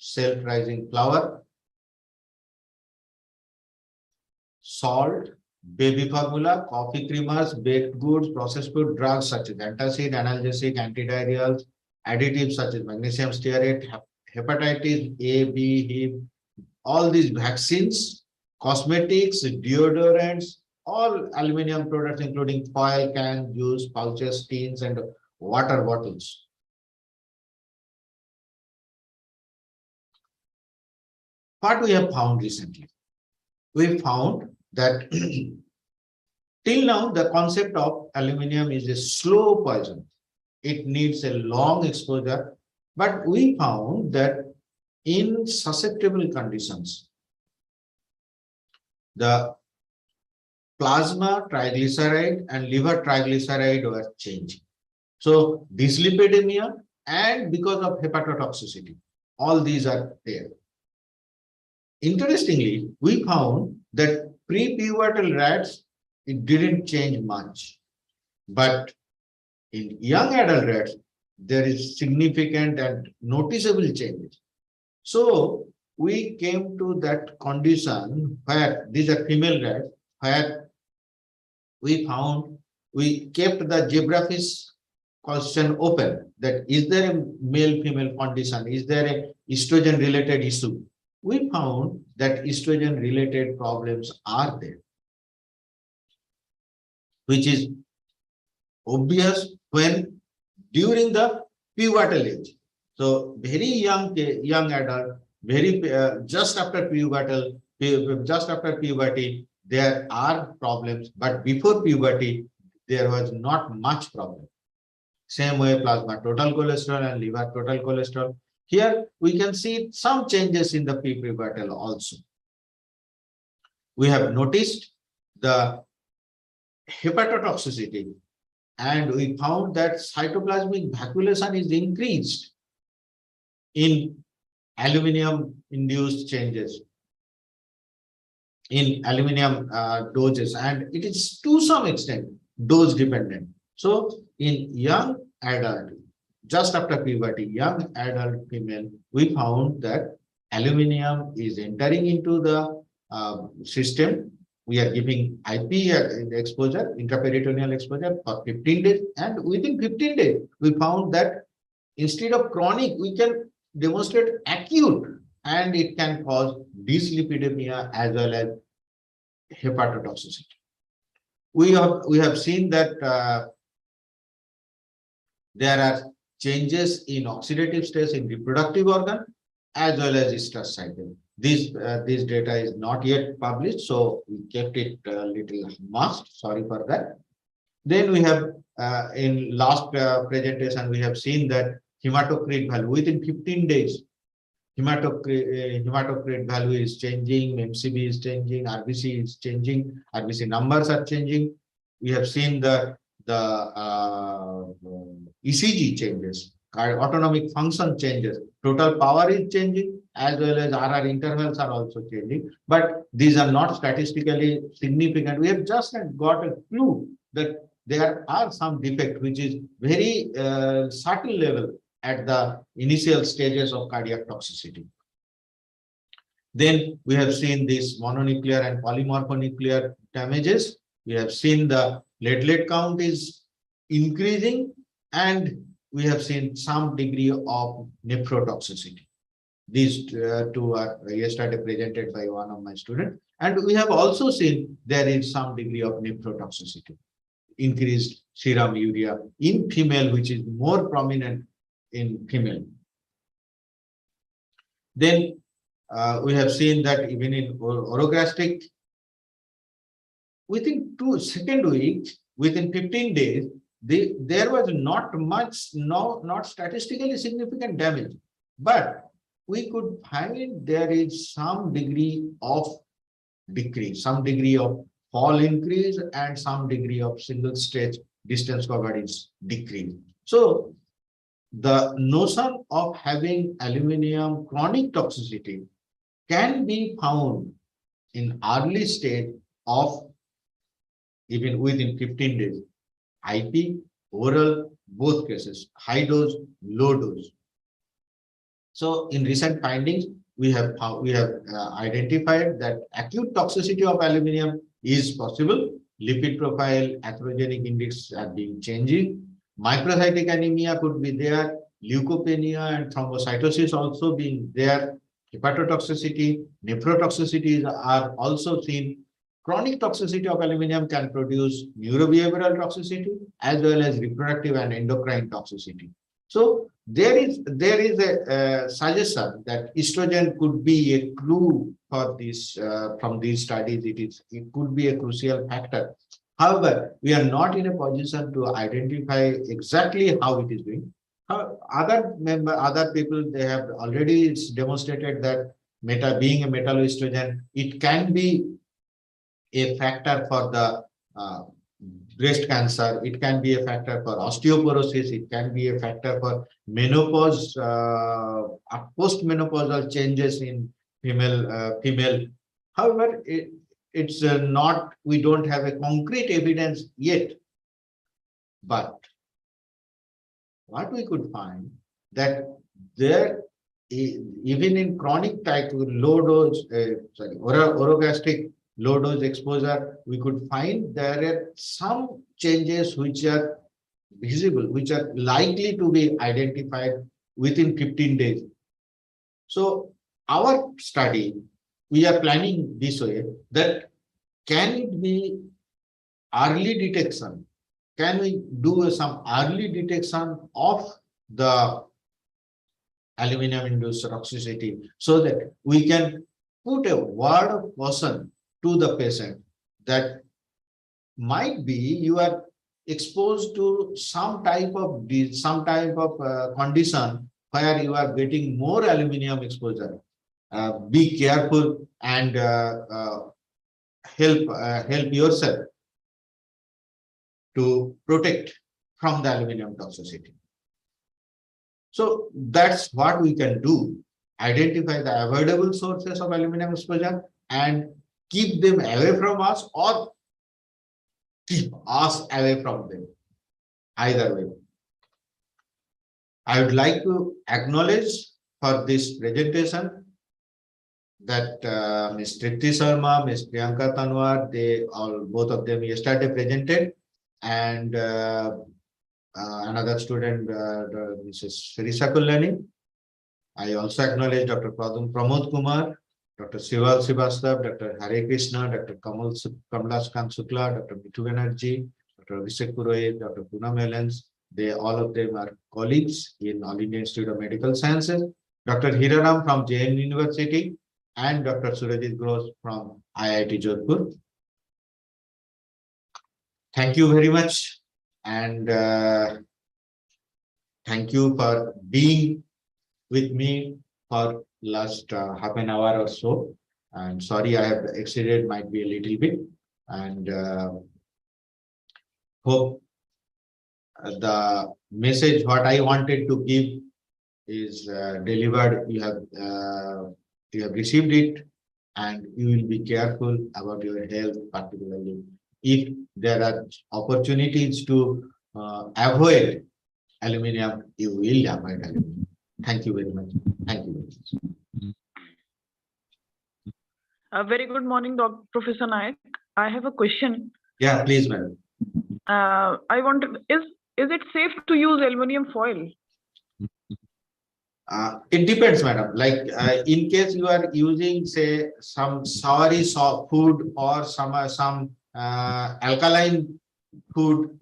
self-rising flour, salt, baby formula, coffee creamers, baked goods, processed food, drugs such as antacid, analgesic, antidiarrheals, additives such as magnesium stearate, hepatitis A, B, HIV, all these vaccines, cosmetics, deodorants, all aluminum products, including foil, cans, juice, pouches, tins, and water bottles. What we have found recently? We found that till now, the concept of aluminum is a slow poison. It needs a long exposure, but we found that in susceptible conditions, the plasma triglyceride and liver triglyceride were changing. So dyslipidemia and because of hepatotoxicity, all these are there. Interestingly, we found that pre-pubertal rats, it didn't change much. But in young adult rats, there is significant and noticeable changes. So we came to that condition where these are female rats, where we found, we kept the zebrafish question open, that is there a male-female condition? Is there a estrogen-related issue? We found that estrogen-related problems are there, which is obvious when during the pubertal age. So very young adult, very just after puberty, there are problems, but before puberty, there was not much problem. Same way, plasma total cholesterol and liver total cholesterol. Here we can see some changes in the pre-pubertal also. We have noticed the hepatotoxicity, and we found that cytoplasmic vacuolation is increased in aluminum-induced changes, in aluminum doses, and it is to some extent dose dependent. So in young adult, just after puberty, young adult female, we found that aluminum is entering into the system. We are giving IP exposure, intraperitoneal exposure for 15 days, and within 15 days, we found that instead of chronic, we can demonstrate acute, and it can cause dyslipidemia as well as hepatotoxicity. We have seen that there are changes in oxidative stress in reproductive organ as well as stress cycle. This data is not yet published, so we kept it a little masked. Sorry for that. Then we have in last presentation we have seen that hematocrit value within 15 days. Hematocrit value is changing, MCB is changing, RBC is changing, RBC numbers are changing. We have seen the ECG changes, autonomic function changes, total power is changing, as well as RR intervals are also changing. But these are not statistically significant. We have just got a clue that there are some defect which is very subtle level at the initial stages of cardiac toxicity. Then we have seen this mononuclear and polymorphonuclear damages. We have seen the platelet count is increasing, and we have seen some degree of nephrotoxicity. These two are yesterday presented by one of my students. And we have also seen there is some degree of nephrotoxicity, increased serum urea in female, which is more prominent in female. Then we have seen that even in orogastric, within second week, within 15 days, there was not much, not statistically significant damage, but we could find there is some degree of decrease, some degree of fall increase, and some degree of single stage distance covered is decreased. So the notion of having aluminum chronic toxicity can be found in early stage of even within 15 days. IP, oral, both cases, high dose, low dose. So in recent findings, we have identified that acute toxicity of aluminum is possible. Lipid profile, atherogenic index are being changing. Microcytic anemia could be there. Leukopenia and thrombocytosis also being there. Hepatotoxicity, nephrotoxicities are also seen. Chronic toxicity of aluminum can produce neurobehavioral toxicity as well as reproductive and endocrine toxicity. So there is a suggestion that estrogen could be a clue for this from these studies. It could be a crucial factor. However, we are not in a position to identify exactly how it is doing. Other people, they have already demonstrated that being a metalloestrogen, it can be a factor for the breast cancer. It can be a factor for osteoporosis. It can be a factor for menopause, postmenopausal changes in female. However, it's not. We don't have a concrete evidence yet. But what we could find that there, even in chronic type low dose, orogastric low dose exposure, we could find there are some changes which are visible, which are likely to be identified within 15 days. So our study, we are planning this way that can it be early detection? Can we do some early detection of the aluminum-induced toxicity so that we can put a word of caution to the patient that might be you are exposed to some type of condition where you are getting more aluminum exposure. Be careful and help yourself to protect from the aluminum toxicity. So that's what we can do. Identify the avoidable sources of aluminum exposure and keep them away from us or keep us away from them. Either way. I would like to acknowledge for this presentation that Ms. Tripti Sharma, Ms. Priyanka Tanwar, both of them yesterday presented, and another student, Mrs. Srisha Kullani. I also acknowledge Dr. Pramod Kumar, Dr. Sival Srivastav, Dr. Hare Krishna, Dr. Kamlaskant Shukla, Dr. Mithu Banerjee, Dr. Abhishek Purohit, Dr. Poonam Helens. All of them are colleagues in All India Institute of Medical Sciences. Dr. Hiraram from JN University and Dr. Surajit Ghosh from IIT Jodhpur. Thank you very much, and thank you for being with me for last half an hour or so. And sorry, I have exceeded, might be a little bit, and hope the message what I wanted to give is delivered. You have received it, and you will be careful about your health, particularly if there are opportunities to avoid aluminum, you will avoid aluminum. Thank you very much. Thank you very much. A very good morning, Professor Nayak. I have a question. Yeah, please, madam. I wanted, is it safe to use aluminum foil? It depends, madam. Like in case you are using, say, some soury food or some alkaline food,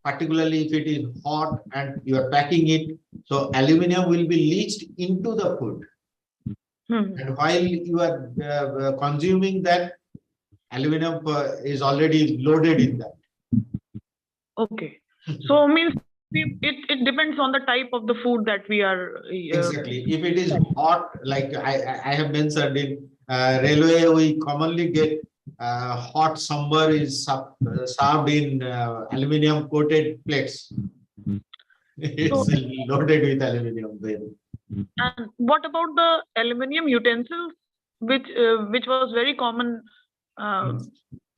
particularly if it is hot and you are packing it, so aluminum will be leached into the food. And while you are consuming that, aluminum is already loaded in that. Okay. So means it depends on the type of the food that we are. Exactly. If it is hot, like I have mentioned in railway, we commonly get hot sambar is served in aluminum coated plates. It's loaded with aluminum then. And what about the aluminum utensils, which was very common?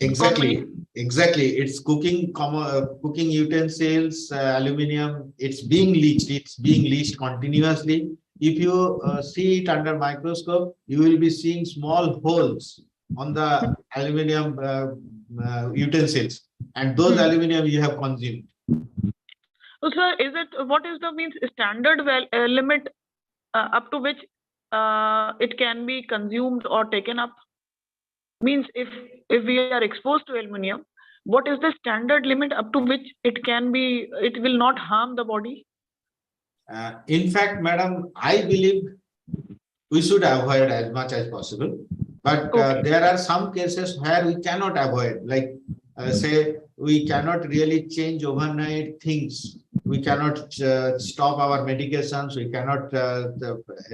Exactly. It's cooking utensils, aluminum. It's being leached. It's being leached continuously. if you see it under microscope, you will be seeing small holes on the aluminum utensils, and those aluminum you have consumed. So, sir, what is the means standard limit up to which it can be consumed or taken up? Means if we are exposed to aluminum, what is the standard limit up to which it will not harm the body? In fact, madam, I believe we should avoid as much as possible. But there are some cases where we cannot avoid, like say we cannot really change overnight things. We cannot stop our medications. We cannot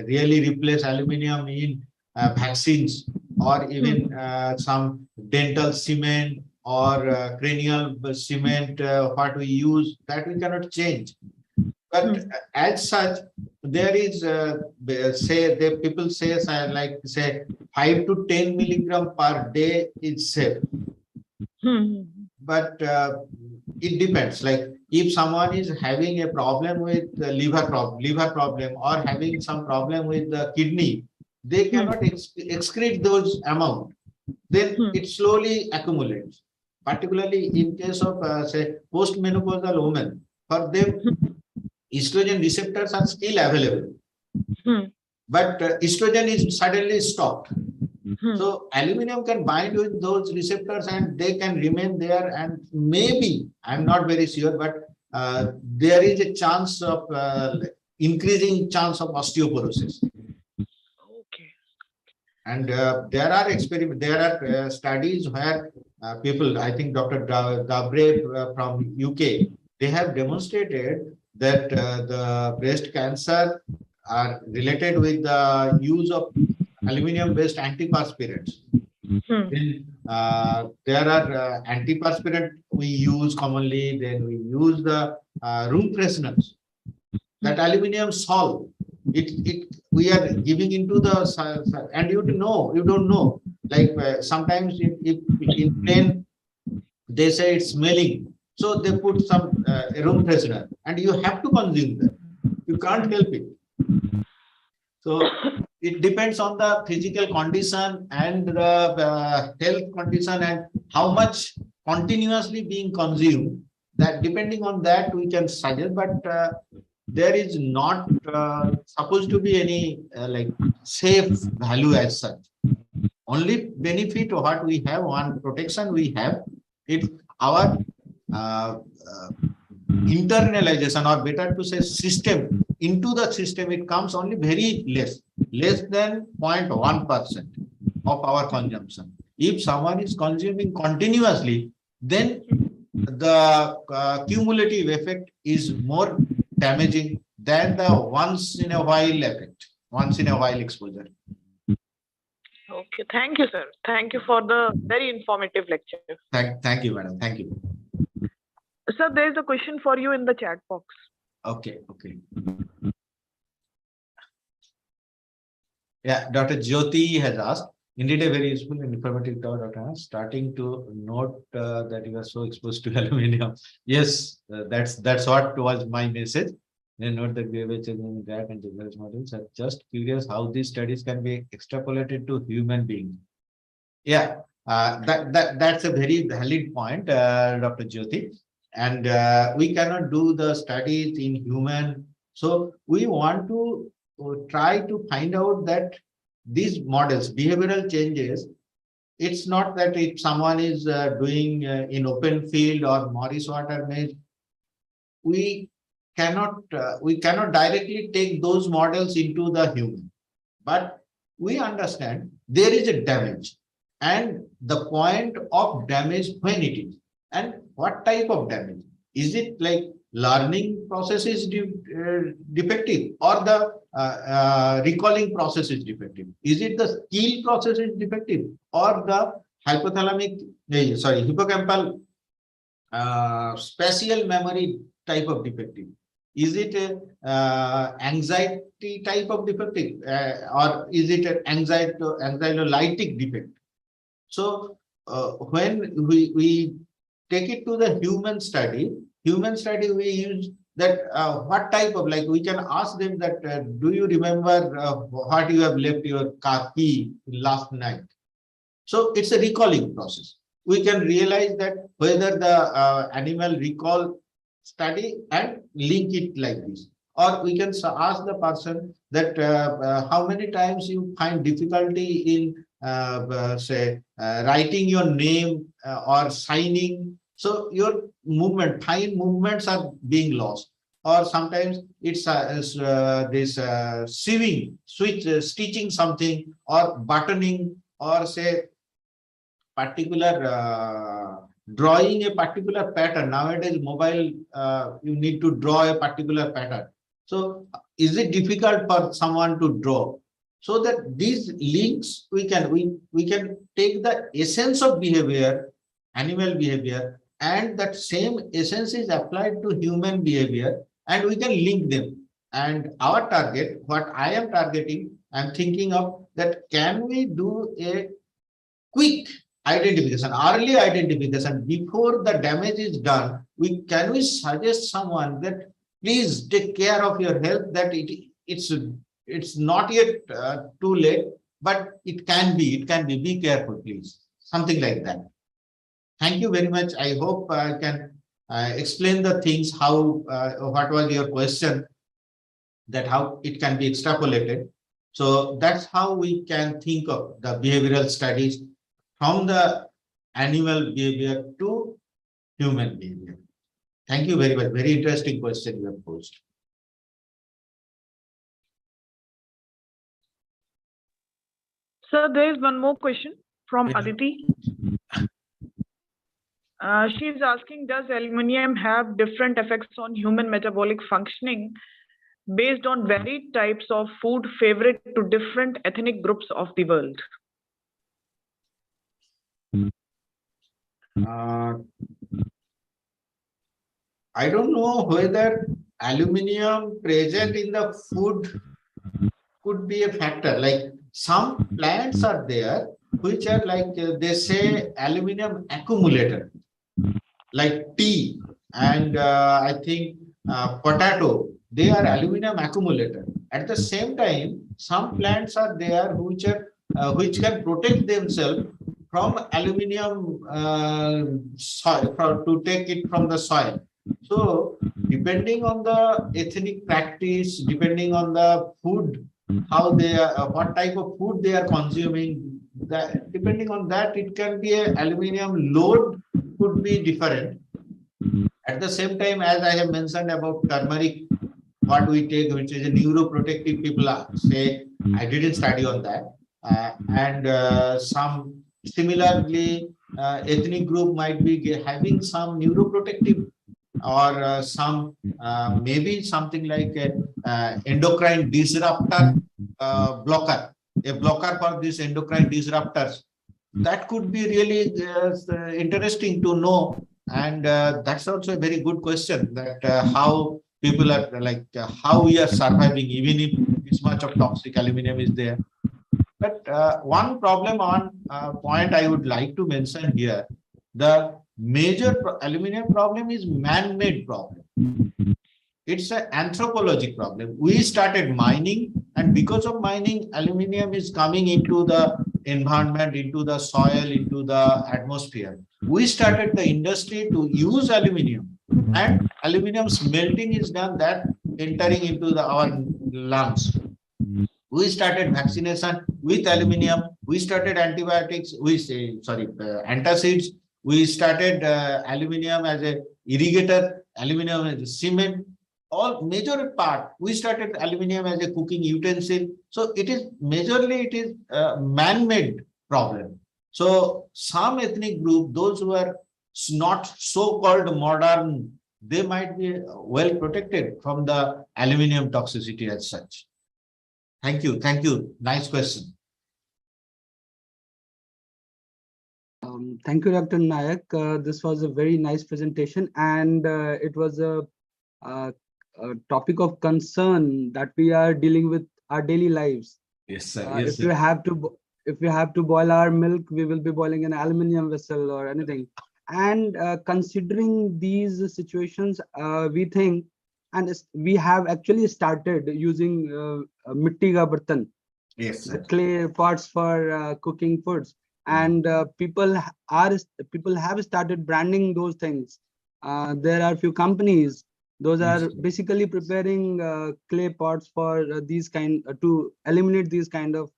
really replace aluminum in vaccines, or even some dental cement or cranial cement, what we use, that we cannot change. But as such, there is people say like say 5 to 10 milligram per day is safe. But it depends. Like if someone is having a problem with the liver problem, or having some problem with the kidney, they cannot excrete those amount. Then it slowly accumulates. Particularly in case of say postmenopausal women, for them estrogen receptors are still available, but estrogen is suddenly stopped. So aluminum can bind with those receptors and they can remain there, and maybe, I'm not very sure, but there is a chance of increasing chance of osteoporosis. Okay. And there are studies where people, I think Dr. Dabre from UK, they have demonstrated that the breast cancer are related with the use of aluminum-based antiperspirants. Then there are antiperspirant we use commonly. Then we use the room fresheners that aluminum solve. We are giving into the, and you don't know. Like sometimes if in plane they say it's smelling, so they put some room freshener, and you have to consume them. You can't help it. So it depends on the physical condition and the health condition and how much continuously being consumed. That depending on that we can suggest, but there is not supposed to be any like safe value as such. Only benefit what we have, one protection we have, if our internalization, or better to say system, into the system, it comes only very less than 0.1% of our consumption. If someone is consuming continuously, then the cumulative effect is more damaging than the once in a while effect, once in a while exposure. Okay, thank you, sir. Thank you for the very informative lecture. Thank you, madam. Thank you. Sir, there is a question for you in the chat box. Okay. Yeah, Dr. Jyoti has asked, indeed a very useful and informative talk, Dr. Starting to note that you are so exposed to aluminum. Yes, that's what was my message. They note that behavior changes in rat and general models. I'm just curious how these studies can be extrapolated to human beings. Yeah, that's a very valid point, Dr. Jyoti. And we cannot do the studies in human. So we want to try to find out that these models, behavioral changes, it's not that if someone is doing in open field or Morris water maze, we cannot directly take those models into the human. But we understand there is a damage, and the point of damage when it is, and what type of damage. Is it like learning process is defective, or the recalling process is defective? Is it the skill process is defective, or the hippocampal spatial memory type of defective? Is it a anxiety type of defective, or is it an anxiolytic defect? So when we take it to the human study we use that what type of, like, we can ask them that, do you remember what you have left your car key last night? So it's a recalling process. We can realize that whether the animal recall study and link it like this. Or we can ask the person that how many times you find difficulty in say writing your name or signing. So your movement, fine movements are being lost. Or sometimes it's this sewing, stitching something, or buttoning, or say particular drawing a particular pattern. Nowadays, mobile, you need to draw a particular pattern. So is it difficult for someone to draw? So that these links, we can take the essence of behavior, animal behavior, and that same essence is applied to human behavior, and we can link them. And our target, what I am targeting, I'm thinking of that, can we do a quick identification, early identification before the damage is done? We suggest someone that please take care of your health, that it's not yet too late, but it can be, be careful, please, something like that. Thank you very much. I hope I can explain the things, how what was your question, that how it can be extrapolated. So that's how we can think of the behavioral studies from the animal behavior to human behavior. Thank you very much. Very interesting question you have posed. Sir, there is one more question from Yeah. Aditi. She is asking, does aluminium have different effects on human metabolic functioning based on varied types of food favorite to different ethnic groups of the world? I don't know whether aluminium present in the food could be a factor. Like, some plants are there which are like, they say, aluminium accumulator, like tea and I think potato, they are aluminium accumulator. At the same time, some plants are there which can protect themselves from aluminium soil, to take it from the soil. So depending on the ethnic practice, depending on the food, how they are, what type of food they are consuming, that depending on that, it can be a aluminium load could be different. At the same time, as I have mentioned about turmeric, what we take, which is a neuroprotective, people say, I didn't study on that. And some similarly, ethnic group might be having some neuroprotective, or some maybe something like a endocrine disruptor blocker, a blocker for these endocrine disruptors. That could be really interesting to know. And that's also a very good question, that how people are like, how we are surviving even if this much of toxic aluminum is there. But one problem on point I would like to mention here, the major aluminum problem is man-made problem. It's an anthropologic problem. We started mining, and because of mining, aluminum is coming into the environment, into the soil, into the atmosphere. We started the industry to use aluminum, and aluminum smelting is done, that entering into our lungs. We started vaccination with aluminum. We started antibiotics. Antacids. We started aluminum as a irrigator, aluminum as a cement. All major part, we started aluminum as a cooking utensil. So it is majorly, it is a man-made problem. So some ethnic group, those who are not so-called modern, they might be well protected from the aluminum toxicity as such. Thank you. Thank you. Nice question. Thank you, Dr. Nayak. This was a very nice presentation, and it was a topic of concern that we are dealing with our daily lives. Yes, sir. If we have to boil our milk, we will be boiling an aluminum vessel or anything. And considering these situations, we think and we have actually started using mitti ka bartan, Yes, the sir. clay pots for cooking foods, and people have started branding those things. There are few companies, those Yes, are sir. basically preparing clay pots for these kind to eliminate these kind of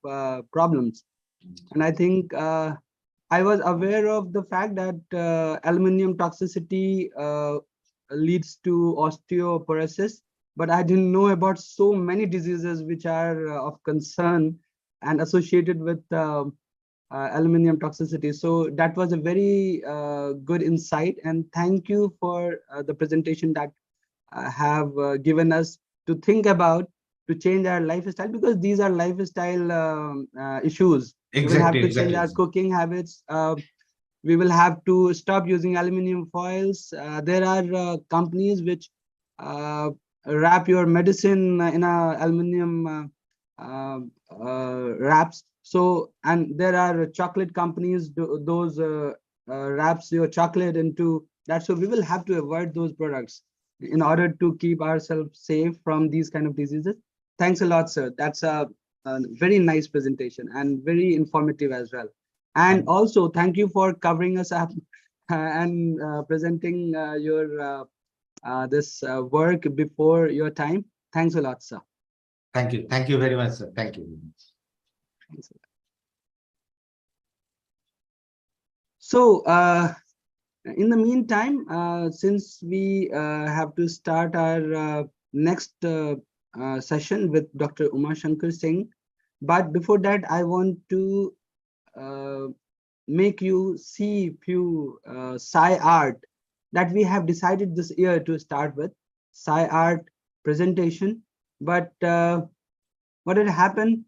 problems. And I think I was aware of the fact that aluminum toxicity leads to osteoporosis, but I didn't know about so many diseases which are of concern and associated with aluminum toxicity. So that was a very good insight, and thank you for the presentation that have given us to think about to change our lifestyle, because these are lifestyle issues. We will have Exactly, to change exactly. our cooking habits. We will have to stop using aluminum foils. There are companies which wrap your medicine in a aluminum wraps. So, and there are chocolate companies, those wraps your chocolate into that. So we will have to avoid those products in order to keep ourselves safe from these kind of diseases. Thanks a lot, sir. That's a very nice presentation and very informative as well. And also, thank you for covering us up and presenting your this work before your time. Thanks a lot, sir. Thank you. Thank you very much, sir. Thank you. Thanks a lot. So, in the meantime, since we have to start our next session with Dr. Uma Shankar Singh, but before that, I want to make you see few Sci art that we have decided this year to start with, Sci art presentation. But what had happened,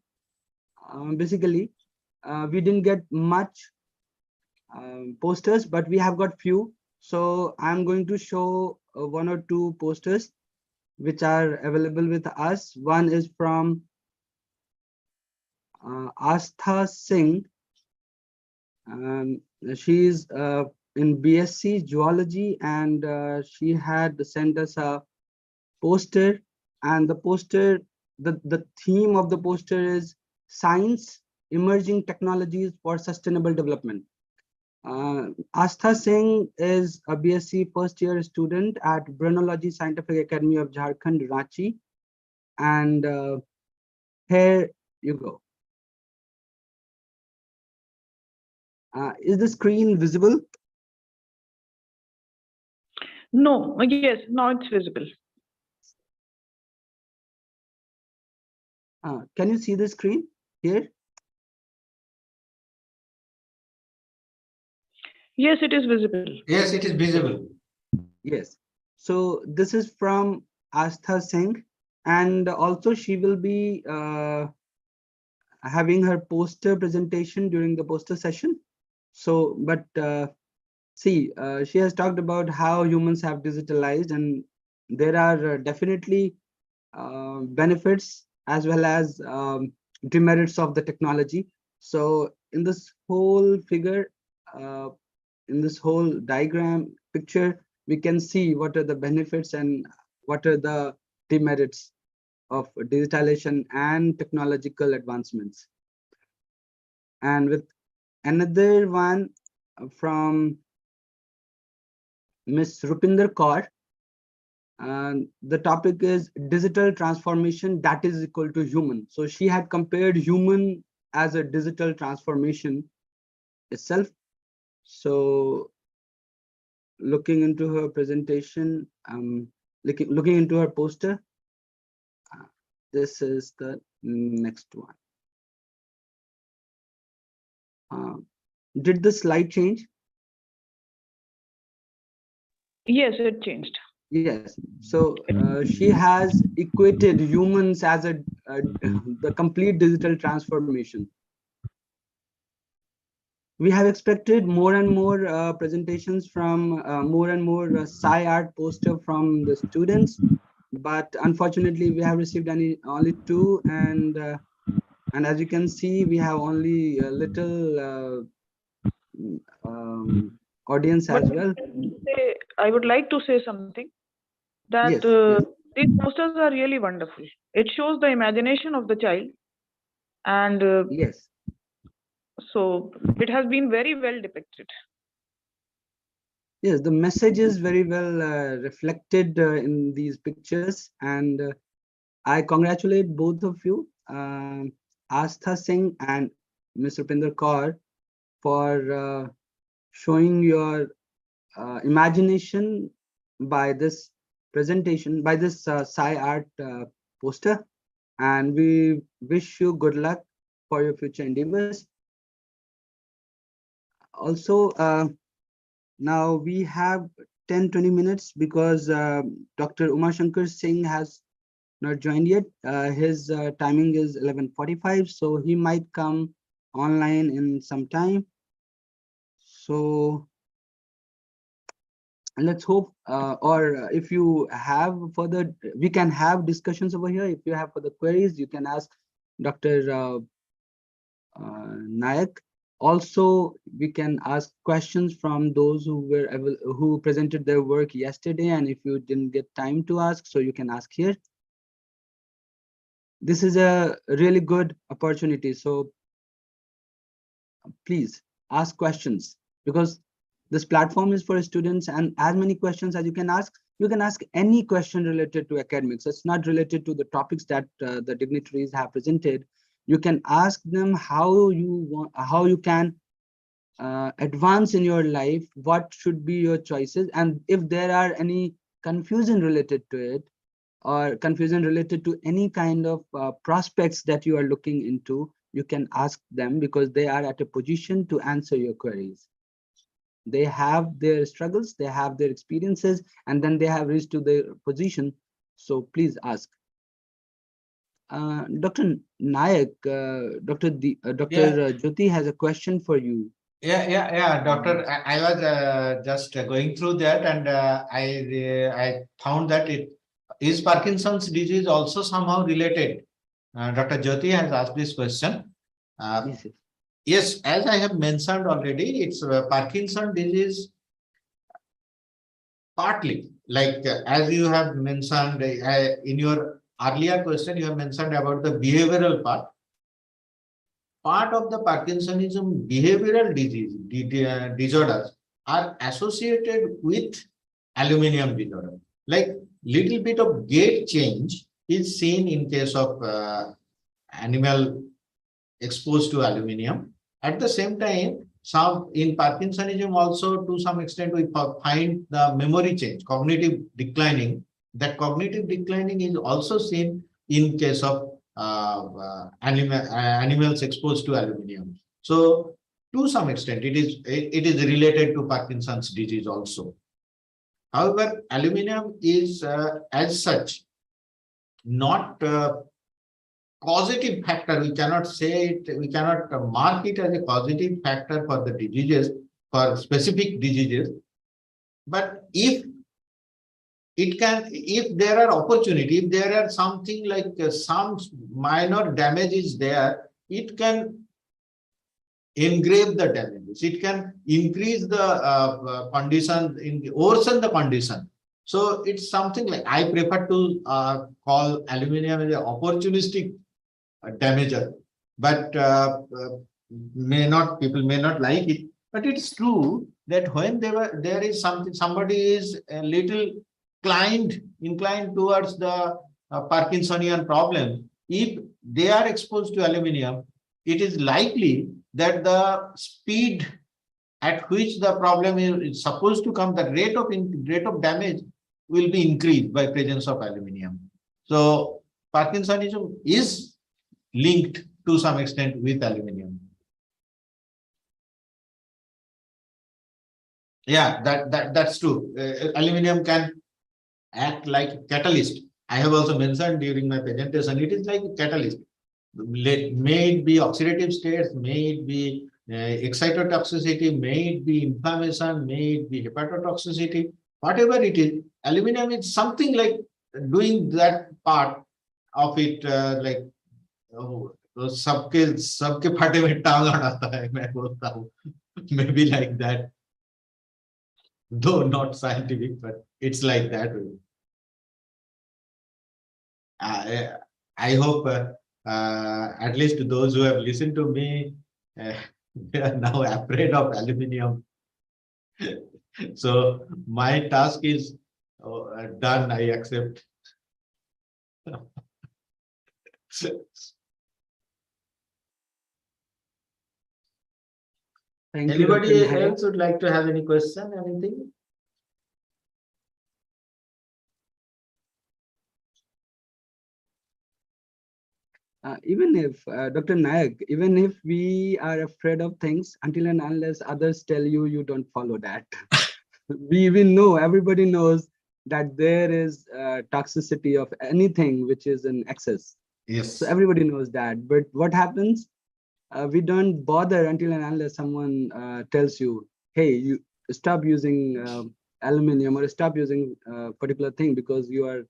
basically, we didn't get much posters, but we have got few. So I'm going to show one or two posters which are available with us. One is from Astha Singh. She is in BSc Zoology, and she had sent us a poster. And the poster, the theme of the poster is Science, Emerging Technologies for Sustainable Development. Astha Singh is a BSc first year student at Brainology Scientific Academy of Jharkhand, Ranchi. And here you go. Is the screen visible? No, yes, now it's visible. Can you see the screen here? Yes, it is visible. Yes, it is visible. Yes. So this is from Astha Singh, and also she will be having her poster presentation during the poster session. So, but see, she has talked about how humans have digitalized, and there are definitely benefits as well as demerits of the technology. So in this whole figure, in this whole diagram picture, we can see what are the benefits and what are the demerits of digitalization and technological advancements. And with another one from Ms. Rupinder Kaur, the topic is digital transformation that is equal to human. So she had compared human as a digital transformation itself. So looking into her presentation, looking into her poster, this is the next one. Did the slide change? Yes, it changed. Yes. So she has equated humans as the complete digital transformation. We have expected more and more presentations from more and more Sci art poster from the students, but unfortunately we have received only two, and as you can see, we have only a little audience But as well. I would like to say something that Yes, yes. These posters are really wonderful. It shows the imagination of the child, and Yes. so it has been very well depicted. Yes, the message is very well reflected in these pictures, and I congratulate both of you, Astha Singh and Mr. Pinder Kaur, for showing your imagination by this presentation, by this Sci Art poster, and we wish you good luck for your future endeavors. Also, now we have 10-20 minutes because Dr. Umashankar Singh has not joined yet. His timing is 11:45, so he might come online in some time. So let's hope, or if you have further, we can have discussions over here. If you have further queries, you can ask Dr. Nayak. Also, we can ask questions from those who presented their work yesterday, and if you didn't get time to ask, so you can ask here. This is a really good opportunity, so please ask questions, because this platform is for students, and as many questions as you can ask any question related to academics. It's not related to the topics that the dignitaries have presented. You can ask them how you can advance in your life, what should be your choices, and if there are any confusion related to it, or confusion related to any kind of prospects that you are looking into, you can ask them, because they are at a position to answer your queries. They have their struggles, they have their experiences, and then they have reached to their position. So please ask. Dr. Nayak, Dr. Jyoti has a question for you. Yeah, doctor. I was just going through that, and I found that it is Parkinson's disease also somehow related. Dr. Jyoti has asked this question. Yes, yes. Yes, as I have mentioned already, it's Parkinson's disease partly, like as you have mentioned in your earlier question, you have mentioned about the behavioral part. Part of the Parkinsonism behavioral disorders are associated with aluminum disorder. Like little bit of gait change is seen in case of animal exposed to aluminum. At the same time, some in Parkinsonism also to some extent we find the memory change, cognitive declining. That cognitive declining is also seen in case of animals exposed to aluminum. So to some extent, it is related to Parkinson's disease also. However, aluminum is as such not causative factor. We cannot say it, we cannot mark it as a causative factor for the diseases, for specific diseases. But if it can, if there are opportunity, if there are something like some minor damage is there, it can engrave the damages. It can increase the condition, worsen the condition. So it's something like I prefer to call aluminum as an opportunistic damager, but people may not like it. But it's true that when there is somebody is a little inclined towards the Parkinsonian problem, if they are exposed to aluminum, it is likely that the speed at which the problem is supposed to come, the rate of damage will be increased by presence of aluminum. So Parkinsonism is linked to some extent with aluminum. Yeah, that's true. Aluminum can act like a catalyst. I have also mentioned during my presentation, it is like a catalyst. May it be oxidative states, may it be excitotoxicity, may it be inflammation, may it be hepatotoxicity, whatever it is, aluminum is something like doing that part of it, like सबके फाटे में टांग अड़ाता है, मैं बोलता हूँ, maybe like that, though not scientific, but it's like that. I, I hope at least those who have listened to me, they are now afraid of aluminium. So my task is done. I accept. Thank you, Dr. Anybody Nayak. else would like to have any question, anything? Even if, Dr. Nayak, even if we are afraid of things, until and unless others tell you, you don't follow that. We know, everybody knows that there is toxicity of anything which is in excess. Yes. So everybody knows that. But what happens? We don't bother until and unless someone tells you, hey, you stop using aluminum or stop using particular thing because you are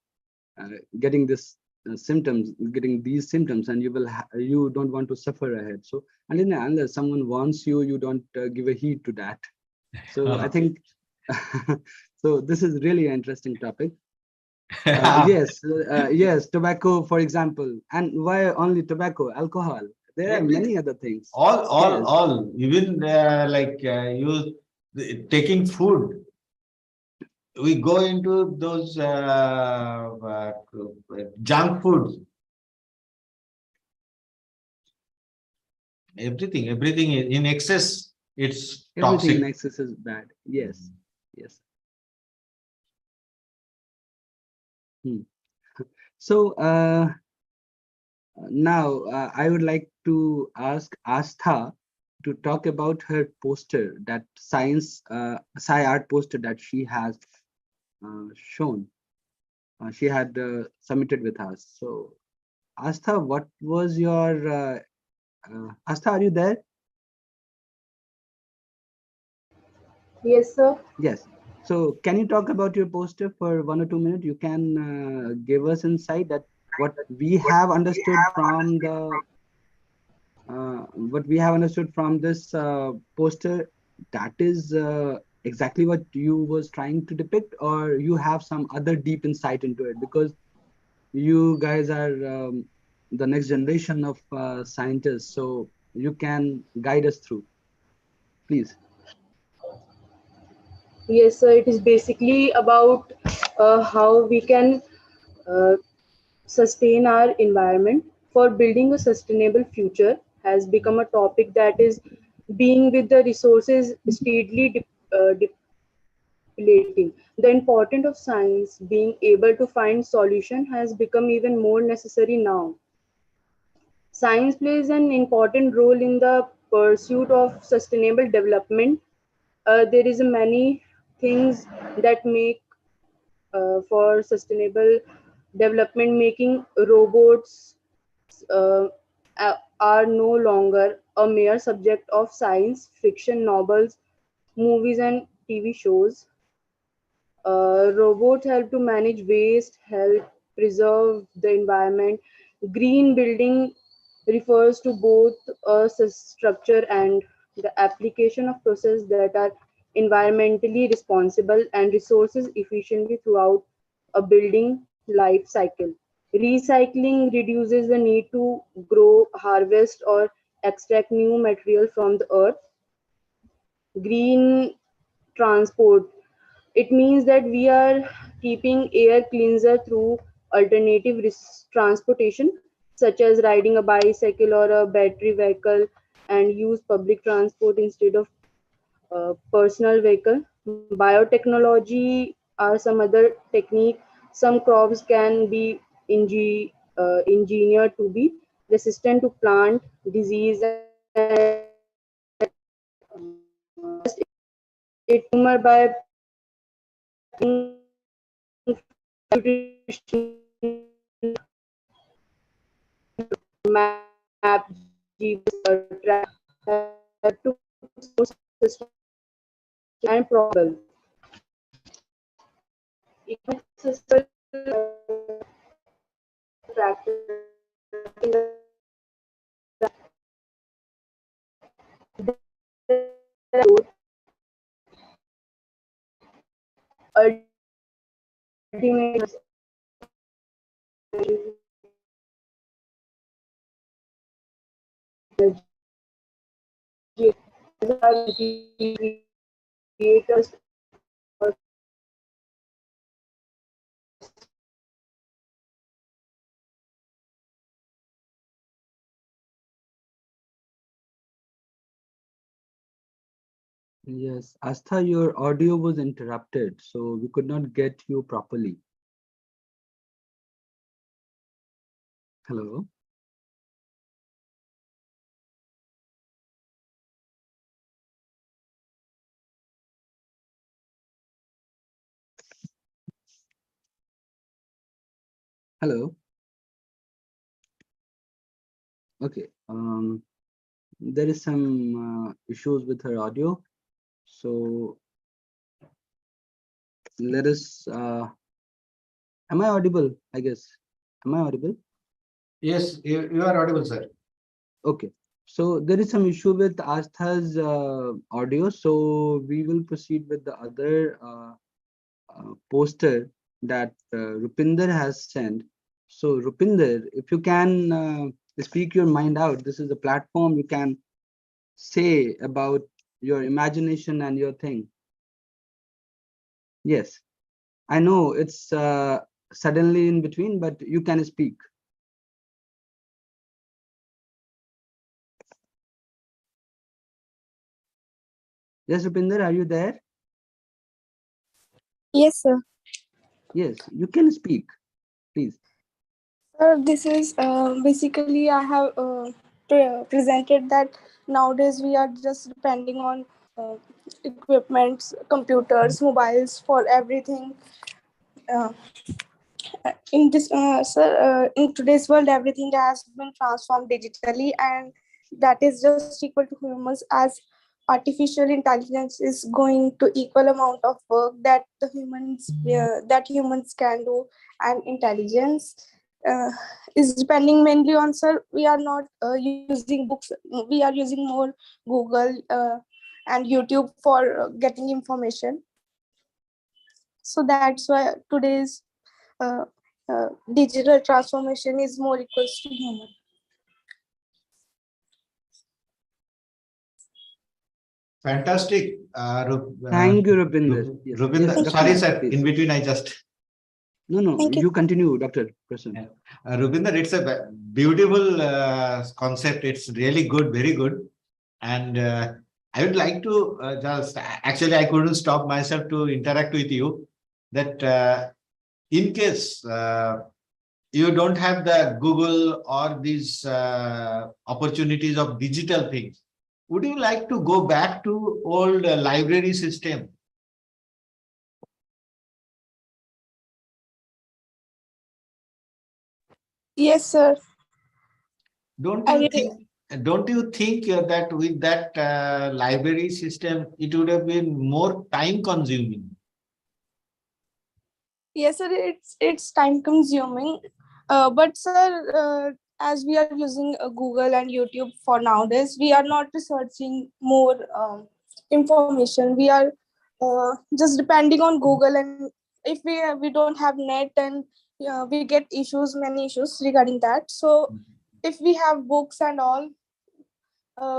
getting this symptoms, getting these symptoms, and you don't want to suffer ahead. So until and unless someone warns you, you don't give a heed to that. So I think so. This is really an interesting topic. Yes, tobacco, for example. And why only tobacco? Alcohol. There are many other things. All. Even like you taking food. We go into those junk foods. Everything in excess, it's Everything in toxic. excess is bad. Yes, yes. So now I would like to ask Astha to talk about her poster, that science sci art poster that she has shown. She had submitted with us. So Astha, what was your Astha, are you there? Yes, sir. Yes. So can you talk about your poster for 1 or 2 minutes? You can give us insight that what we have understood from the this poster, that is exactly what you was trying to depict, or you have some other deep insight into it, because you guys are the next generation of scientists, so you can guide us through, please. Yes, sir. It is basically about how we can uh, sustain our environment. For building a sustainable future has become a topic that is being with the resources steadily depleting. The importance of science being able to find solution has become even more necessary now. Science plays an important role in the pursuit of sustainable development. There is many things that make for sustainable development, making robots uh, are no longer a mere subject of science fiction novels, movies, and TV shows. Robots help to manage waste, help preserve the environment. Green building refers to both a structure and the application of processes that are environmentally responsible and resources efficiently throughout a building life cycle. Recycling reduces the need to grow, harvest, or extract new material from the earth. Green transport, it means that we are keeping air cleanser through alternative transportation, such as riding a bicycle or a battery vehicle, and use public transport instead of personal vehicle. Biotechnology are some other technique. Some crops can be engineered to be resistant to plant disease and it tumor by nutrition map GPS track to system and probable. Economic system practice ultimately creators Yes, Astha, your audio was interrupted, so we could not get you properly. Hello. Hello. Okay. There is some issues with her audio, so let us. Am I audible? I guess. Am I audible? Yes, you are audible, sir. Okay. So there is some issue with Astha's audio, so we will proceed with the other poster that Rupinder has sent. So Rupinder, if you can speak your mind out, this is a platform you can say about your imagination and your thing. Yes, I know it's suddenly in between, but you can speak. Yes, Rupinder, are you there? Yes, sir. Yes, you can speak, please. Sir, this is basically I have presented that nowadays we are just depending on uh, equipments, computers, mobiles for everything. Uh, in this, sir, in today's world, everything has been transformed digitally, and that is just equal to humans as artificial intelligence is going to equal amount of work that the humans can do, and intelligence uh, is depending mainly on, sir, we are not using books, we are using more Google and YouTube for getting information. So that's why today's uh, digital transformation is more equals to human. Fantastic. Thank you, Rupinder. Yes, Rupinder, yes, sorry, Dr. sir. Please. In between, I just. No, Thank you. you continue, Dr. Prasanna. Yeah. Rupinder, it's a beautiful concept. It's really good, very good. And I would like to just, actually, I couldn't stop myself to interact with you that in case you don't have the Google or these opportunities of digital things, would you like to go back to old library system? Yes, sir. Don't I you really, think? Don't you think that with that library system, it would have been more time consuming? yes, sir. It's time consuming, but sir, as we are using Google and YouTube for nowadays, we are not researching more information. We are just depending on Google, and if we don't have net, and we get issues, many issues regarding that. So if we have books and all,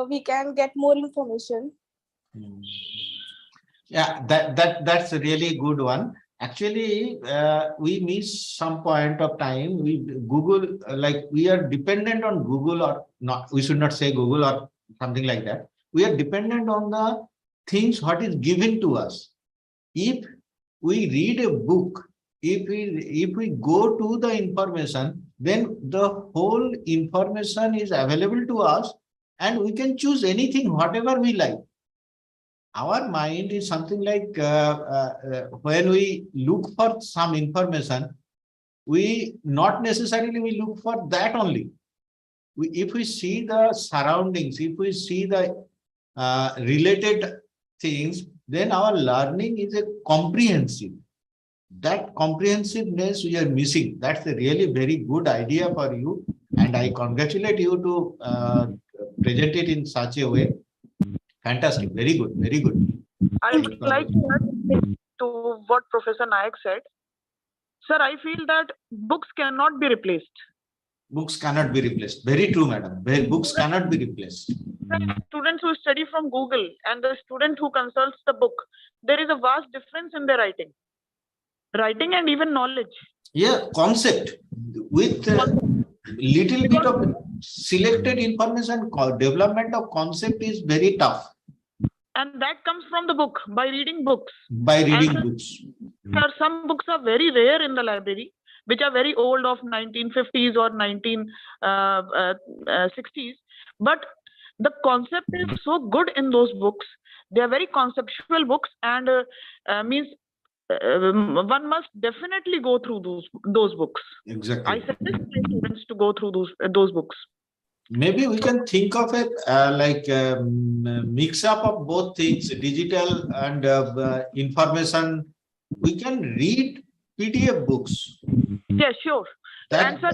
we can get more information. Yeah, that's a really good one. Actually, we miss some point of time. We Google, like we are dependent on Google or not. We should not say Google or something like that. We are dependent on the things what is given to us. If we read a book, if we go to the information, then the whole information is available to us, and we can choose anything, whatever we like. Our mind is something like when we look for some information, we not necessarily we look for that only. If we see the surroundings, if we see the related things, then our learning is a comprehensive. That comprehensiveness we are missing. That's a really very good idea for you, and I congratulate you to present it in such a way. Fantastic, very good, very good. I would like to add something to what Professor Nayak said. Sir, I feel that books cannot be replaced. Books cannot be replaced. Very true, madam. Books cannot be replaced. Students who study from Google and the student who consults the book, there is a vast difference in their writing and even knowledge. Yeah, concept with little bit of selected information. Development of concept is very tough. And that comes from the book, by reading books. By reading And books. some books are very rare in the library, which are very old, of 1950s or 1960s. But the concept is so good in those books. They are very conceptual books, and one must definitely go through those books. Exactly. I suggest my students to go through those books. Maybe we can think of it like mix up of both things, digital and information. We can read PDF books. Yeah, sure. That, And sir,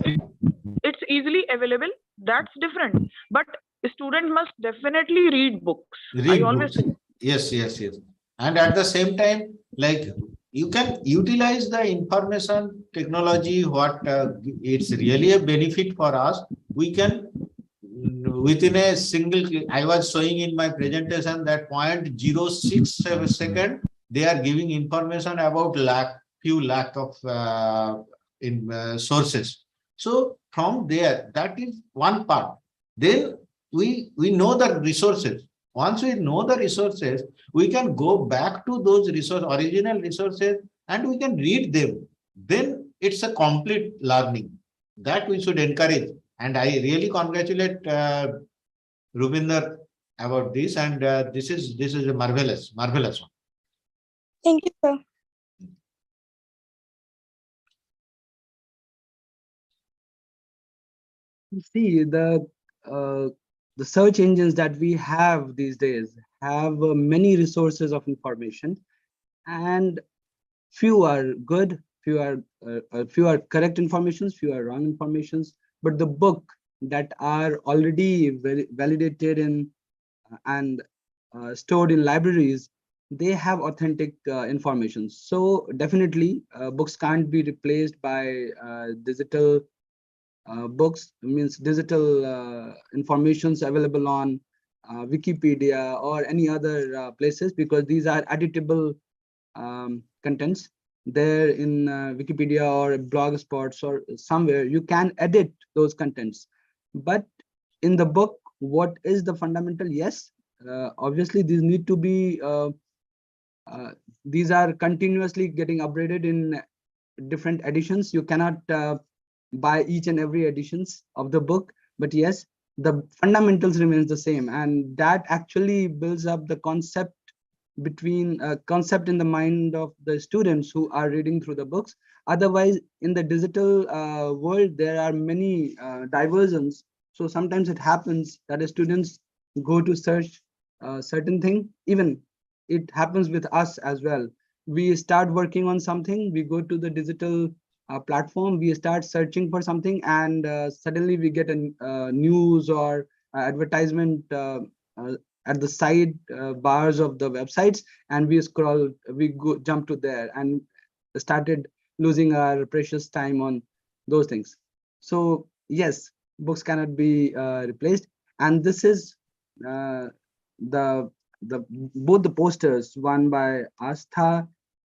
it's easily available. That's different. But a student must definitely read books. read I always books. say. Yes, yes, yes. And at the same time, like you can utilize the information technology, what it's really a benefit for us. We can within a single click. I was showing in my presentation that 0.06 second, they are giving information about few lakh of sources. So from there, that is one part. Then we know the resources. Once we know the resources, we can go back to those original resources, and we can read them. Then it's a complete learning that we should encourage. And I really congratulate Rupinder about this. And this is a marvelous one. Thank you, sir. See, the search engines that we have these days have many resources of information, and few are good, few are correct informations, few are wrong informations. But the book that are already validated and stored in libraries, they have authentic information. So definitely books can't be replaced by digital books, means digital informations available on Wikipedia or any other places, because these are editable contents. There in Wikipedia or blog spots or somewhere, you can edit those contents. But in the book, what is the fundamental? Yes, obviously these need to be these are continuously getting upgraded in different editions. You cannot buy each and every editions of the book, but yes, the fundamentals remains the same, and that actually builds up the concept concept in the mind of the students who are reading through the books. Otherwise, in the digital world, there are many diversions. So sometimes it happens that the students go to search certain thing. Even it happens with us as well. We start working on something, we go to the digital platform, we start searching for something, and suddenly we get a news or advertisement at the side bars of the websites, and we jump to there and started losing our precious time on those things. So yes, books cannot be replaced, and this is the both the posters, one by Astha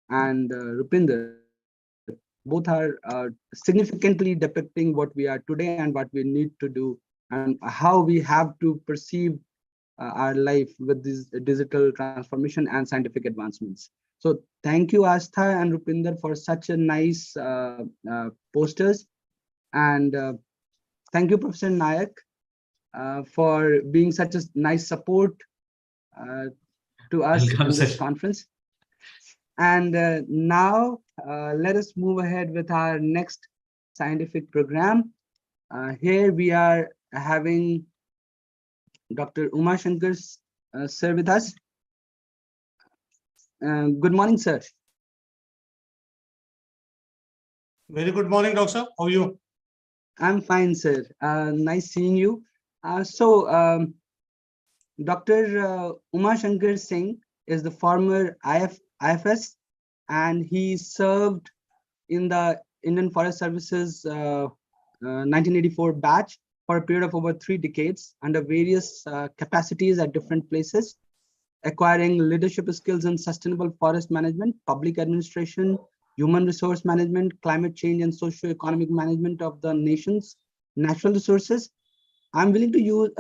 and Rupinder, both are significantly depicting what we are today and what we need to do, and how we have to perceive our life with this digital transformation and scientific advancements. So thank you, Astha and Rupinder, for such a nice posters. And thank you, Professor Nayak, for being such a nice support to us Welcome, in this sir. conference. And now let us move ahead with our next scientific program. Here we are having Dr. Uma Shankar sir with us. Good morning, sir. Very good morning, doctor. How are you? I'm fine, sir. Nice seeing you. Dr. Uma Shankar Singh is the former IFS, and he served in the Indian Forest Services 1984 batch for a period of over 3 decades under various capacities at different places, acquiring leadership skills in sustainable forest management, public administration, human resource management, climate change, and socio-economic management of the nation's natural resources. I'm willing to use,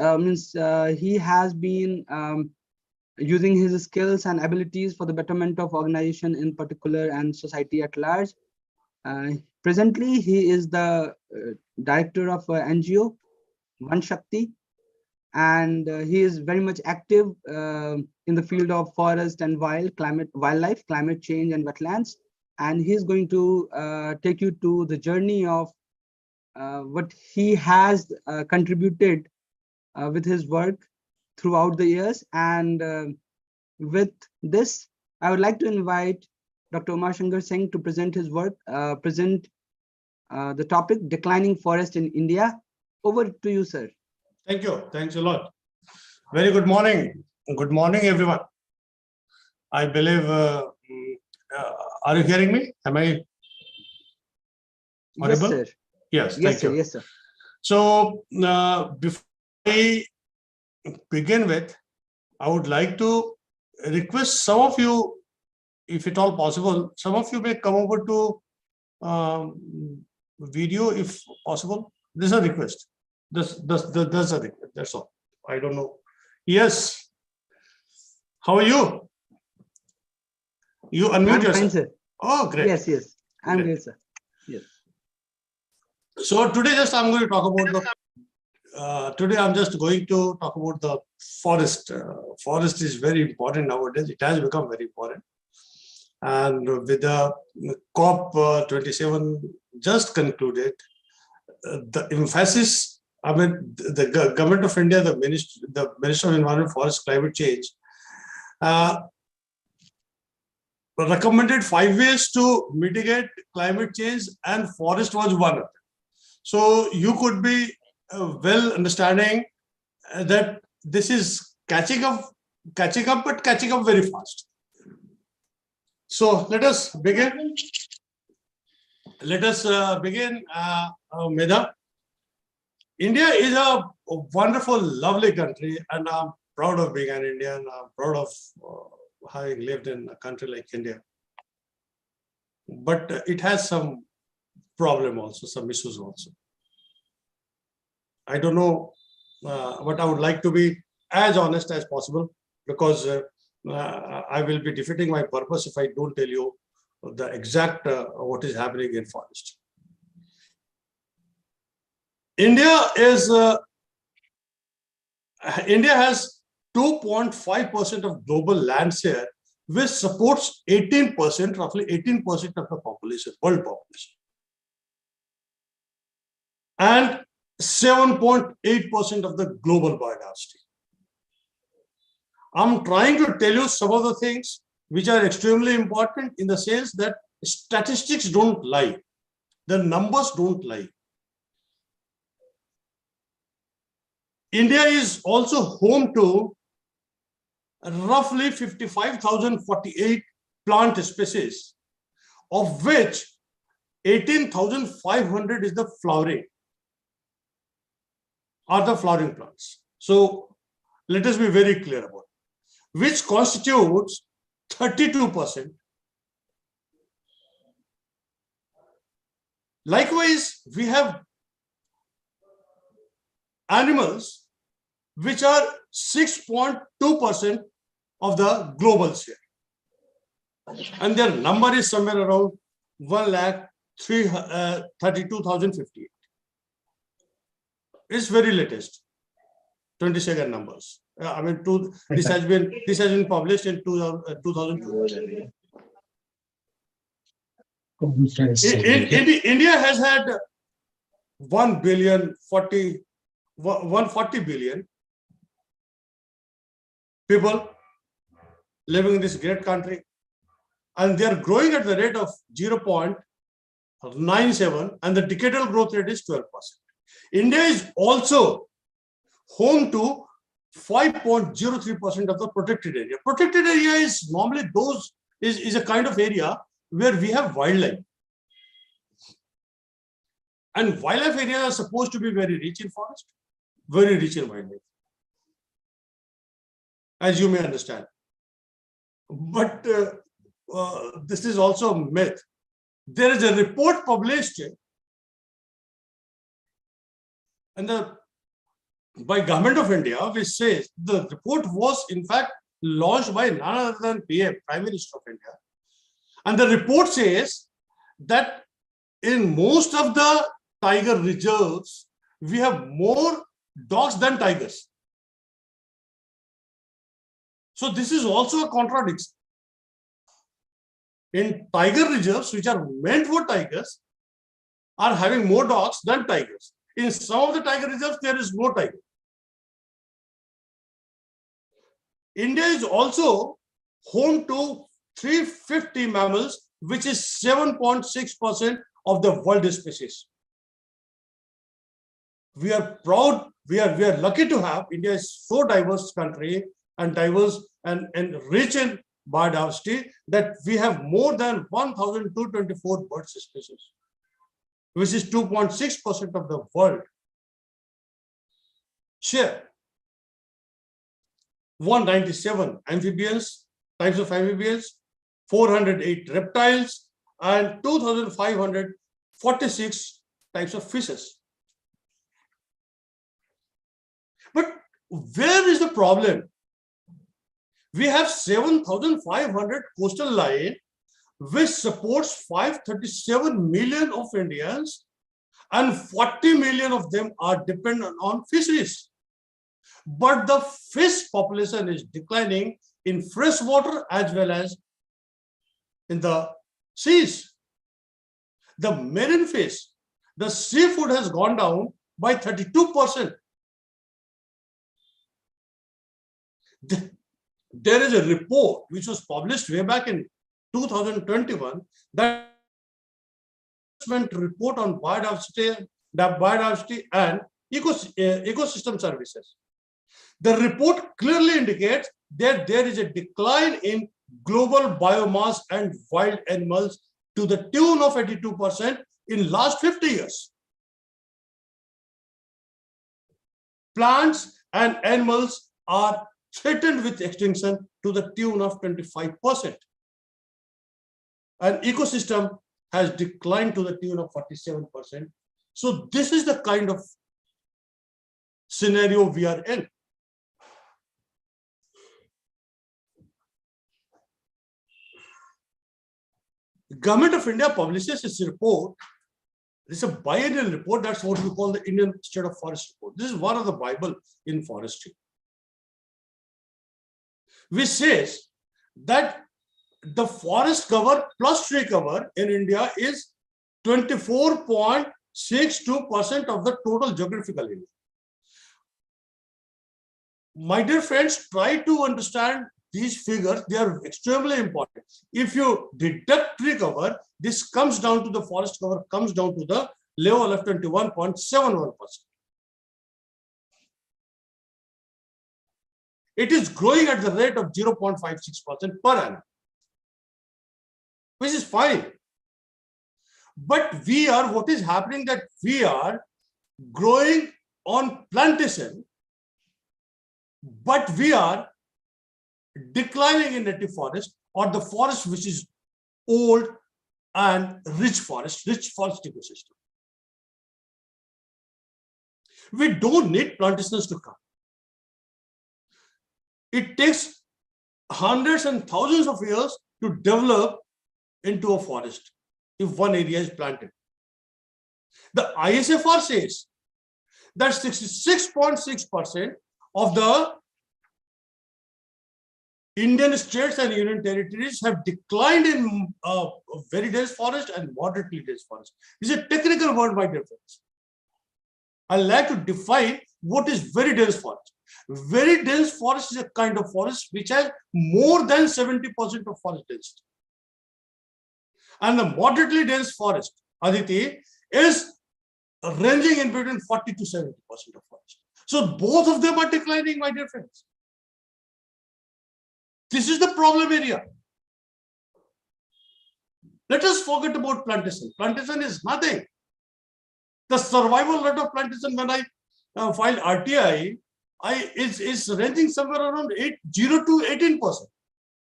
he has been using his skills and abilities for the betterment of organization in particular and society at large. Presently, he is the director of NGO, One Shakti, and he is very much active in the field of forest and wildlife, climate change, and wetlands. And he's going to take you to the journey of what he has contributed with his work throughout the years. And with this, I would like to invite Dr. Umar Shankar Singh to present his work, the topic, Declining Forest in India. Over to you, sir. Thank you. Thanks a lot. Very good morning. Good morning, everyone. I believe, are you hearing me? Am I audible? Yes, sir. Yes, Yes, thank sir. you. Yes, sir. So, before I begin with, I would like to request some of you, if at all possible, some of you may come over to video if possible. This is a request. That's a request. That's all. I don't know. Yes. How are you? You unmute I'm yourself. fine, sir. Oh, great. Yes, yes. I'm Great. great, sir. Yes. So today, I'm going to talk about the. Today, I'm just going to talk about the forest. Forest is very important nowadays. It has become very important. And with the COP27 just concluded, the emphasis, I mean, the government of India, the Minister of Environment, Forest, Climate Change, recommended 5 ways to mitigate climate change, and forest was one of them. So you could be well understanding that this is catching up, but catching up very fast. So let us begin. Let us begin, Medha. India is a wonderful, lovely country, and I'm proud of being an Indian. I'm proud of having lived in a country like India. But it has some problem also, some issues also. I don't know, but I would like to be as honest as possible, because I will be defeating my purpose if I don't tell you the exact what is happening in forest. India has 2.5% of global land share, which supports 18%, roughly 18% of the population, world population, and 7.8% of the global biodiversity. I'm trying to tell you some of the things which are extremely important, in the sense that statistics don't lie, the numbers don't lie. India is also home to roughly 55,048 plant species, of which 18,500 is the flowering plants. So let us be very clear about it, which constitutes 32%. Likewise, we have animals, which are 6.2% of the global share, and their number is somewhere around 1,32,058. It's very latest, 22nd numbers. I mean, this has been published in 2002. India has had 140 billion people living in this great country, and they are growing at the rate of 0.97, and the decadal growth rate is 12%. India is also home to 5.03% of the protected area. Protected area is normally is a kind of area where we have wildlife. And wildlife areas are supposed to be very rich in forest, very rich in wildlife, as you may understand. But this is also a myth. There is a report published by Government of India, which says the report was in fact launched by none other than PM, Prime Minister of India. And the report says that in most of the tiger reserves, we have more dogs than tigers. So this is also a contradiction. In tiger reserves, which are meant for tigers, are having more dogs than tigers. In some of the tiger reserves, there is no tiger. India is also home to 350 mammals, which is 7.6% of the world species. We are proud, we are lucky to have India is so diverse country and diverse and rich in biodiversity that we have more than 1,224 bird species, which is 2.6% of the world share. 197 amphibians, types of amphibians, 408 reptiles, and 2,546 types of fishes. But where is the problem? We have 7,500 coastal line, which supports 537 million of Indians, and 40 million of them are dependent on fisheries. But the fish population is declining in fresh water as well as in the seas. The marine fish, the seafood has gone down by 32%. There is a report which was published way back in 2021, that report on biodiversity and ecosystem services. The report clearly indicates that there is a decline in global biomass and wild animals to the tune of 82% in last 50 years. Plants and animals are threatened with extinction to the tune of 25%. And ecosystem has declined to the tune of 47%. So this is the kind of scenario we are in. The Government of India publishes its report. It's a biennial report. That's what we call the Indian State of Forest report. This is one of the Bible in forestry, which says that the forest cover plus tree cover in India is 24.62% of the total geographical area. My dear friends, try to understand these figures. They are extremely important. If you deduct tree cover, this comes down to the forest cover, comes down to the level of 21.71%. It is growing at the rate of 0.56% per annum, which is fine. But what is happening that we are growing on plantation, but we are declining in native forest, or the forest which is old and rich forest ecosystem. We don't need plantations to come. It takes hundreds and thousands of years to develop into a forest if one area is planted. The ISFR says that 66.6% of the Indian states and union territories have declined in very dense forest and moderately dense forest. This is a technical word, my dear friends. I like to define what is very dense forest. Very dense forest is a kind of forest which has more than 70% of forest density. And the moderately dense forest, Aditi, is ranging in between 40 to 70% of forest. So both of them are declining, my dear friends. This is the problem area. Let us forget about plantation. Plantation is nothing. The survival rate of plantation when I filed RTI is ranging somewhere around 0 to 18%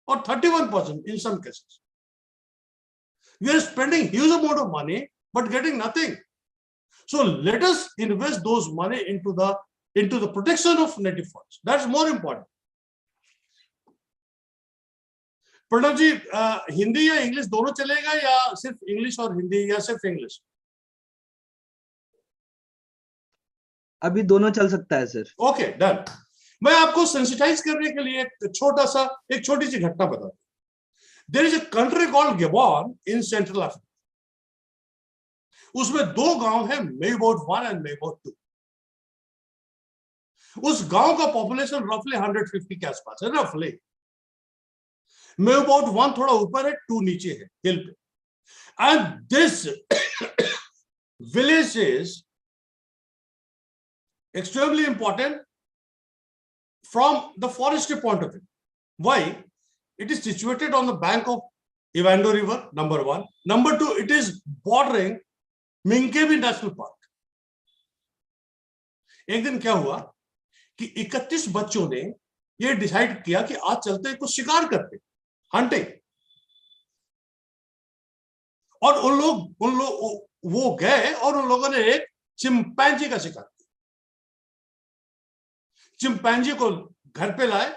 or 31% in some cases. We are spending huge amount of money but getting nothing. So let us invest those money into the protection of native forests. That's more important. Pranav जी, हिंदी या English दोनों चलेगा या सिर्फ English और हिंदी या सिर्फ English? अभी दोनों चल सकता है सर। Okay, done. मैं आपको सेंसिटाइज करने के लिए एक छोटी सी घटना बताता हूं। There is a country called Gabon in central Africa. उसमें 2 गांव है, मेबोट 1 एंड मेबोट 2। उस गांव का पॉपुलेशन रफली 150 के आसपास है, रफली। मेबोट 1 थोड़ा ऊपर है, 2 नीचे है, हिल पे। And this village is extremely important from the forestry point of view. Why? It is situated on the bank of Evander River, number 1. Number 2, it is bordering Minkebi National Park. एक दिन क्या हुआ कि 31 बच्चों ने ये डिसाइड किया कि आज चलते हैं कुछ शिकार करते, हंटिंग। और उन लोग वो गए और उन लोगों ने एक चिंपैंजी का शिकार किया। चिंपैंजी को घर पे लाए,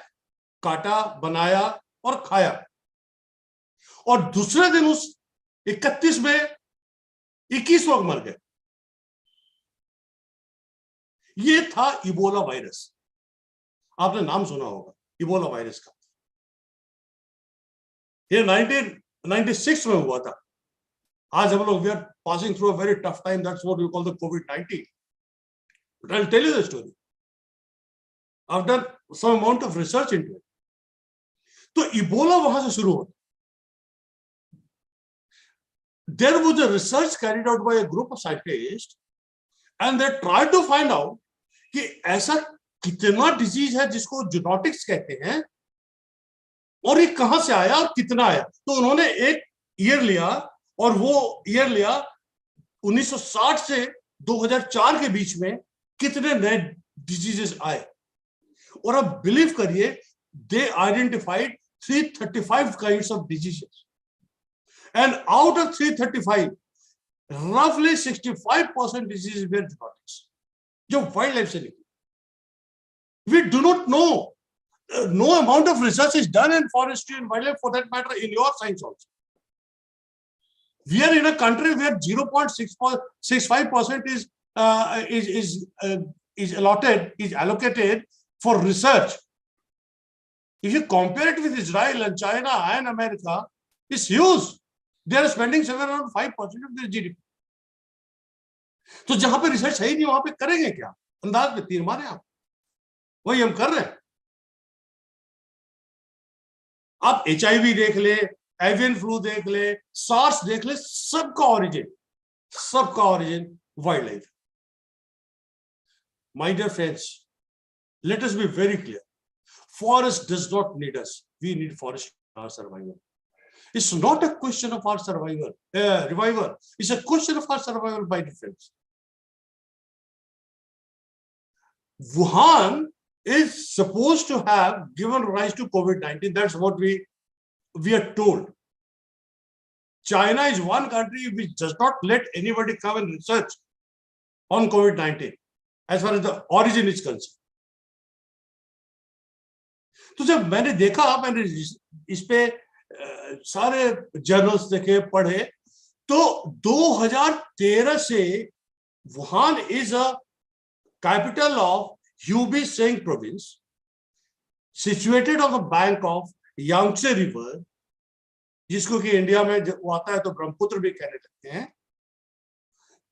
काटा, बनाया और खाया। और दूसरे दिन उस 31 में 21 लोग मर गए। ये था इबोला वायरस। आपने नाम सुना होगा इबोला वायरस का। ये 1996 में हुआ था। आज हम लोग we are passing through a very tough time, that's what we call the कोविड-19। But I will tell you the story. I've done some amount of research into it. तो इबोला वहां से शुरू होता। There was a research carried out by a group of scientists, and they tried to find out कि ऐसा कितना disease है जिसको जूनोटिक्स कहते हैं, और ये कहां से आया और कितना आया। तो उन्होंने एक ईयर लिया, और वो ईयर लिया 1960 से 2004 के बीच में कितने नए डिजीजेस आए। और अब बिलीव करिए, they identified 335 kinds of diseases, and out of 335 roughly 65% diseases were zoonotics, जो वाइल्ड लाइफ से निकले। We do not know, no amount of research is done in forestry and wildlife, for that matter in your science also. We are in a country where 0.65% is allocated for research. If you compare it with Israel and China and America, it's huge. They are spending somewhere around 5% of their GDP. तो जहां पे research है ही नहीं, वहां पे करेंगे क्या? अंदाज में तीर मारे आप। वही हम कर रहे हैं। आप HIV देख ले, एवियन फ्लू देख ले, सार्स देख ले, सबका origin wild life. My dear friends, let us be very clear. Forest does not need us. We need forest for our survival. It's not a question of our revival. It's a question of our survival by difference. Wuhan is supposed to have given rise to COVID-19. That's what we are told. China is one country which does not let anybody come and research on COVID-19 as far as the origin is concerned. तो जब मैंने देखा, मैंने इस पे सारे journals देखे, पढ़े, तो 2013 से Wuhan is a capital of Hubei सेंग province, situated on the bank of Yangtze river, जिसको कि इंडिया में जब वो आता है तो ब्रह्मपुत्र भी कहने लगते हैं।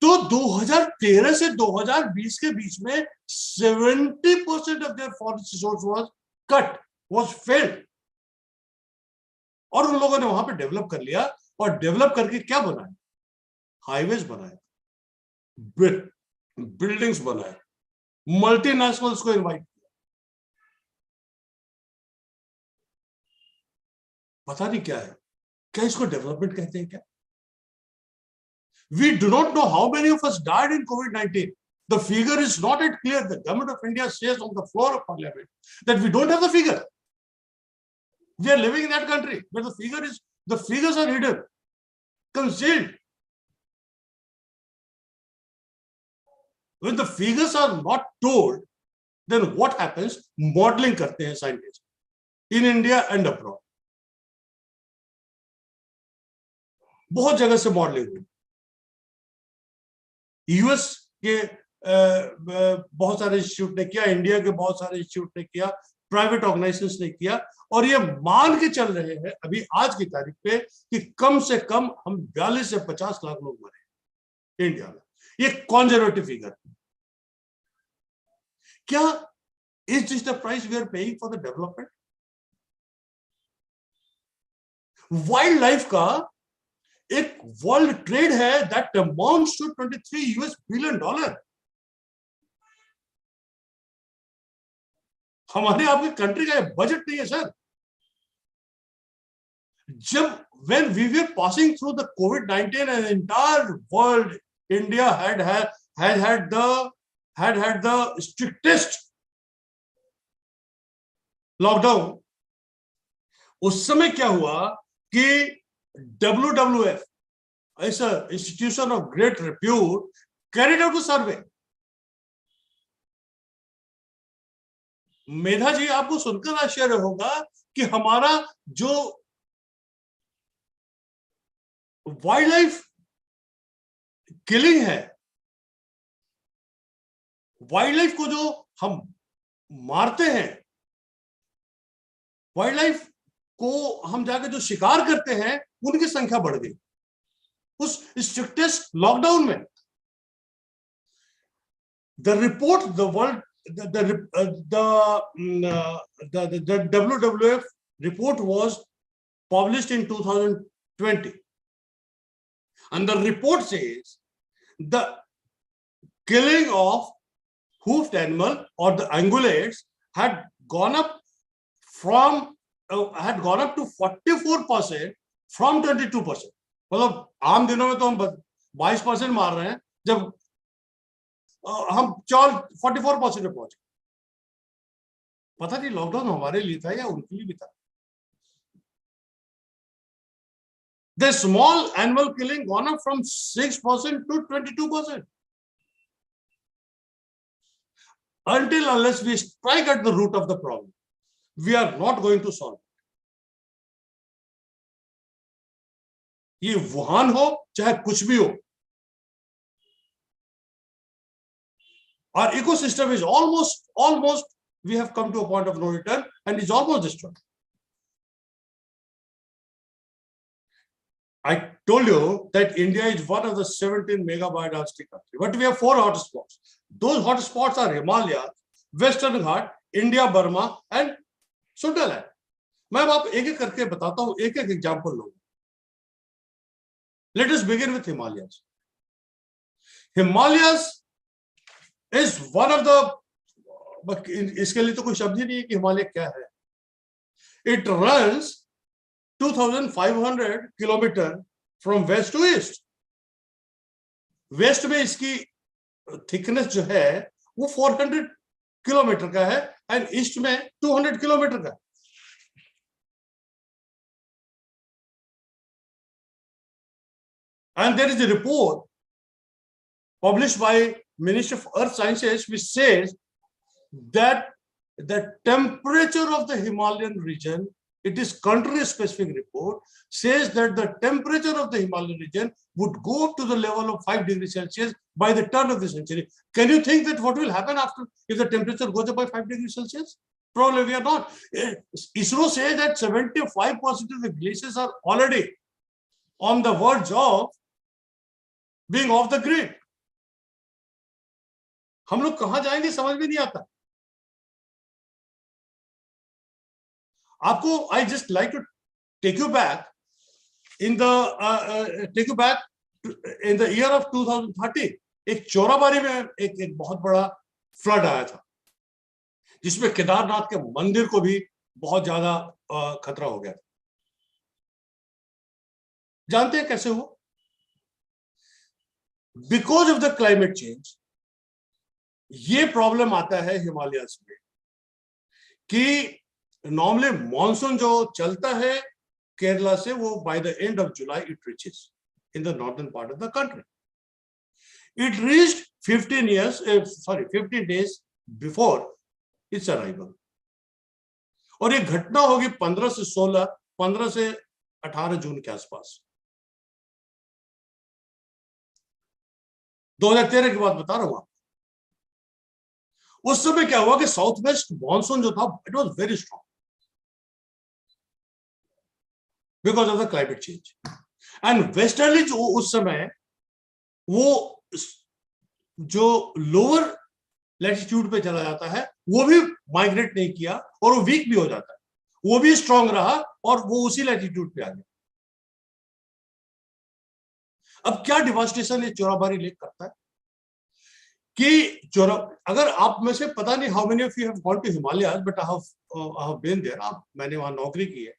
तो 2013 से 2020 के बीच में 70% of their forest resource was cut, was failed। और उन लोगों ने वहां पे डेवलप कर लिया, और डेवलप करके क्या बनाया? हाईवेज बनाए, बिल्डिंग्स बनाए, मल्टीनेशनल्स को इनवाइट किया। पता नहीं क्या है, क्या इसको डेवलपमेंट कहते हैं क्या? We do not know how many of us died in COVID-19. The figure is not yet clear. The government of India says on the floor of parliament that we don't have the figure. We are living in that country where the figures are hidden, concealed. When the figures are not told, then what happens? Modeling karte hain scientists in India and abroad. बहुत जगह से modelling हुई, US के बहुत सारे institute ने किया, India के बहुत सारे इंस्टीट्यूट ने किया, प्राइवेट ऑर्गेनाइजेशंस ने किया, और ये मान के चल रहे हैं अभी आज की तारीख पे कि कम से कम हम 42 से 50 लाख लोग मरे इंडिया में. ये कंजर्वेटिव फिगर. क्या is this the price we are paying for the development? Wild life का एक वर्ल्ड ट्रेड है दैट अमाउंट्स टू $23 बिलियन. हमारे आपके कंट्री का बजट नहीं है सर. जब when we were passing through the COVID-19 and the entire world, India had the strictest lockdown. उस समय क्या हुआ कि WWF, as an institution of great repute, carried out a survey. मेधा जी, आपको सुनकर आश्चर्य होगा कि हमारा जो वाइल्ड लाइफ किलिंग है, वाइल्ड लाइफ को जो हम मारते हैं, वाइल्ड लाइफ को हम जाके जो शिकार करते हैं, उनकी संख्या बढ़ गई उस स्ट्रिक्टेस्ट लॉकडाउन में. The report, the world, the WWF report was published in 2020, and the report says the killing of hoofed animal or the ungulates had gone up to 44% from 22%. मतलब आम दिनों में तो हम 22% मार रहे हैं, जब हम 44% पे पहुंचे. पता नहीं लॉकडाउन हमारे लिए था या उनके लिए भी था. The small animal killing gone up from 6% to 22%. Until unless we strike at the root of the problem, we are not going to solve it. ये वुहान हो चाहे कुछ भी हो, our ecosystem is almost we have come to a point of no return and is almost destroyed. I told you that India is one of the 17 mega biodiversity countries, but we have 4 hotspots. Those hotspots are Himalayas, Western Ghat, India, Burma and Sundaland. मैं अब आप एक एक करके बताता हूं, एक एक एग्जांपल लूंगा. Let us begin with Himalayas. Himalayas is one of the, इसके लिए तो कोई शब्द ही नहीं है कि हिमालय क्या है. It runs 2,500 kilometer from west to east. West में इसकी थिकनेस जो है वो 400 किलोमीटर का है एंड ईस्ट में 200 किलोमीटर का. And there is a report published by Ministry of Earth Sciences which says that the temperature of the Himalayan region, it is country specific report, says that the temperature of the Himalayan region would go up to the level of 5 degrees Celsius by the turn of the century. Can you think that what will happen after if the temperature goes up by 5 degrees Celsius? Probably we are not. ISRO says that 75% of the glaciers are already on the verge of being off the grid. हम लोग कहां जाएंगे समझ में नहीं आता. आपको I just like to take you back in the year of 2030. एक चोराबारी में एक बहुत बड़ा फ्लड आया था जिसमें केदारनाथ के मंदिर को भी बहुत ज्यादा खतरा हो गया था. जानते हैं कैसे हुआ? Because of the climate change ये प्रॉब्लम आता है हिमालयस में कि नॉर्मली मॉनसून जो चलता है केरला से, वो by the end of July it reaches in the northern part of the country. It reached 15 days before its arrival. और ये घटना होगी 15 से 16, 15 से 18 जून के आसपास. 2013 की बात बता रहा हूं आपको. उस समय क्या हुआ कि साउथ वेस्ट मॉनसून जो था, it was very strong because of the climate change. And westerly जो उस समय वो जो लोअर लैटिट्यूड पे चला जाता है, वो भी माइग्रेट नहीं किया और वो वीक भी हो जाता है, वो भी स्ट्रांग रहा और वो उसी लैटिट्यूड पे आ गया. अब क्या डिवास्टेशन ये चोराबारी लेक करता है कि अगर आप में से, पता नहीं how many of you have gone to Himalayas, but I have been there. मैंने वहां नौकरी की है,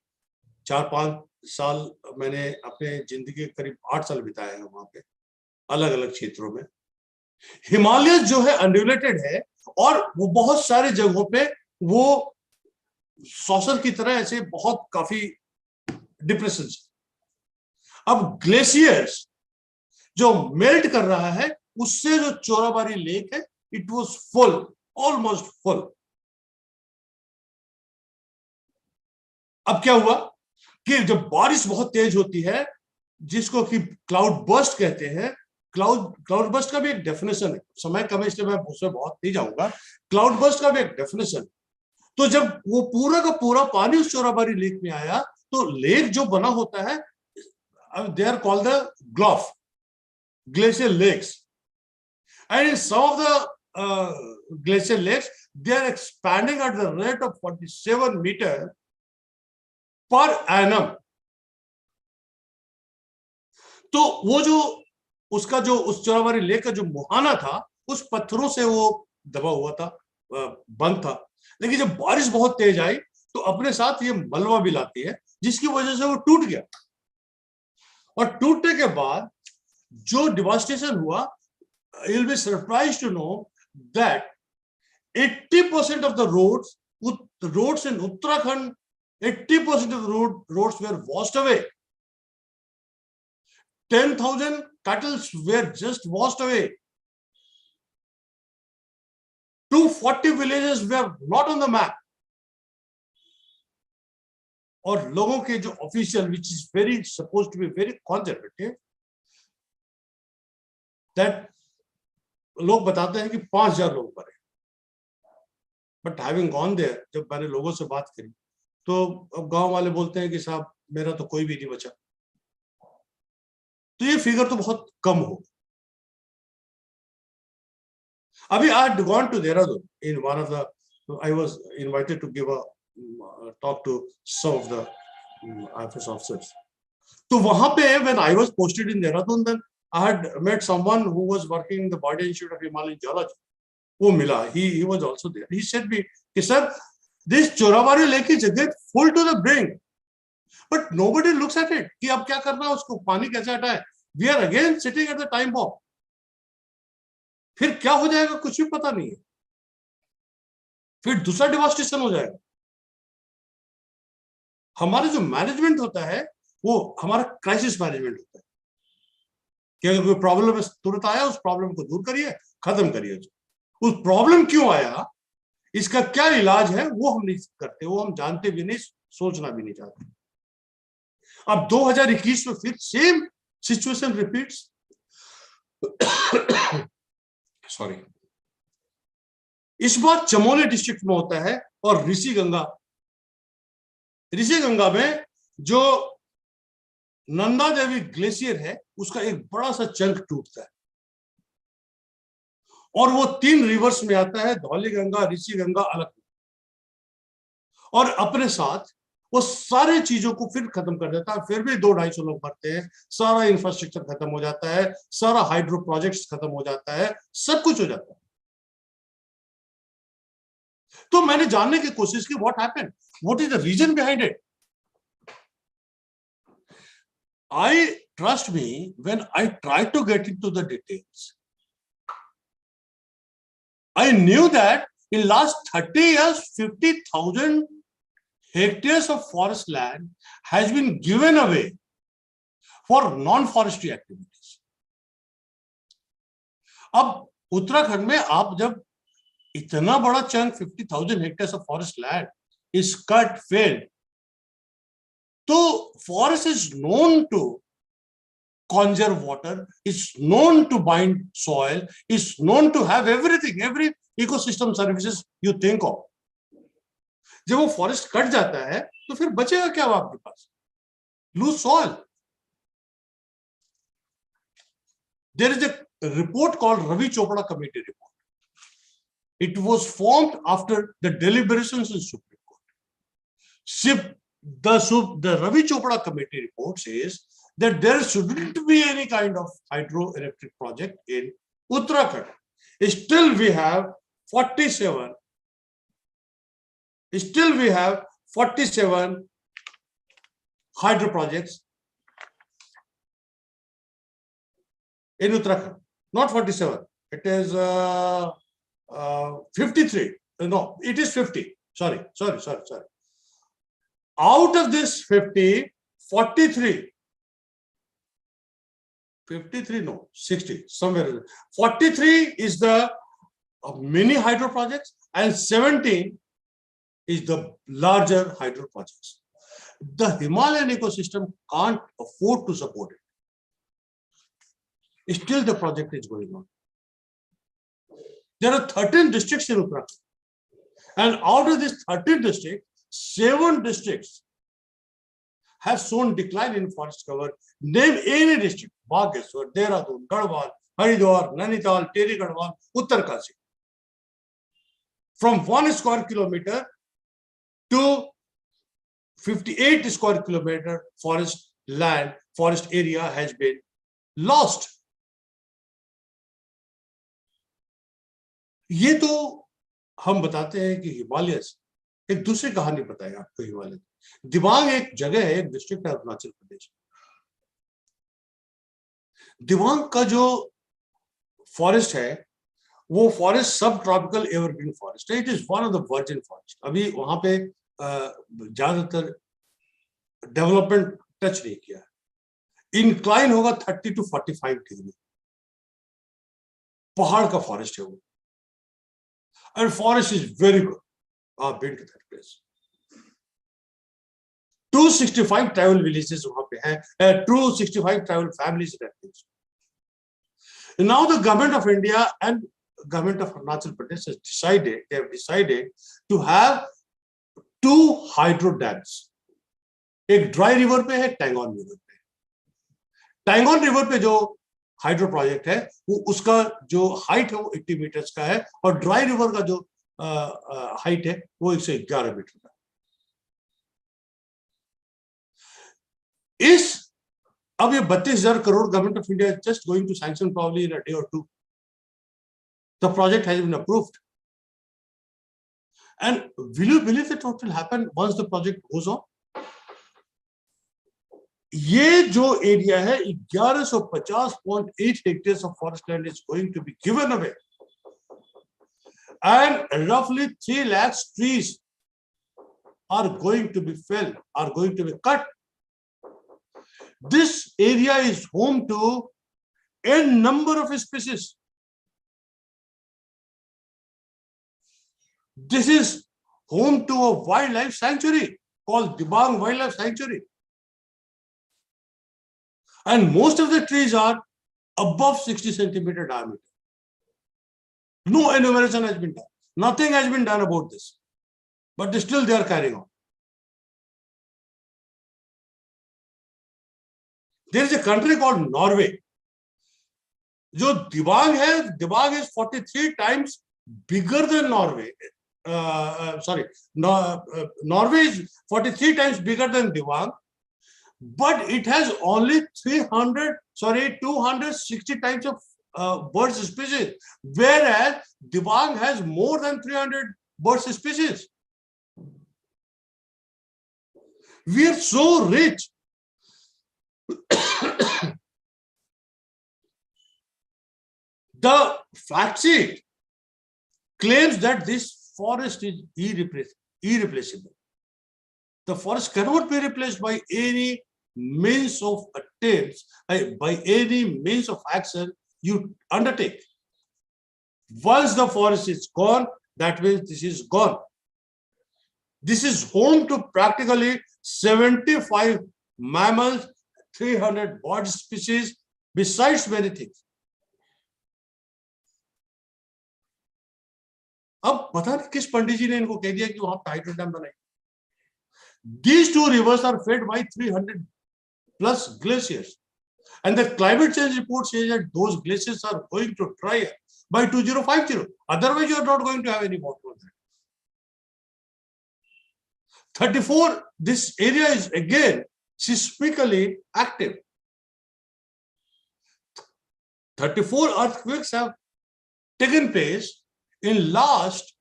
4-5 साल मैंने अपने जिंदगी के करीब 8 साल बिताए हैं वहां पे, अलग अलग क्षेत्रों में. हिमालय जो है अनरिलेटेड है और वो बहुत सारे जगहों पे वो सॉसर की तरह ऐसे बहुत काफी डिप्रेशन. अब ग्लेशियर्स जो मेल्ट कर रहा है, उससे जो चोराबारी लेक है, it was full, almost full. अब क्या हुआ कि जब बारिश बहुत तेज होती है, जिसको कि क्लाउड बर्स्ट कहते हैं, क्लाउड बर्स्ट का भी एक डेफिनेशन है, समय कम है इसलिए मैं उसमें बहुत नहीं जाऊंगा. क्लाउड बर्स्ट का भी एक डेफिनेशन. तो जब वो पूरा का पूरा पानी उस चोराबारी लेक में आया, तो लेक जो बना होता है, they are called the GLOF glacial lakes, and in some of the glacial lakes they are expanding at the rate of 47 meter per annum. तो वो जो उसका जो उस चोराबारी लेक का जो मुहाना था, उस पत्थरों से वो दबा हुआ था, बंद था. लेकिन जब बारिश बहुत तेज आई तो अपने साथ ये मलबा भी लाती है, जिसकी वजह से वो टूट गया. और टूटने के बाद जो डिवास्टेशन हुआ, you'll be surprised to know that 80% of the roads in Uttarakhand, 80% of the roads were washed away. 10,000 cattle were just washed away. 240 villages were not on the map. और लोगों के जो official, which is very supposed to be very conservative, that लोग बताते हैं कि 5,000 लोग मरे. बट हैविंग गॉन देयर, जब मैंने लोगों से बात करी, तो अब गांव वाले बोलते हैं कि साहब मेरा तो कोई भी नहीं बचा. तो ये फिगर तो बहुत कम हो. अभी I had gone to Dehradun in one of the, I was invited to give a talk to some of the IFS officers. तो वहां पे when I was posted in Dehradun, then I had met someone who was working in the Body Institute of Himalayan Geology. वो मिला, he was also there. He said me कि sir, this Chorabari lake is again full to the brink, but nobody looks at it कि अब क्या करना है, उसको पानी कैसे हटाए. We are again sitting at the time bomb. फिर क्या हो जाएगा कुछ भी पता नहीं है. फिर दूसरा डिवास्टेशन हो जाएगा. हमारा जो मैनेजमेंट होता है, वो हमारा क्राइसिस मैनेजमेंट होता है कि अगर कोई प्रॉब्लम तुरंत आया, उस प्रॉब्लम को दूर करिए, खत्म करिए. उस प्रॉब्लम क्यों आया, इसका क्या इलाज है, वो हम नहीं करते, वो हम जानते भी नहीं, सोचना भी नहीं चाहते. अब 2021 में फिर सेम सिचुएशन रिपीट्स. सॉरी, इस बार चमोली डिस्ट्रिक्ट में होता है और ऋषि गंगा में जो नंदा देवी ग्लेशियर है, उसका एक बड़ा सा चंक टूटता है और वो 3 रिवर्स में आता है, धौली गंगा, ऋषि गंगा, अलग, और अपने साथ वो सारे चीजों को फिर खत्म कर देता है. फिर भी 200-250 लोग मरते हैं, सारा इंफ्रास्ट्रक्चर खत्म हो जाता है, सारा हाइड्रो प्रोजेक्ट्स खत्म हो जाता है, सब कुछ हो जाता है. तो मैंने जानने की कोशिश की, what happened, what is the reason behind it. I trust me, when I tried to get into the details, I knew that in last 30 years, 50,000 hectares of forest land has been given away for non-forestry activities. अब उत्तराखंड में आप जब इतना बड़ा chunk 50,000 hectares of forest land is cut, felled, so forest is known to conserve water, is known to bind soil, is known to have everything, every ecosystem services you think of. जब वो forest cut जाता है तो फिर बचेगा क्या आपके पास? Loose soil. There is a report called Ravi Chopra Committee report. It was formed after the deliberations in Supreme Court. The Ravi Chopra Committee report says that there shouldn't be any kind of hydroelectric project in Uttarakhand. Still we have 47 hydro projects in Uttarakhand. Not 47. It is 53. No, it is 50. Sorry. Out of this 50, 43. 53, no, 60, somewhere. 43 is the mini hydro projects and 17 is the larger hydro projects. The Himalayan ecosystem can't afford to support it. Still the project is going on. There are 13 districts in Uttarakhand. And out of these 13 districts, 7 districts have shown decline in forest cover. Name any district: Bageshwar, Dehradun, Garhwal, Haridwar, Nainital, Tehri Garhwal, Uttarkasi. From 1 square kilometer to 58 square kilometer forest land, forest area has been lost. ये तो हम बताते हैं कि Himalayas, एक दूसरी कहानी बताएगा आपको हिमालय. दिबांग एक जगह है, एक डिस्ट्रिक्ट है अरुणाचल प्रदेश. दिबांग का जो फॉरेस्ट है वो फॉरेस्ट सब ट्रॉपिकल एवरग्रीन फॉरेस्ट है. It is one of the virgin forest. अभी वहां पे ज्यादातर डेवलपमेंट टच नहीं किया. इंक्लाइन होगा 30 to 45 डिग्री. पहाड़ का फॉरेस्ट है वो. And forest is very good. I've been to that place. 265 tribal villages वहां पे हैं. 265 tribal families in that place. And now the government of India and government of Arunachal Pradesh has decided. They have decided to have 2 hydro dams. एक dry river पे है, टैंगोन river पे. टैंगोन river पे जो hydro project है वो उसका जो हाइट है वो 80 मीटर्स का है और ड्राई रिवर का जो हाइट है वो 111 मीटर का. इस अब ये 32,000 crore government of India just going to sanction probably in a day और 2. The project has been approved. And will you believe that what will happen once the project goes on? ये जो area है 1150.8 hectares of forest land is going to be given away, and roughly 3 lakhs trees are going to be felled, are going to be cut. This area is home to a number of species. This is home to a wildlife sanctuary called Dibang Wildlife Sanctuary. And most of the trees are above 60 centimeter diameter. No enumeration has been done. Nothing has been done about this. But still they are carrying on. There is a country called Norway. जो दिबांग है, Dibang is 43 times bigger than Norway. Norway is 43 times bigger than Dibang. But it has only 260 types of bird species, whereas Dibang has more than 300 bird species. We are so rich. The fact sheet claims that this forest is irreplaceable. The forest cannot be replaced by any means of attempts, by any means of action you undertake. Once the forest is gone, that means this is gone. This is home to practically 75 mammals, 300 bird species, besides many things. अब पता नहीं किस पंडित जी ने इनको कह दिया कि वहां हाइड्रो डैम बनाए. These two rivers are fed by 300 plus glaciers, and the climate change report says that those glaciers are going to dry up by 2050. Otherwise, you are not going to have any water on that. 34, this area is again seismically active. 34 earthquakes have taken place in last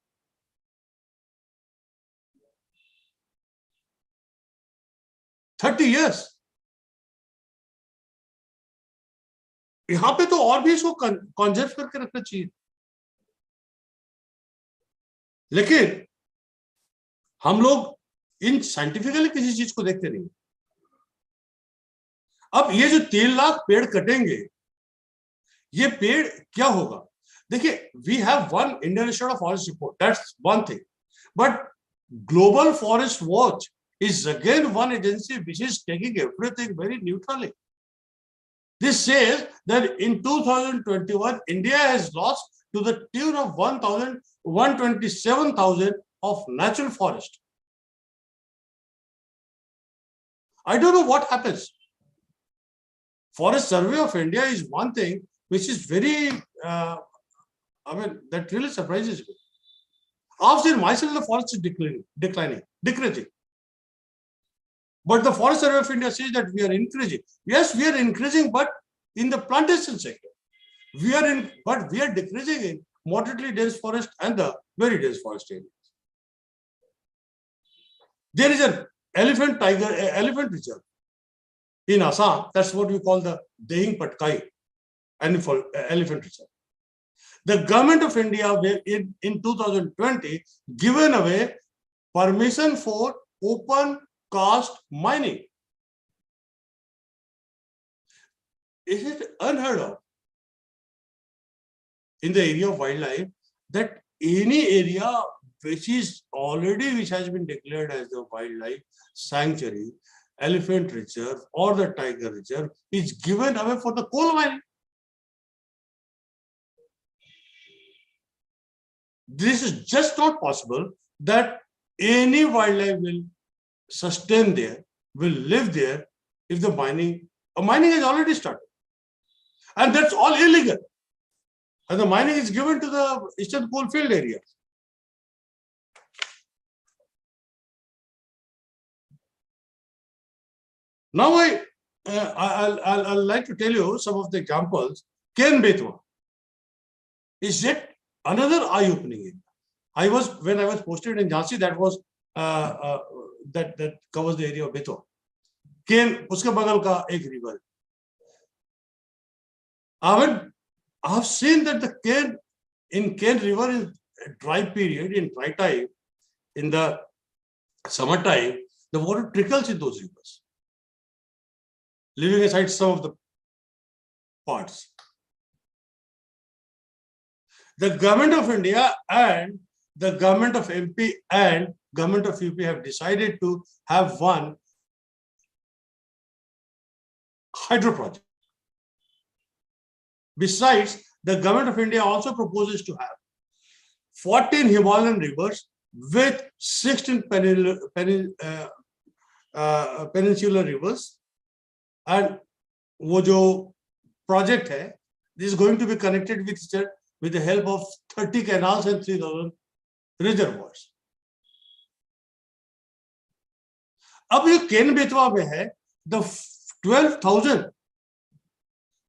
30 years. यहां पे तो और भी इसको conserve करके रखना चाहिए, लेकिन हम लोग इन साइंटिफिकली किसी चीज को देखते नहीं. अब ये जो 3 लाख पेड़ कटेंगे, ये पेड़ क्या होगा? देखिए, we have one Indian institute of forest report, that's one thing, but global forest watch is again one agency which is taking everything very neutrally. This says that in 2021, India has lost to the tune of 127,000 of natural forest. I don't know what happens. Forest Survey of India is one thing which is very, that really surprises me. I've seen myself the forest is decreasing. But the Forest Survey of India says that we are increasing. Yes, we are increasing, but in the plantation sector. But we are decreasing in moderately dense forest and the very dense forest areas. There is an elephant reserve in Assam. That's what we call the Dehing Patkai elephant reserve. The government of India in 2020 given away permission for open cast mining. Is it unheard of in the area of wildlife that any area which has been declared as the wildlife sanctuary, elephant reserve or the tiger reserve is given away for the coal mining? This is just not possible that any wildlife will sustain there, will live there if the mining has already started. And that's all illegal. And the mining is given to the eastern coalfield area. Now I'll like to tell you some of the examples. Ken Betwa is yet another eye-opening area. When I was posted in Jhansi, that was that covers the area of Betwa. Ken, uske bagal ka ek river. I've seen that the Ken River in dry period, in dry time, in the summertime, the water trickles in those rivers, leaving aside some of the parts. The government of India and the government of MP and government of UP have decided to have one hydro project. Besides, the government of India also proposes to have 14 Himalayan rivers with 16 peninsular rivers, and wo jo project hai, this is going to be connected with the help of 30 canals and 3,000 reservoirs. अब ये केन बेतवा में है, the 12,000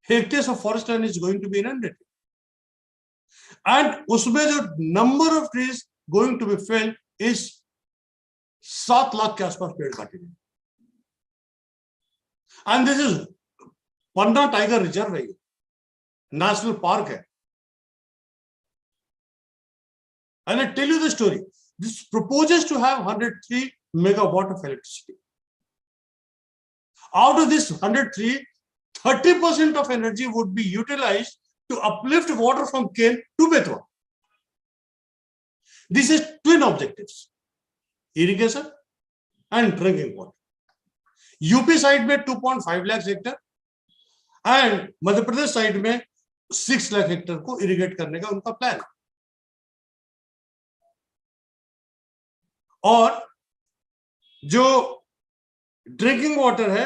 hectares of forest land is going to be inundated, and उसमें जो number of trees going to be felled is 7 lakh के आसपास पेड़ काटे गए. And this is Panna Tiger Reserve है, national park है. And I tell you the story. This proposes to have 103 megawatt of electricity. Out of this 103, 30% of energy would be utilized to uplift water from Ken to Betwa. This is twin objectives: irrigation and drinking water. UP side में 2.5 lakh Hector and Madhya Pradesh side में 6 lakh Hector को irrigate करने का उनका plan. और जो drinking water है,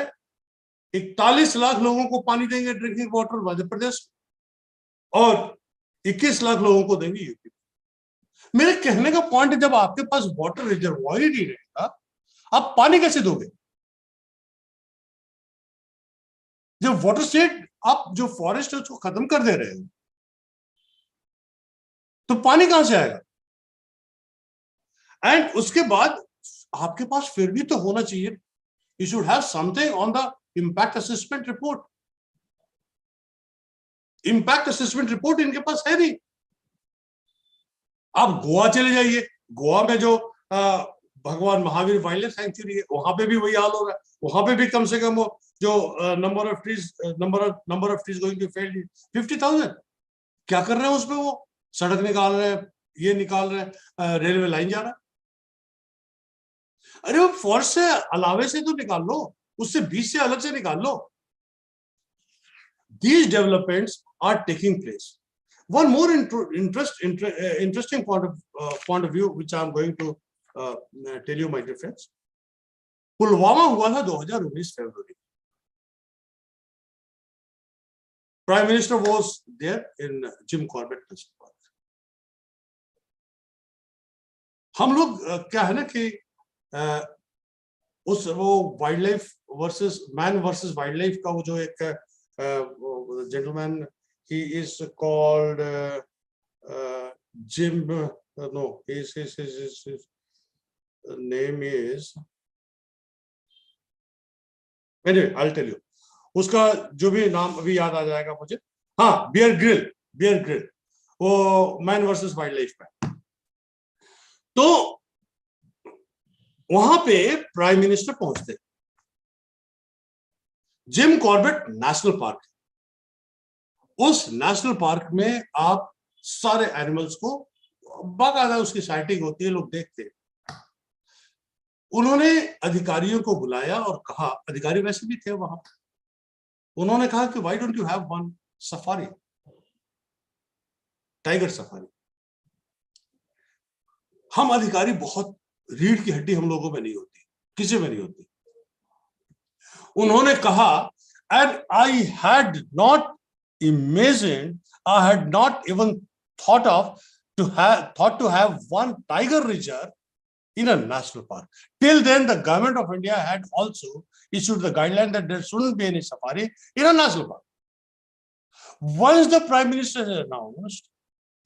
41 लाख लोगों को पानी देंगे ड्रिंकिंग वाटर मध्य प्रदेश, और 21 लाख लोगों को देंगे यूपी। मेरे कहने का पॉइंट है, जब आपके पास वाटर रिजर्वॉयर ही नहीं रहेगा, आप पानी कैसे दोगे? जब वाटर स्टेट आप जो फॉरेस्ट है उसको खत्म कर दे रहे हो, तो पानी कहां से आएगा? एंड उसके बाद आपके पास फिर भी तो होना चाहिए, you should have something on the impact assessment report. Impact assessment report इनके पास है नहीं। आप गोवा चले जाइए, गोवा में जो भगवान महावीर वाइल्ड लाइफ सैंक्चुरी है, वहां पे भी वही हाल हो रहा है। वहां पे भी कम से कम वो जो number of trees going to fell 50,000। क्या कर रहे हैं उसमें? वो सड़क निकाल रहे हैं, ये निकाल रहे हैं, रेलवे लाइन जा रहा है। अरे वो फॉरेस्ट से अलावे से तो निकाल लो, उससे बीच से अलग से निकाल लो। These developments are taking place. One more interesting point of view, which I am going to tell you, my dear friends. Pulwama हुआ था 2019 फरवरी। Prime Minister was there in Jim Corbett National Park. हम लोग क्या है ना कि उस वो wild life versus man versus wild life का वो जो एक gentleman, he is called Jim, no, his name is, anyway, I'll tell you. उसका जो भी नाम अभी याद आ जाएगा मुझे, हाँ, बियर ग्रिल, वो मैन वर्सेस वाइल्ड लाइफ में। तो वहां पे प्राइम मिनिस्टर पहुंचते, जिम कॉर्बेट नेशनल पार्क, उस नेशनल पार्क में आप सारे एनिमल्स को बाकायदा उसकी साइटिंग होती है, लोग देखते हैं। उन्होंने अधिकारियों को बुलाया और कहा, अधिकारी वैसे भी थे वहां, उन्होंने कहा कि why don't you have one safari, tiger safari. हम अधिकारी बहुत रीढ़ की हड्डी हम लोगों में नहीं होती, किसी में नहीं होती। उन्होंने कहा, and I had not imagined, I had not even thought to have one tiger reserve in a national park. Till then, the government of India had also issued the guideline that there shouldn't be any safari in a national park. Once the Prime Minister has announced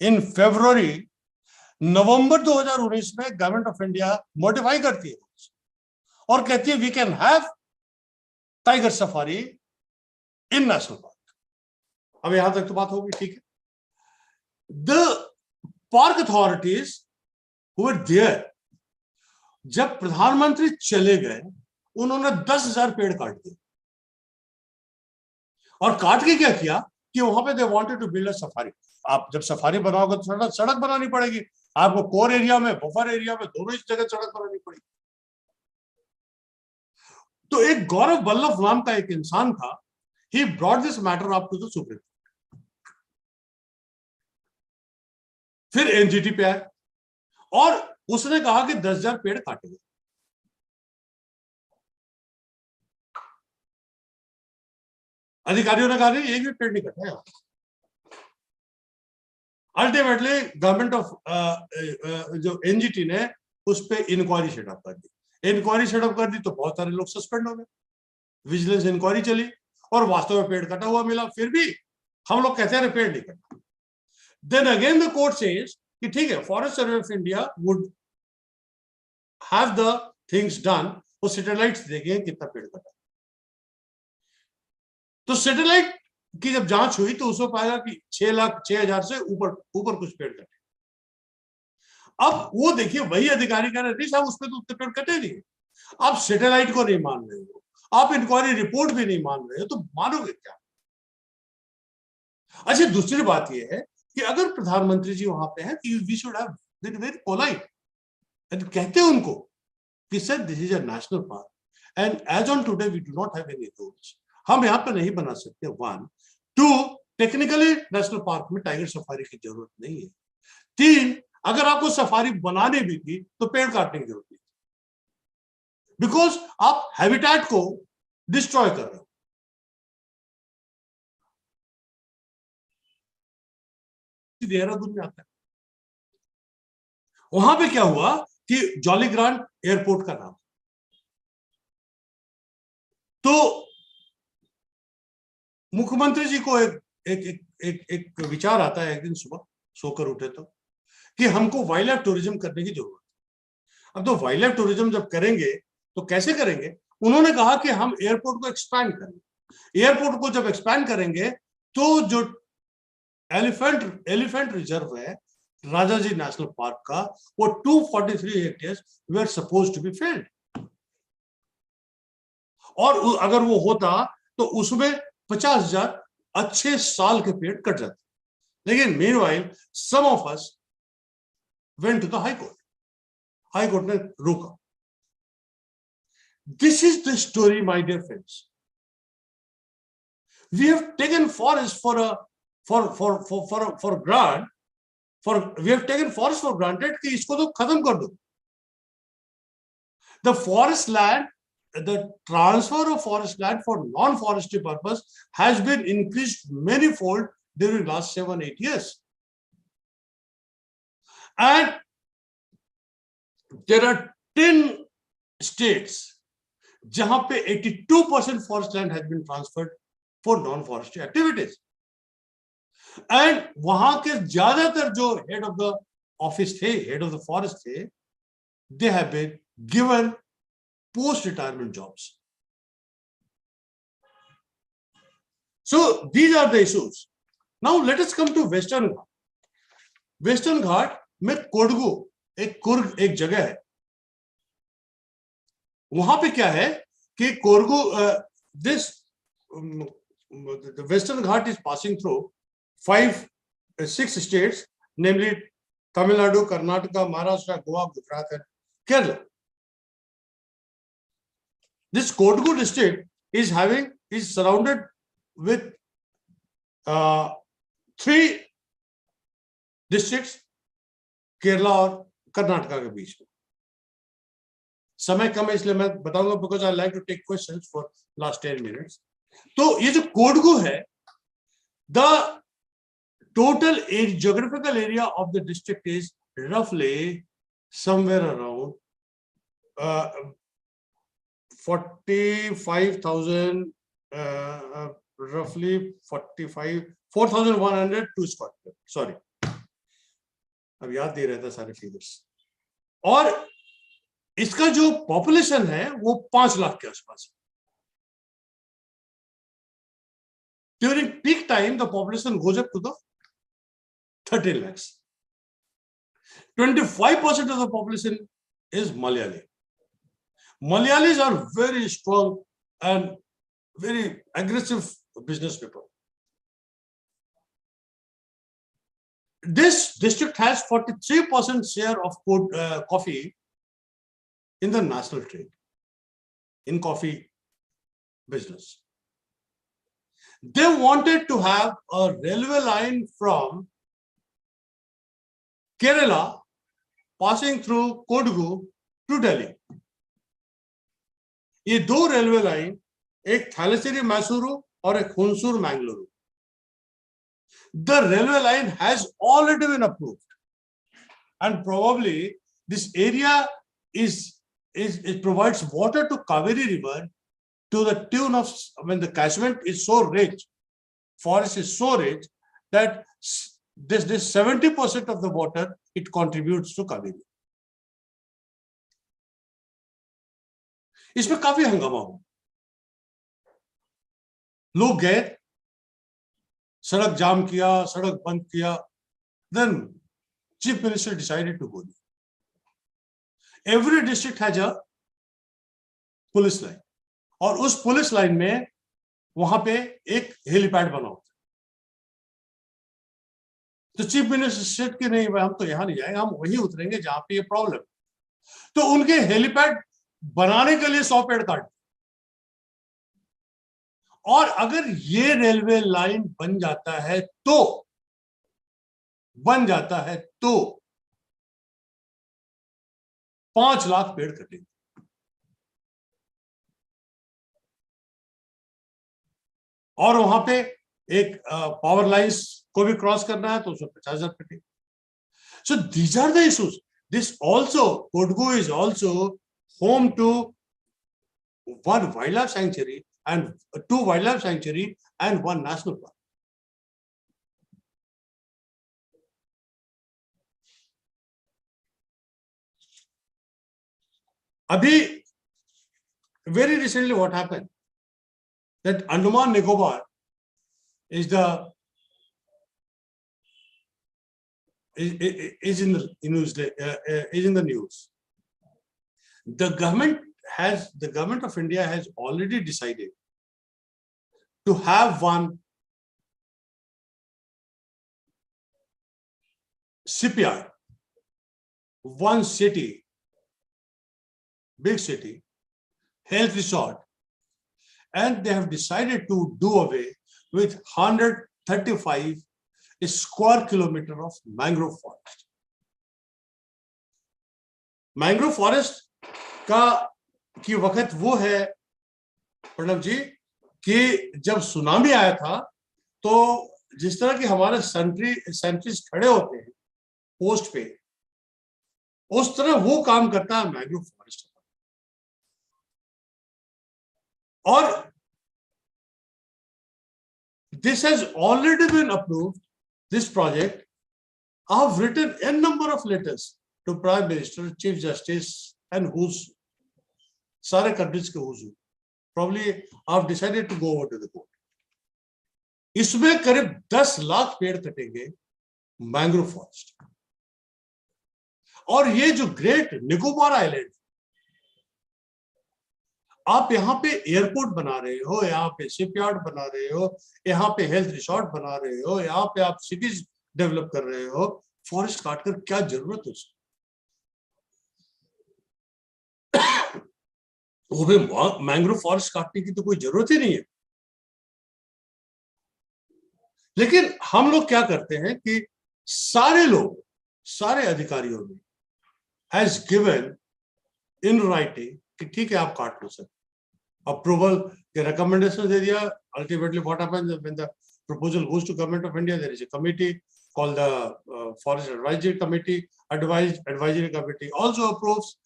in February, नवंबर 2019 में government of India modify करती है और कहती है we can have tiger safari in national park. अब यहां तक तो बात होगी, ठीक है। The park authorities were there, जब प्रधानमंत्री चले गए, उन्होंने 10,000 पेड़ काट दिए और काट के क्या किया कि वहां पे they wanted to build a safari. आप जब सफारी बनाओगे तो सड़क बनानी पड़ेगी आपको, कोर एरिया में, बफर एरिया में, दोनों इस जगह सड़क बनानी पड़ेगी। तो एक गौरव वल्लभ नाम का एक इंसान था, he brought this matter up to the Supreme Court. फिर एनजीटी पे आए और उसने कहा कि 10,000 पेड़ काटे गए। अधिकारियों ने कहा नहीं, एक भी पेड़ नहीं कटा है। अल्टीमेटली गवर्नमेंट ऑफ जो एनजीटी ने उस पर इंक्वायरी सेटअप कर दी। इंक्वायरी सेटअप कर दी तो बहुत सारे लोग सस्पेंड हो गए, विजिलेंस इंक्वायरी चली और वास्तव में पेड़ कटा हुआ मिला। फिर भी हम लोग कहते हैं पेड़ नहीं कटा। Then again the court says कि ठीक है, forest survey of India would have the things done, वो सैटेलाइट्स देखें कितना पेड़ कटा। तो सैटेलाइट की जब जांच हुई तो उसमें पाया कि 6,06,000 से ऊपर कुछ पेड़ कटे। अब वो देखिए वही अधिकारी कह रहे नहीं साहब उस पर तो उतने पेड़ कटे नहीं, आप सैटेलाइट को नहीं मान रहे हो, आप इंक्वायरी रिपोर्ट भी नहीं मान रहे हो, तो मानोगे क्या? अच्छा, दूसरी बात यह है कि अगर प्रधानमंत्री जी वहां पे हैं, we should have been very polite and कहते हैं उनको कि sir this is a national park and as on today we do not have any rules, हम यहाँ पे नहीं बना सकते। 1, 2 टेक्निकली नेशनल पार्क में टाइगर सफारी की जरूरत नहीं है। 3 अगर आपको सफारी बनानी भी थी तो पेड़ काटने की जरूरत नहीं, बिकॉज आप हैबिटेट को डिस्ट्रॉय कर रहे हो। देहरादून में आता है, वहां पे क्या हुआ कि जॉली ग्रांट एयरपोर्ट का नाम, तो मुख्यमंत्री जी को एक विचार आता है एक दिन सुबह सोकर उठे तो कि हमको वाइल्ड लाइफ टूरिज्म करने की जरूरत है। अब तो वाइल्ड लाइफ टूरिज्म जब करेंगे तो कैसे करेंगे? उन्होंने कहा कि हम एयरपोर्ट को एक्सपैंड करेंगे। एयरपोर्ट को जब एक्सपैंड करेंगे तो जो एलिफेंट रिजर्व है राजाजी नेशनल पार्क का, वो 243 hectares were suppose to be filled, और अगर वो होता तो उसमें 50,000 अच्छे साल के पेड़ कट जाते। लेकिन meanwhile some of us went to the high court, high court ने रोका। This is the story my dear friends, we have taken forest for grant, we have taken forest for granted कि इसको तो खत्म कर दो। The forest land, the transfer of forest land for non-forestry purpose has been increased many-fold during last 7-8 years. And there are 10 states jahan pe 82% forest land has been transferred for non-forestry activities. And wahan ke zyadatar jo head of the office the, head of the forest the, they have been given post-retirement jobs. So these are the issues. Now let us come to Western Ghat. Western Ghat में कोडगु एक जगह है, वहां पे क्या है कि Kodagu the Western Ghat is passing through 6 states, namely Tamil Nadu, Karnataka, Maharashtra, Goa, Gujarat and Kerala. This Kodagu district is surrounded with 3 districts, Kerala और कर्नाटका के बीच में। समय कम है इसलिए मैं बताऊंगा, because I like to take questions for last 10 minutes. तो ये जो कोडगु है, the total geographical area of the district is roughly somewhere around 45,000, roughly 4,100 to square feet. Sorry, अब याद दे रहा था सारे फिगर्स। और इसका जो पॉपुलेशन है वो 5 लाख के आसपास है। During peak time, the population goes up to the 13 lakhs. 25% of the population is Malayali. Malayalis are very strong and very aggressive business people. This district has 43% share of coffee in the national trade, in coffee business. They wanted to have a railway line from Kerala passing through Kodagu to Delhi. ये 2 railway line, एक थालासेरी मैसूरू और एक Hunsur Mangaluru. The railway line has already been approved, and probably this area it provides water to Kaveri River to the tune of, when the catchment is so rich, forest is so rich that this 70% of the water it contributes to Kaveri. इसमें काफी हंगामा हुआ, लोग गए, सड़क जाम किया, सड़क बंद किया. Then Chief Minister decided to go there. Every district has a police line, और उस पुलिस लाइन में वहां पे एक हेलीपैड बना होता है। तो चीफ मिनिस्टर सेट कि नहीं भाई हम तो यहां नहीं जाएंगे, हम वहीं उतरेंगे जहां पे ये प्रॉब्लम। तो उनके हेलीपैड बनाने के लिए 100 पेड़ काट, और अगर ये रेलवे लाइन बन जाता है तो 5 लाख पेड़ कटेंगे। और वहां पे एक पावर लाइंस को भी क्रॉस करना है तो उसमें 50,000 कटेंगे। So these are the issues. This also, Kodagu is also home to 1 wildlife sanctuary and 2 wildlife sanctuary and 1 national park. Abhi, very recently what happened, that Andaman Nicobar is in the news. The government of India has already decided to have 1 shipyard, 1 city, big city, health resort, and they have decided to do away with 135 square kilometer of mangrove forest. Mangrove forest की वक्त वो है प्रणव जी कि जब tsunami आया था तो जिस तरह की हमारे सेंट्रीज खड़े होते हैं पोस्ट पे, उस तरह वो काम करता है मैंग्रोव फॉरेस्ट। और this has already been approved, this project. I have written a number of letters to Prime Minister, Chief Justice, and who's सारे countries के who's. Probably I have decided to go over to the court. इसमें करीब 10 लाख पेड़ कटेंगे mangrove forest. और ये जो great Nicobar island, आप यहाँ पे एयरपोर्ट बना रहे हो, यहाँ पे शिपयार्ड बना रहे हो, यहाँ पे हेल्थ रिसोर्ट बना रहे हो, यहाँ पे आप सिटीज डेवलप कर रहे हो, फॉरेस्ट काटकर क्या जरूरत है उसकी? वो भी मैंग्रोव फॉरेस्ट काटने की तो कोई जरूरत ही नहीं है। लेकिन हम लोग क्या करते हैं कि सारे लोग, सारे अधिकारियों ने हैज गिवन इन राइटिंग कि ठीक है आप काट लो सर, अप्रूवल के रिकमेंडेशन दे दिया। Ultimately what happens when the proposal goes to government of India, there is a committee called the forest advisory committee. Advisory committee also approves.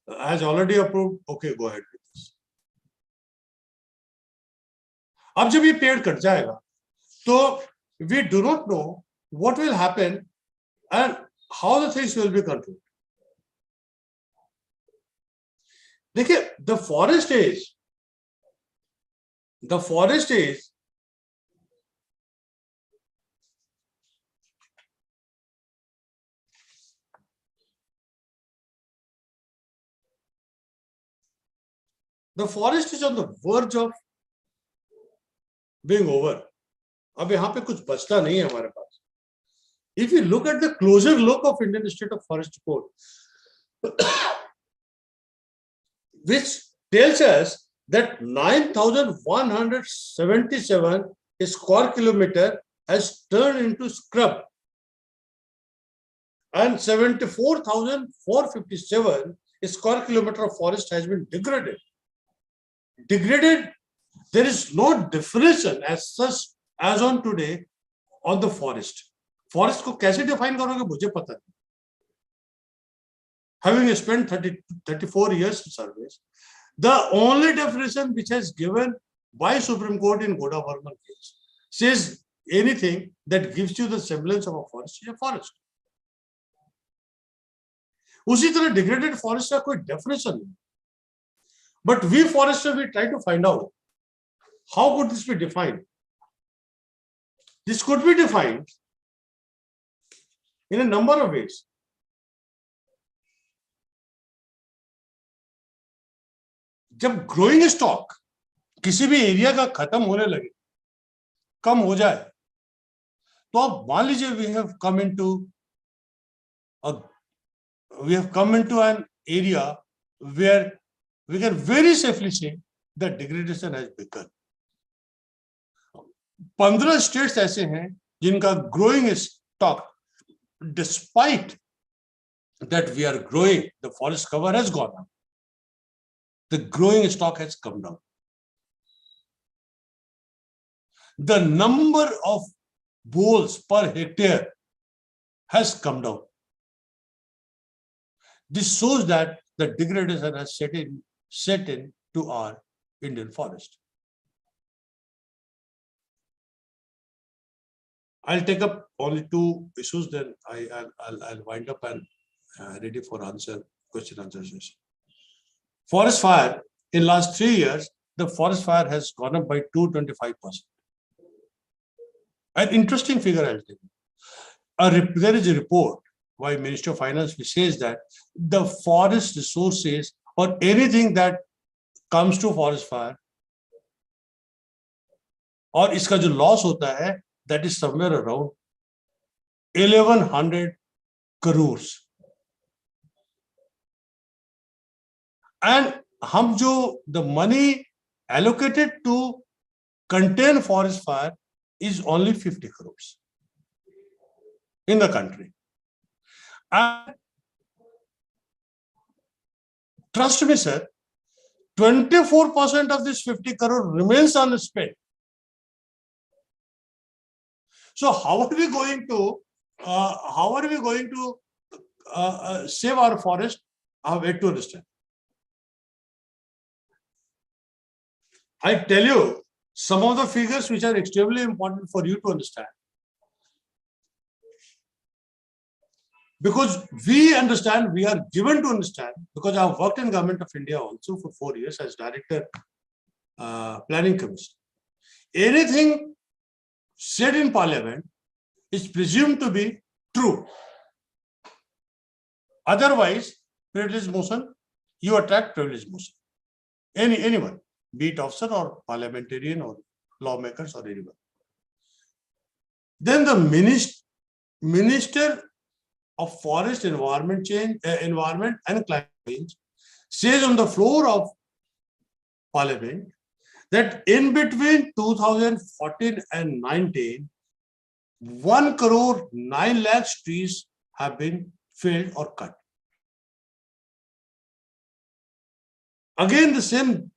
Has already approved. Okay, go ahead with this. अब जब ये पेड़ cut जाएगा तो we do not know what will happen and how the things will be controlled. देखिए, the forest is on the verge of being over. अब यहाँ पे कुछ बचता नहीं है हमारे पास. If you look at the closer look of Indian State of Forest Report, which tells us that 9,177 square kilometer has turned into scrub and 74,457 square kilometer of forest has been degraded. There is no definition as such as on today on the forest. Forest को कैसे define करोगे मुझे पता नहीं. Having spent 34 years in service, the only definition which has given by Supreme Court in Goda Varman case says anything that gives you the semblance of a forest is a forest. उसी तरह degraded forest का कोई definition नहीं. But we foresters, we try to find out how could this be defined. This could be defined in a number of ways. जब growing stock किसी भी area का खत्म होने लगे, कम हो जाए, तो आप मान लीजिए we have come into an area where we can very safely say that degradation has begun. 15 states ऐसे हैं जिनका growing stock, despite that we are growing, the forest cover has gone up. The growing stock has come down. The number of boles per hectare has come down. This shows that the degradation has set in to our Indian forest. I'll take up only two issues, then I'll wind up and ready for question answer session. Forest fire, in last 3 years, the forest fire has gone up by 225%. An interesting figure I'll tell you. There is a report by Ministry of Finance which says that the forest resources or anything that comes to forest fire और इसका जो loss होता है, that is somewhere around 1100 crores. And हम जो the money allocated to contain forest fire is only 50 crores in the country. And trust me, sir, 24% of this 50 crore remains unspent. So how are we going to save our forest? I have yet to understand. I tell you some of the figures which are extremely important for you to understand. Because we understand, we are given to understand, because I have worked in Government of India also for 4 years as Director Planning Commission. Anything said in Parliament is presumed to be true. Otherwise, privilege motion, you attract privilege motion. Anyone, be it officer or parliamentarian or lawmakers or anyone. Then the Minister of Forest, Environment and Climate Change says on the floor of Parliament that in between 2014 and 19, 1 crore 9 lakhs trees have been felled or cut. Again, the same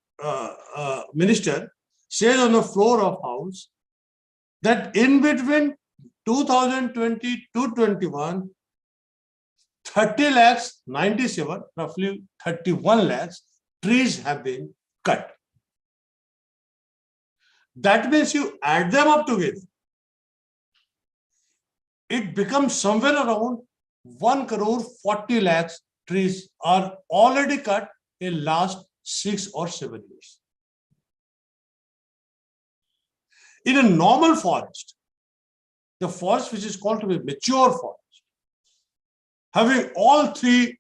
minister says on the floor of House that in between 2020 to 21, 30 lakhs 97, roughly 31 lakhs trees have been cut. That means you add them up together, it becomes somewhere around 1 crore 40 lakhs trees are already cut in last 6 or 7 years. In a normal forest, the forest which is called to be mature forest, having all 3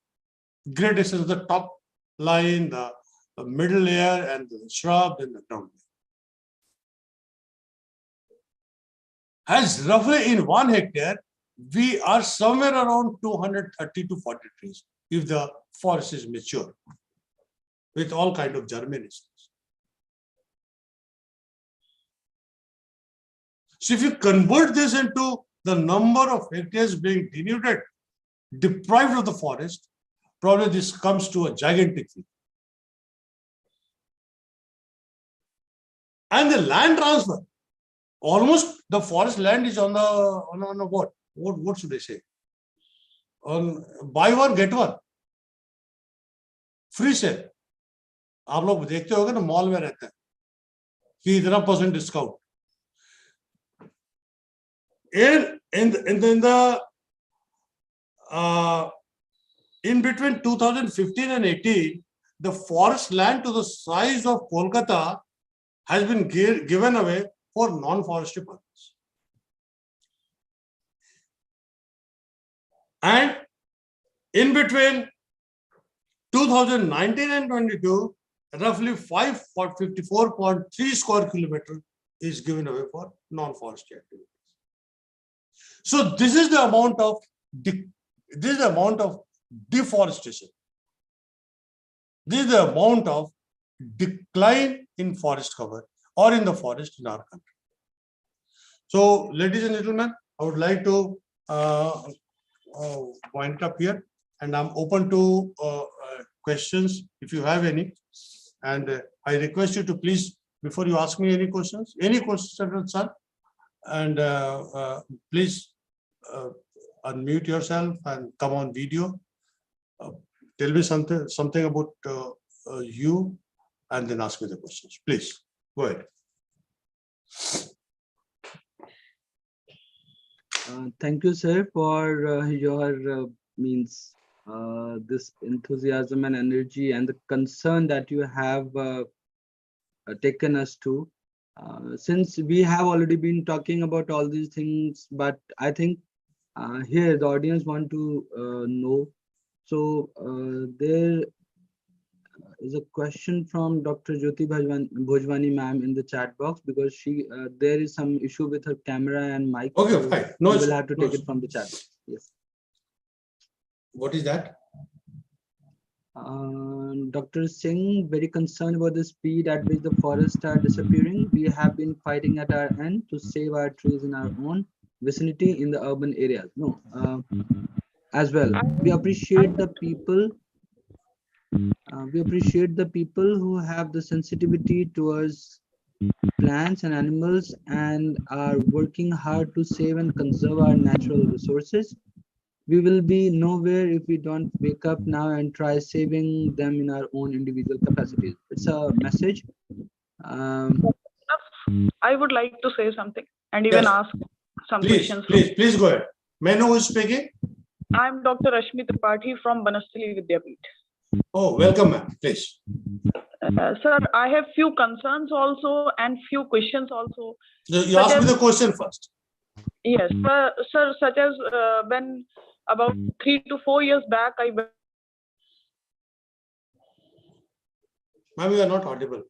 gradations, the top line, the middle layer, and the shrub, and the ground layer, has roughly in 1 hectare, we are somewhere around 230 to 40 trees if the forest is mature with all kind of germinations. So if you convert this into the number of hectares being denuded, deprived of the forest, probably this comes to a gigantic figure. And the land transfer, almost the forest land is on the what should I say? On buy one get one, free sale. आप लोग देखते होंगे ना mall में रहता है कि इतना % discount. In between 2015 and 18, the forest land to the size of Kolkata has been given away for non-forestry purpose. And in between 2019 and 22, roughly 554.3 square kilometer is given away for non-forestry activities. So this is the amount of deforestation. This is the amount of decline in forest cover or in the forest in our country. So, ladies and gentlemen, I would like to wind it up here, and I'm open to questions if you have any. And I request you to please, before you ask me any questions, sir, and please unmute yourself and come on video. Tell me something about you, and then ask me the questions. Please go ahead. Thank you, sir, for your this enthusiasm and energy and the concern that you have taken us to. Since we have already been talking about all these things, but I think here the audience want to know. So there is a question from Dr. Jyoti Bhojwani ma'am in the chat box, because she there is some issue with her camera and mic. Okay, so fine. No, we will have to take it from the chat box. Yes. What is that? Dr. Singh, very concerned about the speed at which the forests are disappearing. We have been fighting at our end to save our trees in our own vicinity in the urban areas. No, as well. We appreciate the people. We appreciate the people who have the sensitivity towards plants and animals and are working hard to save and conserve our natural resources. We will be nowhere if we don't wake up now and try saving them in our own individual capacities. It's a message. I would like to say something and even Yes. ask some questions. Please go ahead. May I know who is speaking? I'm Dr. Rashmi Tripathi from Banastali Vidyapeeth. Oh, welcome, ma'am. Please. Sir, I have few concerns also and few questions also. You ask me the question first. Yes, sir, such as when about 3 to 4 years back, Ma'am, you are not audible.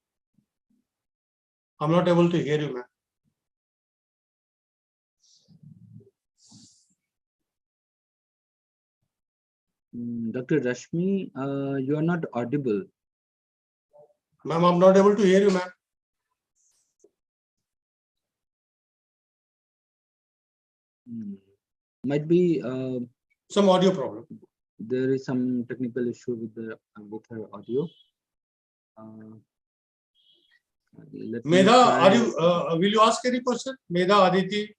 I'm not able to hear you, ma'am. Dr. Rashmi, you are not audible. Ma'am, I'm not able to hear you, ma'am. Might be some audio problem. There is some technical issue with her audio. Medha, are you? Will you ask any question? Medha, Aditi,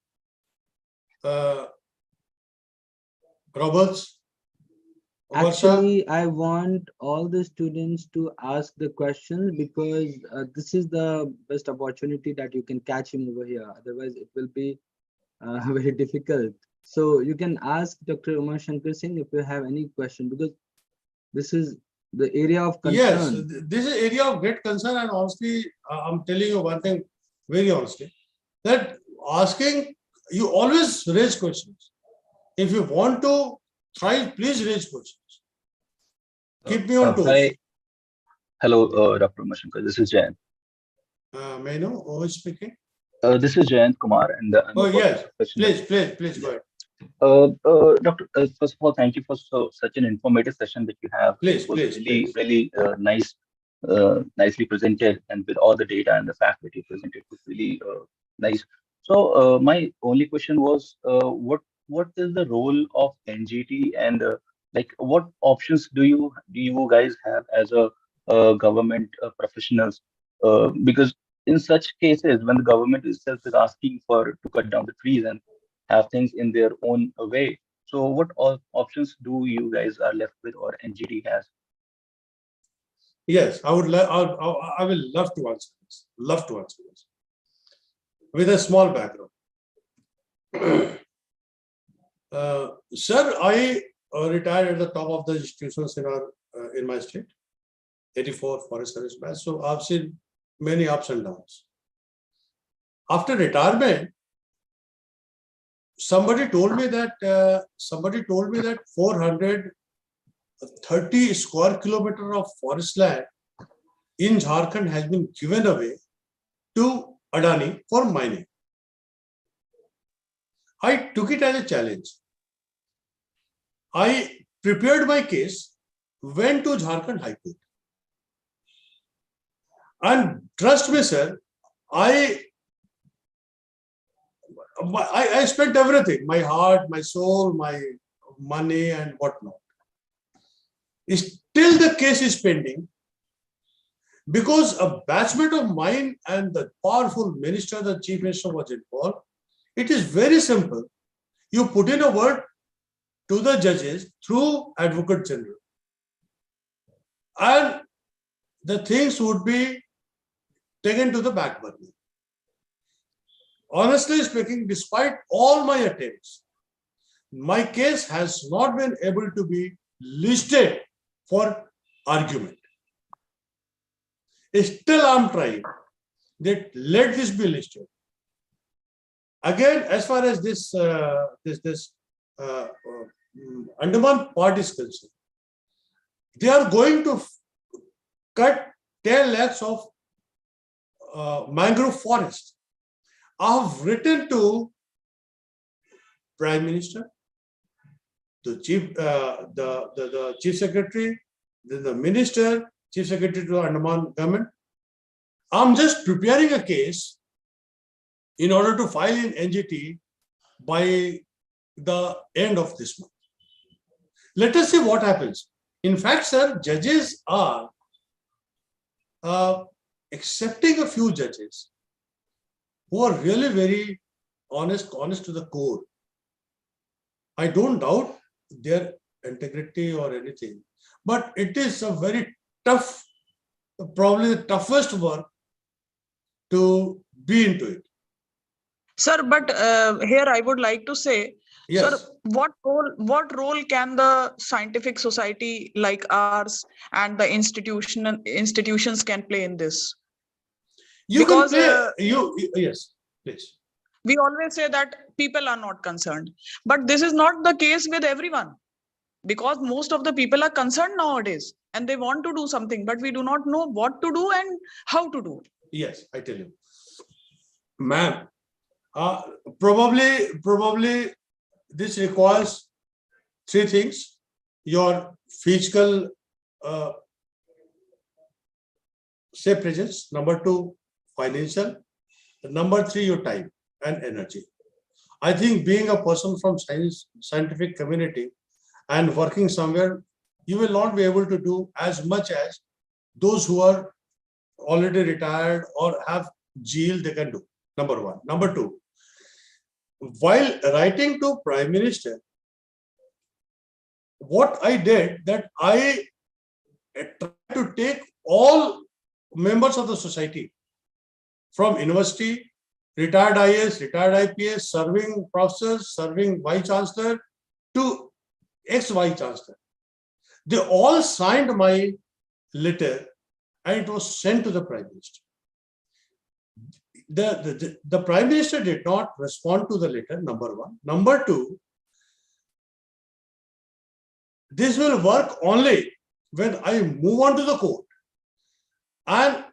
Roberts. Actually, I want all the students to ask the questions, because this is the best opportunity that you can catch him over here. Otherwise, it will be very difficult. So you can ask Dr. Umar Shankar Singh if you have any question, because this is the area of concern. Yes, this is area of great concern, and honestly, I'm telling you one thing very honestly, that asking, you always raise questions. If you want to thrive, please raise questions. Keep me on toes. Hi. Hello, Dr. Umar Shankar. This is Jayant. May I know who is speaking? This is Jayant Kumar. And oh, yes. Please go ahead. Doctor, first of all, thank you for such an informative session that you have. It was really nice, nicely presented, and with all the data and the fact that you presented was really nice. So my only question was, what is the role of NGT, and like what options do you guys have as a government professionals? Because in such cases, when the government itself is asking to cut down the trees and have things in their own way, so what options do you guys are left with, or NGT has? Yes, I will love to answer this. Love to answer this with a small background. Sir, I retired at the top of the institutions in my state, 84 Forest Service batch. So I've seen many ups and downs. After retirement, somebody told me that 430 square kilometer of forest land in Jharkhand has been given away to Adani for mining. I took it as a challenge. I prepared my case, went to Jharkhand High Court. And trust me, sir, I spent everything, my heart, my soul, my money and whatnot. Still the case is pending because a batchmate of mine and the powerful minister, the chief minister was involved. It is very simple. You put in a word to the judges through Advocate General and the things would be taken to the back burner. Honestly speaking, despite all my attempts, my case has not been able to be listed for argument. Still, I'm trying that let this be listed. Again, as far as this Andaman part is concerned, they are going to cut 10 lakhs of mangrove forest. I have written to Prime Minister, the Chief Secretary, the Minister, Chief Secretary to the Andaman government. I'm just preparing a case in order to file in NGT by the end of this month. Let us see what happens. In fact, sir, judges are accepting a few judges who are really very honest to the core. I don't doubt their integrity or anything, but it is a very tough, probably the toughest work to be into it. Sir, but here I would like to say, yes. Sir, what role can the scientific society like ours and the institutions can play in this? Because yes, please. We always say that people are not concerned, but this is not the case with everyone, because most of the people are concerned nowadays and they want to do something, but we do not know what to do and how to do. Yes, I tell you, ma'am, probably this requires three things: your physical say presence, number two, financial, number three, your time and energy. I think being a person from scientific community and working somewhere, you will not be able to do as much as those who are already retired or have GL they can do. Number one. Number two, while writing to Prime Minister, what I did that I tried to take all members of the society, from university, retired IAS, retired IPS, serving professors, serving Vice Chancellor to ex-Vice Chancellor. They all signed my letter and it was sent to the Prime Minister. The Prime Minister did not respond to the letter, number one. Number two, this will work only when I move on to the court and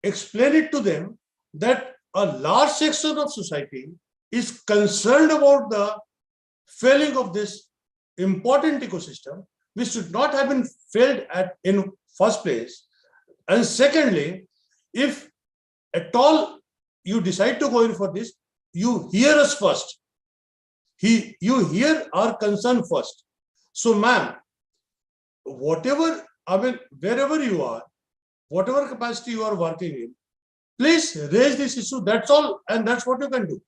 explain it to them that a large section of society is concerned about the failing of this important ecosystem, which should not have been failed at in first place. And secondly, if at all you decide to go in for this, you hear us first. You hear our concern first. So, ma'am, whatever, wherever you are, whatever capacity you are working in, please raise this issue. That's all, and that's what you can do.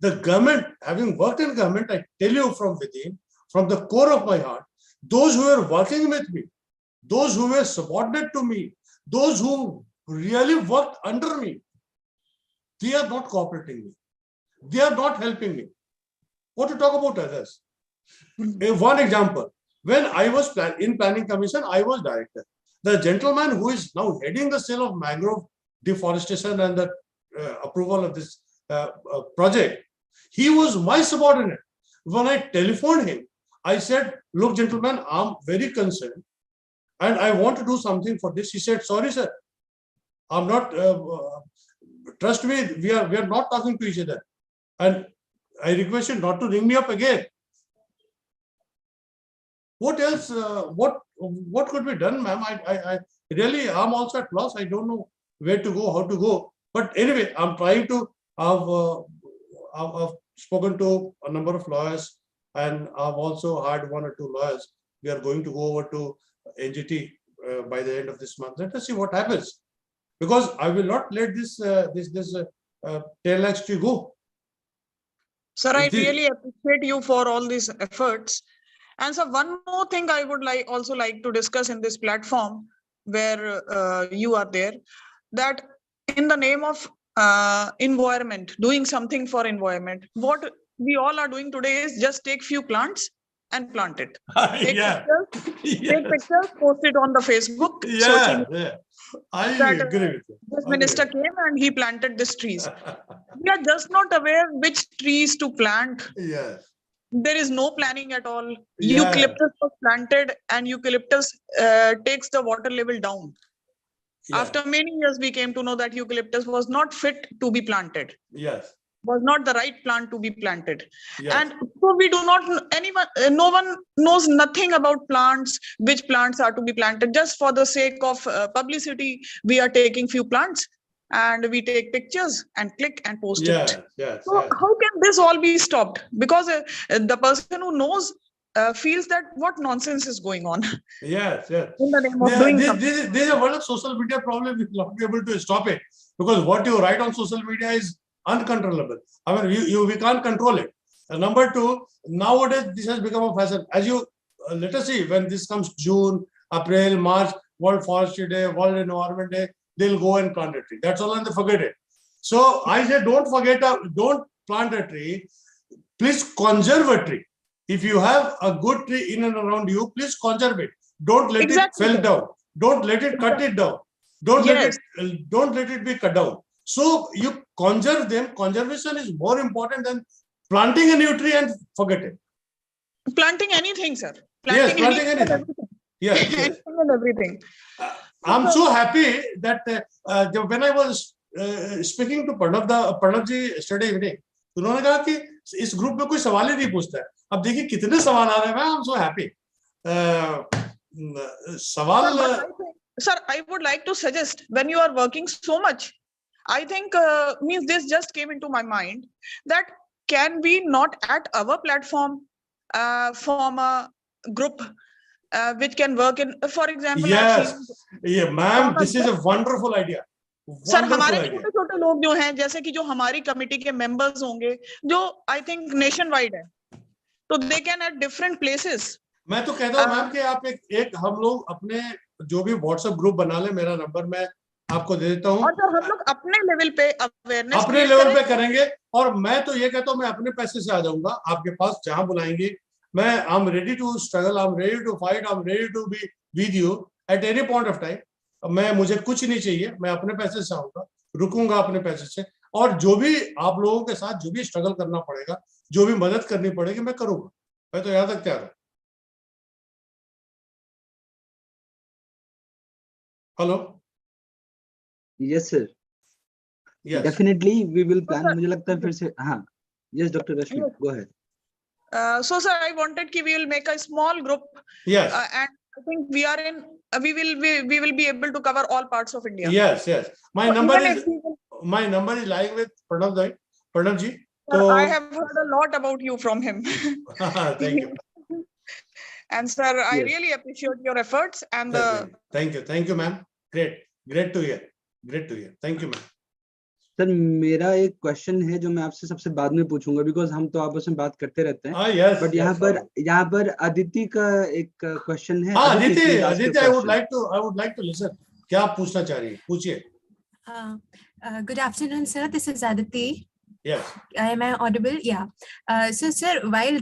The government, having worked in government, I tell you from within, from the core of my heart, those who were working with me, those who were subordinate to me, those who really worked under me, they are not cooperating me. They are not helping me. What to talk about others? One example, when I was in Planning Commission, I was director. The gentleman who is now heading the cell of mangrove deforestation and the approval of this project, he was my subordinate. When I telephoned him, I said, look, gentlemen, I'm very concerned and I want to do something for this. He said, sorry, sir, I'm not, trust me, we are not talking to each other. And I request you not to ring me up again. What else? What could be done, ma'am? I really, I'm also at loss. I don't know where to go, how to go. But anyway, I'm trying to. I've spoken to a number of lawyers, and I've also hired 1 or 2 lawyers. We are going to go over to NGT by the end of this month. Let us see what happens, because I will not let this 10 lakhs tree go. Sir, I really appreciate you for all these efforts. And so one more thing I would also like to discuss in this platform where you are there, that in the name of environment, doing something for environment, what we all are doing today is just take few plants and plant it. Take pictures, post it on the Facebook. I agree with you. This minister came and he planted these trees. We are just not aware which trees to plant. Yes. There is no planning at all. Eucalyptus was planted, and eucalyptus takes the water level down. After many years, we came to know that eucalyptus was not fit to be planted. Yes. Was not the right plant to be planted. And so we do not, no one knows nothing about plants, which plants are to be planted. Just for the sake of publicity, we are taking few plants and we take pictures and click and post it. So how can this all be stopped? Because the person who knows feels that what nonsense is going on. Yes. In the name of doing something. This is one of social media problem. We will not be able to stop it, because what you write on social media is uncontrollable. I mean, we can't control it. And number 2, nowadays this has become a fashion. As you let us see, when this comes June, April, March, World Forestry Day, World Environment Day, they'll go and plant a tree. That's all, and they forget it. So I say, don't plant a tree. Please conserve a tree. If you have a good tree in and around you, please conserve it. Don't let it fall down. Don't let it cut it down. Don't let it be cut down. So you conserve them. Conservation is more important than planting a new tree and forget it. Planting anything, sir. Planting anything. Yes. Anything and everything. I'm so happy that when I was speaking to Pranav ji yesterday evening, उन्होंने कहा कि इस group में कोई सवाल ही नहीं पूछता है. अब देखिए कितने सवाल आ रहे हैं. I'm so happy. Sir, I would like to suggest, when you are working so much, I think means this just came into my mind, that can we not at our platform form a group which can work in, for example. Yes, ma'am, this is a wonderful idea. Sir हमारे छोटे छोटे लोग जो हैं, जैसे कि जो हमारी कमेटी के मेंबर्स होंगे, जो आई थिंक नेशन वाइड है, तो they can at different places. मैं तो कहता हूँ मैम कि आप एक हम लोग अपने जो भी व्हाट्सएप ग्रुप बना ले, मेरा नंबर मैं आपको दे देता हूँ, और जो हम लोग अपने लेवल पे अवेयरनेस अपने लेवल पे करेंगे. और मैं तो ये कहता हूँ, मैं अपने पैसे से आ जाऊंगा आपके पास, जहां बुलाएंगे. मैं I am ready to struggle, I am ready to fight, I am ready to be with you at any point of time. मुझे कुछ नहीं चाहिए, मैं अपने पैसे से आऊंगा, रुकूंगा अपने पैसे से. और जो भी आप लोगों के साथ जो भी स्ट्रगल करना पड़ेगा, जो भी मदद करनी पड़ेगी, मैं करूंगा. मैं तो यहाँ तक तैयार हूँ. Hello. Yes sir, definitely we will plan. मुझे लगता है फिर से. हाँ, yes doctor Rashmi, go ahead. So sir, I wanted कि we will make a small group. Yes. And I think we are in. We will be able to cover all parts of India. Yes. My number is lying with Pranav ji. So I have heard a lot about you from him. Thank you. And sir, I really appreciate your efforts and Thank you, ma'am. Great to hear. Thank you, ma'am. Sir मेरा एक question है जो मैं आपसे सबसे बाद में पूछूंगा, बिकॉज हम तो आपस में बात करते रहते हैं. बट यहाँ पर अदिति का एक क्वेश्चन है. Aditi, I would like to listen. क्या आप पूछना चाह रही हैं? पूछिए. Good afternoon sir, this is Aditi. Yes. Am I audible? Yeah. So, sir, while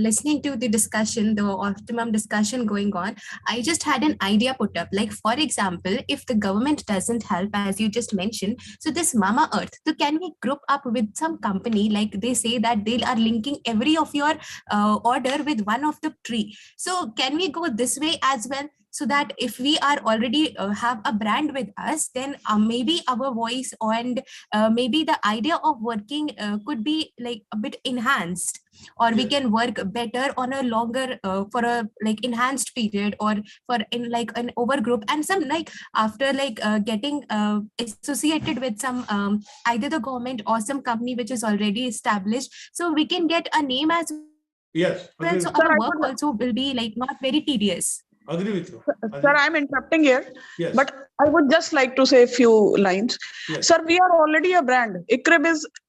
listening to the discussion, the optimum discussion going on, I just had an idea put up. Like, for example, if the government doesn't help, as you just mentioned, so this Mama Earth, so can we group up with some company, like they say that they are linking every of your order with one of the tree. So can we go this way as well? so that if we are already have a brand with us, then maybe our voice and maybe the idea of working could be like a bit enhanced, or we can work better on a longer for a like enhanced period, or for in like an over group, and some like after like getting associated with some either the government or some company which is already established, so we can get a name as Yes, well, agree so with you. our work also will be like not very tedious. Agree with you. Sir, I'm interrupting here, Yes. but I would just like to say a few lines. Yes. Sir, we are already a brand.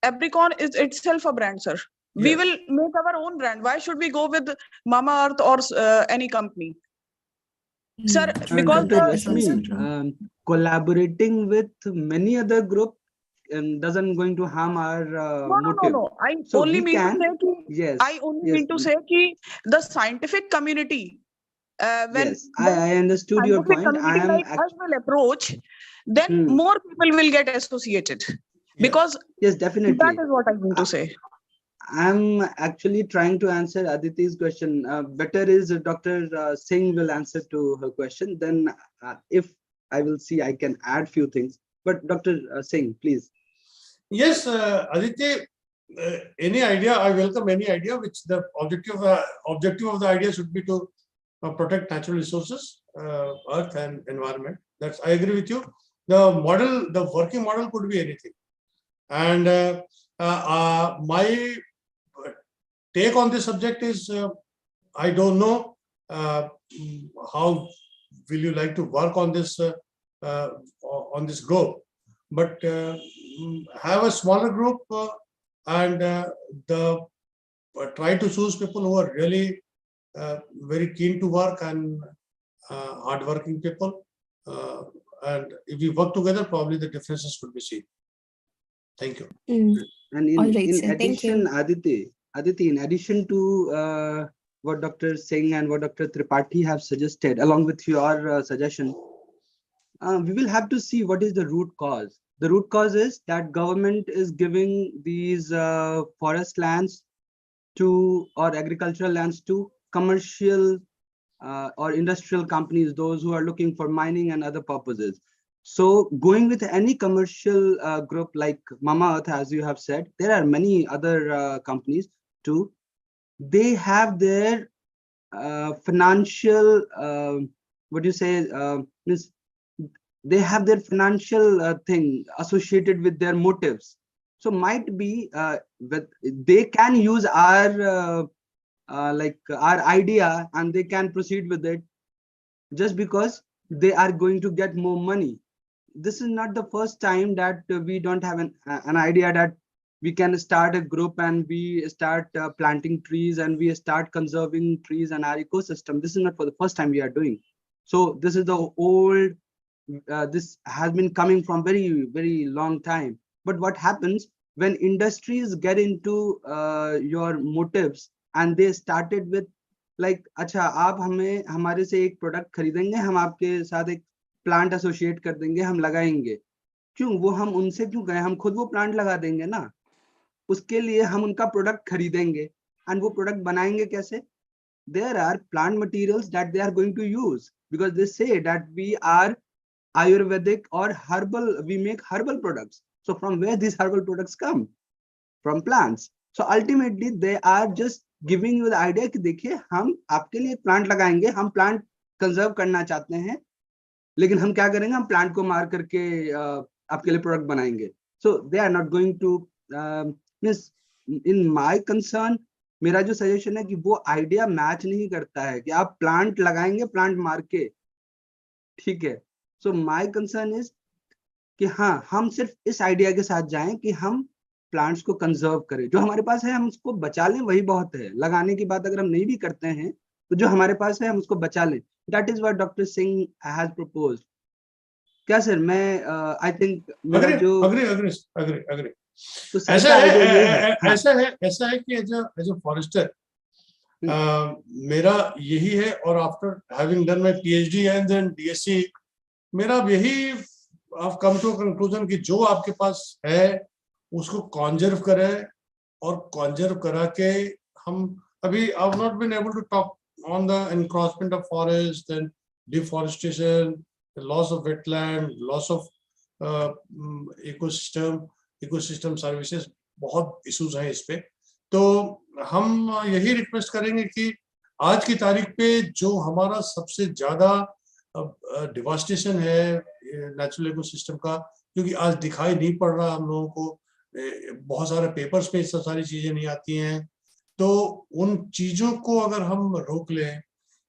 Abricon is itself a brand, sir. We Yes. will make our own brand. Why should we go with Mama Earth or any company? Sir, because Dr. That is also Rashmi, true. collaborating with many other group doesn't going to harm our motive. No. I So only we mean can, to say ki, yes, I only yes, mean to say ki the scientific community, when yes, I understood your scientific point. I community am like us will approach, then Hmm. more people will get associated. Because yes, that definitely. is what I mean to say. I'm actually trying to answer Aditi's question. Better is Dr. Singh will answer to her question. Then if I will see, I can add few things. But Dr. Singh, please. Yes, Aditya, any idea, I welcome any idea which the objective of the idea should be to protect natural resources, earth and environment. That's, I agree with you. The working model could be anything. And my take on this subject is, I don't know how will you like to work on this group, but have a smaller group and try to choose people who are really very keen to work and hardworking people. And if we work together, probably the differences could be seen. Thank you. And All right, in sir. Thank you. addition, Aditi, in addition to what Dr. Singh and what Dr. Tripathi have suggested, along with your suggestion, we will have to see what is the root cause. The root cause is that government is giving these forest lands to, or agricultural lands to, commercial or industrial companies, those who are looking for mining and other purposes. So going with any commercial group like Mama Earth, as you have said, there are many other companies too. They have their financial, what do you say, means they have their financial thing associated with their motives. So might be that they can use our like our idea and they can proceed with it just because they are going to get more money. This is not the first time that we don't have an idea that we can start a group and we start planting trees and we start conserving trees and our ecosystem. This is not for the first time we are doing. So this is the old, this has been coming from very, very long time. But what happens when industries get into your motives and they started with like, अच्छा आप हमें हमारे से एक product खरीदेंगे, हम आपके साथ एक प्लांट एसोसिएट कर देंगे, हम लगाएंगे. क्यों? वो हम उनसे क्यों गए? हम खुद वो प्लांट लगा देंगे ना. उसके लिए हम उनका प्रोडक्ट खरीदेंगे and वो प्रोडक्ट बनाएंगे कैसे? There are plant materials that they are going to use because they say that we are Ayurvedic or herbal, we make herbal products. So from where these herbal products come? From plants. So ultimately they are just giving you the idea कि देखिए हम आपके लिए plant लगाएंगे, हम plant conserve करना चाहते हैं, लेकिन हम क्या करेंगे, हम प्लांट को मार करके आपके लिए प्रोडक्ट बनाएंगे. So they are not going to means in my concern, मेरा जो सजेशन है कि वो आइडिया मैच नहीं करता है कि आप प्लांट लगाएंगे प्लांट मार के, ठीक है. So my concern is कि हाँ हम सिर्फ इस आइडिया के साथ जाएं कि हम प्लांट्स को कंजर्व करें, जो हमारे पास है हम उसको बचा लें, वही बहुत है. लगाने की बात अगर हम नहीं भी करते हैं तो जो हमारे पास है हम उसको बचा लें. That is what Dr. Singh has proposed. क्या सर? मैं I think मेरा जो agree. तो ऐसा है कि एज अ फॉरेस्टर मेरा यही है, और after having done my PhD and then DSc, मेरा यही I've come to a conclusion कि जो आपके पास है उसको कॉन्जर्व करें, और कॉन्जर्व करा के हम अभी I've not been able to talk on the encroachment of forest and deforestation, loss of wetland, loss of ecosystem services, बहुत इश्यूज हैं इस पे। तो हम यही रिक्वेस्ट करेंगे कि आज की तारीख पे जो हमारा सबसे ज्यादा डिवास्टेशन है नेचुरल इकोसिस्टम का, क्योंकि आज दिखाई नहीं पड़ रहा हम लोगों को, बहुत सारे पेपर्स पे सब सारी चीजें नहीं आती हैं, तो उन चीजों को अगर हम रोक लें,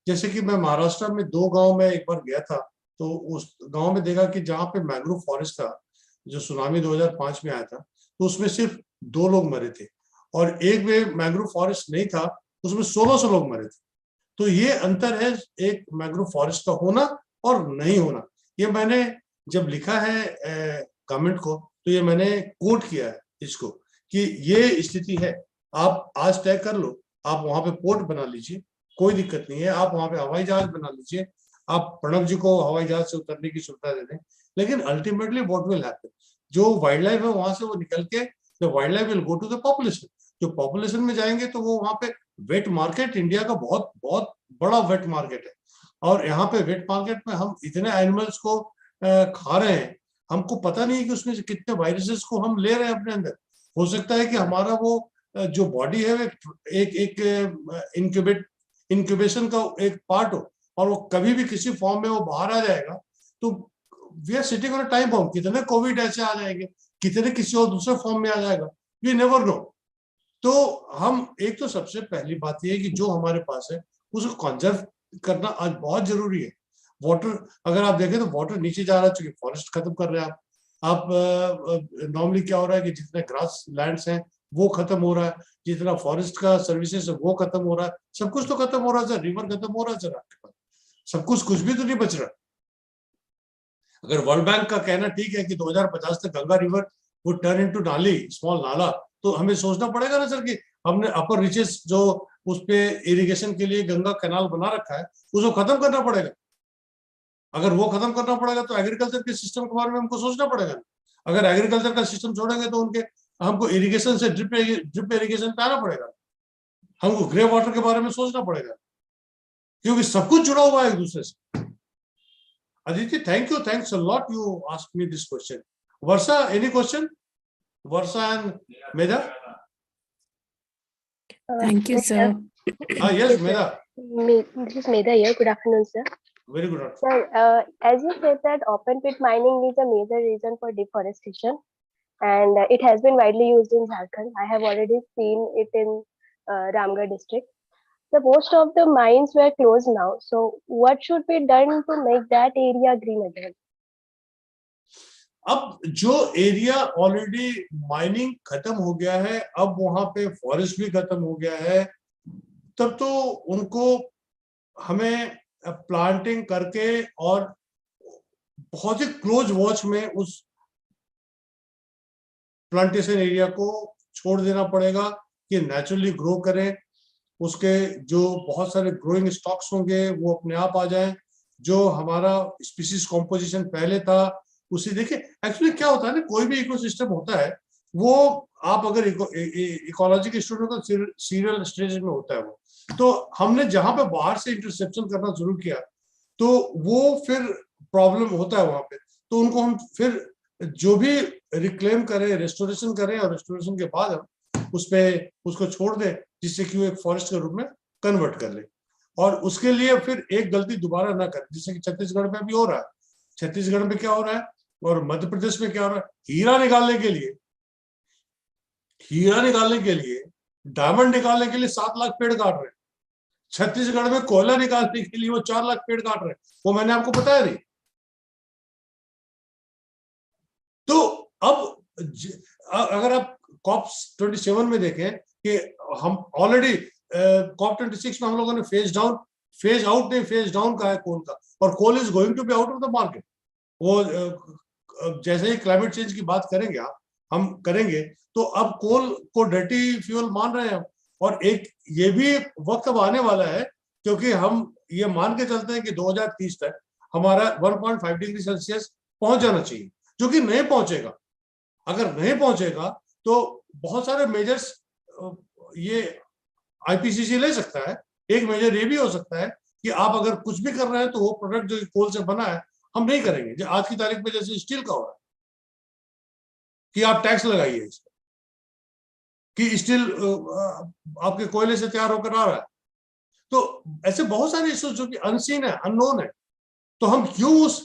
जैसे कि मैं महाराष्ट्र में 2 गांव में एक बार गया था, तो उस गांव में देखा कि जहाँ पे मैंग्रोव फॉरेस्ट था, जो सुनामी 2005 में आया था, तो उसमें सिर्फ 2 लोग मरे थे, और एक में मैंग्रोव फॉरेस्ट नहीं था, उसमें 1600 लोग मरे थे। तो ये अंतर है एक मैंग्रोव फॉरेस्ट का होना और नहीं होना। ये मैंने जब लिखा है कमेंट को, तो ये मैंने कोट किया है इसको, कि ये स्थिति है। आप आज तय कर लो, आप वहां पे पोर्ट बना लीजिए, कोई दिक्कत नहीं है, आप वहां पे हवाई जहाज बना लीजिए, आप प्रणब जी को हवाई जहाज से उतरने की सुविधा दे दें, लेकिन अल्टीमेटली व्हाट विल हैपन, जो वाइल्ड लाइफ है वहां से वो निकल के the wild life will go to the population. जो पॉपुलेशन में जाएंगे तो वो वहां पे वेट मार्केट, इंडिया का बहुत बहुत बड़ा वेट मार्केट है, और यहाँ पे वेट मार्केट में हम इतने एनिमल्स को खा रहे हैं, हमको पता नहीं कि उसमें से कितने वायरसेस को हम ले रहे हैं अपने अंदर। हो सकता है कि हमारा वो जो बॉडी है एक इंक्यूबेशन का एक पार्ट हो, और वो कभी भी किसी फॉर्म में वो बाहर आ जाएगा, तो we are sitting on a time bomb. कितने कोविड ऐसे आ जाएंगे, कितने किसी और दूसरे फॉर्म में आ जाएगा, वी नेवर नो। तो हम एक तो सबसे पहली बात ये है कि जो हमारे पास है उसको कंजर्व करना आज बहुत जरूरी है। वाटर, अगर आप देखें तो वाटर नीचे जा रहा है, चूंकि फॉरेस्ट खत्म कर रहे हैं आप नॉर्मली क्या हो रहा है कि जितने ग्रास लैंड्स हैं वो खत्म हो रहा है, जितना फॉरेस्ट का सर्विसेज है वो खत्म हो रहा है, सब कुछ तो खत्म हो रहा है सर, रिवर खत्म हो रहा है सर आपके पास, सब कुछ भी तो नहीं बच रहा। अगर वर्ल्ड बैंक का कहना ठीक है कि 2050 तक गंगा रिवर वो टर्न इनटू नाली, स्मॉल नाला, तो हमें सोचना पड़ेगा ना सर कि हमने अपर रिचेस जो उस पे इरिगेशन के लिए गंगा कैनाल बना रखा है उसको खत्म करना पड़ेगा। अगर वो खत्म करना पड़ेगा तो एग्रीकल्चर के सिस्टम के बारे में हमको सोचना पड़ेगा। अगर एग्रीकल्चर का सिस्टम छोड़ेंगे तो उनके हमको इरिगेशन से ड्रिप इरिगेशन पे आना पड़ेगा, हमको ग्रे वाटर के बारे में सोचना पड़ेगा, क्योंकि सब कुछ जुड़ा हुआ है एक दूसरे से। Aditi, thank you. Thanks a lot. You asked me this question. Varsha, any question? Varsha and Medha? Thank you, sir. Yes, Medha. This is Medha here. Good afternoon, sir. Very good afternoon. Sir, as you said that open pit mining is a major reason for deforestation, and it has been widely used in Jharkhand. I have already seen it in Ramgarh district. The most of the mines were closed now. So what should be done to make that area green again? अब जो area already mining खत्म हो गया है, अब वहां पे forest भी खत्म हो गया है, तब तो उनको हमें प्लांटिंग करके और बहुत ही क्लोज वॉच में उस प्लांटेशन एरिया को छोड़ देना पड़ेगा कि नेचुरली ग्रो करें। उसके जो बहुत सारे ग्रोइंग स्टॉक्स होंगे वो अपने आप आ जाएं, जो हमारा स्पीसीज कॉम्पोजिशन पहले था उसी। देखिए एक्चुअली क्या होता है ना, कोई भी इकोसिस्टम होता है वो, आप अगर इकोलॉजी के स्टूडेंट को सीरियल स्टेज में होता है वो, तो हमने जहां पे बाहर से इंटरसेप्शन करना शुरू किया तो वो फिर प्रॉब्लम होता है वहां पे, तो उनको हम फिर जो भी रिक्लेम करें, रेस्टोरेशन करें, और रेस्टोरेशन के बाद हम उसको छोड़ दें जिससे कि वो एक फॉरेस्ट के रूप में कन्वर्ट कर ले, और उसके लिए फिर एक गलती दोबारा ना करें, जैसे कि छत्तीसगढ़ में भी हो रहा है। छत्तीसगढ़ में क्या हो रहा है और मध्य प्रदेश में क्या हो रहा है, हीरा निकालने के लिए डायमंड निकालने के लिए 7 लाख पेड़ काट रहे हैं। छत्तीसगढ़ में कोयला निकालने के लिए वो 4 लाख पेड़ काट रहे हैं, वो मैंने आपको बताया नहीं। तो अब अगर आप COP27 में देखें कि हम ऑलरेडी COP26 में हम लोगों ने फेज आउट का है कोल का, और coal is going to be out of the market. वो जैसे ही क्लाइमेट चेंज की बात करेंगे हम करेंगे, तो अब कोल को डर्टी फ्यूल मान रहे हैं, और एक ये भी वक्त अब आने वाला है, क्योंकि हम ये मान के चलते हैं कि 2030 तक हमारा 1.5 डिग्री सेल्सियस पहुंच जाना चाहिए, जो कि नहीं पहुंचेगा। अगर नहीं पहुंचेगा तो बहुत सारे मेजर्स ये IPCC ले सकता है। एक मेजर ये भी हो सकता है कि आप अगर कुछ भी कर रहे हैं तो वो प्रोडक्ट जो कोल से बना है हम नहीं करेंगे। जो आज की तारीख में जैसे स्टील का हो रहा है कि आप टैक्स लगाइए इस पर, कि स्टील आपके कोयले से तैयार होकर आ रहा है। तो ऐसे बहुत सारे इश्यूज जो कि अनसीन है, अननोन है, तो हम क्यों उस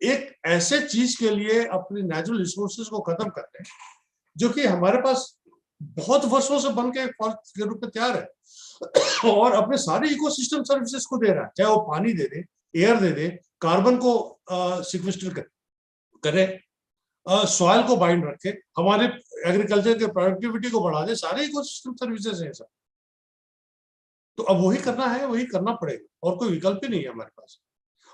एक ऐसे चीज के लिए अपने नेचुरल रिसोर्सेज को खत्म करते हैं जो कि हमारे पास बहुत वर्षों से बन के फॉरेस्ट के रूप में तैयार है और अपने सारे इकोसिस्टम सर्विसेज को दे रहा है, चाहे वो पानी दे दे, एयर दे दे, कार्बन को सिक्वेस्टर करे, सॉइल को बाइंड रखे, हमारे एग्रीकल्चर के प्रोडक्टिविटी को बढ़ा दे, सारे इकोसिस्टम सर्विसेज हैं सब। तो अब वही करना है, वही करना पड़ेगा और कोई विकल्प ही नहीं है हमारे पास।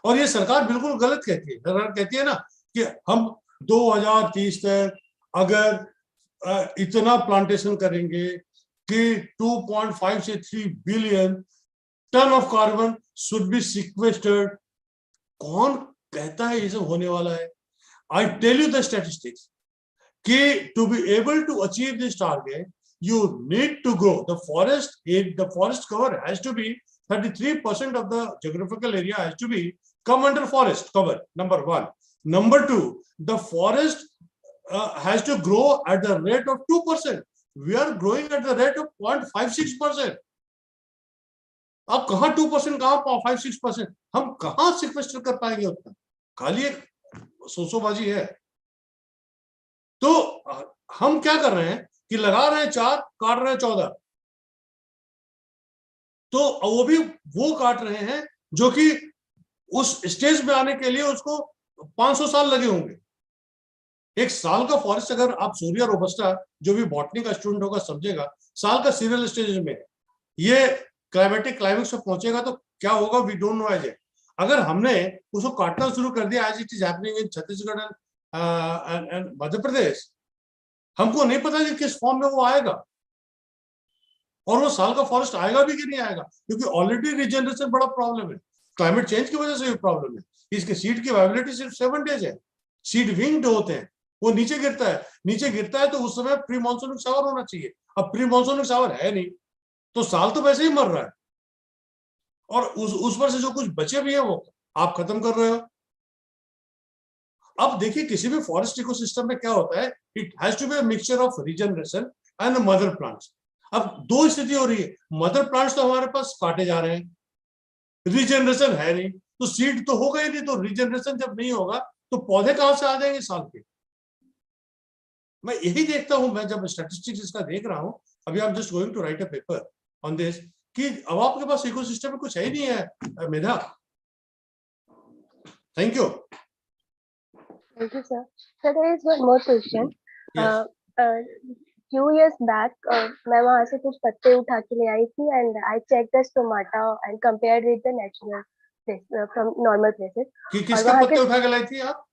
और ये सरकार बिल्कुल गलत कहती है। सरकार कहती है ना कि हम 2030 तक अगर इतना प्लांटेशन करेंगे कि 2.5 से 3 billion tonne of carbon should be sequestered. कौन कहता है ये सब होने वाला है? I tell you the statistics कि to be able to achieve this target you need to grow the forest. The forest cover has to be 33% of the geographical area has to be come under forest cover, number one. Number two, the forest has to grow at the rate of 2%. We are growing at the rate of 0.56%. अब कहाँ 2%, कहाँ 0.56%? हम कहाँ सिक्वेस्टर कर पाएंगे उतना? खाली एक सोचोबाजी है। तो हम क्या कर रहे हैं कि लगा रहे हैं 4, काट रहे हैं 14। तो वो भी वो काट रहे हैं जो कि उस स्टेज में आने के लिए उसको 500 साल लगे होंगे। एक साल का फॉरेस्ट, अगर आप सूर्या रोबस्टा, जो भी बॉटनी का स्टूडेंट होगा समझेगा, साल का सीरियल स्टेज में ये क्लाइमेटिक क्लाइमेक्स पे पहुंचेगा तो क्या होगा, we don't know as a. अगर हमने उसको काटना शुरू कर दिया as it is happening in Chhattisgarh and Madhya Pradesh, हमको नहीं पता कि किस फॉर्म में वो आएगा और वो साल का फॉरेस्ट आएगा भी कि नहीं आएगा, क्योंकि ऑलरेडी रीजनरेशन बड़ा प्रॉब्लम है। क्लाइमेट चेंज की वजह से भी प्रॉब्लम है। इसके सीड की वाइबिलिटी सिर्फ 7 डेज है। सीड विंग्ड होते हैं, वो नीचे गिरता है, नीचे गिरता है तो उस समय प्री मॉनसूनिक शावर होना चाहिए। अब प्री मॉनसूनिक शावर है नहीं तो साल तो वैसे ही मर रहा है और उस पर से जो कुछ बचे भी है वो आप खत्म कर रहे हो। अब देखिए किसी भी फॉरेस्ट इकोसिस्टम में क्या होता है, it has to be a mixture of regeneration and mother plants. अब दो स्थिति हो रही है, मदर प्लांट्स तो हमारे पास काटे जा रहे हैं, रीजनरेशन है नहीं, तो सीड तो होगा ही नहीं। तो रीजनरेशन जब नहीं होगा तो पौधे कहां से आ जाएंगे साल के? मैं यही देखता हूं, मैं जब स्टैटिस्टिक्स इसका देख रहा हूं, अभी I am just going to write a paper on this, कि अब आपके पास इकोसिस्टम में कुछ है ही नहीं है। Medha, thank you. Thank you, sir. So there is one more question. Yes. Few years back, मैं वहाँ से कुछ पत्ते उठा के ले आई थी and I checked the stomata and compared with the natural place from normal places. कि किसके पत्ते उठा के लाई थी आप?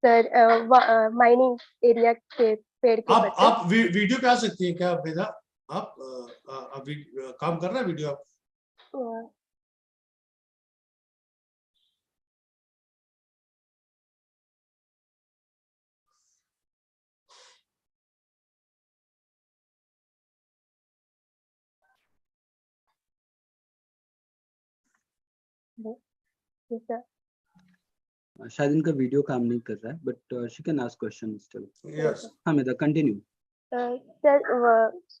सर माइनिंग एरिया के पेड़ के पत्ते। आप वीडियो पे आ सकती हैं क्या मेधा? आप अभी काम कर रहे हैं वीडियो आप? शायद इनका वीडियो काम नहीं कर रहा है, but she can ask question still. Yes, हाँ मेधा, कंटिन्यू। सर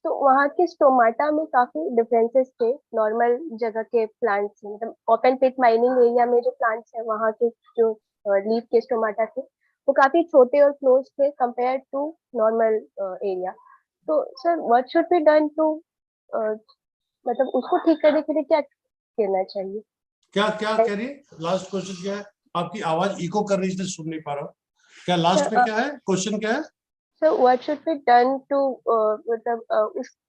तो वहाँ के स्टोमाटा में काफी डिफरेंसेस थे नॉर्मल जगह के प्लांट्स से। मतलब ओपन पिट माइनिंग एरिया में जो प्लांट्स है वहाँ के जो लीफ के स्टोमाटा थे वो काफी छोटे और क्लोज थे कंपेयर टू नॉर्मल एरिया। तो sir what should be done to मतलब उसको ठीक करने के लिए क्या करना चाहिए? क्या कह रही है? लास्ट क्वेश्चन क्या है? आपकी आवाज इको कर रही है इसलिए सुन नहीं पा रहा हूँ। क्या लास्ट पे क्या है? क्वेश्चन क्या है? So what should be done to मतलब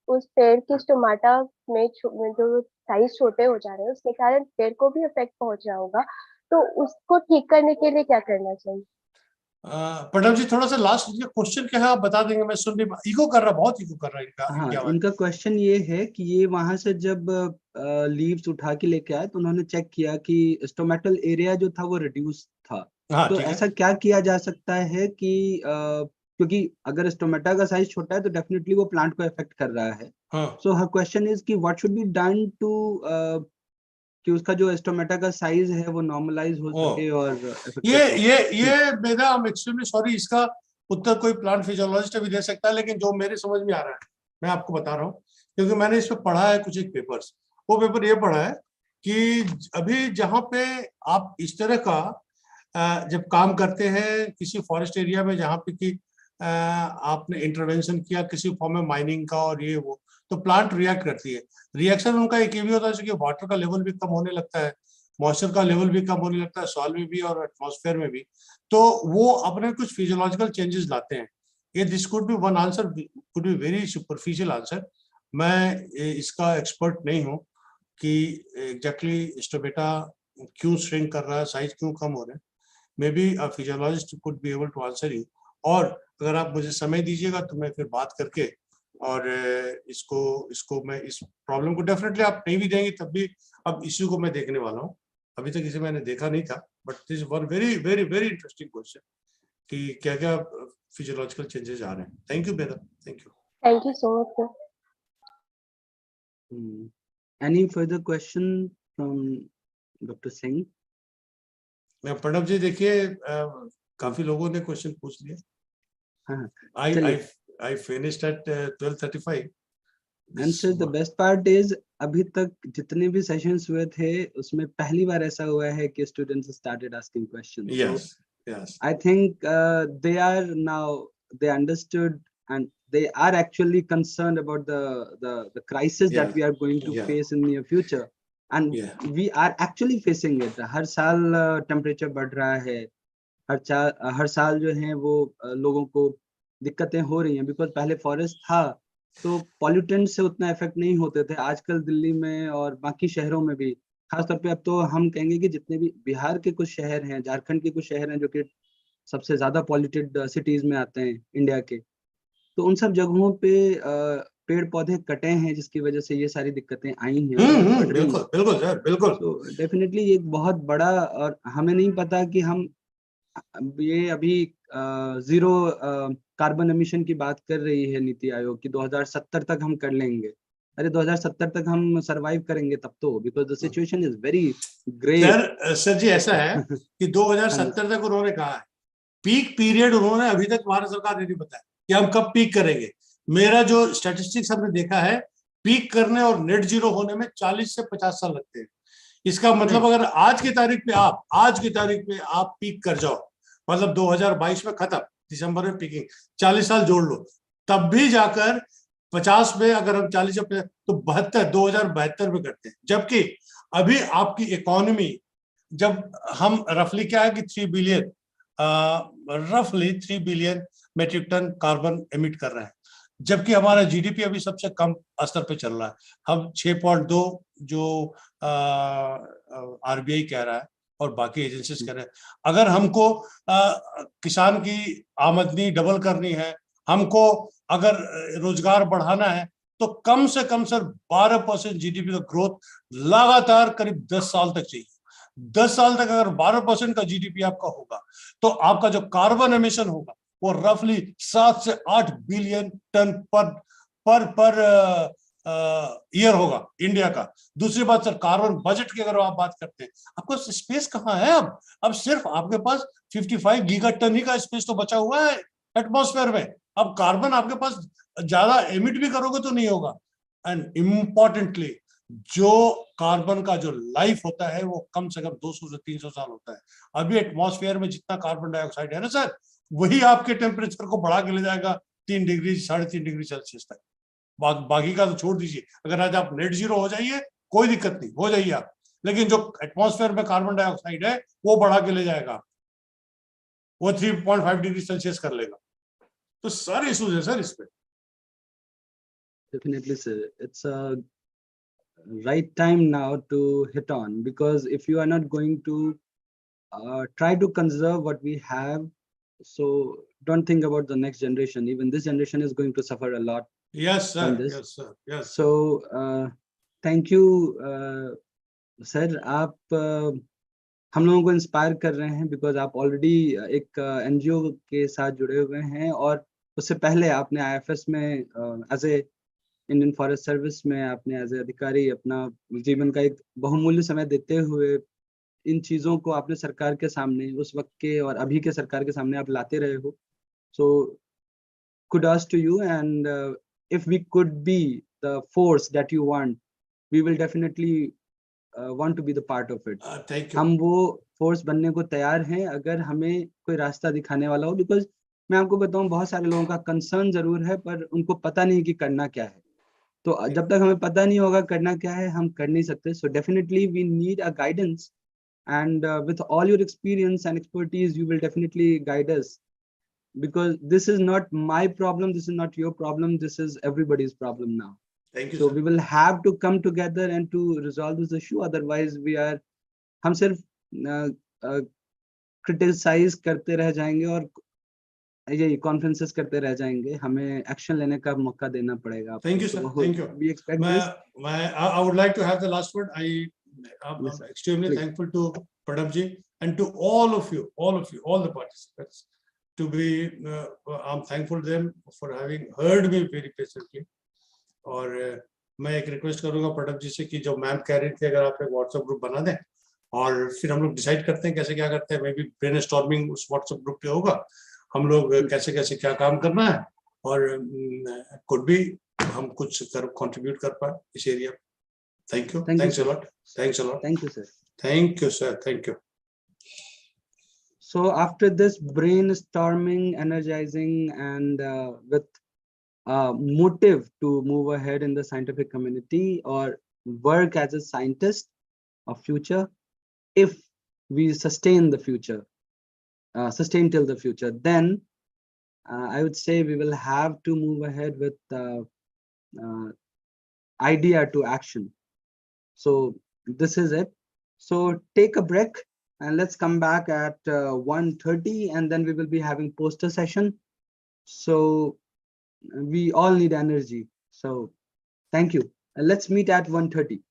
उस पेड़ के स्टोमाटा में जो साइज छोटे हो जा रहे हैं उसके कारण पेड़ को भी इफेक्ट पहुंच रहा होगा, तो उसको ठीक करने के लिए क्या करना चाहिए? पटम जी थोड़ा सा लास्ट क्वेश्चन क्या है आप बता देंगे? मैं सुन नहीं, इको कर रहा, बहुत इको कर रहा है इनका। हाँ, इनका क्वेश्चन ये है कि ये वहां से जब लीव्स उठा के लेके आए तो उन्होंने चेक किया कि स्टोमेटल एरिया जो था वो रिड्यूस था। हाँ, तो ऐसा क्या किया जा सकता है कि क्योंकि अगर स्टोमेटा का साइज छोटा है तो डेफिनेटली वो प्लांट को इफेक्ट कर रहा है। सो हर क्वेश्चन इज कि what should be done to कि उसका जो स्टोमेटा का साइज है वो नॉर्मलाइज हो सके और ये मेरा, आई एम एक्सट्रीमली सॉरी, इसका उत्तर कोई प्लांट फिजियोलॉजिस्ट भी दे सकता है, लेकिन जो मेरे समझ में आ रहा है मैं आपको बता रहा हूँ, क्योंकि मैंने इस पर पढ़ा है कुछ एक पेपर्स। वो पेपर ये पढ़ा है कि अभी जहाँ पे आप इस तरह का जब काम करते हैं किसी फॉरेस्ट एरिया में जहाँ पे कि आपने इंटरवेंशन किया किसी फॉर्म में माइनिंग का और ये वो, तो प्लांट रिएक्ट करती है। रिएक्शन उनका एक ये भी होता है कि वाटर का लेवल भी कम होने लगता है, मॉइस्चर का लेवल भी कम होने लगता है, सॉइल में भी और एटमॉस्फेयर में भी, तो वो अपने कुछ फिजियोलॉजिकल चेंजेस लाते हैं। ये this could be one answer, could be very superficial answer. मैं इसका एक्सपर्ट नहीं हूँ कि एग्जैक्टली स्टोमेटा क्यों श्रिंक कर रहा है, साइज क्यों कम हो रहे हैं। Maybe a physiologist could be able to answer you. और अगर आप मुझे समय दीजिएगा तो मैं फिर बात करके और इसको मैं इस प्रॉब्लम को डेफिनेटली आप नहीं भी देंगे तब भी अब इश्यू को मैं देखने वाला हूँ। अभी तक इसे मैंने देखा नहीं था, but this one very very very interesting question कि क्या क्या फिजियोलॉजिकल चेंजेस आ रहे हैं। थैंक यू बेदा, thank you. Thank you so much, sir. Any further question from Dr. Singh? मैं प्रणव जी, देखिए काफी लोगों ने क्वेश्चन पूछ लिए। I finished at 12:35. And sir, the best part is अभी तक जितने भी सेशंस हुए थे उसमें पहली बार ऐसा हुआ है कि students started asking questions. Yes, so, yes. I think they understood and they are actually concerned about the crisis that we are going to face in near future, and we are actually facing it. हर साल temperature बढ़ रहा है, हर साल जो है वो लोगों को दिक्कतें हो रही हैं, बिकॉज पहले फॉरेस्ट था तो पॉल्यूटेंट से उतना इफेक्ट नहीं होते थे। आजकल दिल्ली में और बाकी शहरों में भी, खासतौर पे अब तो हम कहेंगे कि जितने भी बिहार के कुछ शहर हैं, झारखंड के कुछ शहर हैं जो कि सबसे ज्यादा पॉल्यूटेड सिटीज में आते हैं इंडिया के, तो उन सब जगहों पे पेड़ पौधे कटे हैं जिसकी वजह से ये सारी दिक्कतें आई हैं। बिल्कुल बिल्कुल सर, बिल्कुल। तो डेफिनेटली ये एक बहुत बड़ा, और हमें नहीं पता कि हम ये अभी जीरो कार्बन एमिशन की बात कर रही है नीति आयोग की 2070 तक हम कर लेंगे। अरे 2070 तक हम सरवाइव करेंगे तब तो, because the situation is very great. Sir जी ऐसा है कि 2070 तक उन्होंने कहा है, पीक पीरियड उन्होंने अभी तक भारत सरकार ने नहीं बताया कि हम कब पीक करेंगे। मेरा जो स्टैटिस्टिक्स हमने देखा है, पीक करने और नेट जीरो होने में 40 से 50 साल लगते हैं। इसका मतलब अगर आज की तारीख पे आप पीक कर जाओ, मतलब 2022 में खत्म, दिसंबर में पीकिंग, 40 साल जोड़ लो, तब भी जाकर 50 में अगर हम 40 तो 2072 में करते हैं। जबकि अभी आपकी इकोनॉमी, जब हम रफली क्या है कि 3 billion metric ton carbon emit कर रहे हैं, जबकि हमारा जीडीपी अभी सबसे कम स्तर पे चल रहा है। हम 6.2 जो आरबीआई कह रहा है और बाकी एजेंसीज कह रहे हैं। अगर हमको किसान की आमदनी डबल करनी है, हमको अगर रोजगार बढ़ाना है, तो कम से कम सर 12% जीडीपी का ग्रोथ लगातार करीब 10 साल तक चाहिए। 10 साल तक अगर 12% का जीडीपी आपका होगा तो आपका जो कार्बन एमिशन होगा वो रफली 7 से 8 बिलियन टन पर ईयर होगा इंडिया का। दूसरी बात सर, कार्बन बजट की अगर आप बात करते हैं, आपको स्पेस कहाँ है अब सिर्फ आपके पास 55 गीगा टन ही का स्पेस तो बचा हुआ है एटमॉस्फेयर में। अब कार्बन आपके पास ज्यादा एमिट भी करोगे तो नहीं होगा। एंड इम्पोर्टेंटली, जो कार्बन का जो लाइफ होता है वो कम से कम 200 से 300 साल होता है। अभी एटमॉस्फेयर में जितना कार्बन डाइऑक्साइड है ना सर, वही आपके टेम्परेचर को बढ़ा के ले जाएगा 3 डिग्री 3.5 डिग्री सेल्सियस तक। बाकी का तो छोड़ दीजिए, अगर आज आप नेट जीरो हो जाइए कोई दिक्कत नहीं, हो जाइए आप, लेकिन जो एटमॉस्फेयर में कार्बन डाइऑक्साइड है वो बढ़ा के ले जाएगा, वो 3.5 डिग्री सेल्सियस कर लेगा। तो सारे इश्यूज है सर इस पे। Definitely sir, it's a right time now to hit on, because if you are not going to try to conserve what we have, so don't think about the next generation. Even this generation is going to suffer a lot. Yes sir, yes sir, yes. So thank you sir, आप हम लोगों को inspire कर रहे हैं, because आप already एक NGO के साथ जुड़े हुए हैं, और उससे पहले आपने आईएफएस में as a Indian forest service में आपने एज ए अधिकारी अपना जीवन का एक बहुमूल्य समय देते हुए इन चीजों को आपने सरकार के सामने उस वक्त के और अभी के सरकार के सामने आप लाते रहे हो. सो kudos to you, and if we could be the force that you want, we will definitely want to be the part of it. Thank you. हम वो फोर्स बनने को तैयार हैं अगर हमें कोई रास्ता दिखाने वाला हो. बिकॉज मैं आपको बताऊं, बहुत सारे लोगों का कंसर्न जरूर है पर उनको पता नहीं कि करना क्या है. तो जब तक हमें पता नहीं होगा करना क्या है, हम कर नहीं सकते. So definitely we need a guidance, and with all your experience and expertise, you will definitely guide us, because this is not my problem, this is not your problem, this is everybody's problem now. Thank you, So sir. we will have to come together and to resolve this issue. Otherwise we are हम सिर्फ criticise करते रह जाएंगे और यही conferences करते रह जाएंगे. हमें एक्शन लेने का मौका देना पड़ेगा. Thank you, sir. Thank you. We expect this. I would like to have the last word. I'm Yes, sir. extremely Please. thankful to Pradap ji and to all of you, all the participants. I'm thankful to them for having heard me very patiently. और मैं एक request करूंगा पटक जी से कि जो ma'am कह रही थी, अगर आप एक व्हाट्सएप ग्रुप बना दें और फिर हम लोग डिसाइड करते हैं कैसे क्या करते हैं. मे बी ब्रेनस्टॉर्मिंग उस व्हाट्सएप ग्रुप पे होगा, हम लोग कैसे कैसे क्या काम करना है, और कुड भी हम कुछ कंट्रीब्यूट कर पाए इस area. Thank you. Thanks a lot. Thanks a lot. Thank you, sir. Thank you sir. Thank you. So after this brainstorming, energizing, and with motive to move ahead in the scientific community or work as a scientist of future, if we sustain the future, sustain till the future, then I would say we will have to move ahead with idea to action. So this is it. So take a break and let's come back at 1:30, and then we will be having poster session. So we all need energy. So thank you. Let's meet at 1:30.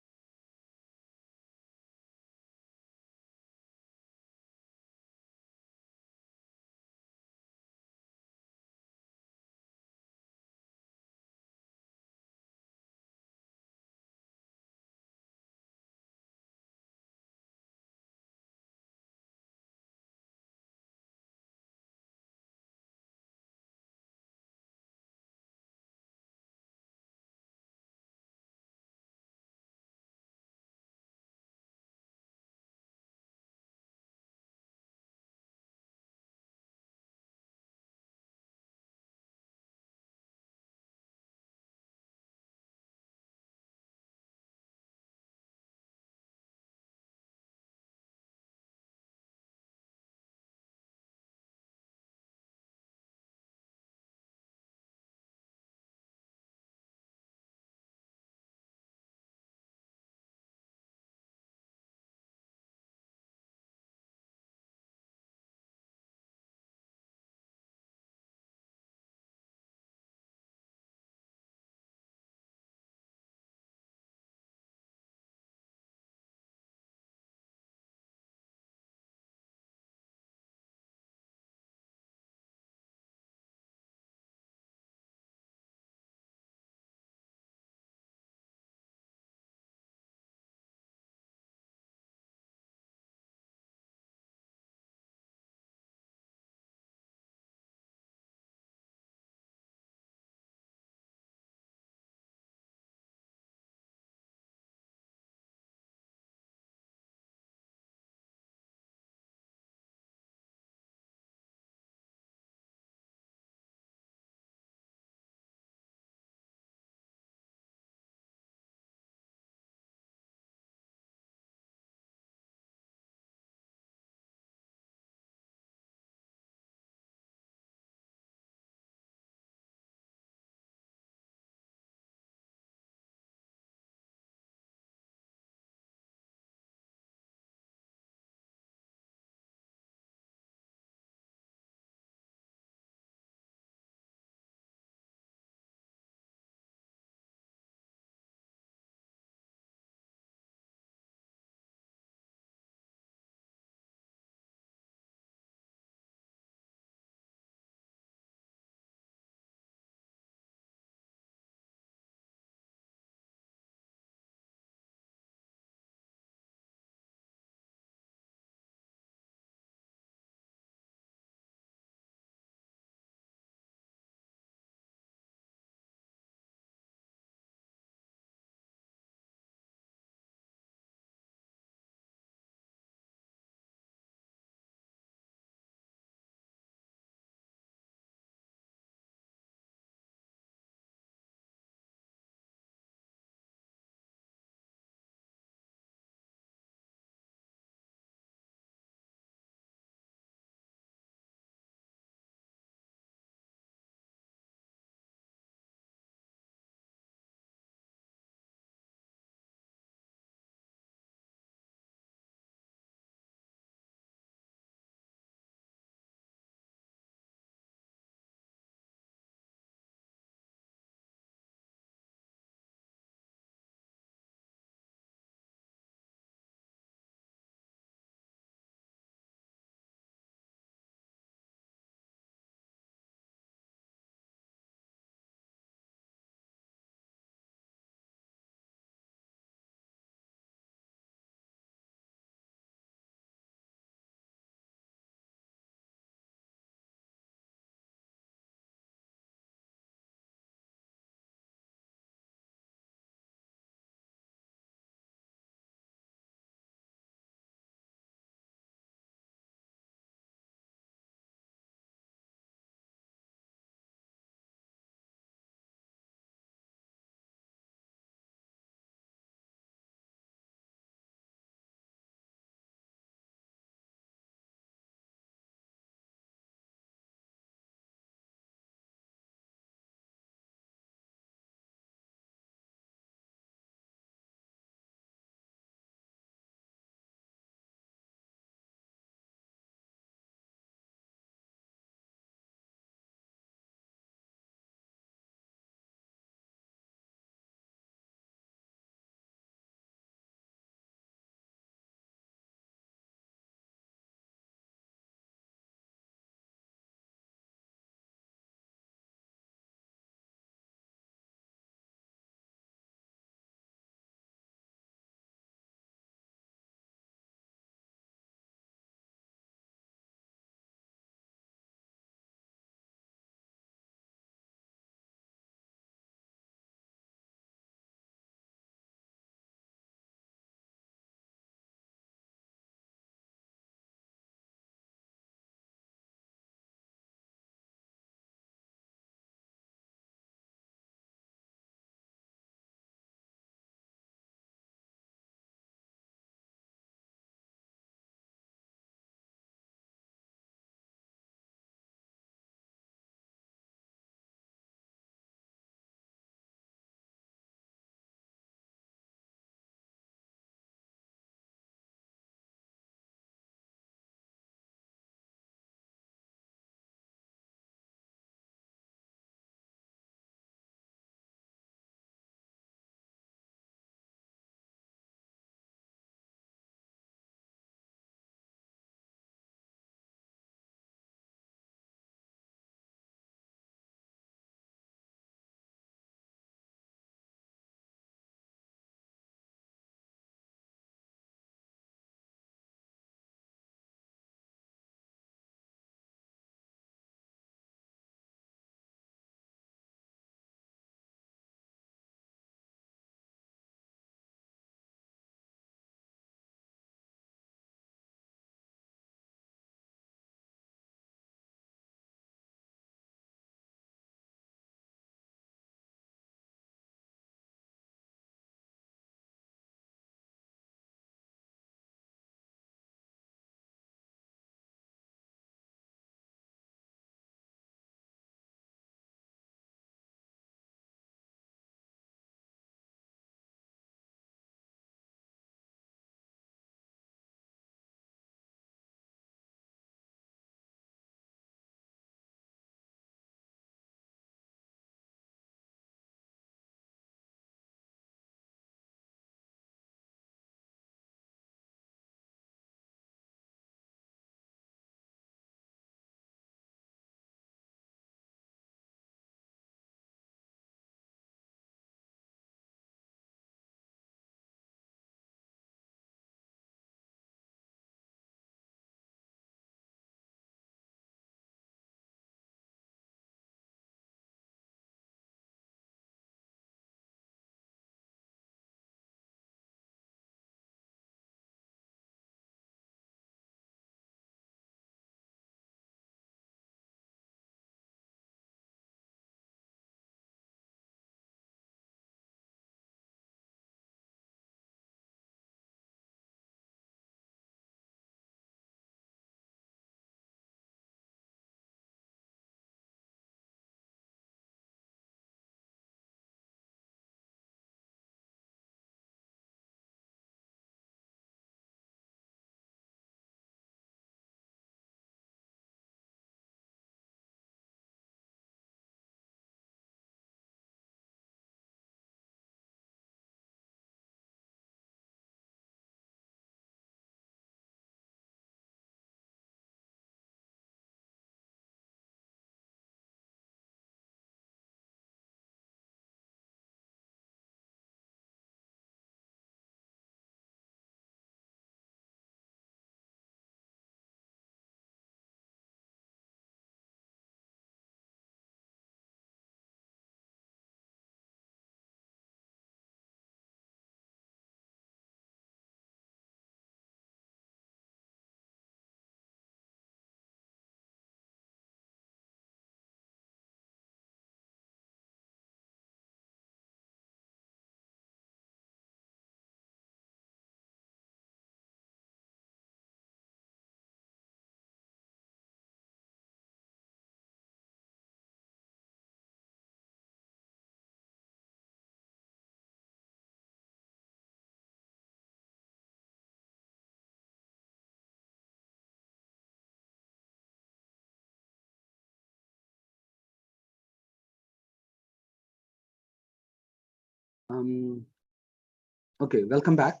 Okay, welcome back.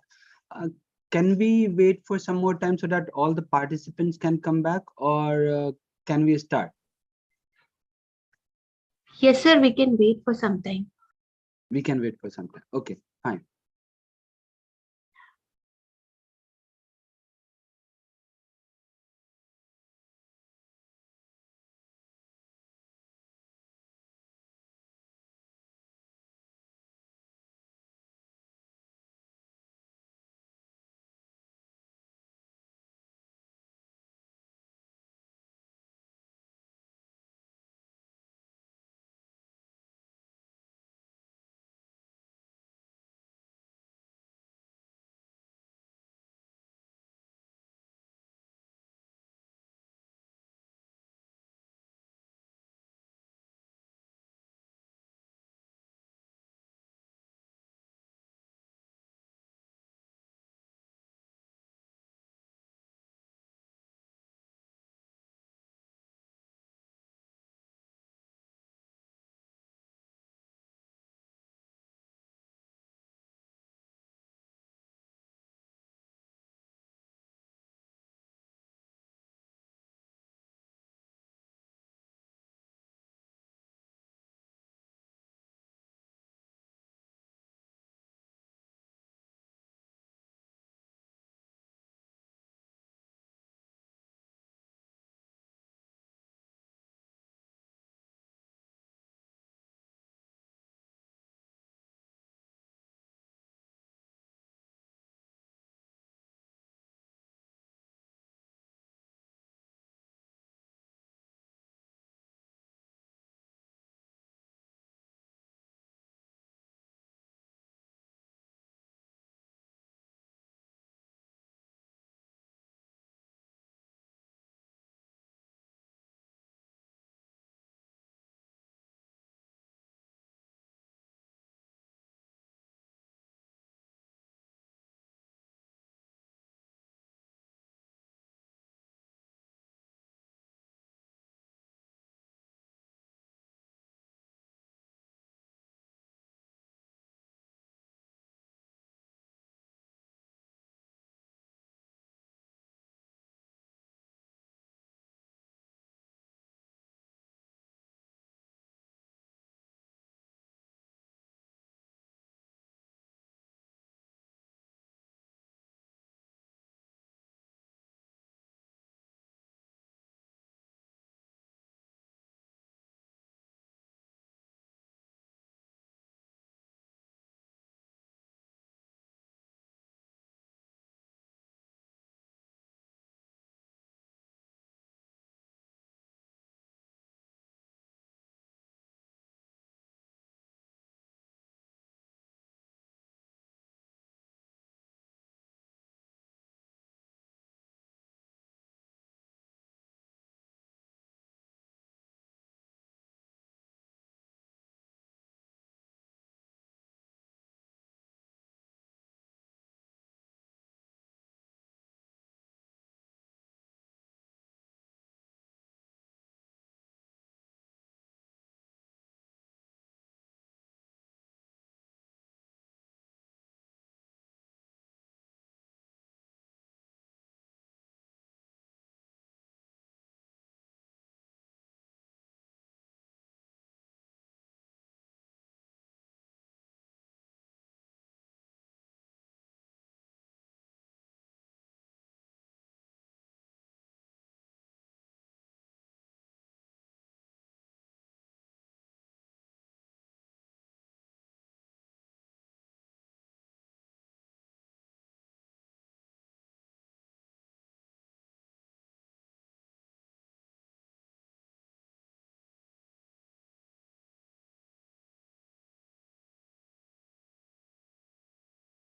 Can we wait for some more time so that all the participants can come back, or can we start? Yes, sir, we can wait for some time. We can wait for some time. Okay, fine.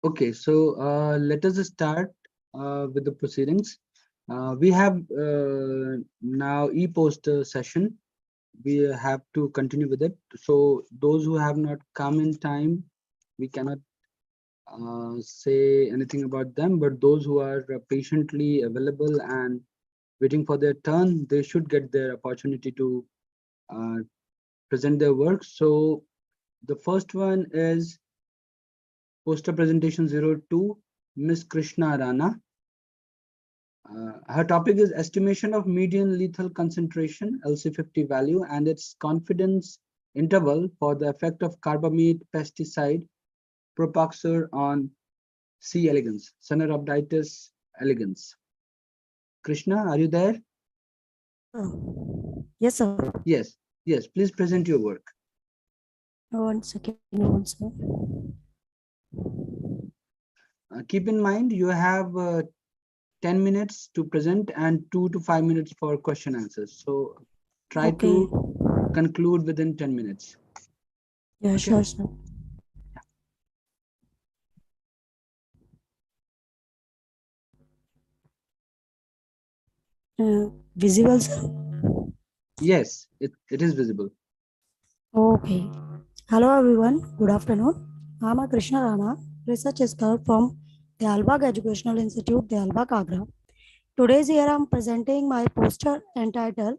Okay, so let us start with the proceedings. We have now e-poster session. We have to continue with it. So those who have not come in time, we cannot say anything about them, but those who are patiently available and waiting for their turn, they should get their opportunity to present their work. So the first one is Poster presentation 02, Ms. Krishna Rana. Her topic is estimation of median lethal concentration, LC50 value, and its confidence interval for the effect of carbamide pesticide propoxur on C. elegans, Caenorhabditis elegans. Krishna, are you there? Yes, sir. Yes, yes, please present your work. 1 second, sir. Keep in mind, you have 10 minutes to present and 2 to 5 minutes for question answers. So try to conclude within 10 minutes. Yeah, Okay. sure, sir. Visible, sir? Yes, it is visible. Okay. Hello, everyone. Good afternoon. I'm a Krishna Rana, research scholar from the Albag Educational Institute, the Albag, Agra. Today's here I'm presenting my poster entitled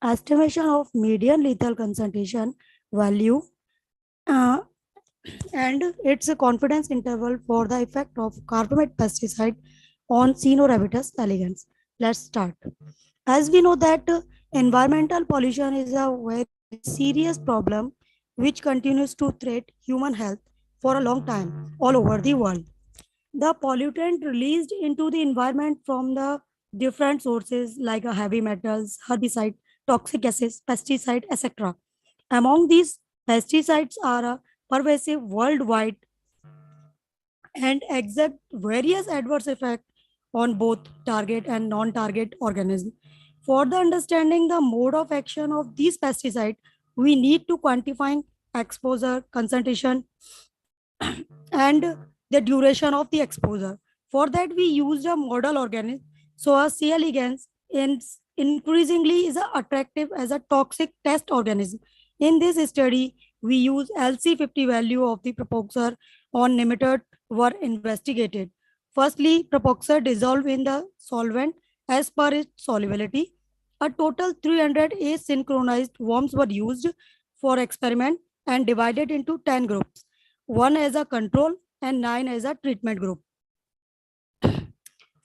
Estimation of Median Lethal Concentration Value uh, and its a confidence interval for the effect of carbamide pesticide on Caenorhabditis elegans. Let's start. As we know that environmental pollution is a very serious problem which continues to threaten human health for a long time all over the world. The pollutant released into the environment from the different sources like heavy metals, herbicide, toxic gases, pesticide, etc. Among these, pesticides are pervasive worldwide and exert various adverse effects on both target and non-target organisms. For the understanding the mode of action of these pesticides, we need to quantify exposure, concentration, and the duration of the exposure. For that, we used a model organism. So a C. elegans increasingly is attractive as a toxic test organism. In this study, we use LC50 value of the propoxur on nematode were investigated. Firstly, propoxur dissolved in the solvent as per its solubility. A total 300 asynchronized worms were used for experiment and divided into 10 groups, one as a control and 9 as a treatment group.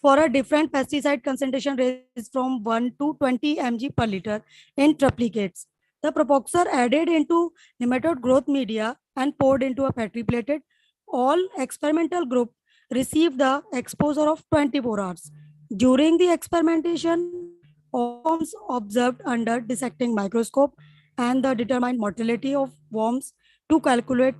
For a different pesticide concentration range from 1 to 20 mg per liter in triplicates. The propoxur added into nematode growth media and poured into a petri plated. All experimental group received the exposure of 24 hours. During the experimentation, all worms observed under dissecting microscope and the determined mortality of worms to calculate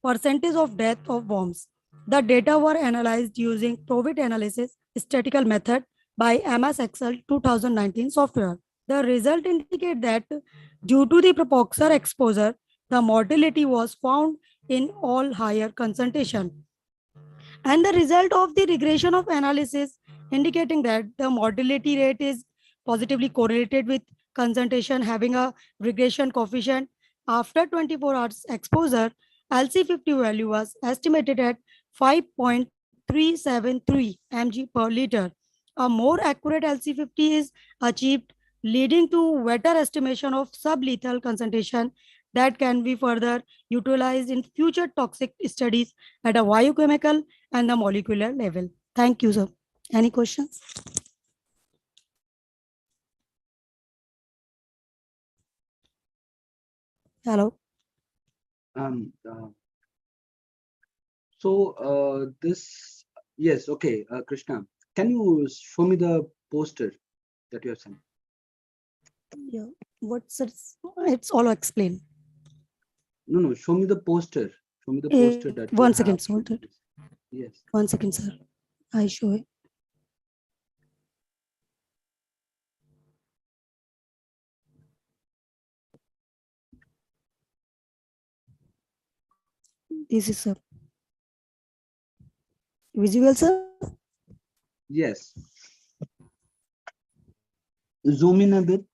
percentage of death of worms. The data were analyzed using Provit analysis statistical method by MS Excel 2019 software. The result indicate that due to the propoxur exposure, the mortality was found in all higher concentration. And the result of the regression of analysis indicating that the mortality rate is positively correlated with concentration having a regression coefficient. After 24 hours exposure, LC50 value was estimated at 5.373 mg per liter. A more accurate LC50 is achieved, leading to better estimation of sublethal concentration that can be further utilized in future toxic studies at a biochemical and the molecular level. Thank you, sir. Any questions? Hello. This, yes, okay, Krishna, can you show me the poster that you have sent? Yeah, what's it? It's all explained. No, show me the poster. Show me the poster that you 1 have. second, sir. Yes. 1 second, sir. I show it. This is a visual, sir. Yes. Zoom in a bit.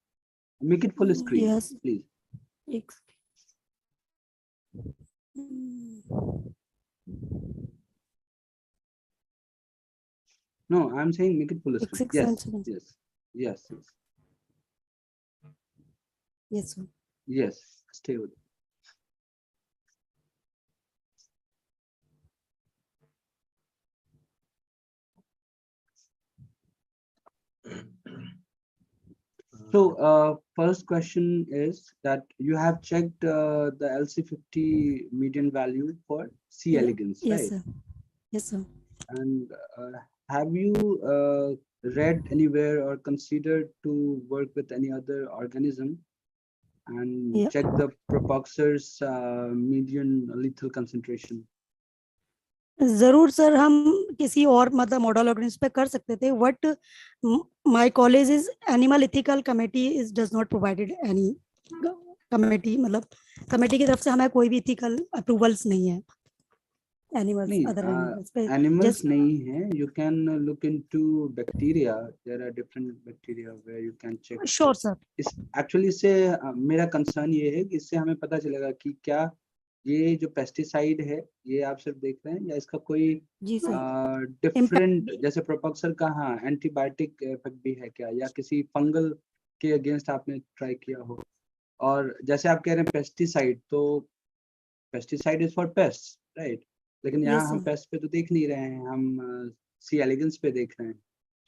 Make it full screen. Yes. Please. No, I'm saying make it full screen. Yes. Yes. Yes. Yes. Yes, sir. Yes. Stay with it. So first question is that you have checked the LC50 median value for C. elegans, Yes, right? sir. Yes, sir. And have you read anywhere or considered to work with any other organism and Yeah. check the propoxer's median lethal concentration? जरूर sir, हम किसी और मतलब model organism पे कर सकते थे, but my college is animal ethical committee is does not provided any committee, मतलब कमेटी की तरफ से हमें कोई भी एथिकल अप्रूवल्स नहीं है एनिमल्स, अदर एनिमल्स पे। एनिमल्स नहीं है, you can look into bacteria. There are different bacteria where you can check. Sure sir. इस एक्चुअली इससे मेरा कंसर्न ये है कि इससे हमें पता चलेगा कि क्या ये जो पेस्टिसाइड है ये आप सिर्फ देख रहे हैं या इसका कोई डिफरेंट, जैसे प्रोपोक्सर का हाँ एंटीबायोटिक इफेक्ट भी है क्या, या किसी फंगल के अगेंस्ट आपने ट्राई किया हो। और जैसे आप कह रहे हैं पेस्टिसाइड, तो pesticide is for paste, right, लेकिन यहाँ हम पेस्ट पे तो देख नहीं रहे हैं, हम सी एलिगेंस पे देख रहे हैं।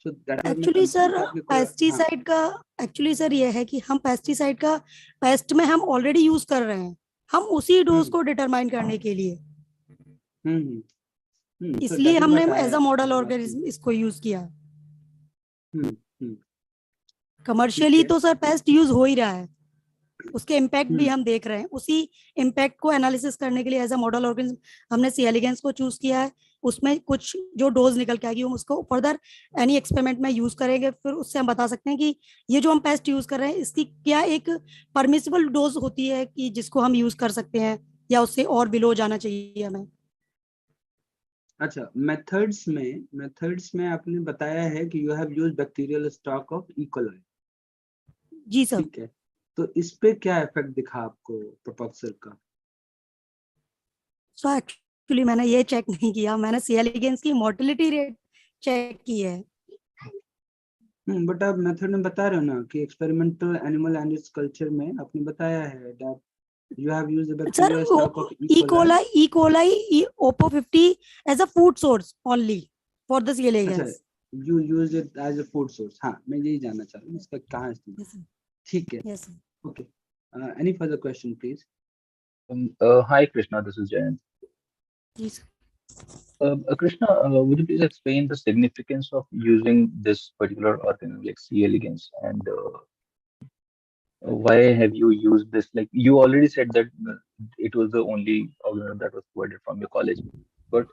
So एक्चुअली सर पेस्टिसाइड का एक्चुअली सर ये है कि हम पेस्टिसाइड का पेस्ट में हम ऑलरेडी यूज कर रहे हैं, हम उसी डोज को डिटरमाइन करने के लिए इसलिए हमने एज अ मॉडल ऑर्गेनिज्म इसको यूज किया। कमर्शियली तो सर पेस्ट यूज हो ही रहा है, उसके इम्पैक्ट भी हम देख रहे हैं, उसी इम्पैक्ट को एनालिसिस करने के लिए एज अ मॉडल ऑर्गेनिज्म हमने सी एलिगेंस को चूज किया है। उसमें कुछ जो डोज निकल के आएगी हम उसको फर्दर एनी एक्सपेरिमेंट में यूज करेंगे, फिर उससे हम बता सकते हैं कि ये जो हम पेस्ट यूज कर रहे हैं इसकी क्या एक परमिसिबल डोज होती है कि जिसको हम यूज कर सकते हैं, या उससे और बिलो जाना चाहिए हमें। अच्छा, मेथड्स में आपने बताया है कि you have used bacterial stock of E coli. जी सर। ठीक है, तो इस पे क्या इफेक्ट दिखा आपको प्रोपोक्सर का? सो एक्चुअली मैंने ये चेक नहीं किया, मैंने सी एलिगेंस की मोर्टेलिटी रेट चेक की है। बट आप मेथड में बता रहे हो ना कि experimental animal and its culture में आपने बताया है that you have used the bacterial stock of E. coli OPO50 as a food source only for the C. elegans. अच्छा, you use it as a food source. हाँ, मैं यही जानना चाह रहा हूँ इसका कहाँ इस्तेमाल। ठीक है। Yes sir. Okay. Any further question, please? Hi Krishna, this is Jayant. Yes. Krishna, would you please explain the significance of using this particular organism like C. elegans, and why have you used this? Like you already said that it was the only organism that was provided from your college, but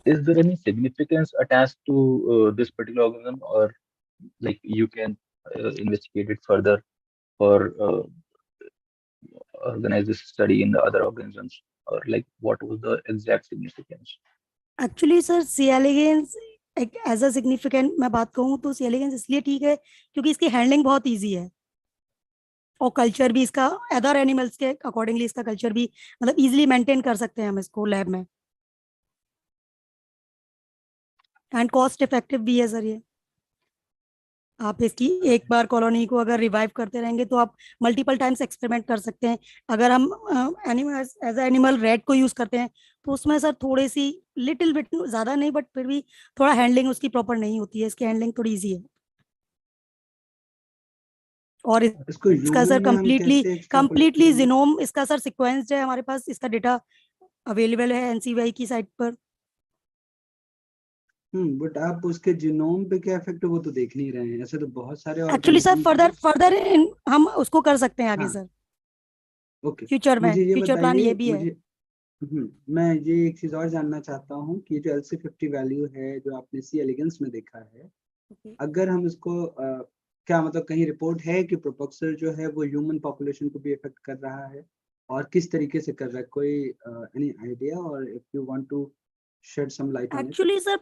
is there any significance attached to this particular organism, or like you can investigate it further or organize this study in the other organisms, or like what was the exact significance? Actually sir C elegans एक as a significant मैं बात कहूँ तो सी elegance इसलिए ठीक है क्योंकि इसकी हैंडलिंग बहुत इजी है, और कल्चर भी इसका अदर एनिमल्स के अकॉर्डिंगली इसका कल्चर भी मतलब इजीली मेंटेन कर सकते हैं हम इसको लैब में, एंड कॉस्ट इफेक्टिव भी है सर ये। आप इसकी एक बार कॉलोनी को अगर रिवाइव करते रहेंगे तो आप मल्टीपल टाइम्स एक्सपेरिमेंट कर सकते हैं। अगर हम animal as a animal red को यूज करते हैं तो उसमें सर थोड़ी सी लिटिल बिट, ज्यादा नहीं बट फिर भी थोड़ा हैंडलिंग उसकी प्रॉपर नहीं होती है, इसकी हैंडलिंग थोड़ी इजी है। और इसका सर कंप्लीटली जीनोम इसका सर सीक्वेंस्ड है, हमारे पास इसका डेटा अवेलेबल है एनसीवीआई की साइट पर। बट आप उसके जीनोम पे क्या इफेक्ट है वो तो देख नहीं रहे हैं, ऐसे तो बहुत सारे एक्चुअली सर फर्दर हम उसको कर सकते हैं आगे सर। ओके, फ्यूचर में मुझे ये फ्यूचर प्लान ये भी है। मैं ये एक चीज और जानना चाहता हूँ कि जो LC50 वैल्यू है जो आपने सी एलिगेंस में देखा है, अगर हम इसको क्या मतलब कहीं रिपोर्ट है कि प्रोपोक्सर जो है वो ह्यूमन पॉपुलेशन को भी इफेक्ट कर रहा है, और किस तरीके से कर रहा है, कोई एनी आइडिया, और if you want to shed some light on it? Actually sir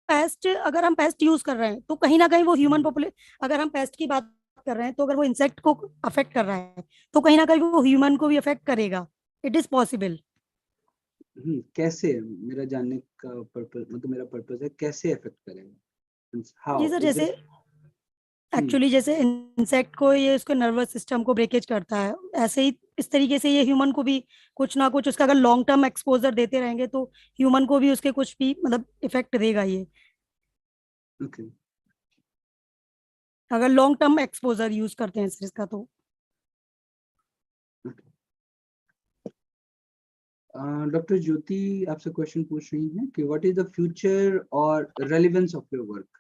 pest, अगर हम पेस्ट यूज कर रहे हैं तो कहीं ना कहीं वो ह्यूमन पॉपुलेशन, अगर हम पेस्ट की बात कर रहे हैं तो अगर वो इंसेक्ट को अफेक्ट कर रहा है तो कहीं ना कहीं वो ह्यूमन को भी अफेक्ट करेगा, इट इज पॉसिबल। कैसे, मेरा जानने का पर्पस मतलब मेरा पर्पस है कैसे इफेक्ट करेगा। जी सर, जैसे एक्चुअली जैसे इंसेक्ट को ये उसके नर्वस सिस्टम को ब्रेकेज करता है, ऐसे ही इस तरीके से ये ह्यूमन को भी कुछ ना कुछ उसका अगर लॉन्ग टर्म एक्सपोजर देते रहेंगे तो ह्यूमन को भी उसके कुछ भी मतलब इफेक्ट देगा ये। अगर लॉन्ग टर्म एक्सपोजर यूज करते हैं सर इसका तो। डॉक्टर ज्योति आपसे क्वेश्चन पूछ रही हैं कि व्हाट इज द फ्यूचर और relevance of your work.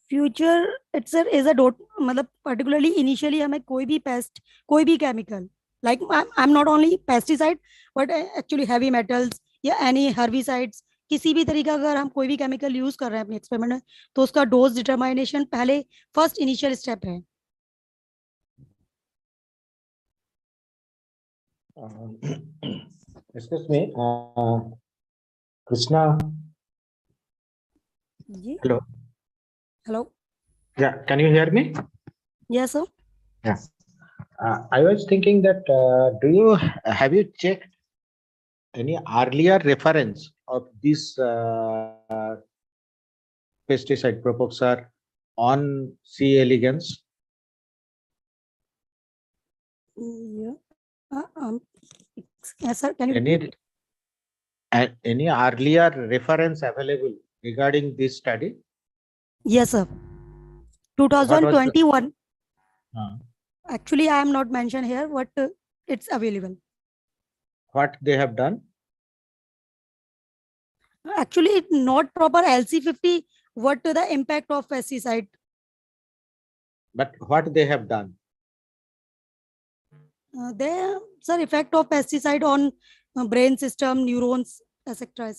Future it's is a dot, मतलब पर्टिकुलरली इनिशियली हमें कोई भी पेस्ट, कोई भी chemical, like I am not only pesticide but actually heavy metals या एनी हर्बिसाइड्स, किसी भी तरीका अगर हम कोई भी केमिकल यूज कर रहे हैं अपने एक्सपेरिमेंट में तो उसका डोज डिटरमाइनेशन पहले फर्स्ट इनिशियल स्टेप है। Excuse me, Krishna. जी Hello. Hello. Yeah, can you hear me? Yes sir. Yeah. I was thinking that have you checked any earlier reference of this pesticide propoxar on C. elegans? Yes sir, can you repeat? Any earlier reference available regarding this study? Yes sir, What was the- 2021. Uh, Actually I am not mentioned here, but it's available. what they have done? Actually it's not proper LC50, what the impact of pesticide. But what they have done? There sir, effect of pesticide on brain system, neurons, etc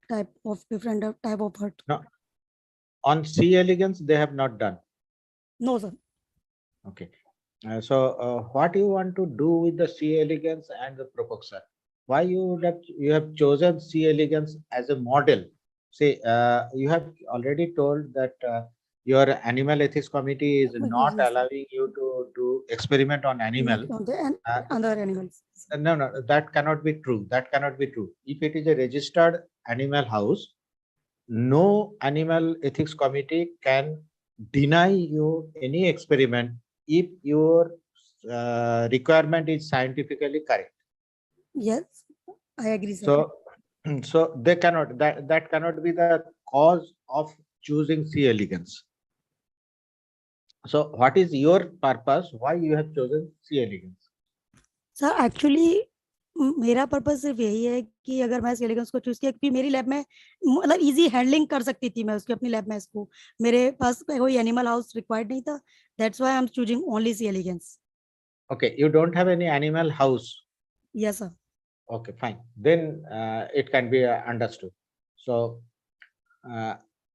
type of different type of hurt. No. On C. elegans, they have not done. No sir. Okay. So what you want to do with the C. elegans and the propoxar? Why you have chosen C. elegans as a model? See, you have already told that your animal ethics committee is not Yes, sir. allowing you to do experiment on animal. On the other animals. No, that cannot be true. That cannot be true. If it is a registered animal house, no animal ethics committee can deny you any experiment if your requirement is scientifically correct. Yes, I agree, sir. So they cannot, that cannot be the cause of choosing C. elegans. So what is your purpose? Why you have chosen C. elegans? Sir actually मेरा purpose सिर्फ यही है कि अगर मैं elegance को choose किया क्योंकि मेरी लैब में मतलब इजी हैंडलिंग कर सकती थी मैं उसकी अपनी लैब में इसको, मेरे पास कोई एनिमल हाउस रिक्वायर्ड नहीं था, that's why I am choosing only C elegans. Okay, you don't have any animal house. Yes sir. Okay, fine. Then it can be understood. So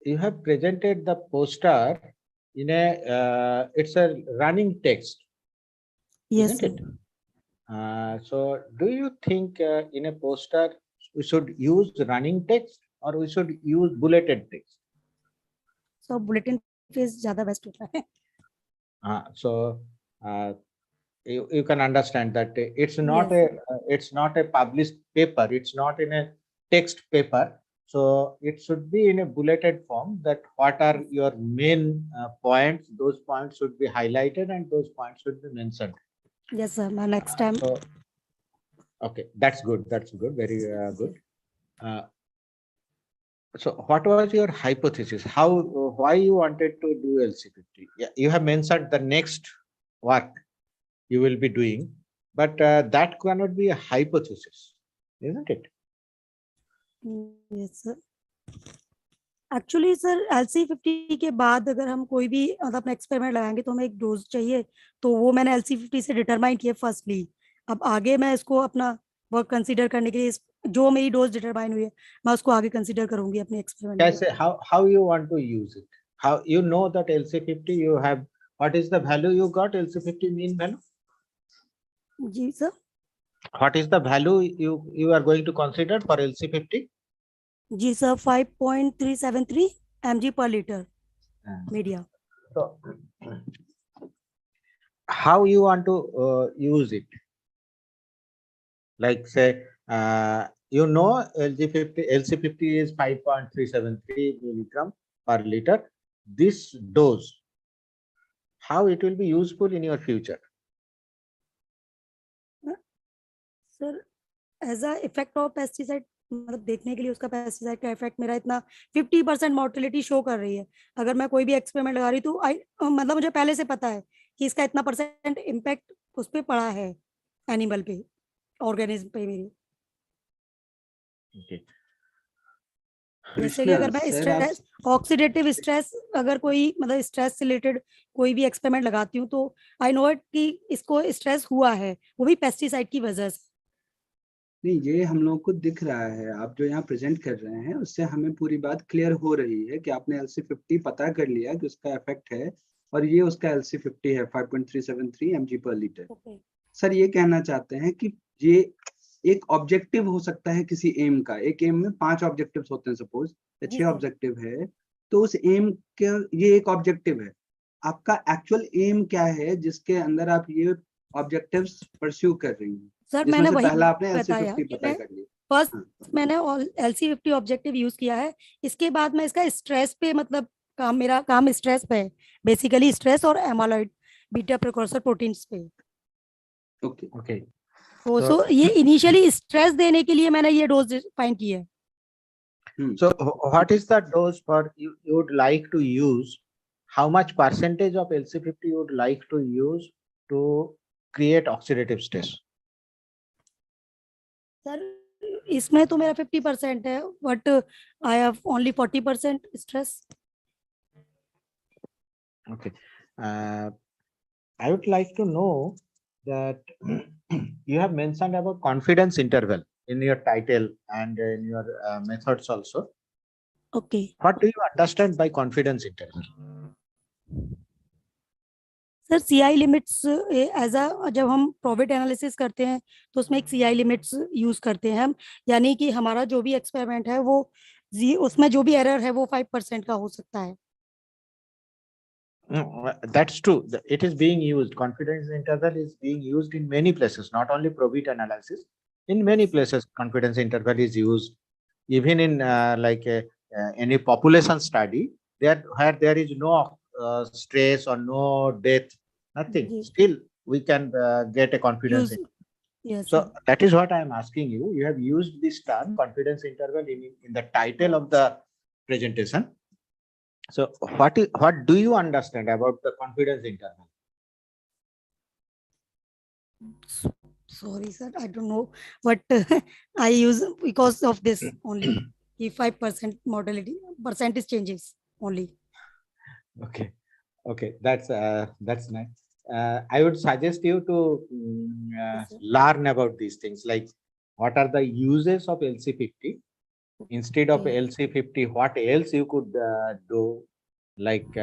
you have presented the poster in a it's a running text. Yes isn't sir. it? So do you think in a poster we should use running text or we should use bulleted text? So bulletin face ज्यादा best होता है. So you can understand that it's not a published paper, it's not in a text paper, so it should be in a bulleted form that what are your main points, those points should be highlighted and those points should be mentioned. Yes sir, my next time. So, okay, that's good, very good. So what was your hypothesis? Why you wanted to do LC50? Yeah, you have mentioned the next work you will be doing, but that cannot be a hypothesis, isn't it? Yes sir. Actually sir LC50 के बाद अगर हम कोई भी अपना experiment लगाएंगे तो हमें एक डोज चाहिए, तो वो मैंने LC50 से डिटरमाइन किया फर्स्टली. अब आगे मैं इसको अपना वर्क कंसीडर करने के लिए जो मेरी डोज डिटरमाइन हुई है मैं उसको आगे कंसीडर करूंगी अपने एक्सपेरिमेंट में. कैसे, how you want to use it? How you know that LC50 you have, what is the value you got? LC50 mean value? जी sir. What is the value you are going to consider for LC50? जी sir 5.373 mg per liter media. So how you want to use it? Like say you know LC50 is 5.373 milligram per liter. This dose, how it will be useful in your future? Sir, as a effect of pesticide मतलब देखने के लिए उसका pesticide का effect मेरा इतना 50% mortality show कर रही है। अगर मैं कोई भी एक्सपेरिमेंट लगा रही तो मतलब मुझे पहले से पता है कि इसका इतना % इम्पैक्ट उस पर पड़ा है, एनिमल पे, ऑर्गेनिज्म पे मेरे। Okay. जैसे कि कृष्णा अगर मैं सर आप स्ट्रेस, ऑक्सीडेटिव स्ट्रेस, अगर कोई मतलब स्ट्रेस से रिलेटेड कोई भी एक्सपेरिमेंट लगाती हूँ तो आई नो इट कि इसको स्ट्रेस हुआ है, वो भी पेस्टिसाइड की वजह से। नहीं, ये हम लोग को दिख रहा है, आप जो यहाँ प्रेजेंट कर रहे हैं उससे हमें पूरी बात क्लियर हो रही है कि आपने LC50 पता कर लिया कि उसका इफेक्ट है, और ये उसका LC50 है 5.373 mg/L। ओके। सर ये कहना चाहते हैं कि ये एक ऑब्जेक्टिव हो सकता है किसी एम का, एक एम में 5 ऑब्जेक्टिव्स होते हैं सपोज, या जी 6 सर। ऑब्जेक्टिव है, तो उस एम के, ये एक ऑब्जेक्टिव है, आपका एक्चुअल एम क्या है जिसके अंदर आप ये ऑब्जेक्टिव्स परस्यू कर रही हैं, सर जिसमें मैंने से वही पहला आपने बताया LC50 कि पता मैं कर लिया। फर्स्ट हाँ, मैंने LC50 ऑब्जेक्टिव यूज किया है, इसके बाद मैं इसका स्ट्रेस पे, मतलब काम, मेरा काम स्ट्रेस पे है बेसिकली, स्ट्रेस और एमाइलॉइड बीटा प्रिकॉर्सर प्रोटीन्स पे। ओके। Okay. तो So, सो ये इनिशियली स्ट्रेस देने के लिए मैंने ये डोज फाइंड की है। so what is the dose for you would like to use? How much percentage of LC50 you would like to use to create oxidative stress? Sir इसमें तो मेरा 50% है, but I have only 40% stress. Okay. I would like to know that you have mentioned about confidence interval in your title and in your methods also. Okay What do you understand by confidence interval? Sir, CI limits as a, जब हम probate analysis करते हैं तो उसमें एक CI limits use करते हैं हम, यानी कि हमारा जो भी एक्सपेरिमेंट है वो उसमें जो भी एरर है वो 5% का हो सकता है। That's true. It is being used. Confidence interval is being used in many places, not only probit analysis. In many places, confidence interval is used. Even in any population study, where there is no stress or no death, nothing. जी Still, we can get a confidence use, interval. Yes So sir. that is what I am asking you. You have used this term confidence interval in the title of the presentation. So what do you understand about the confidence interval? Sorry sir, I don't know, but I use because of this only कि 5% mortality percentage changes only. Okay, okay, that's nice. I would suggest you to Yes, sir. learn about these things, like what are the uses of LC50. Instead of Okay. LC50, what else you could do? Like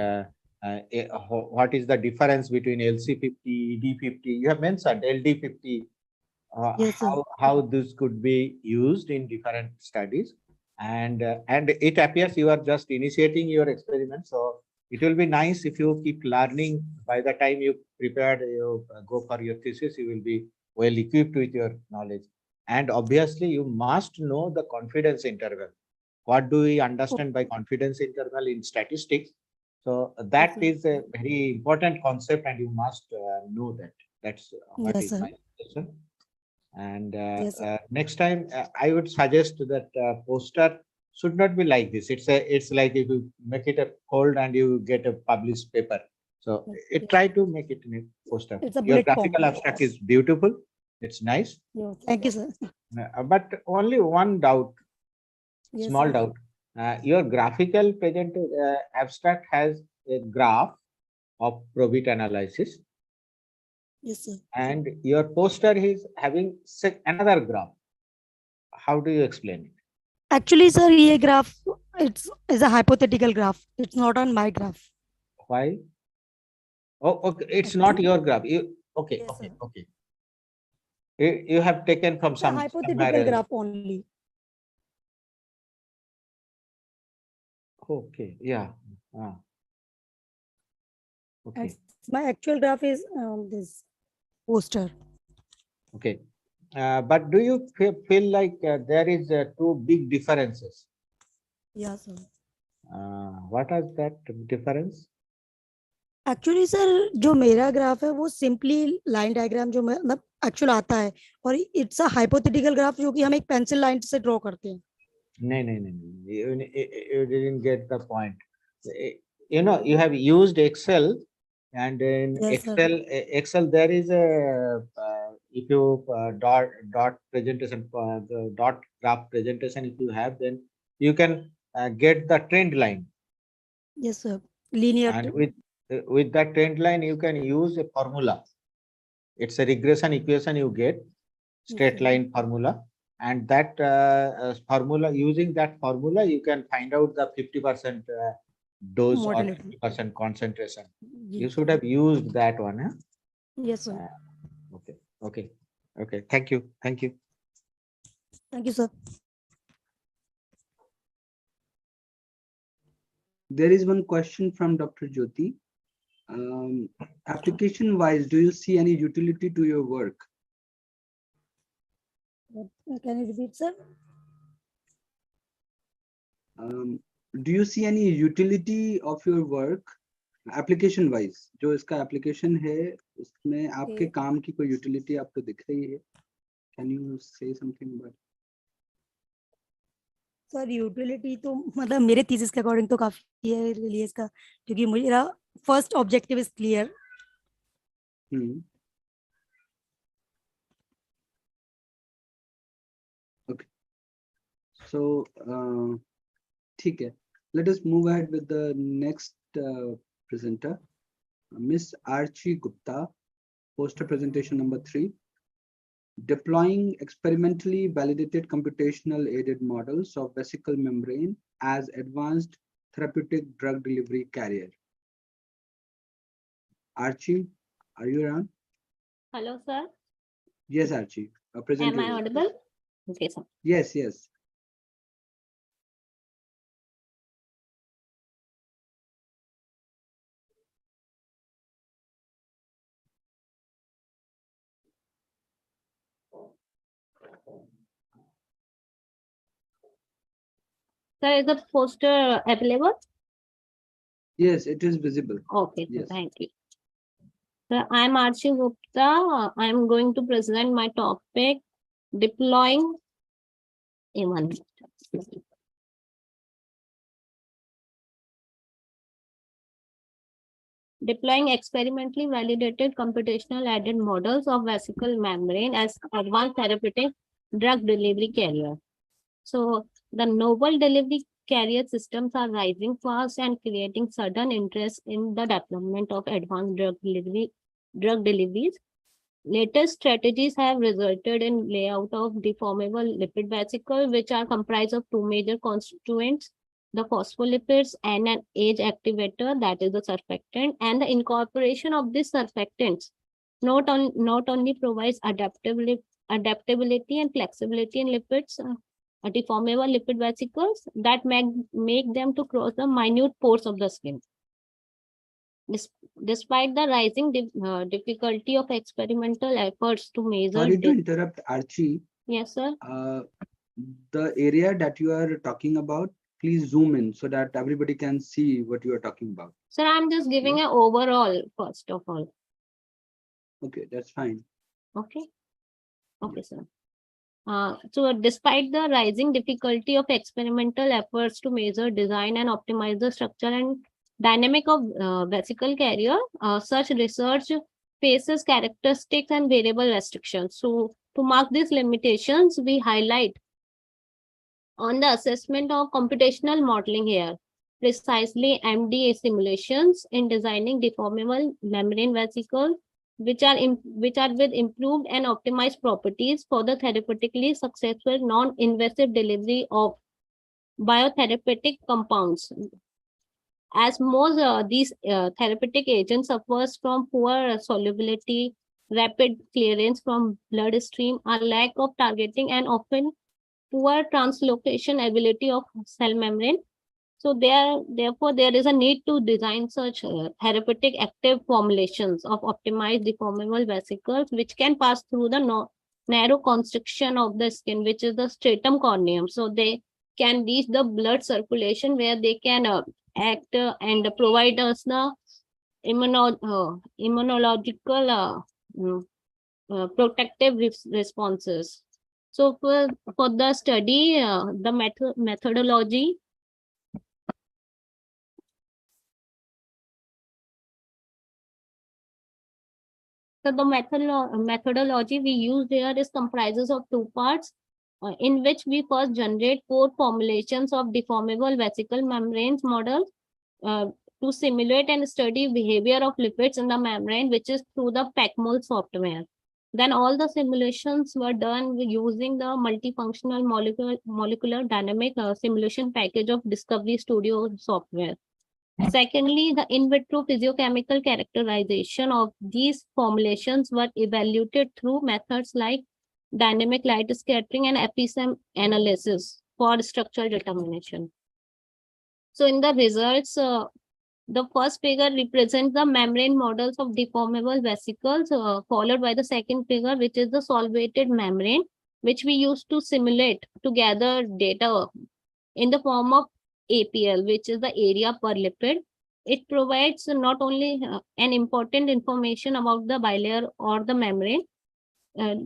what is the difference between LC50, ED50? You have mentioned LD50. Yes, sir. How this could be used in different studies, and it appears you are just initiating your experiment. So it will be nice if you keep learning. By the time you prepared, you go for your thesis, you will be well equipped with your knowledge. And obviously, you must know the confidence interval. What do we understand by confidence interval in statistics? So that Yes, is a very important concept, and you must know that. That's what yes, is sir. my suggestion. And Yes, sir. next time, I would suggest that poster should not be like this. It's like if you make it a cold and you get a published paper. So Yes. try to make it in a poster. It's a Your bullet form. graphical abstract is beautiful. It's nice. Yeah, thank you, sir. But only one doubt, Yes, small sir. doubt. Your graphical present abstract has a graph of probit analysis, Yes, sir. and your poster is having another graph. How do you explain it? Actually, sir, ये graph it's is a hypothetical graph. It's not on my graph. Why? Oh, okay. It's not your graph. Okay, Yes, okay, sir. okay. You have taken from It's a hypothetical somewhere else. graph only. Okay, yeah. Okay, And my actual graph is this poster. okay. But do you feel like there is two big differences? Yes, sir. What is that difference? Actually sir जो मेरा graph है वो simply line diagram, जो मैं मतलब actual आता है और इट्स अ हाइपोथेटिकल ग्राफ जो कि हम एक पेंसिल लाइन से ड्रॉ करते हैं. नहीं, you didn't get the point. You know, you have used Excel, and in Yes, sir. Excel there is a if you dot presentation, the dot graph presentation, if you have, then you can get the trend line, Yes, sir. Linear. and with that trend line you can use a formula. It's a regression equation you get, straight sir. line formula, and that formula, using that formula you can find out the 50% dose or Mortality. 50% concentration. You Yes. should have used that one. Huh? Yes, sir. Okay. Thank you. Thank you, sir. There is one question from Dr. Jyoti. Application wise, do you see any utility to your work? Can you repeat, sir? Do you see any utility of your work application wise? जो इसका application है उसमें आपके काम की कोई utility आपको दिख रही है? Can you say something about it? Sir utility तो मतलब मेरे थीसिस के अकॉर्डिंग तो काफी है लिए इसका, क्योंकि मेरा first objective is clear. Okay. So ठीक है. Let us move ahead with the next presenter, Miss Archie Gupta, poster presentation number 3. Deploying experimentally validated computational aided models of vesicle membrane as advanced therapeutic drug delivery carrier. Archie, are you around? Hello, sir. Yes, Archie. Present. Am I audible? Okay, sir. Yes. Sir, is the poster available? Yes, it is visible. Okay, Yes. thank you. Sir, I am Archie Gupta. I am going to present my topic, deploying deploying experimentally validated computational aided models of vesicle membrane as advanced therapeutic drug delivery carrier. So the novel delivery carrier systems are rising fast and creating sudden interest in the development of advanced drug deliveries. Latest strategies have resulted in layout of deformable lipid vesicle, which are comprised of two major constituents, the phospholipids and an age activator, that is the surfactant, and the incorporation of these surfactants not only provides adaptability and flexibility in lipids, deformable lipid vesicles that make them to cross the minute pores of the skin. Despite the rising difficulty of experimental efforts to measure. Sorry to interrupt, Archie. Yes, sir. The area that you are talking about, please zoom in so that everybody can see what you are talking about. Sir, I'm just giving an overall first of all. Okay, that's fine. Okay. Okay, sir. So despite the rising difficulty of experimental efforts to measure, design, and optimize the structure and dynamic of vesicle carrier, such research faces characteristics and variable restrictions. So to mark these limitations, we highlight on the assessment of computational modeling here, precisely MDA simulations in designing deformable membrane vesicles, which are with improved and optimized properties for the therapeutically successful non-invasive delivery of biotherapeutic compounds. As most these therapeutic agents suffers from poor solubility, rapid clearance from bloodstream, a lack of targeting, and often poor translocation ability of cell membrane. So therefore, there is a need to design such therapeutic active formulations of optimized deformable vesicles, which can pass through the narrow constriction of the skin, which is the stratum corneum. So they can reach the blood circulation where they can act and provide us the immunological protective responses. So for the study, the methodology. So the methodology we use here is comprises of two parts, in which we first generate 4 formulations of deformable vesicle membranes models to simulate and study behavior of lipids in the membrane, which is through the PACMOL software. Then all the simulations were done using the multifunctional molecular dynamic simulation package of Discovery Studio software. Secondly, the in vitro physiochemical characterization of these formulations were evaluated through methods like dynamic light scattering and FSM analysis for structural determination. So in the results, the first figure represents the membrane models of deformable vesicles, followed by the second figure, which is the solvated membrane, which we use to simulate to gather data in the form of APL, which is the area per lipid. It provides not only an important information about the bilayer or the membrane,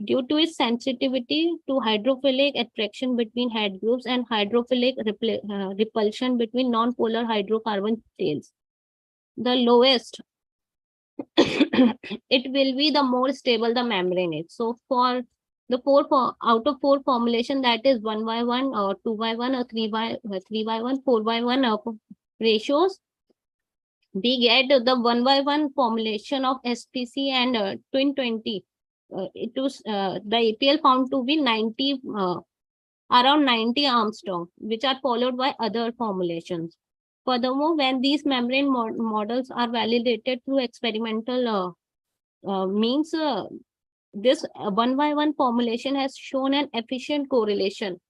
due to its sensitivity to hydrophilic attraction between head groups and hydrophilic repulsion between non-polar hydrocarbon tails. The lowest, it will be the more stable the membrane is. So for the out of 4 formulation, that is 1:1 or 2:1 or 3:1, 4:1 ratios, we get the 1:1 formulation of SPC and twin 20. It was the APL found to be 90, around 90 Armstrong, which are followed by other formulations. Furthermore, when these membrane models are validated through experimental means, this 1:1 formulation has shown an efficient correlation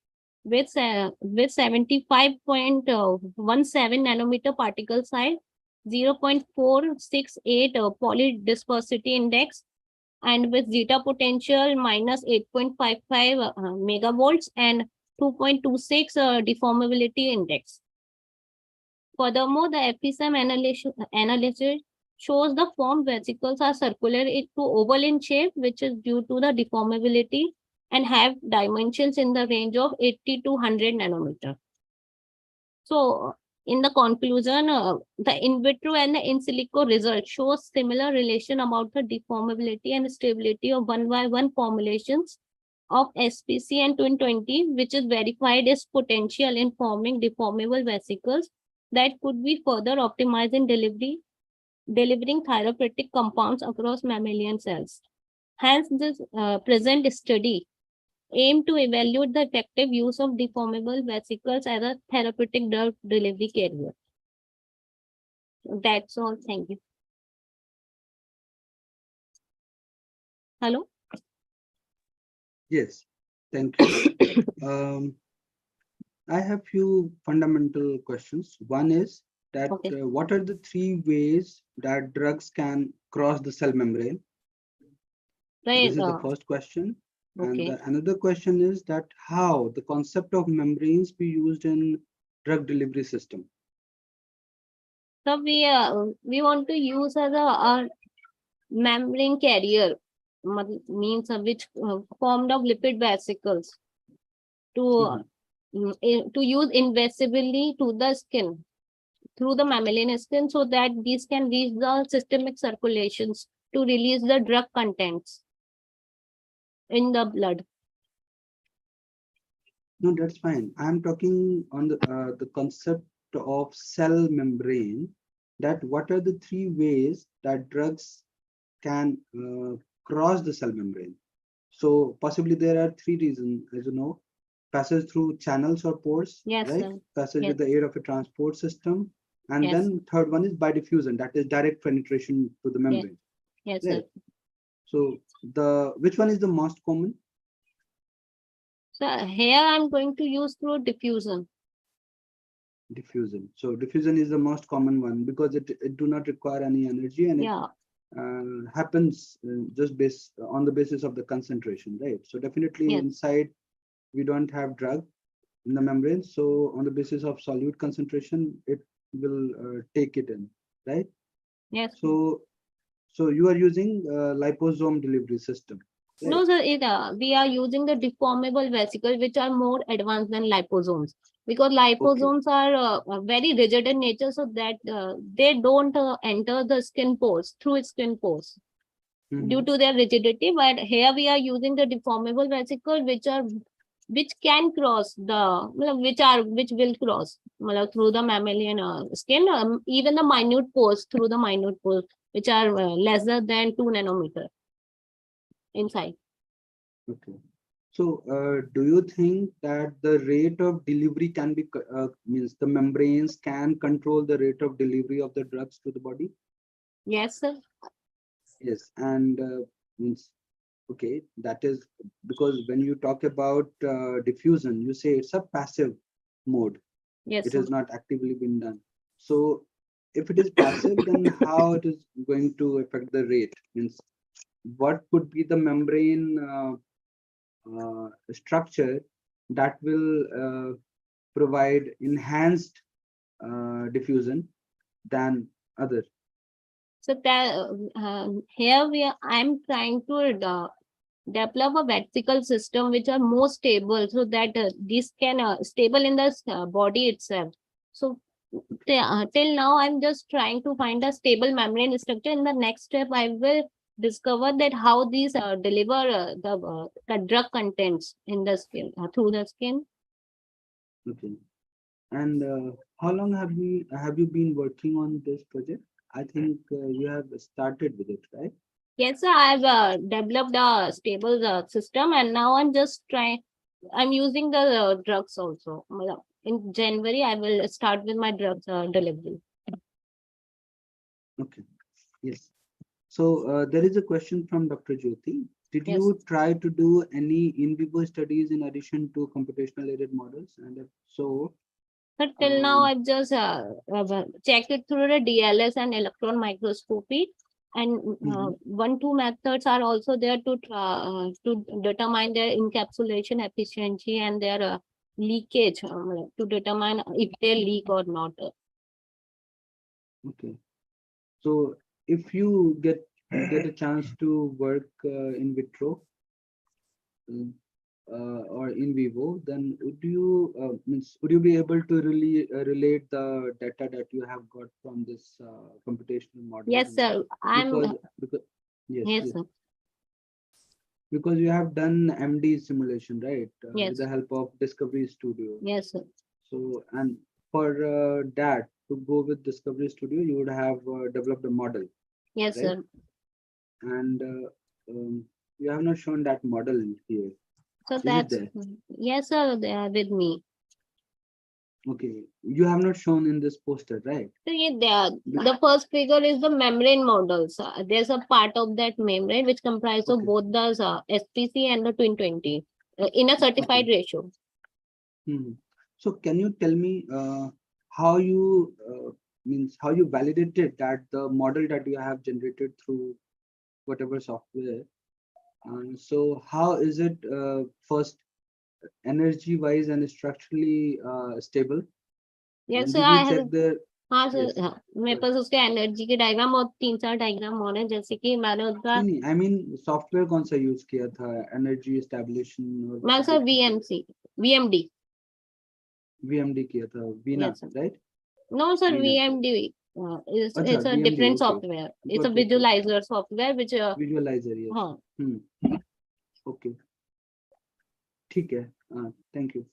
with 75.17 nanometer particle size, 0.468 polydispersity index, and with zeta potential minus 8.55 megavolts and 2.26 deformability index. Furthermore, the FSM analysis shows the formed vesicles are circular to oval in shape, which is due to the deformability, and have dimensions in the range of 80 to 100 nanometer. So in the conclusion, the in vitro and the in silico result shows similar relation about the deformability and stability of 1:1 formulations of SPC and twin 20, which is verified as potential in forming deformable vesicles that could be further optimized in delivering therapeutic compounds across mammalian cells. Hence, this present study aim to evaluate the effective use of deformable vesicles as a therapeutic drug delivery carrier. That's all. Thank you. Hello? Yes, thank you. I have few fundamental questions. One is that what are the 3 ways that drugs can cross the cell membrane? Right. This is the first question. And another question is that how the concept of membranes be used in drug delivery system. So we want to use as a membrane carrier, means which formed of lipid vesicles to use invisibly to the skin through the mammalian skin, so that these can reach the systemic circulations to release the drug contents in the blood. No, that's fine. I'm talking on the concept of cell membrane, that what are the 3 ways that drugs can cross the cell membrane. So possibly there are 3 reasons, as you know: passage through channels or pores, yes, right? Sir. Passage Yes. with the aid of a transport system. And Yes. then third one is by diffusion, that is direct penetration to the membrane. Yes, right? sir. So which one is the most common? So here I'm going to use through diffusion. Diffusion. So diffusion is the most common one because it do not require any energy, and it happens just on the basis of the concentration, right? So definitely inside we don't have drug in the membrane, so on the basis of solute concentration it will take it in, right? Yes. So you are using liposome delivery system. No, sir, we are using the deformable vesicle, which are more advanced than liposomes, because liposomes are very rigid in nature, so that they don't enter the skin pores through skin pores due to their rigidity. But here we are using the deformable vesicle, which can cross which will cross through the mammalian skin, even the minute pores, through the minute pores, which are lesser than 2 nanometer inside. Okay. So, do you think that the rate of delivery can be, means the membranes can control the rate of delivery of the drugs to the body? Yes, sir. Yes, and means, okay, that is because when you talk about diffusion, you say it's a passive mode. Yes, it sir. has not actively been done. So, if it is passive, then how it is going to affect the rate? Means, what could be the membrane structure that will provide enhanced diffusion than other? So that here I'm trying to develop a vesicle system which are more stable, so that this can stable in the body itself. So till now I'm just trying to find a stable membrane structure. In the next step, I will discover that how these deliver the drug contents in the skin, through the skin. Okay. And how long have you been working on this project? I think you have started with it, right? Yes, sir, I've developed a stable system, and now I'm using the drugs also. In January, I will start with my drugs delivery. Okay. Yes. So there is a question from Dr. Jyoti. Did Yes. you try to do any in vivo studies in addition to computational aided models? And if so, But till now, I've just checked it through the DLS and electron microscopy. And two methods are also there to determine their encapsulation efficiency and their leakage, to determine if they leak or not. okay. So if you get a chance to work in vitro or in vivo, then would you be able to really relate the data that you have got from this computational model? Yes, sir. Because yes, sir. Because you have done MD simulation, right? Yes. With the help of Discovery Studio. Yes, sir. So, and for that, to go with Discovery Studio, you would have developed a model. Yes, right? sir. And you have not shown that model here. So Is it that's, there? yes, sir, they are with me. Okay, you have not shown in this poster, right? So the first figure is the membrane models. There's a part of that membrane which comprises of both the SPC and the twin 20 in a certified ratio. So can you tell me how you how you validated that the model that you have generated through whatever software? So how is it first energy wise and structurally stable? Yes, and sir, did you I check have. the हाँ sir, yes. हाँ मेरे पास उसके energy के diagram और 3-4 diagram और हैं, जैसे कि मैंने उसका I mean सॉफ्टवेयर कौन सा यूज किया था एनर्जी एस्टेब्लिशन मैं सर VMD किया था Veena Yes, sir. Right No, sir, Veena. VMD it's a VMD, different okay. software. It's a Got it. visualizer software which Visualizer, yes. हाँ. Okay. ठीक है. Thank you.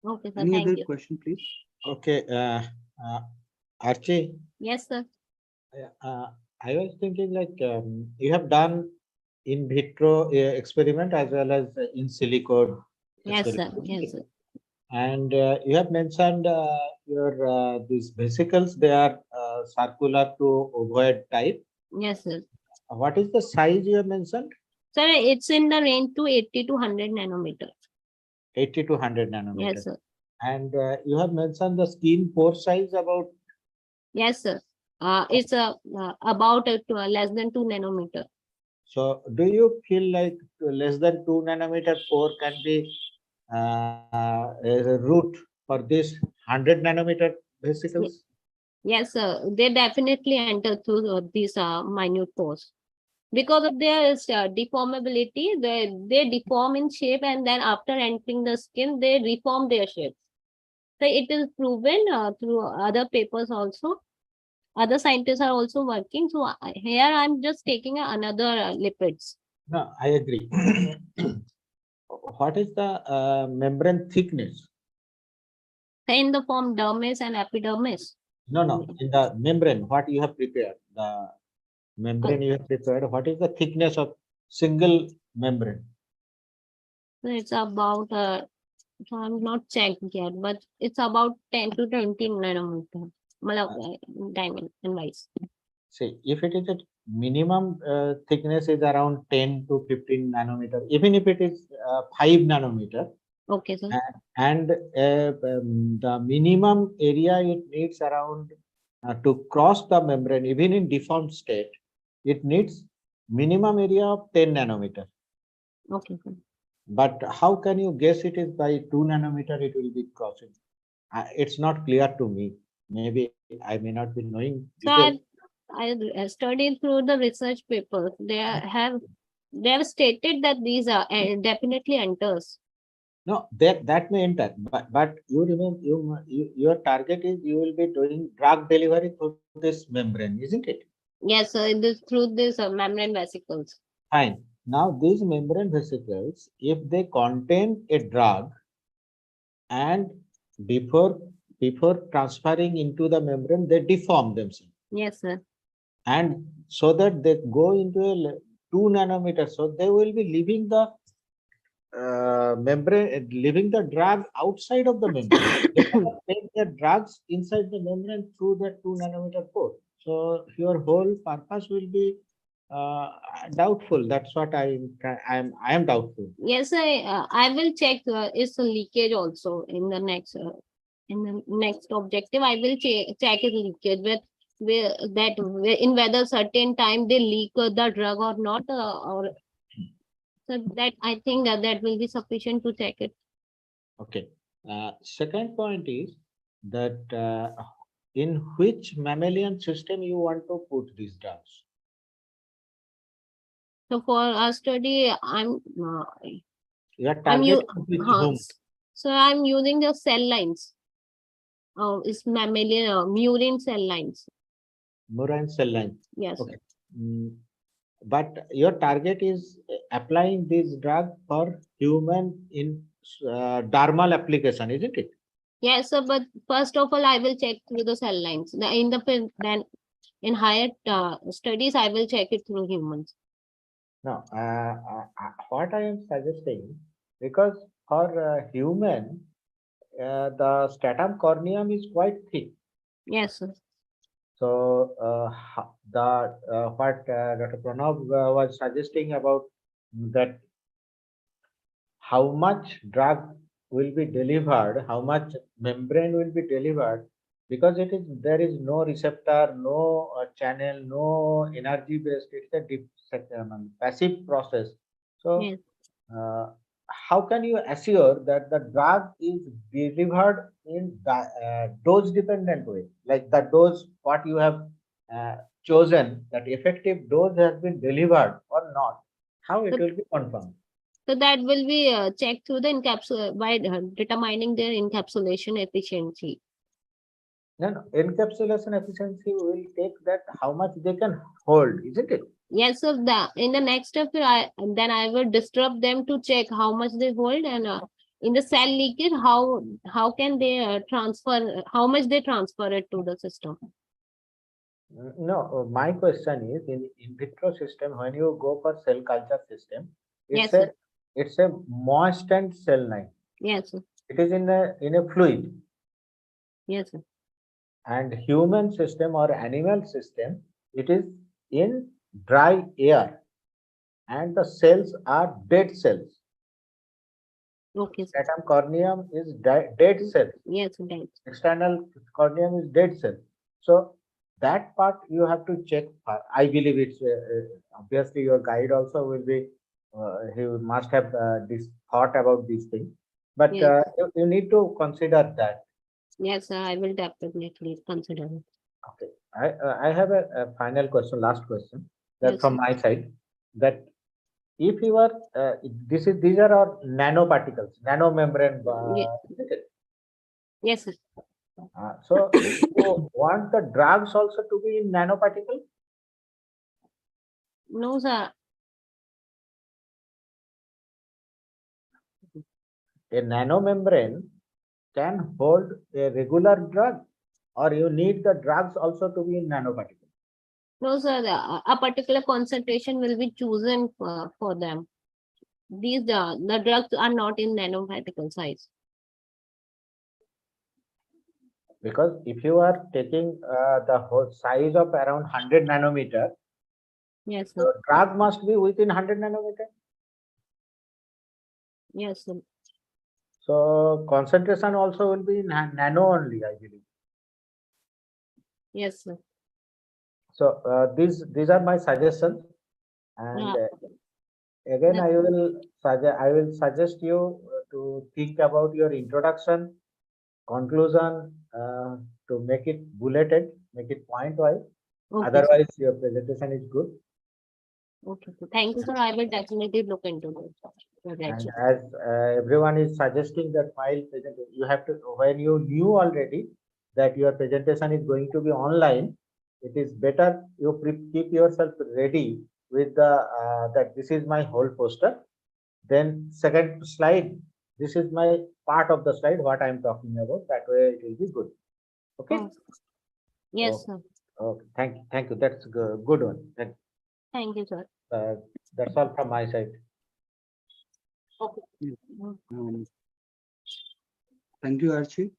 Okay, sir. Any Thank other you. question, please? Okay, Archie, Yes, sir. I was thinking like you have done in vitro experiment as well as in silico Yes, sir. experiment. Yes, sir. And you have mentioned your these vesicles, they are circular to ovoid type. Yes, sir. What is the size you have mentioned? Sir, it's in the range to 80 to 100 nanometer. 80 to 100 nanometer. Yes, sir. And you have mentioned the skin pore size about. Yes, sir. It's about less than 2 nanometer. So do you feel like less than 2 nanometer pore can be as a route for this 100 nanometer vesicles? Yes, sir. They definitely enter through these minute pores. Because of their deformability, they deform in shape, and then after entering the skin, they reform their shape. So it is proven through other papers also. Other scientists are also working. So here I'm just taking another lipids. No, I agree. What is the membrane thickness? In the form dermis and epidermis. No, in the membrane, what you have prepared, the membrane you have prepared, what is the thickness of single membrane? So it's about, so I'm not checked yet, but it's about 10 to 20 nanometer diamond and wise. See, if it is a minimum thickness is around 10 to 15 nanometer, even if it is 5 nanometer, okay, sir. And the minimum area it needs around to cross the membrane, even in deformed state, it needs minimum area of 10 nanometer. Okay, sir. But how can you guess it is by 2 nanometer it will be crossing? It's not clear to me. Maybe I may not be knowing. So I studied through the research papers. They have stated that these are definitely enters. No, that may enter, but you remember your target is you will be doing drug delivery through this membrane, isn't it? Yes, sir. It is through this membrane vesicles. Fine. Now these membrane vesicles, if they contain a drug, and before transferring into the membrane, they deform themselves. Yes, sir. And so that they go into a 2 nanometer, so they will be leaving the membrane, leaving the drug outside of the membrane. They cannot take the drugs inside the membrane through the 2 nanometer pore. So your whole purpose will be doubtful. That's what I am doubtful. Yes, I will check its leakage also in the next objective. I will check its leakage in whether certain time they leak the drug or not, or so that I think that will be sufficient to check it. Okay. Second point is that in which mammalian system you want to put these drugs? So for our study, I'm so I'm using the cell lines. It's mammalian murine cell lines. Murine cell lines. Yes. Okay. But your target is applying this drug for human in dermal application, isn't it? Yes, sir. But first of all, I will check through the cell lines. Then in higher studies, I will check it through humans. No, what I am suggesting, because for human, the stratum corneum is quite thick. Yes, sir. So what Dr. Pranav was suggesting about that, how much drug will be delivered, how much membrane will be delivered, because there is no receptor, no channel, no energy based. It's a passive process. So yes. How can you assure that the drug is delivered in dose dependent way, like the dose what you have chosen, that effective dose has been delivered or not? How it will be confirmed? So that will be checked through the by determining their encapsulation efficiency. No, encapsulation efficiency will take that how much they can hold, isn't it? Yes, so in the next step, I will disrupt them to check how much they hold, and in the cell leakage, how can they transfer, how much they transfer it to the system. No, my question is in vitro system, when you go for cell culture system, it's a moistened cell line. Yes, sir. It is in a fluid. Yes, sir. And human system or animal system, it is in dry air, and the cells are dead cells. Okay. Stratum corneum is dead cell. Yes, dead. External corneum is dead cell. So that part you have to check. I believe it's obviously your guide also will be. He must have this thought about these things, but you need to consider that. Yes, I will definitely consider it. Okay, I have a final question, last question. that Yes, from sir. my side, that if you are, these are our nanoparticles, nanomembrane. Isn't it? Yes, sir. So you want the drugs also to be in nanoparticle? No, sir. A nanomembrane can hold a regular drug, or you need the drugs also to be in nanoparticle. No, sir. A particular concentration will be chosen for them. These the drugs are not in nanoparticle size. Because if you are taking the whole size of around 100 nanometer, Yes, the sir. drug must be within 100 nanometer. Yes, sir. So concentration also will be in nano only, I believe. Yes, sir. So these are my suggestions, and again Yeah. I will suggest you to think about your introduction, conclusion, to make it bulleted, make it point wise. Okay, Otherwise, your presentation is good. Okay. Thank you, sir. I will definitely look into this. And as everyone is suggesting that while presentation, you have to, when you knew already that your presentation is going to be online, it is better you keep yourself ready with the that this is my whole poster. Then second slide, this is my part of the slide, what I am talking about. That way it will be good. Okay. Yes, Okay. sir. Okay. Thank you. That's good one. Thank you, sir. That's all from my side. Okay. Thank you, Archie.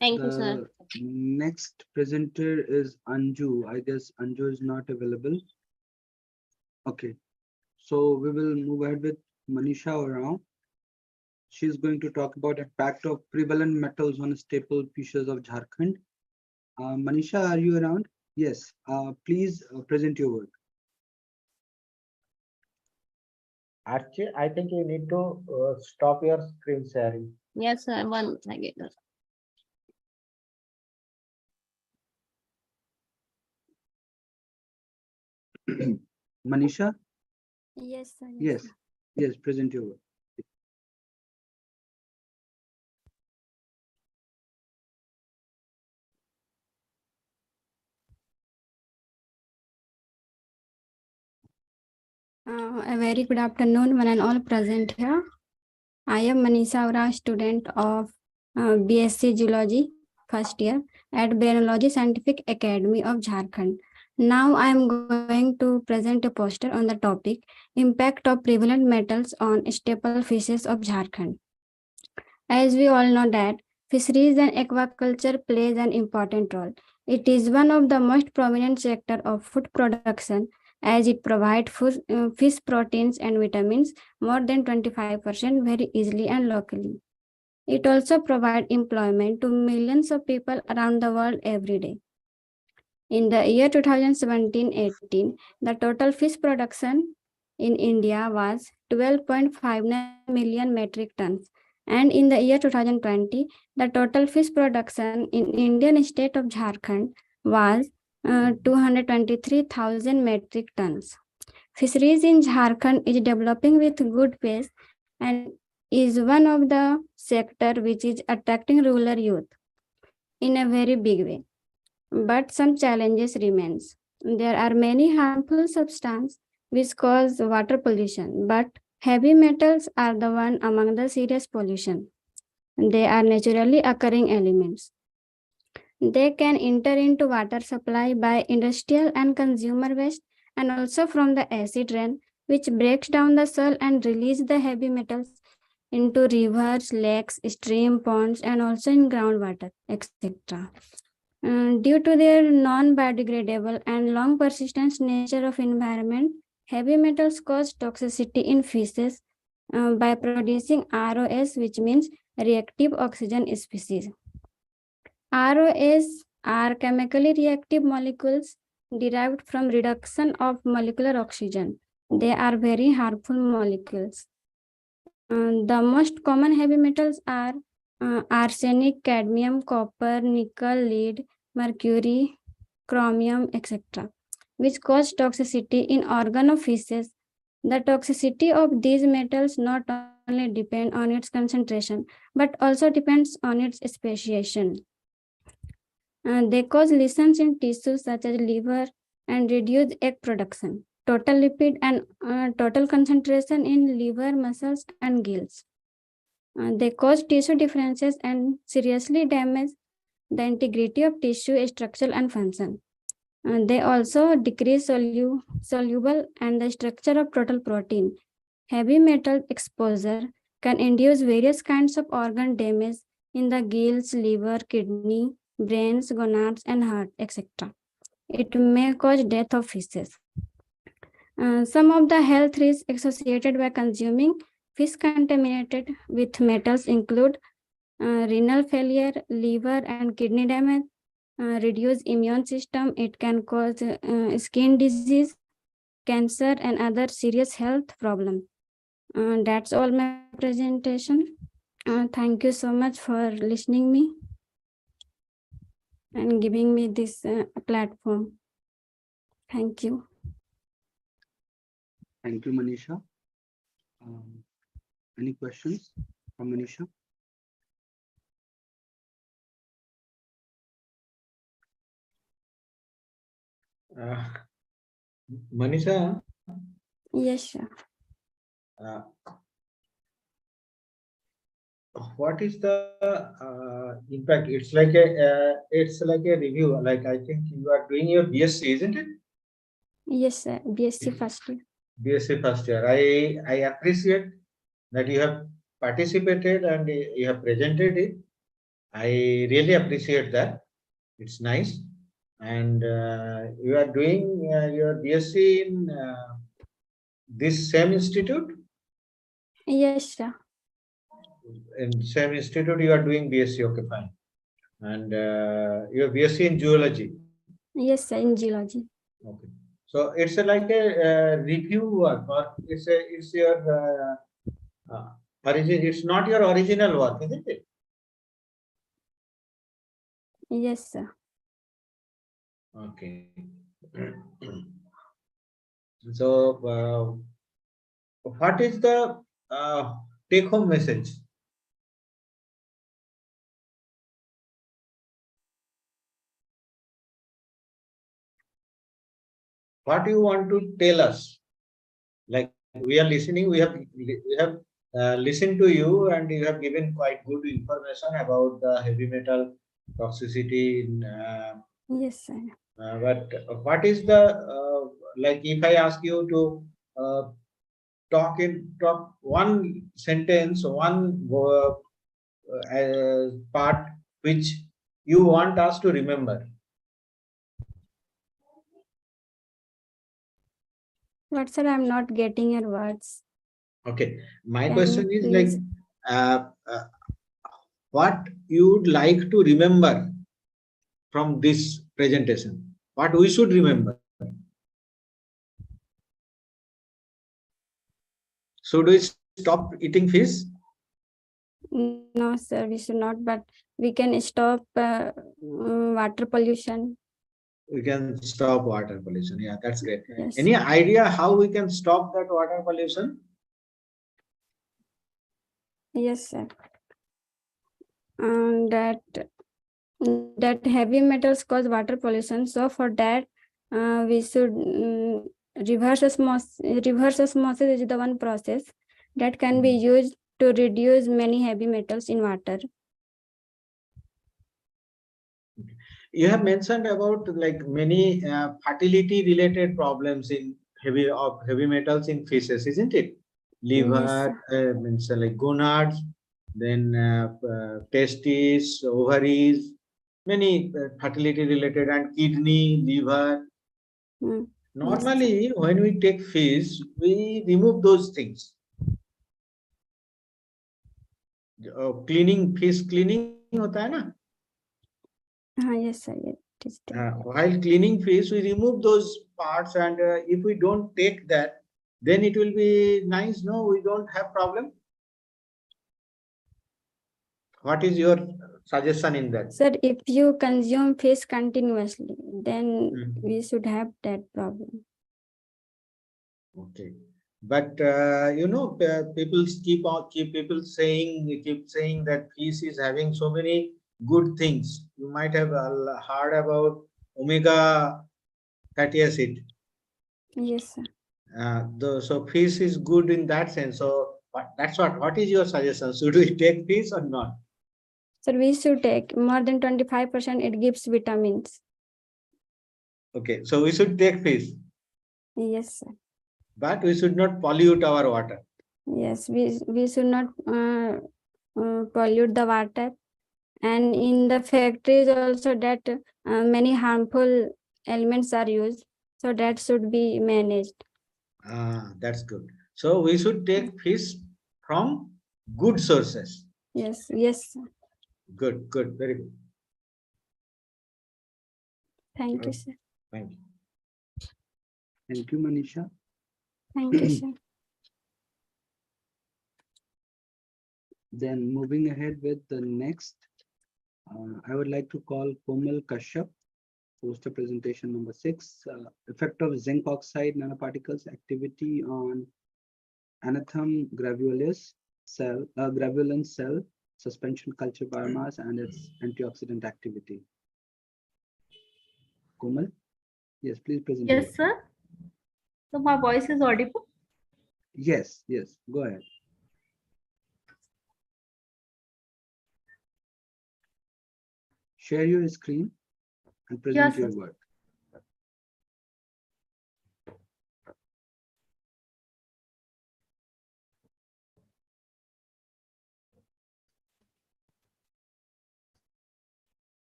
Thank you, sir. Next presenter is Anju. I guess Anju is not available. Okay, so we will move ahead with Manisha Orao. She's going to talk about impact of prevalent metals on staple fishes of Jharkhand. Manisha, are you around? Yes. Please present your work. Actually, I think you need to stop your screen sharing. Yes, sir. One second. Manisha? Yes, sir. Yes. Yes, present your work. A very good afternoon, one and all present here. I am Manisha Aura, student of BSc Geology, first year at Brainology Scientific Academy of Jharkhand. Now I am going to present a poster on the topic Impact of Prevalent Metals on Staple Fishes of Jharkhand. As we all know that fisheries and aquaculture plays an important role. It is one of the most prominent sector of food production as it provides fish proteins and vitamins more than 25% very easily and locally. It also provides employment to millions of people around the world every day. In the year 2017-18, the total fish production in India was 12.59 million metric tons. And in the year 2020, the total fish production in Indian state of Jharkhand was 223,000 metric tons. Fisheries in Jharkhand is developing with good pace and is one of the sector which is attracting rural youth in a very big way. But some challenges remains. There are many harmful substances which cause water pollution, but heavy metals are the one among the serious pollution. They are naturally occurring elements. They can enter into water supply by industrial and consumer waste and also from the acid rain, which breaks down the soil and release the heavy metals into rivers, lakes, stream, ponds, and also in groundwater, etc. Due to their non-biodegradable and long persistence nature of environment, heavy metals cause toxicity in fishes by producing ROS, which means reactive oxygen species. ROS are chemically reactive molecules derived from reduction of molecular oxygen. They are very harmful molecules. The most common heavy metals are arsenic, cadmium, copper, nickel, lead, mercury, chromium, etc. which cause toxicity in organ of fishes. The toxicity of these metals not only depend on its concentration, but also depends on its speciation. They cause lesions in tissues such as liver and reduce egg production, total lipid and total concentration in liver, muscles, and gills. They cause tissue differences and seriously damage the integrity of tissue structure and function. They also decrease soluble and the structure of total protein. Heavy metal exposure can induce various kinds of organ damage in the gills, liver, kidney, brains, gonads, and heart, etc. It may cause death of fishes. Some of the health risks associated by consuming fish contaminated with metals include renal failure, liver and kidney damage, reduced immune system. It can cause skin disease, cancer, and other serious health problems. That's all my presentation. Thank you so much for listening me and giving me this platform. Thank you. Thank you, Manisha. Any questions from Manisha? Manisha, Yes, sir. What is the impact? It's like a review. Like I think you are doing your BSc, isn't it? Yes, sir. BSc first year. BSc first year. I appreciate that you have participated and you have presented it. I really appreciate that. It's nice. And you are doing your BSc in this same institute? Yes, sir. In same institute you are doing BSc, okay, fine. And your BSc in zoology. Yes, sir, in geology. Okay. So it's like a review work, or it's your origin. It's not your original work, isn't it? Yes, sir. Okay. So what is the take-home message? What you want to tell us? Like we are listening, we have listened to you, and you have given quite good information about the heavy metal toxicity in, yes, sir. but what is the like if I ask you to talk one sentence, one part which you want us to remember? What, sir? I'm not getting your words. Okay, my Can question you is like please? what you would like to remember from this presentation? What we should remember? Should we stop eating fish? No, sir, we should not, but we can stop water pollution. We can stop water pollution. Yeah, that's great. Yes. Any idea how we can stop that water pollution? Yes, sir. That heavy metals cause water pollution. So for that, we should reverse osmosis. Reverse osmosis is the one process that can be used to reduce many heavy metals in water. You have mentioned about like many fertility related problems in heavy metals in fishes, isn't it? Liver, Yes, means like gonads, then testes, ovaries, many fertility related, and kidney, liver. Normally, when we take fish, we remove those things. Cleaning, fish cleaning होता है ना? Yes, sir. While cleaning fish, we remove those parts, and if we don't take that, then it will be nice. No, we don't have problem. What is your suggestion in that? Sir, if you consume fish continuously, then Mhm. we should have that problem. Okay, but people keep saying that fish is having so many good things. You might have heard about omega fatty acid. Yes, sir. So fish is good in that sense. So that's what. What is your suggestion? Should we take fish or not? So we should take more than 25%. It gives vitamins. Okay, so we should take fish, Yes, sir. but we should not pollute our water. Yes, we should not pollute the water. And in the factories also that many harmful elements are used. So that should be managed. That's good. So we should take fish from good sources. Yes, yes, sir. Good, good, very good. Thank you, sir. Thank you. Thank you, Manisha. Thank you, sir. Then moving ahead with the next, I would like to call Komal Kashyap, poster presentation number 6, effect of zinc oxide nanoparticles activity on Anethum graveolens cell suspension culture biomass and its antioxidant activity. Komal, yes, please present. Yes, sir. So my voice is audible? Yes, yes, go ahead. Share your screen and present your work.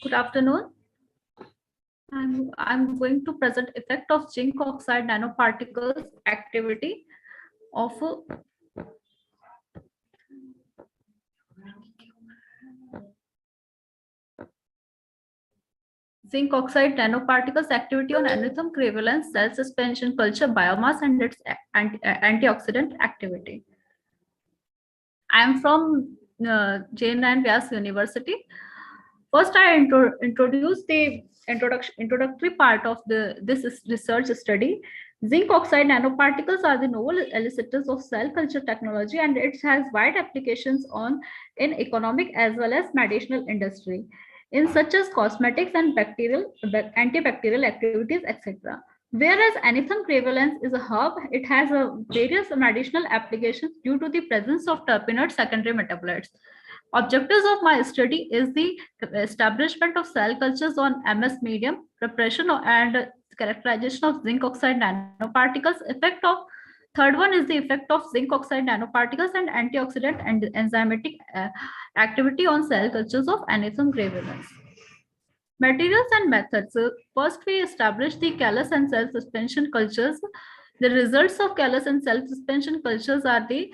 Good afternoon. I'm going to present effect of zinc oxide nanoparticles activity of zinc oxide nanoparticles activity on Anethum graveolens cell suspension culture biomass and its antioxidant activity. I am from Jain and Vyas University. First, I introduce the introductory part of this research study. Zinc oxide nanoparticles are the novel elicitors of cell culture technology, and it has wide applications in economic as well as medicinal industry, in such as cosmetics and antibacterial activities, etc. Whereas Anethum graveolens is a herb, it has various medicinal applications due to the presence of terpenoid secondary metabolites. Objectives of my study is the establishment of cell cultures on MS medium, preparation and characterization of zinc oxide nanoparticles, third one is the effect of zinc oxide nanoparticles and antioxidant and enzymatic activity on cell cultures of Anethum graveolens. Materials and methods. First, we establish the callus and cell suspension cultures. The results of callus and cell suspension cultures are there.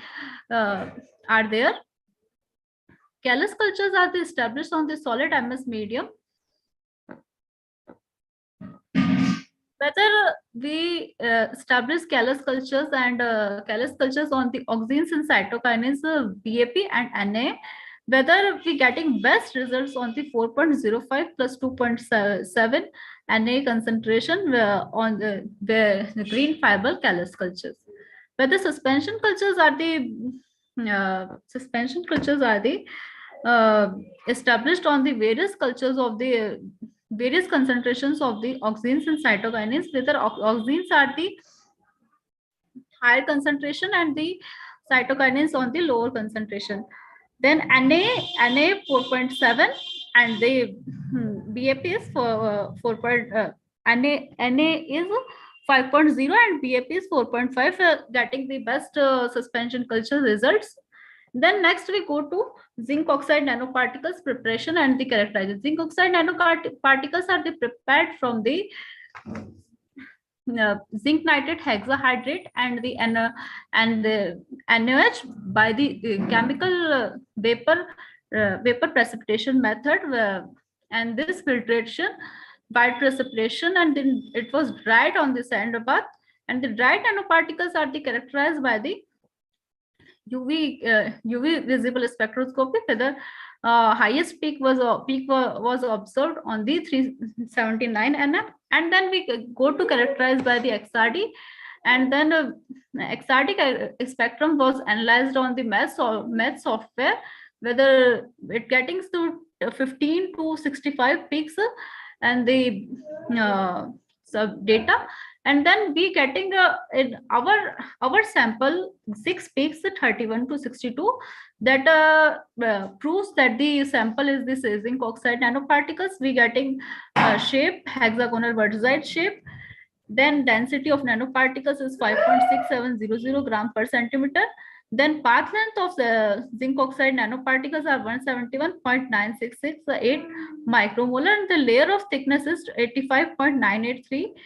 Callus cultures are established on the solid MS medium. Whether we establish callus cultures and callus cultures on the auxins and cytokinins BAP and NA, whether we getting best results on the 4.05 plus 2.7 NA concentration on the green fiber callus cultures. Whether suspension cultures are established on the various cultures of the various concentrations of the auxins and cytokinins, whether auxins are the higher concentration and the cytokinins on the lower concentration. Then Na 4.7 and the BAP is NA is 5.0 and BAP is 4.5, getting the best suspension culture results. Then next we go to zinc oxide nanoparticles preparation and the characterization. Zinc oxide nanoparticles are prepared from the zinc nitrate hexahydrate and the NaOH by the chemical vapor precipitation method, and this filtration by precipitation, and then it was dried on the sand bath, and the dried nanoparticles are characterized by the UV visible spectroscopy, whether highest peak was observed on the 379 nm, and then we go to characterize by the XRD, and then XRD spectrum was analyzed on the MES software, whether it getting to 15 to 65 peaks, and the data, and then we getting in our sample 6 peaks 31 to 62, that proves that the sample is this zinc oxide nanoparticles. We getting shape hexagonal verticide shape, then density of nanoparticles is 5.6700 gram per centimeter. Then path length of the zinc oxide nanoparticles are 171.9668 micromolar, and the layer of thickness is 85.9834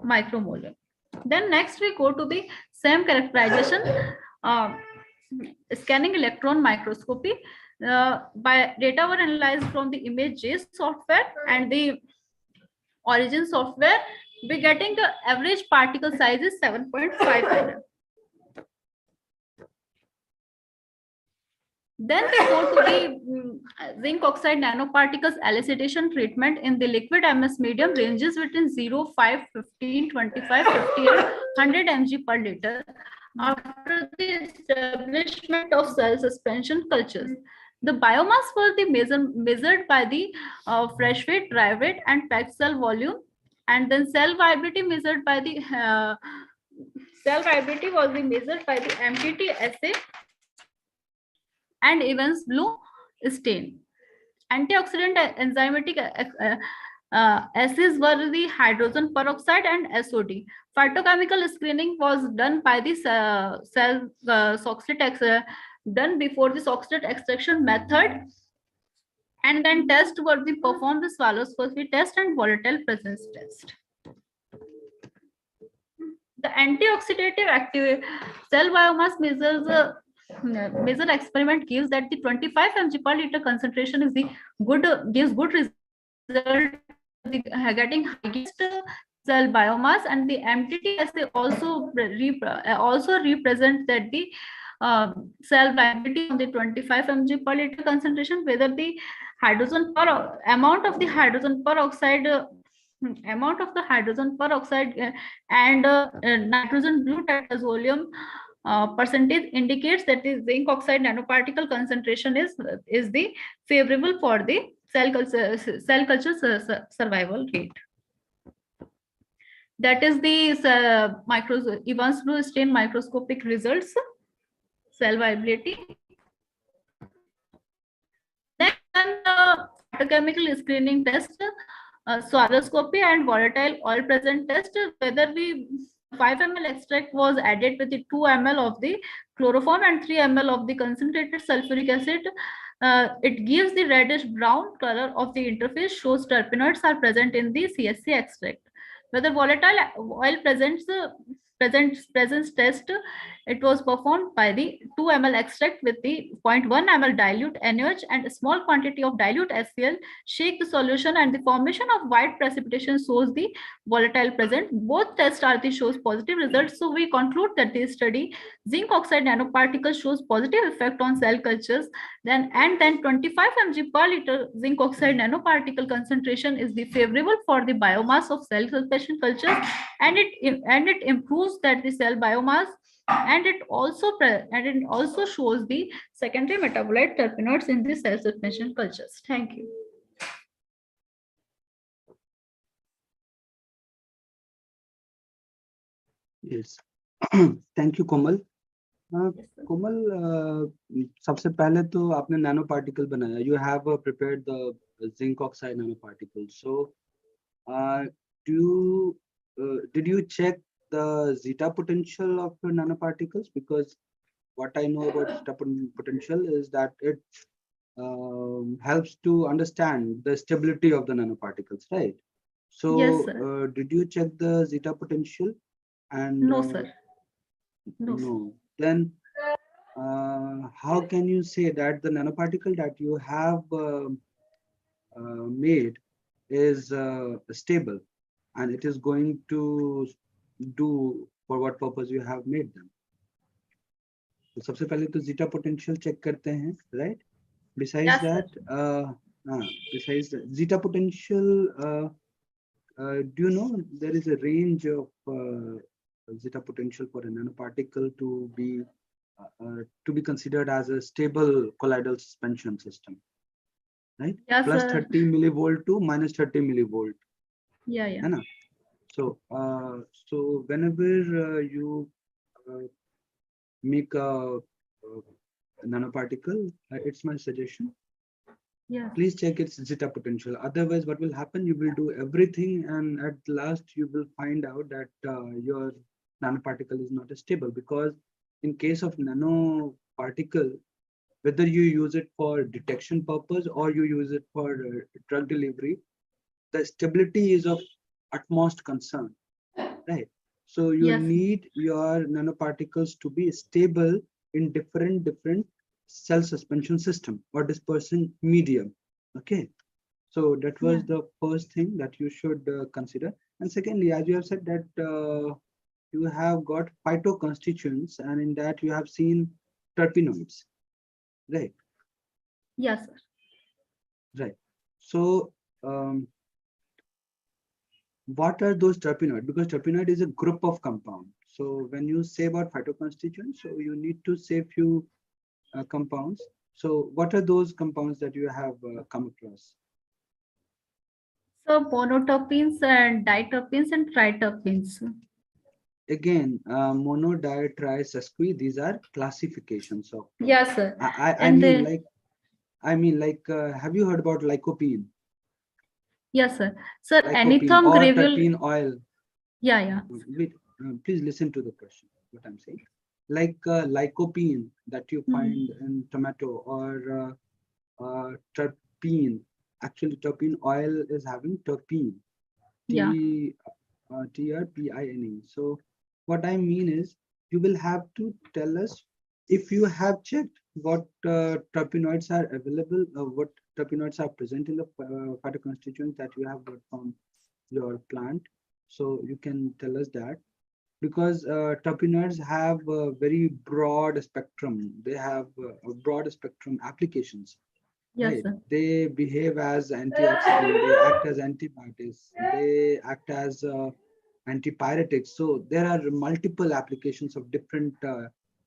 micromolar. Then next we go to the same characterization, scanning electron microscopy. By data were analyzed from the ImageJ software and the Origin software. We getting the average particle size is 7.5 nm. Then we go to the zinc oxide nanoparticles elicitation treatment in the liquid MS medium, ranges between 0, 5, 15, 25, 50, 100 mg per liter. After the establishment of cell suspension cultures, the biomass was measured by the fresh weight, dry weight, and packed cell volume, and then cell viability measured by the measured by the MTT assay and Evans blue stain. Antioxidant enzymatic assays were the hydrogen peroxide and SOD. Phytochemical screening was done by the cell done before the oxidate extraction method, and then tests were performed, the swallows phosphate test and volatile presence test. The antioxidative active cell biomass measure experiment gives that the 25 mg per liter concentration is the gives good result, getting highest cell biomass, and the MTT assay also represents that the cell viability on the 25 mg per liter concentration, whether the amount of the hydrogen peroxide and nitrogen blue tetrazoleum percentage indicates that the zinc oxide nanoparticle concentration is the favorable for the cell culture survival rate. That is the Evans blue stain microscopic results, cell viability. Next, phytochemical screening test, swallowscopy and volatile oil present test, whether 5 ml extract was added with the 2 ml of the chloroform and 3 ml of the concentrated sulfuric acid. It gives the reddish brown color of the interface, shows terpenoids are present in the CSC extract. Whether volatile oil presence test, it was performed by the 2 ml extract with the 0.1 ml dilute NaOH and a small quantity of dilute HCl. Shake the solution and the formation of white precipitation shows the volatile present. Both tests are shows positive results. So we conclude that this study zinc oxide nanoparticles shows positive effect on cell cultures. Then 25 mg per liter zinc oxide nanoparticle concentration is the favorable for the biomass of cell suspension cultures, and it improves that the cell biomass, and it also shows the secondary metabolite terpenoids in the cell suspension cultures. Thank you. Yes. Thank you, Komal. Komal, सबसे पहले तो आपने nano particle बनाया. You have prepared the zinc oxide nanoparticles. So, did you check the zeta potential of the nanoparticles? Because what I know about zeta potential is that it helps to understand the stability of the nanoparticles, right? So Yes, sir. did you check the zeta potential? And No, sir. No, sir. no. Then how can you say that the nanoparticle that you have made is stable and it is going to do for what purpose you have made them? तो सबसे पहले तो zeta potential check करते हैं, right? Besides Yes, that, besides the zeta potential, do you know there is a range of zeta potential for a nanoparticle to be considered as a stable colloidal suspension system, right? Yes, Plus sir. 30 millivolt to minus 30 millivolt. Yeah, yeah. है ना? So, so whenever you make a nanoparticle, it's my suggestion. Yeah. Please check its zeta potential. Otherwise, what will happen? You will do everything, and at last, you will find out that your nanoparticle is not stable. Because in case of nanoparticle, whether you use it for detection purpose or you use it for drug delivery, the stability is of utmost concern, right? So you Yes. need your nanoparticles to be stable in different cell suspension system or dispersing medium. Okay, so that was the first thing that you should consider. And secondly, as you have said that you have got phytoconstituents, and in that you have seen terpenoids, right? Yes, sir. Right. So what are those terpenoids? Because terpenoid is a group of compounds. So when you say about phytoconstituents, so you need to say few compounds. So what are those compounds that you have come across? So monoterpenes and diterpenes and triterpenes. Again, mono, di, tri, sesqui, these are classifications of. Yes, sir. I mean like, have you heard about lycopene? Yes, sir. Sir, Lycopene anything or gravel. terpene oil. Yeah, yeah. Wait, please listen to the question, what I'm saying. Like lycopene that you find in tomato, or terpene. Actually, terpene oil is having terpene. Yeah. Terpene. So what I mean is, you will have to tell us if you have checked what terpenoids are available, what terpenoids are present in the phytoconstituents that you have got from your plant. So you can tell us that, because terpenoids have a very broad spectrum. They have a broad spectrum applications. Yes, Right? sir. They behave as antioxidant, they act as antibiotics, they act as antipyretics. So there are multiple applications of different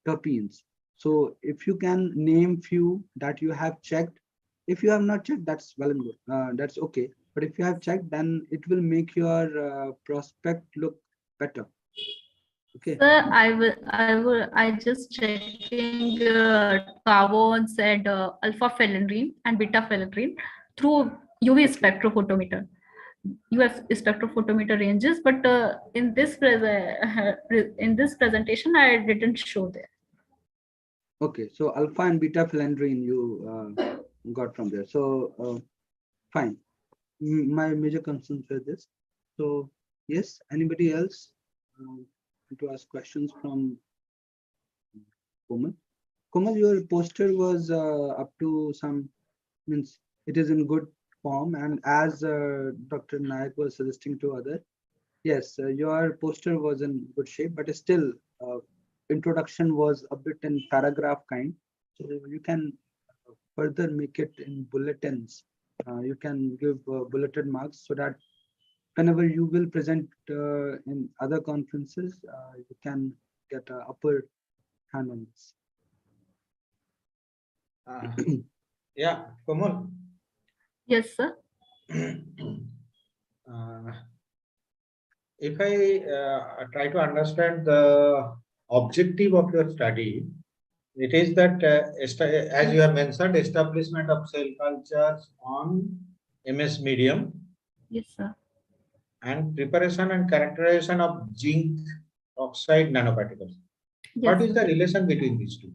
terpenes. So if you can name few that you have checked, if you have not checked, that's well and good. That's okay. But if you have checked, then it will make your prospect look better. Okay. Sir, I just checking carbones and alpha phenylene and beta phenylene through UV spectrophotometer. UV spectrophotometer ranges, but in this presentation, I didn't show there. Okay, so alpha and beta phenylene you got from there. So fine. My major concerns were this. So yes, anybody else to ask questions from Komal? Komal, your poster was up to some, means it is in good form, and as Dr. Nayak was suggesting to other, yes, your poster was in good shape, but still introduction was a bit in paragraph kind. So you can further make it in bulletins. You can give bulleted marks so that whenever you will present in other conferences, you can get an upper hand on this. Yeah, Komal. Yes, sir. If I try to understand the objective of your study, it is that, as you have mentioned, establishment of cell cultures on MS medium. Yes, sir. And preparation and characterization of zinc oxide nanoparticles. Yes. What is the relation between these two?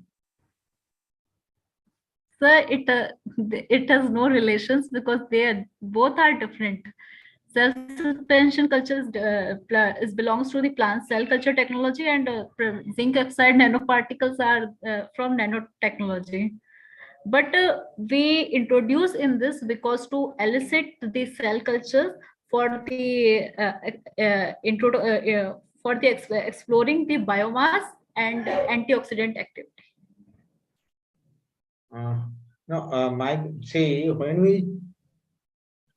Sir, it has no relations because both are different. Cell suspension culture belongs to the plant cell culture technology, and zinc oxide nanoparticles are from nanotechnology. But we introduce in this because to elicit the cell cultures for the exploring the biomass and antioxidant activity. No, see, when we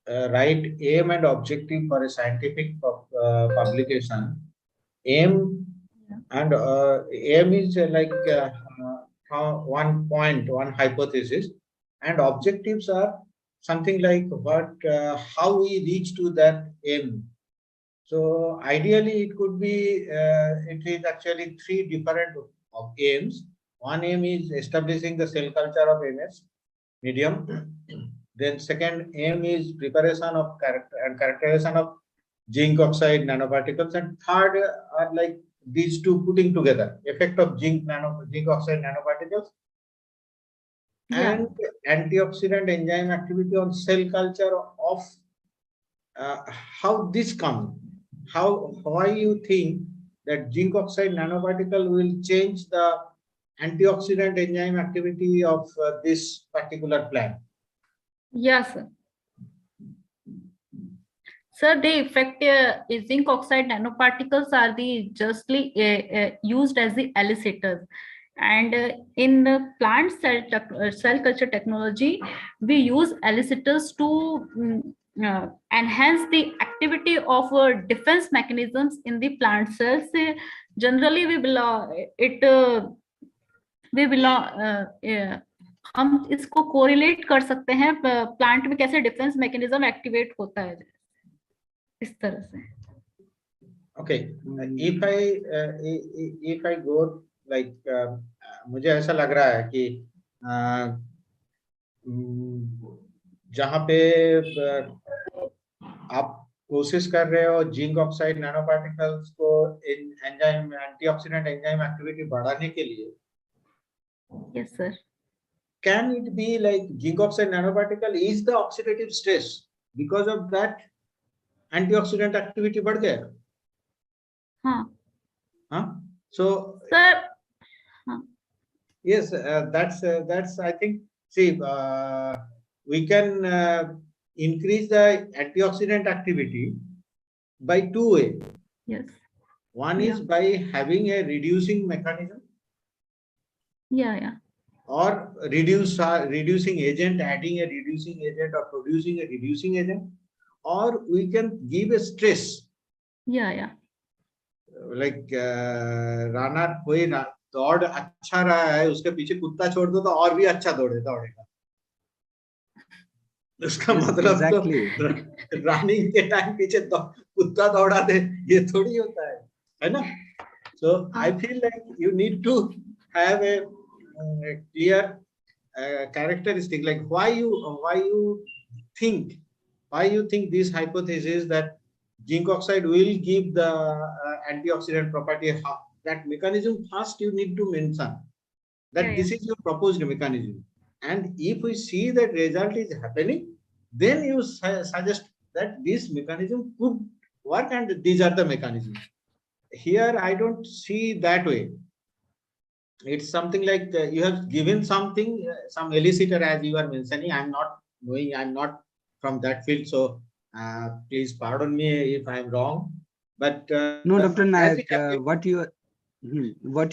write aim and objective for a scientific publication, aim and aim is one point, one hypothesis, and objectives are something like how we reach to that aim. So ideally, it could be, it is actually three different aims. One aim is establishing the cell culture of MS medium. Then second aim is preparation of characterization of zinc oxide nanoparticles, and third are like these two putting together, effect of zinc oxide nanoparticles and antioxidant enzyme activity on cell culture of how this comes. Why you think that zinc oxide nanoparticle will change the antioxidant enzyme activity of this particular plant? Yes, sir. Sir, the effect zinc oxide nanoparticles are the justly used as the elicitors. And in the plant cell culture technology, we use elicitors to enhance the activity of defense mechanisms in the plant cells. Generally, हम इसको correlate कर सकते हैं plant में कैसे defence mechanism activate होता है इस तरह से. Okay, if I go like मुझे ऐसा लग रहा है कि जहाँ पे आप कोशिश कर रहे हो जिंक ऑक्साइड नैनो पार्टिकल्स को एंजाइम एंटीऑक्सीडेंट एंजाइम एक्टिविटी बढ़ाने के लिए. Yes, sir. Can it be like zinc oxide nanoparticle is the oxidative stress, because of that antioxidant activity बढ़ गया? हाँ. So sir, yes, that's I think. See, we can increase the antioxidant activity by two ways. Yes. One is by having a reducing mechanism. Yeah. Or reducing agent, adding a reducing agent, or producing a reducing agent, or we can give a stress. Yeah. Like runner कोई दौड़ अच्छा रहा है, उसके पीछे कुत्ता छोड़ दो तो और भी अच्छा दौड़ेगा. उसका मतलब तो रनिंग के टाइम पीछे कुत्ता दौड़ा दे, ये थोड़ी होता है ना? So I feel like you need to have a clear characteristic, like why you think this hypothesis that zinc oxide will give the antioxidant property. That mechanism first you need to mention that this is your proposed mechanism, and if we see that result is happening, then you suggest that this mechanism could work and these are the mechanisms. Here I don't see that way. It's something like you have given something, some elicitor as you are mentioning. I'm not from that field, so please pardon me if I'm wrong. But no, Dr. Nayak, what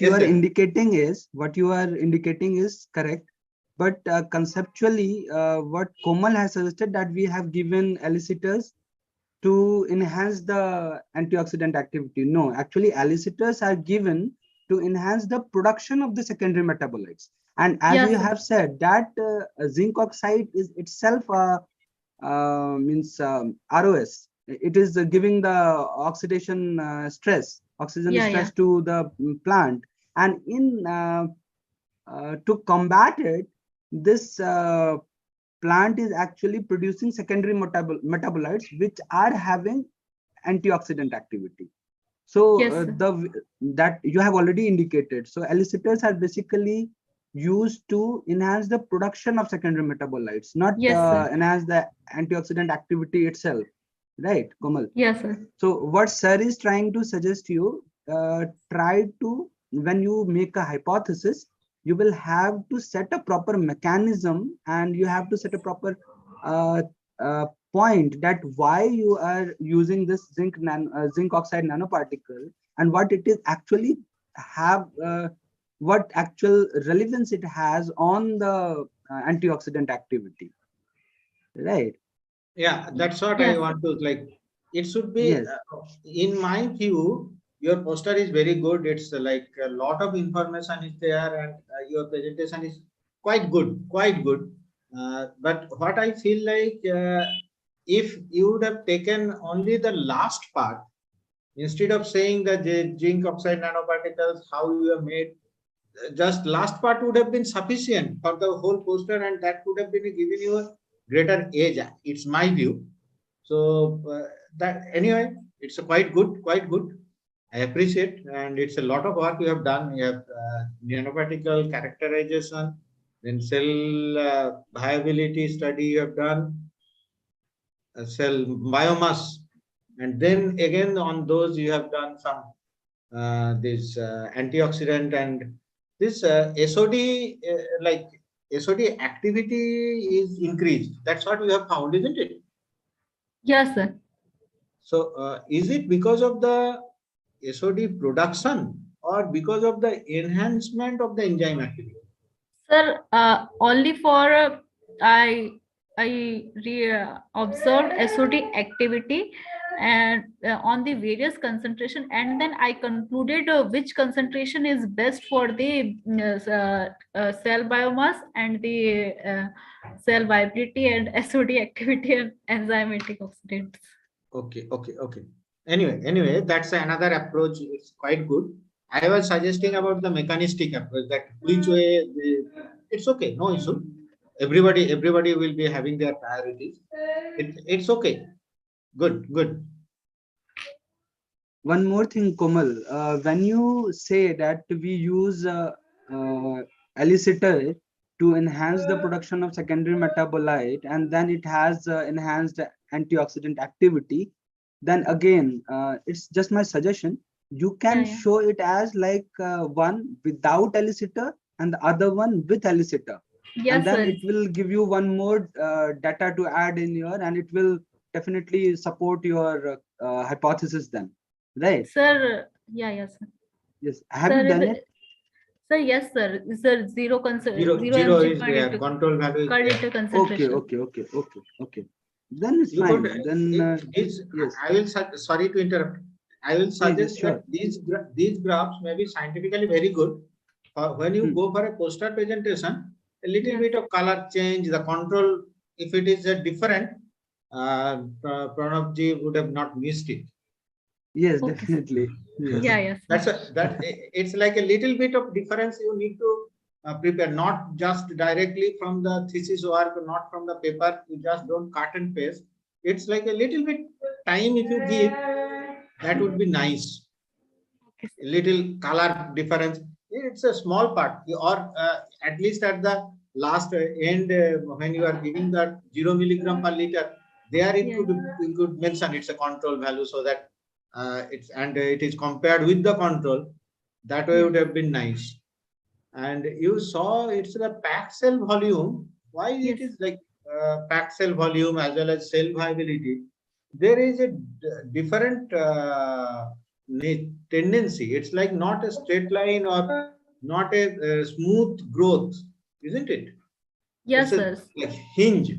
you are indicating is correct. But conceptually, what Komal has suggested, that we have given elicitors to enhance the antioxidant activity. No, actually elicitors are given to enhance the production of the secondary metabolites. And as you have said, that zinc oxide is itself ROS. It is giving the oxidation stress, stress to the plant. And in to combat it, this plant is actually producing secondary metabolites which are having antioxidant activity. So that you have already indicated. So elicitors are basically used to enhance the production of secondary metabolites, not enhance the antioxidant activity itself. right, Komal? Yes, sir. So what sir is trying to suggest you, try to, when you make a hypothesis, you will have to set a proper mechanism and you have to set a proper uh, point that why you are using this zinc oxide nanoparticle and what it is actually have, what actual relevance it has on the antioxidant activity, right? Yeah, that's what I Yes. want to like. It should be, Yes. in my view, your poster is very good. It's like a lot of information is there, and your presentation is quite good, quite good. But what I feel like, if you would have taken only the last part instead of saying the zinc oxide nanoparticles, how you have made, just last part would have been sufficient for the whole poster, and that would have been given you a greater edge. It's my view. So that anyway, it's a quite good, quite good. I appreciate, and it's a lot of work you have done. You have nanoparticle characterization, then cell viability study you have done, cell biomass, and then again on those you have done some this antioxidant and this SOD, like SOD activity is increased. That's what we have found, isn't it? Yes, sir. So is it because of the SOD production or because of the enhancement of the enzyme activity? Sir, only for I observed SOD activity and on the various concentration, and then I concluded which concentration is best for the cell biomass and the cell viability and SOD activity and enzymatic oxidants. Okay, okay, okay. Anyway, that's another approach. It's quite good. I was suggesting about the mechanistic approach, that which way it's okay, no issue. Everybody will be having their priorities. It's okay. Good, good. One more thing, Komal, when you say that we use elicitor to enhance the production of secondary metabolite and then it has enhanced antioxidant activity, then again, it's just my suggestion. You can Yeah. show it as like one without elicitor and the other one with elicitor. Yes, and then sir. it will give you one more data to add in your, and it will definitely support your hypothesis then. Right. Sir, yeah, yes, sir. Yes. Have Sir, you done it? Sir, yes, sir. Sir, zero Zero mg is per there. liter Control value is per there. liter concentration. Okay. Then it's You fine. could, Then this, yes. I will, sorry to interrupt. I will suggest Sure. that these graphs may be scientifically very good. When you go for a poster presentation, a little bit of color change, the control, if it is different, Pranabji would have not missed it. Yes, definitely. Yes. Yes. It's like a little bit of difference you need to prepare, not just directly from the thesis work, not from the paper. You just don't cut and paste. It's like a little bit time if you give, that would be nice. A little color difference. It's a small part, or at least at the last end, when you are giving that 0 milligram per liter, there you could mention it's a control value, so that it is compared with the control. That way would have been nice. And you saw it's the packed cell volume. Why it is like packed cell volume as well as cell viability? There is a different tendency. It's like not a straight line or not a smooth growth, isn't it? Yes, it's sir. like hinge.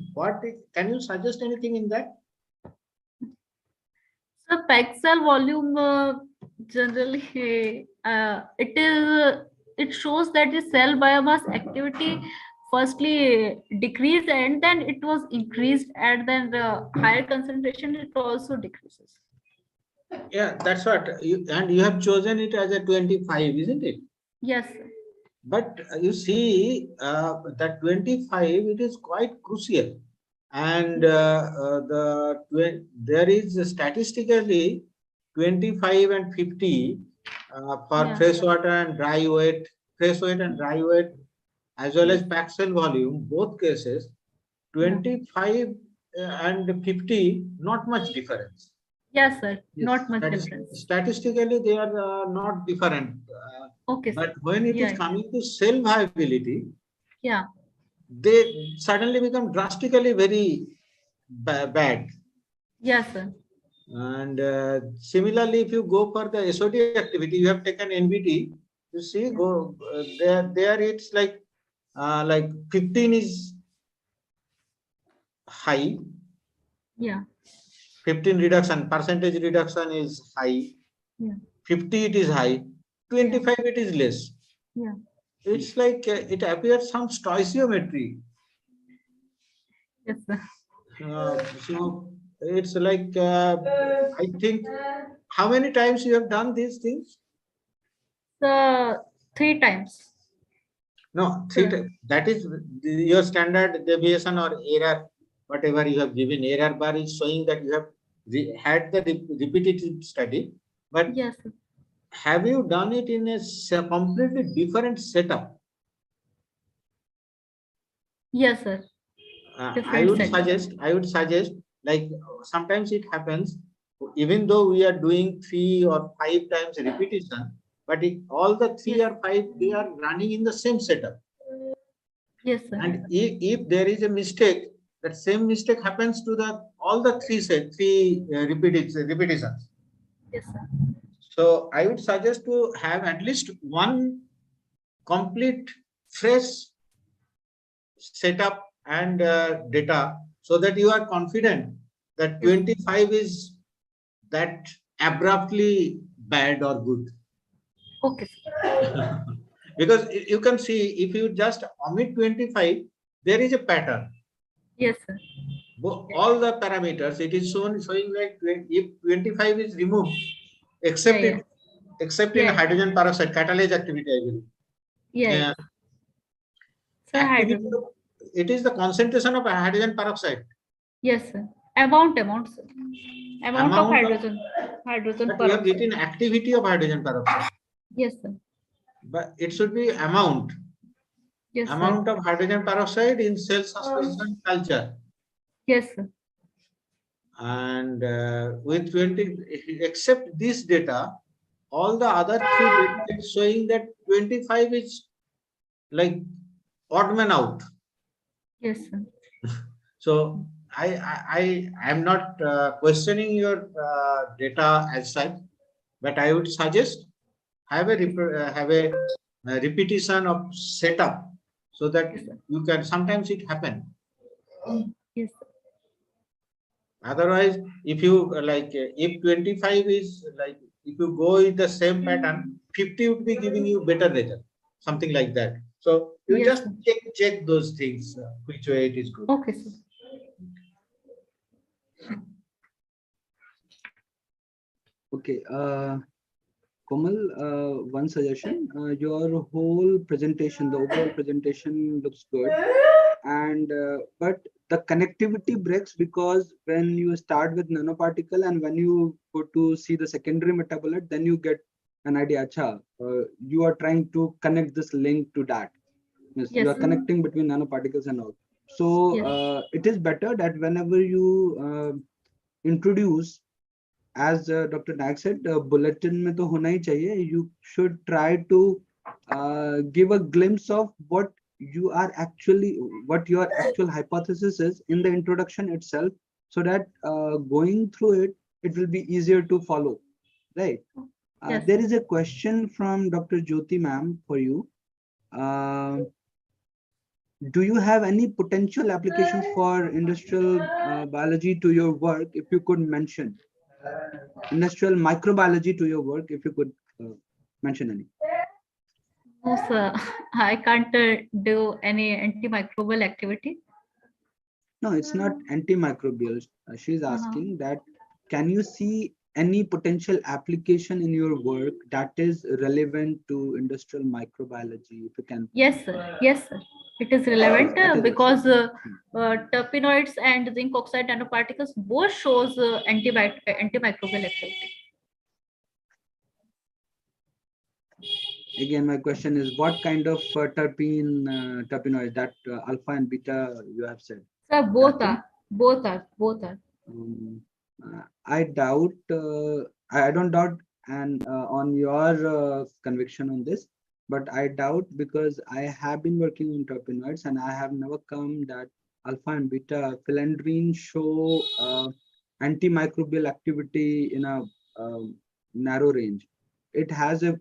Can you suggest anything in that? So pixel volume generally it shows that the cell biomass activity firstly decreased and then it was increased, and then the higher concentration it also decreases. Yeah, that's what and you have chosen it as a 25, isn't it? Yes, sir. But you see that 25, it is quite crucial, and there is statistically 25 and 50 for fresh water and dry weight, as well as packed cell volume, both cases 25 and 50, not much difference. Yes, sir. Yes. Not much difference. Statistically, they are not different. Okay, But sir. when it is Yeah. coming to cell viability, Yeah. they suddenly become drastically very bad. Yes, sir. And similarly, if you go for the SOD activity, you have taken NBT. You see, Yeah. go there. It's like 15 is high. Yeah. 15 reduction, percentage reduction is high. Yeah. 50 it is high. 25 it is less. Yeah. It's like it appears some stoichiometry. Yes, sir. So it's like I think, how many times you have done these things? So 3 times. No, Sure. that is your standard deviation or error, whatever you have given. Error bar is showing that you have had the repetitive study, but Yes, sir. have you done it in a completely different setup? Yes, sir. I Different would setup. suggest, like sometimes it happens, even though we are doing 3 or 5 times repetition, but all the 3 Yes. or 5 they are running in the same setup. Yes, sir. And if there is a mistake, that same mistake happens to the all the three repetitions. Yes, sir. So I would suggest to have at least one complete fresh setup and data, so that you are confident that 25 is that abruptly bad or good. Okay. Because you can see, if you just omit 25, there is a pattern. Yes, sir. All the parameters, it is showing like if 25 is removed, except Yeah, except yeah. in hydrogen peroxide catalase activity, I believe. Yeah. Sir, Activity, hydrogen. it is the concentration of hydrogen peroxide. Yes, sir. Amount, sir. Amount of hydrogen. But you have written activity of hydrogen peroxide. Yes, sir. But it should be amount. Yes, Amount sir. of hydrogen peroxide in cell suspension culture. Yes, sir. And with 20, except this data, all the other 3 data is showing that 25 is like odd man out. Yes, sir. So I am not questioning your data as such, but I would suggest have a repetition of setup, so that you can, sometimes it happen. Yes. Otherwise, if you if 25 is like, if you go with the same pattern, 50 would be giving you better result, something like that. So you Yes, just sir. check those things, which way it is good. Okay, sir. Okay, Komal, one suggestion. Your whole presentation, the overall presentation looks good, and but the connectivity breaks, because when you start with nanoparticle and when you go to see the secondary metabolite, then you get an idea. Acha, you are trying to connect this link to that. Yes, Yes, you are sir. connecting between nanoparticles and all. So Yes. it is better that whenever you introduce, as Dr. Naik said, bulletin mein to hona hi chahiye. You should try to give a glimpse of what you are actually, what your actual hypothesis is in the introduction itself, so that going through it, it will be easier to follow, right? Yes, There sir. is a question from Dr. Jyoti ma'am for you. Do you have any potential applications for industrial biology to your work? If you could mention industrial microbiology to your work, if you could mention any. No, sir. I can't do any antimicrobial activity. No, it's not antimicrobial. She's asking that, can you see any potential application in your work that is relevant to industrial microbiology? If you can. Yes, sir. Yes, sir. It is relevant That is because terpenoids and zinc oxide nanoparticles both shows antimicrobial activity. Again, my question is, what kind of terpenoid, that alpha and beta you have said? Sir, both are. Both are. Both are. I doubt, I don't doubt and on your conviction on this, but I doubt because I have been working on terpenoids and I have never come that alpha and beta phelendrine show antimicrobial activity in a narrow range. It has a,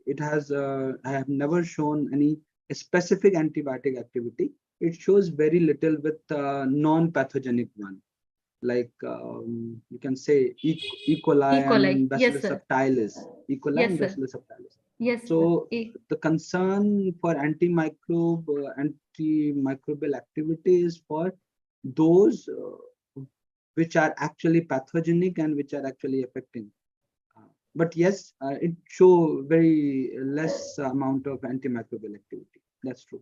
it has, I have never shown any specific antibiotic activity. It shows very little with non-pathogenic one, like you can say E. coli E. coli. and Yes, Bacillus sir. subtilis, E. coli Yes, and sir. Bacillus subtilis. Yes, sir. So the concern for antimicrobial activity is for those which are actually pathogenic and which are actually affecting. But yes, it show very less amount of antimicrobial activity. That's true.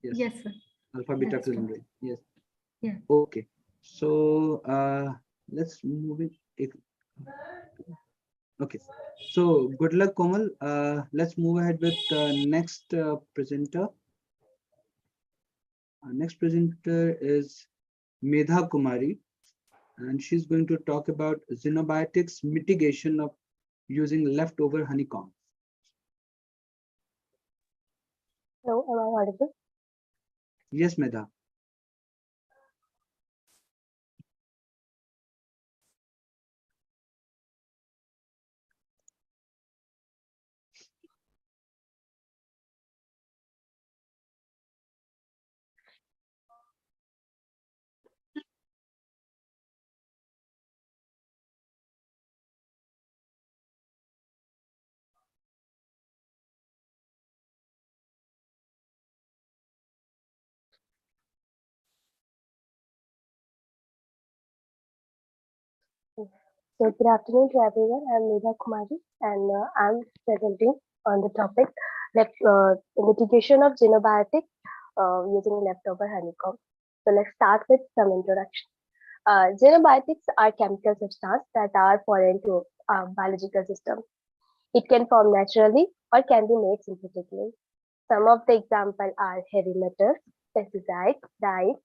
Yes. Yes, sir. Alpha beta That's true. phelendrine. Yes. Yeah. Okay. So let's move it. Okay. So good luck, Komal. Let's move ahead with the next presenter. Our next presenter is Medha Kumari, and she's going to talk about xenobiotics mitigation of using leftover honeycomb. Hello, am I audible? Yes, Medha. So good afternoon to everyone. I'm Medha Kumari and I'm presenting on the topic mitigation of xenobiotics using leftover honeycomb. So let's start with some introduction. Xenobiotics are chemical substances that are foreign to our biological system. It can form naturally or can be made synthetically. Some of the examples are heavy metals, pesticides, dyes,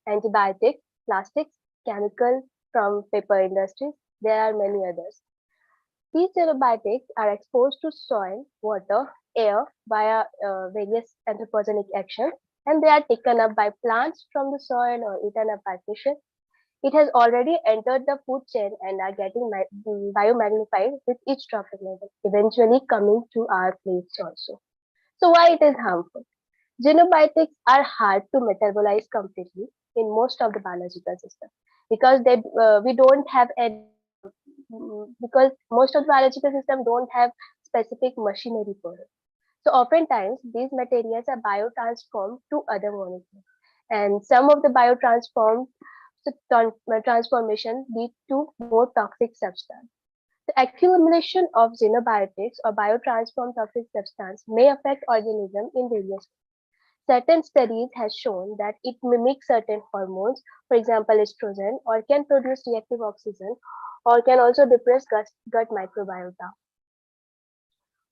antibiotics, plastics, chemicals from paper industries. There are many others. These xenobiotics are exposed to soil, water, air via various anthropogenic actions, and they are taken up by plants from the soil or eaten up by fishes. It has already entered the food chain and are getting biomagnified with each trophic level, eventually coming to our plates also. So why it is harmful? Xenobiotics are hard to metabolize completely in most of the biological system because we don't have because most of the biological system don't have specific machinery for it. So oftentimes these materials are biotransformed to other molecules, and some of the transformation lead to more toxic substance. The accumulation of xenobiotics or biotransformed toxic substance may affect organism in various ways. Certain studies have shown that it mimics certain hormones, for example, estrogen, or can produce reactive oxygen, or can also depress gut microbiota.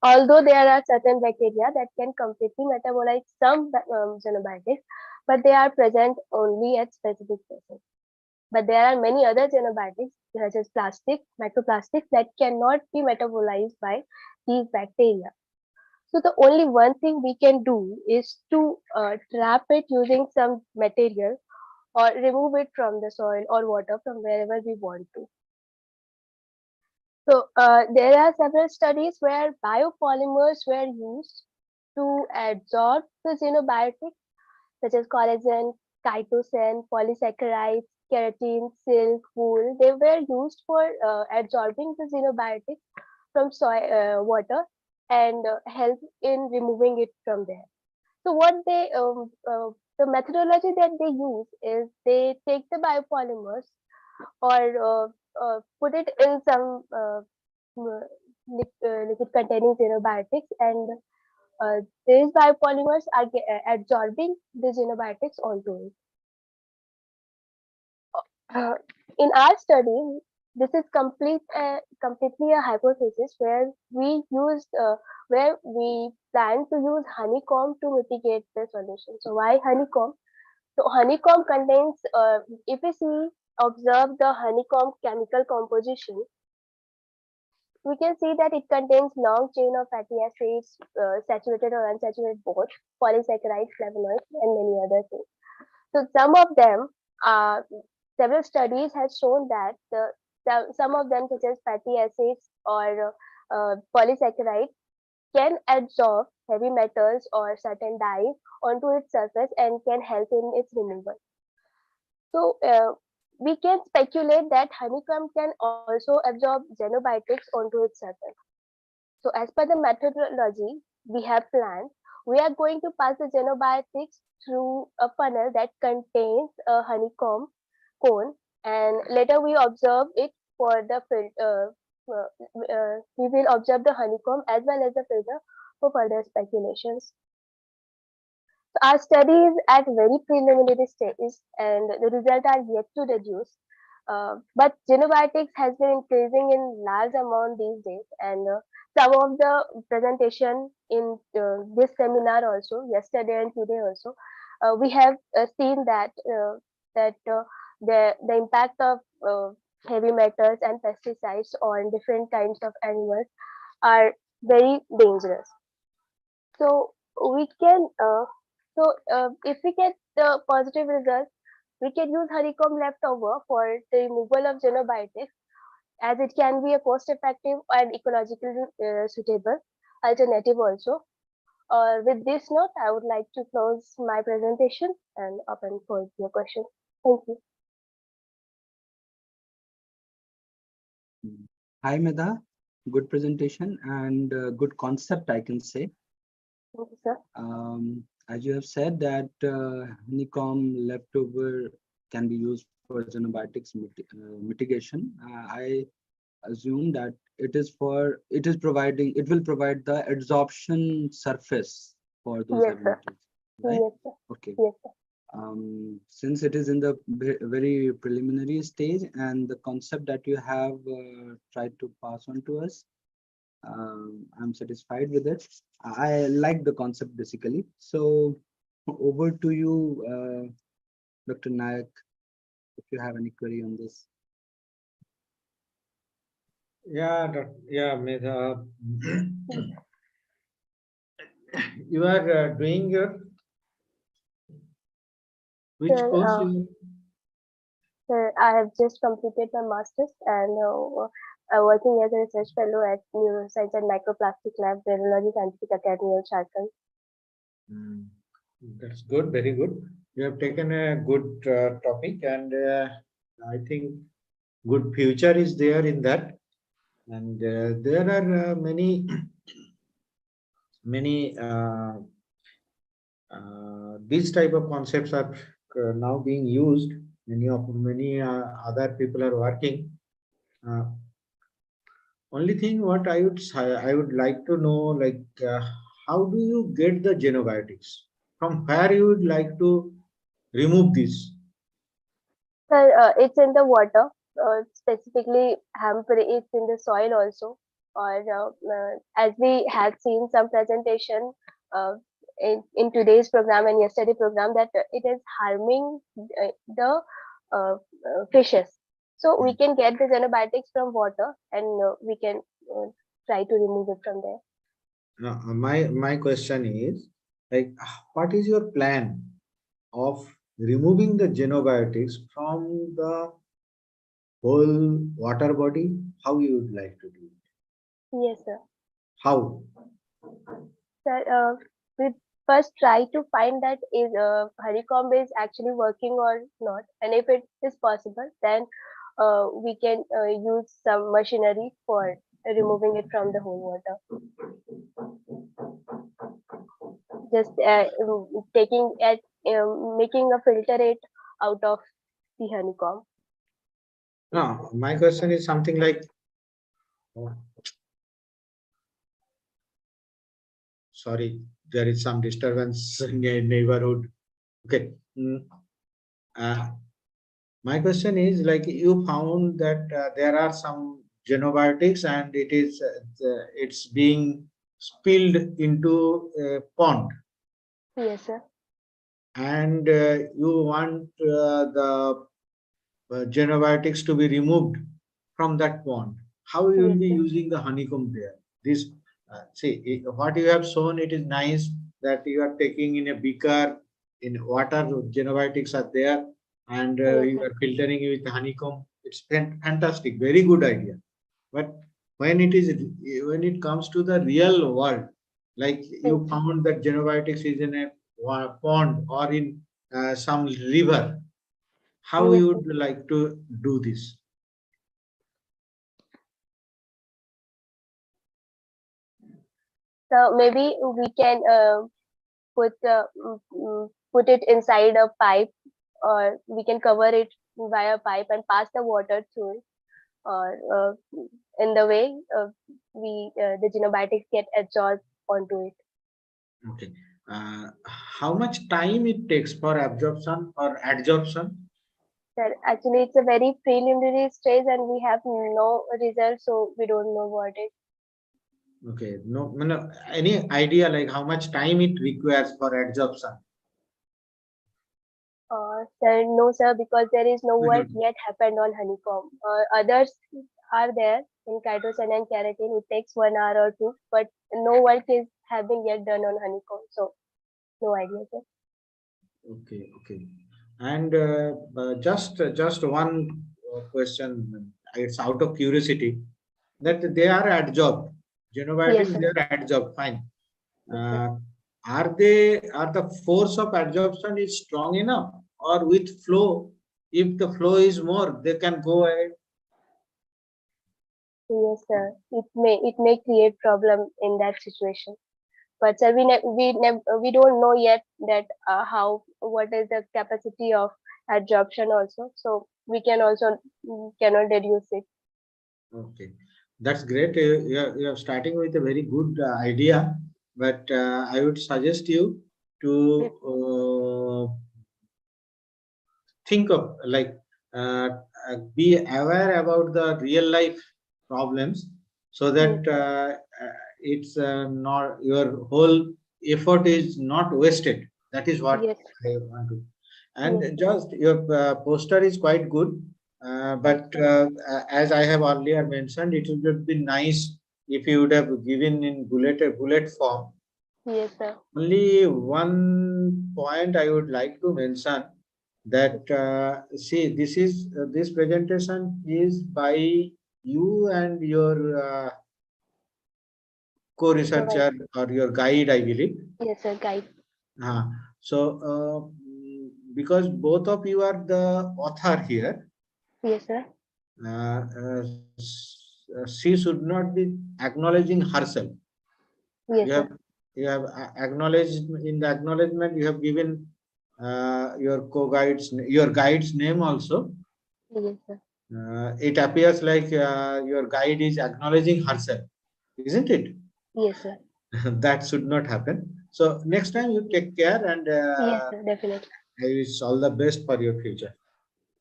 Although there are certain bacteria that can completely metabolize some xenobiotics, but they are present only at specific places. But there are many other xenobiotics, such as microplastics, that cannot be metabolized by these bacteria. So the only one thing we can do is to trap it using some material or remove it from the soil or water from wherever we want to. So there are several studies where biopolymers were used to absorb the xenobiotics, such as collagen, chitosan, polysaccharides, keratin, silk, wool. They were used for absorbing the xenobiotics from soil, water, and help in removing it from there. So the methodology that they use is they take the biopolymers or put it in some liquid containing xenobiotics, and these biopolymers are absorbing the xenobiotics onto it. Uh, in our study, this is completely a hypothesis where we plan to use honeycomb to mitigate the solution. So why honeycomb? So honeycomb contains, if we see, observe the honeycomb chemical composition, we can see that it contains long chain of fatty acids, saturated or unsaturated both, polysaccharides, flavonoids, and many other things. So some of them, several studies have shown that some of them, such as fatty acids or polysaccharides, can absorb heavy metals or certain dyes onto its surface and can help in its removal. So we can speculate that honeycomb can also absorb xenobiotics onto its surface. So as per the methodology we have planned, we are going to pass the xenobiotics through a funnel that contains a honeycomb cone, and later we observe it for the we will observe the honeycomb as well as the filter for further speculations. So our study is at very preliminary stages and the results are yet to deduce. But xenobiotics has been increasing in large amount these days, and some of the presentation in this seminar also, yesterday and today also, we have seen that the impact of heavy metals and pesticides on different kinds of animals are very dangerous. So we can if we get the positive results, we can use honeycomb leftover for the removal of xenobiotics, as it can be a cost effective and ecologically suitable alternative also. With this note, I would like to close my presentation and open for your questions. Thank you. Hi, Medha. Good presentation and good concept, I can say. Thank you, sir. As you have said that honeycomb leftover can be used for xenobiotics mitigation. I assume that it will provide the adsorption surface for those Yes, heavy sir. metals, right? Yes, sir. Okay. Yes, sir. Since it is in the very preliminary stage and the concept that you have tried to pass on to us, I'm satisfied with it. I like the concept basically. So over to you, Dr. Nayak, if you have any query on this. Yeah, Medha. You are doing your which Sir, course you? Sir, I have just completed my master's and working as a research fellow at Neuroscience and Microplastic Lab, Virology Scientific Academy of Jharkhand. That's good, very good. You have taken a good topic, and I think good future is there in that. And there are many these type of concepts are now being used. Many other people are working. Only thing what I would like to know, like how do you get the xenobiotics? From where you would like to remove this? Sir, it's in the water, specifically it's in the soil also. Or as we had seen some presentation in today's program and yesterday program, that it is harming the fishes. So we can get the xenobiotics from water, and we can try to remove it from there. My question is, like, what is your plan of removing the xenobiotics from the whole water body? How you would like to do it? Yes, sir. How? Sir, we first try to find that is honeycomb is actually working or not, and if it is possible, then we can use some machinery for removing it from the whole water. Just making a filtrate out of the honeycomb. No, my question is something like, sorry, there is some disturbance in the neighborhood. Okay. My question is, like, you found that there are some xenobiotics and it's being spilled into a pond. Yes, sir. and you want the genoviatics to be removed from that pond, how you will be using the honeycomb there? This, see, what you have shown, it is nice that you are taking in a beaker, in water, genoviatics are there, and you are filtering it with honeycomb. It's fantastic, very good idea. But when it comes to the real world, like you found that genoviatics is in a pond or in some river, how you would like to do this? So maybe we can put it inside a pipe, or we can cover it via pipe and pass the water through it, or in the way the genobiotics get absorbed onto it. Okay. How much time it takes for absorption or adsorption? Sir, actually, it's a very preliminary stage and we have no results, so we don't know what it. Okay. No, any idea like how much time it requires for adsorption? Sir, no, sir, because there is no work yet happened on honeycomb. Others are there in chitosan and keratin. It takes 1 hour or two, but no work is have been yet done on honeycomb. So, no idea, sir. Okay, okay. And just one question. It's out of curiosity that they are adsorbed. Genobiotics, they are adsorbed. Fine. Are the force of adsorption is strong enough, or with flow? If the flow is more, they can go ahead. Yes, sir. It may create problem in that situation. But sir, we don't know yet that what is the capacity of adsorption also. So we can also cannot deduce it. Okay, that's great. You are starting with a very good idea, but I would suggest you to think of like be aware about the real life problems, so that it's not your whole effort is not wasted. That is what I want to. And just your poster is quite good, but as I have earlier mentioned, it would be nice if you would have given in bullet form. Yes, sir. Only one point I would like to mention, that see, this presentation is by you and your co-researcher or your guide, I believe. Yes, sir, guide. So because both of you are the author here, Yes, sir. She should not be acknowledging herself. Yes, you have acknowledged, in the acknowledgement you have given your guide's name also. Yes, sir. It appears like your guide is acknowledging herself, isn't it? Yes, sir. That should not happen. So next time you take care, and Yes, sir, definitely. I wish all the best for your future.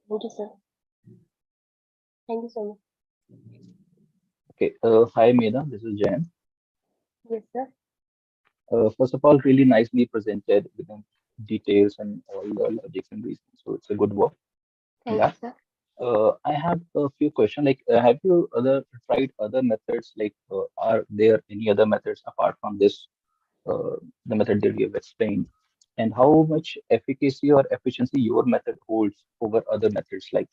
Thank you, sir. Thank you so much. Okay. Hi, Meda. This is Jan. Yes, sir. First of all, really nicely presented within details and all the logics and reasons. So it's a good work. Thank you, sir. I have a few questions. Like, have you tried other methods? Like, are there any other methods apart from this, the method that you have explained? And how much efficacy or efficiency your method holds over other methods? Like,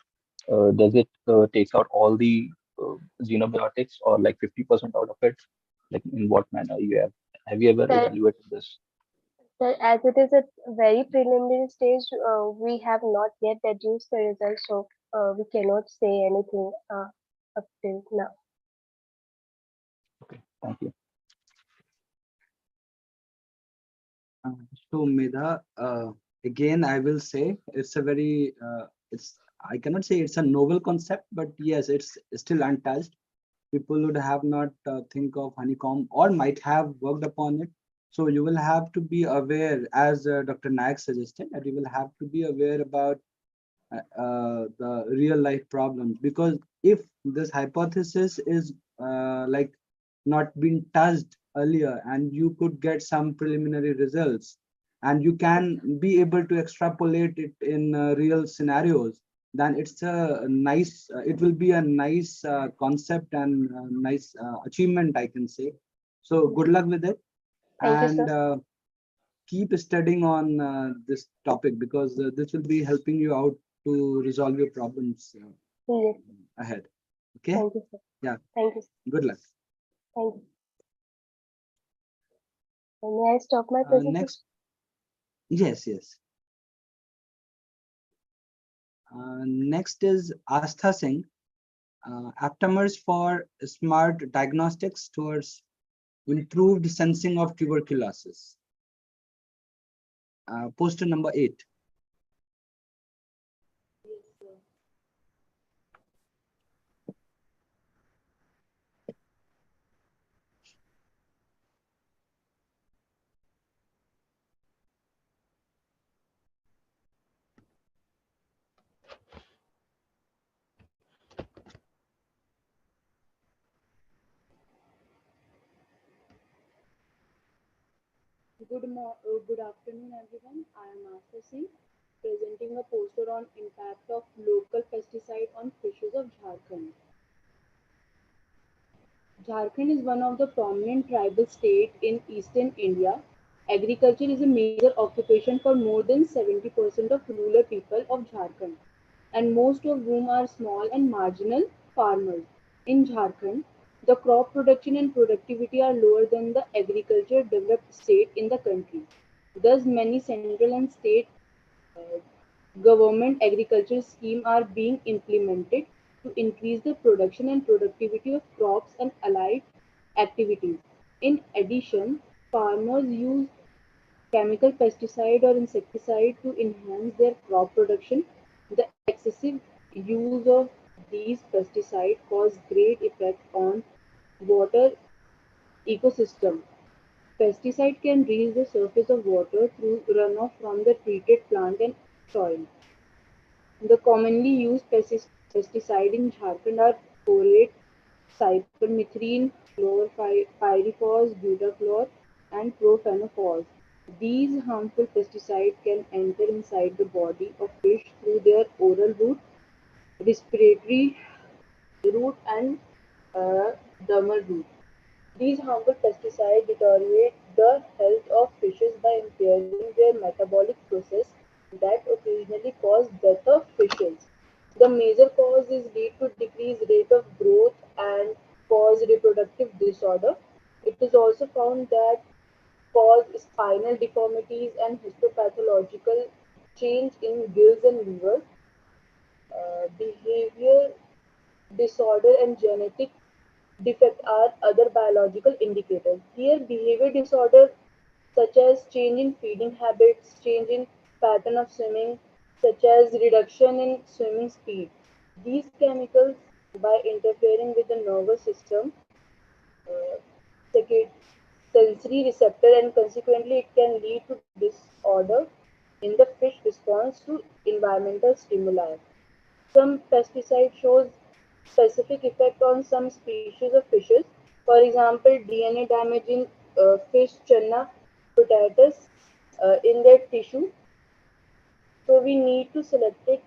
does it takes out all the xenobiotics, or like 50% out of it? Like, in what manner have you ever evaluated this? Sir, as it is a very preliminary stage, we have not yet deduced the results, so we cannot say anything up till now. Okay, thank you. So Medha, again, I will say it's a very, I cannot say it's a novel concept, but yes, it's still untouched. People would have not think of honeycomb, or might have worked upon it. So you will have to be aware, as Dr. Nayak suggested, that you will have to be aware about the real life problems, because if this hypothesis is like not been touched earlier, and you could get some preliminary results, and you can be able to extrapolate it in real scenarios, then it's a nice, it will be a nice concept and nice achievement, I can say. So good luck with it. Thank you, And sir. keep studying on this topic, because this will be helping you out to resolve your problems Yes. ahead. Okay. Thank you, sir. Yeah. Thank you. Good luck. Thank you. May I stop my presentation? Next. Yes, yes. Next is Astha Singh, aptamers for smart diagnostics towards improved sensing of tuberculosis. Poster number 8. Good afternoon, everyone. I am Asta Singh, presenting a poster on impact of local pesticide on fishes of Jharkhand. Jharkhand is one of the prominent tribal states in eastern India. Agriculture is a major occupation for more than 70% of rural people of Jharkhand, and most of whom are small and marginal farmers. In Jharkhand, the crop production and productivity are lower than the agriculture developed state in the country. Thus, many central and state uh, government agriculture schemes are being implemented to increase the production and productivity of crops and allied activities. In addition, farmers use chemical pesticide or insecticide to enhance their crop production. The excessive use of these pesticides cause great effect on water ecosystem. Pesticide can reach the surface of water through runoff from the treated plant and soil. The commonly used pesticide in Jharkhand are folate, cypermethrin, chlorpyrifos, butachlor, and profenophos. These harmful pesticides can enter inside the body of fish through their oral route, respiratory route, and dermal route. These harmful pesticides deteriorate the health of fishes by impairing their metabolic process that occasionally cause death of fishes. The major cause is lead to decreased rate of growth and cause reproductive disorder. It is also found that cause spinal deformities and histopathological change in gills and liver, behavior disorder and genetic defect are other biological indicators. Here, behavior disorder such as change in feeding habits, change in pattern of swimming, such as reduction in swimming speed. These chemicals, by interfering with the nervous system, uh, secrete sensory receptor, and consequently it can lead to disorder in the fish response to environmental stimuli. Some pesticide shows specific effect on some species of fishes. For example, DNA damage in fish Channa potatus in their tissue. So we need to select it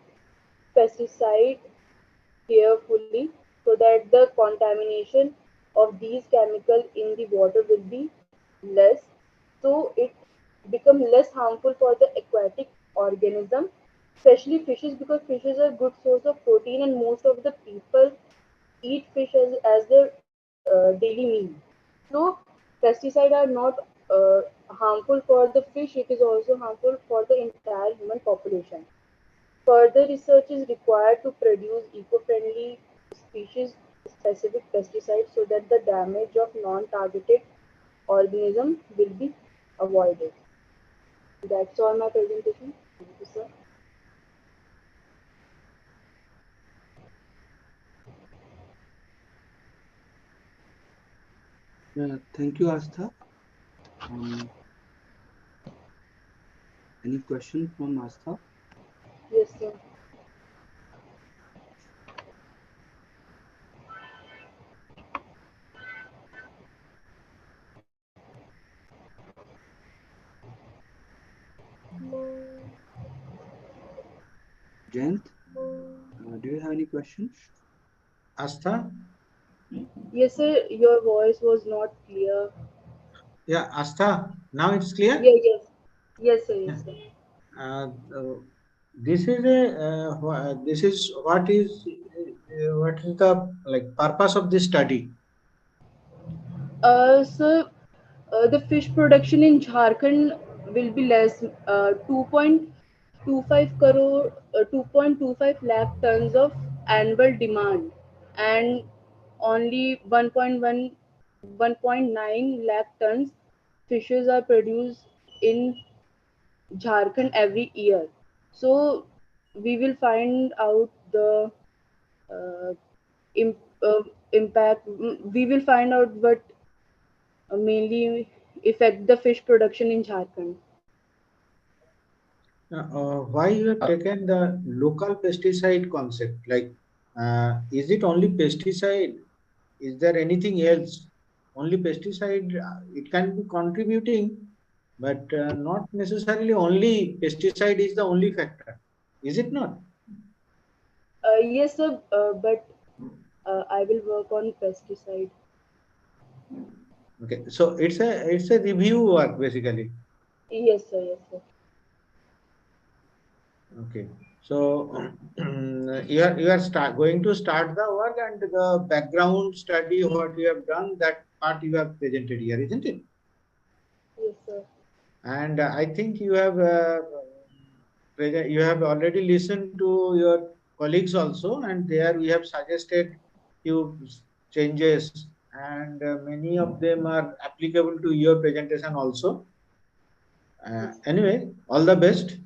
pesticide carefully so that the contamination of these chemicals in the water will be less. So it become less harmful for the aquatic organism, especially fishes, because fishes are good source of protein and most of the people eat fish as their daily meal. So pesticides are not harmful for the fish, it is also harmful for the entire human population. Further research is required to produce eco-friendly species-specific pesticides so that the damage of non-targeted organisms will be avoided. That's all my presentation. Thank you, sir. Thank you, Astha. Any question from Astha? Yes, sir. Jayant, do you have any questions? Astha? Yes, sir. Your voice was not clear. Yeah, Astha, now it's clear? Yeah, yes. Yes, sir. Yeah. Yes, sir. This is a this is what is the like purpose of this study? So the fish production in Jharkhand will be less, 2.25 crore, 2.25 lakh tons of annual demand, and only 1.9 lakh tons fishes are produced in Jharkhand every year. So we will find out the uh, im- uh, impact. We will find out what mainly affect the fish production in Jharkhand. Why you have taken the local pesticide concept? Like, is it only pesticide? Is there anything else? Only pesticide, it can be contributing, but not necessarily only pesticide is the only factor. Is it not? Yes, sir, but I will work on pesticide. Okay, so it's a review work basically. Yes, sir. Yes, sir. Okay, so you are going to start the work, and the background study what you have done, that part you have presented here, isn't it? Yes, sir. And I think you have already listened to your colleagues also, and there we have suggested few changes, and many of them are applicable to your presentation also. Anyway, all the best.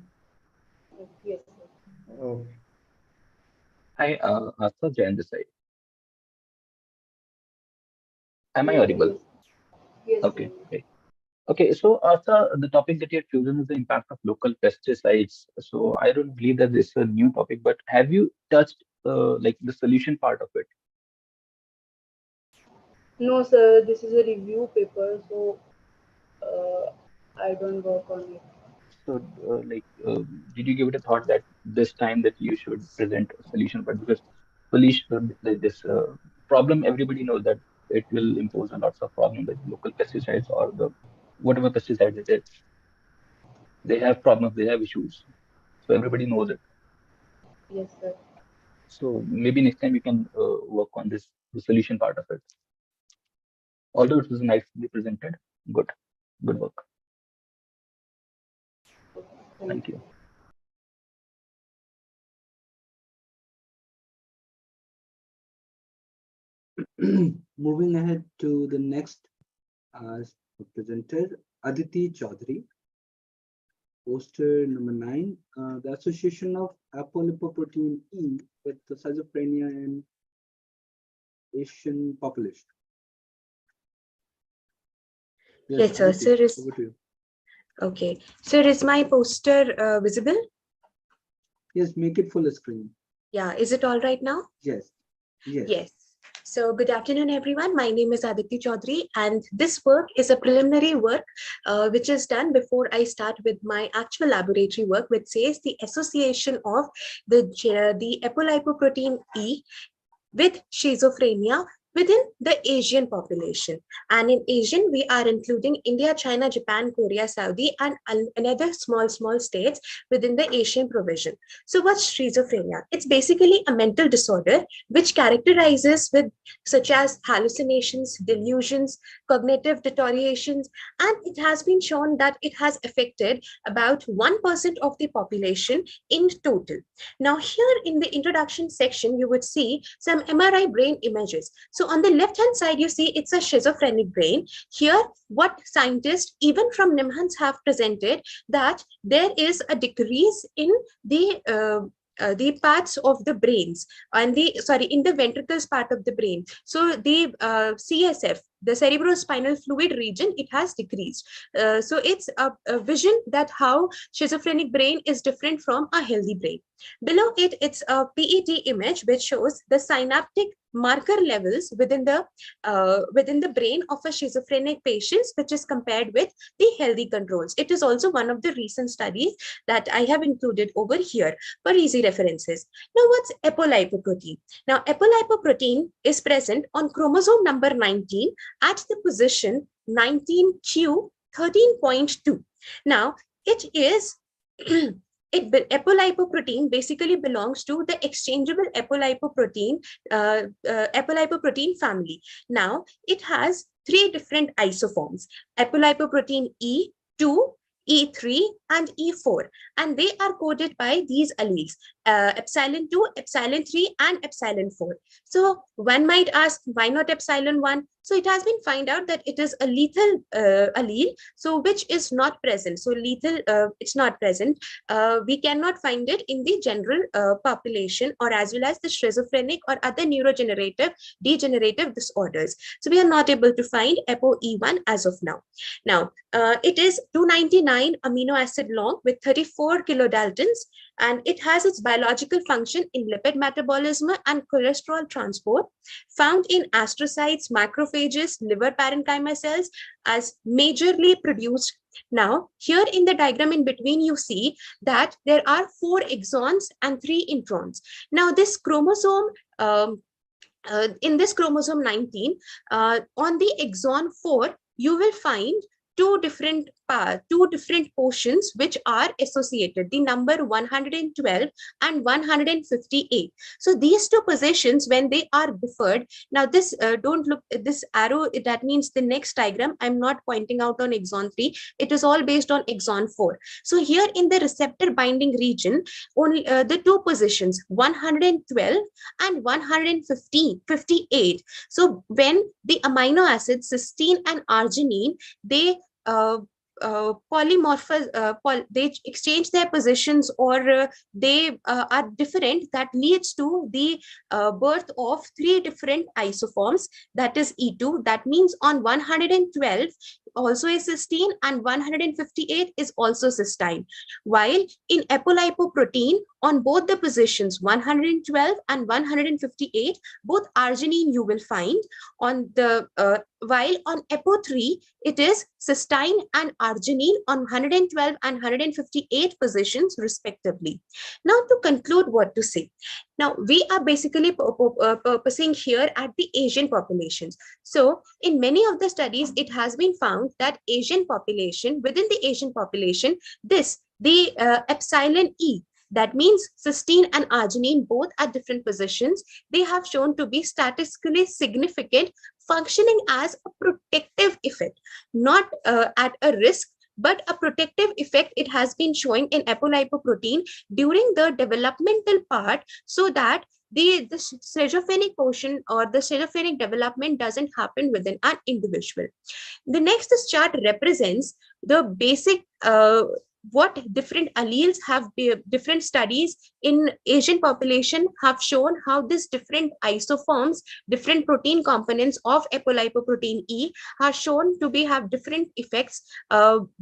Yes, sir. Okay. Hi, Arthur Jain this side. Am I audible? Yes. Yes, sir. Okay, great. Okay, so Arthur, the topic that you have chosen is the impact of local pesticides. So I don't believe that this is a new topic, but have you touched like the solution part of it? No, sir. This is a review paper, so I don't work on it. So, did you give it a thought that this time that you should present a solution? But because solution, this problem, everybody knows that it will impose a lots of problem with local pesticides or the whatever pesticides it is. They have problems, they have issues. So everybody knows it. Yes, sir. So maybe next time you can work on this, the solution part of it. Although it was nicely presented, good, good work. Thank you. Moving ahead to the next presenter, Aditi Chaudhary. Poster number 9, the association of apolipoprotein E with the schizophrenia in Asian population. Yes, sir. Aditi, Sir, is over to you. okay. Sir, is my poster visible? Yes, make it full screen. Yeah. Is it all right now? Yes. Yes. Yes. So good afternoon, everyone. My name is Aditi Chaudhary, and this work is a preliminary work which is done before I start with my actual laboratory work, which says the association of the apolipoprotein E with schizophrenia within the Asian population. And in Asian, we are including India, China, Japan, Korea, Saudi, and another small states within the Asian provision. So what's schizophrenia? It's basically a mental disorder which characterizes with such as hallucinations, delusions, cognitive deteriorations, and it has been shown that it has affected about 1% of the population in total. Now here in the introduction section, you would see some MRI brain images. So on the left-hand side, you see it's a schizophrenic brain. Here, what scientists, even from NIMHANS, have presented that there is a decrease in the parts of the brains and in the ventricles part of the brain. So the CSF, the cerebrospinal fluid region, it has decreased. So it's a vision that how schizophrenic brain is different from a healthy brain. Below it, it's a PET image which shows the synaptic marker levels within the brain of a schizophrenic patient, which is compared with the healthy controls. It is also one of the recent studies that I have included over here for easy references. Now, what's apolipoprotein? Now, apolipoprotein is present on chromosome number 19 at the position 19q 13.2. Now, it is apolipoprotein basically belongs to the exchangeable apolipoprotein family. Now, it has 3 different isoforms: apolipoprotein E2, E3, and E4, and they are coded by these alleles, epsilon 2, epsilon 3, and epsilon 4. So one might ask, why not epsilon 1? So it has been found out that it is a lethal allele, so which is not present. So lethal, it's not present. We cannot find it in the general population, or as well as the schizophrenic or other degenerative disorders. So we are not able to find ApoE1 as of now. Now, it is 299 amino acid long with 34 kilodaltons, and it has its biological function in lipid metabolism and cholesterol transport, found in astrocytes, macrophages, liver parenchyma cells as majorly produced. Now, here in the diagram in between, you see that there are 4 exons and 3 introns. Now, this chromosome, in this chromosome 19, on the exon 4, you will find two different portions which are associated, the number 112 and 158. So these 2 positions, when they are differed, now this don't look this arrow, that means the next diagram. I'm not pointing out on exon 3, it is all based on exon 4. So here in the receptor binding region, only the 2 positions 112 and 158. So when the amino acids cysteine and arginine, they they exchange their positions, or they are different, that leads to the birth of 3 different isoforms, that is E2. That means on 112 also is cysteine and 158 is also cysteine, while in apolipoprotein on both the positions 112 and 158 both arginine you will find on the while on APO3 it is cysteine and arginine on 112 and 158 positions respectively. Now, to conclude what to say, now we are basically purposing here at the Asian populations. So in many of the studies, it has been found that Asian population, within the Asian population, the epsilon E, that means cysteine and arginine both at different positions, they have shown to be statistically significant, functioning as a protective effect, not at a risk, but a protective effect it has been showing in apolipoprotein during the developmental part, so that the schizophrenic portion or the schizophrenic development doesn't happen within an individual. The next chart represents the basic what different alleles have, different studies in Asian population have shown how this different isoforms, different protein components of apolipoprotein E are shown to have different effects,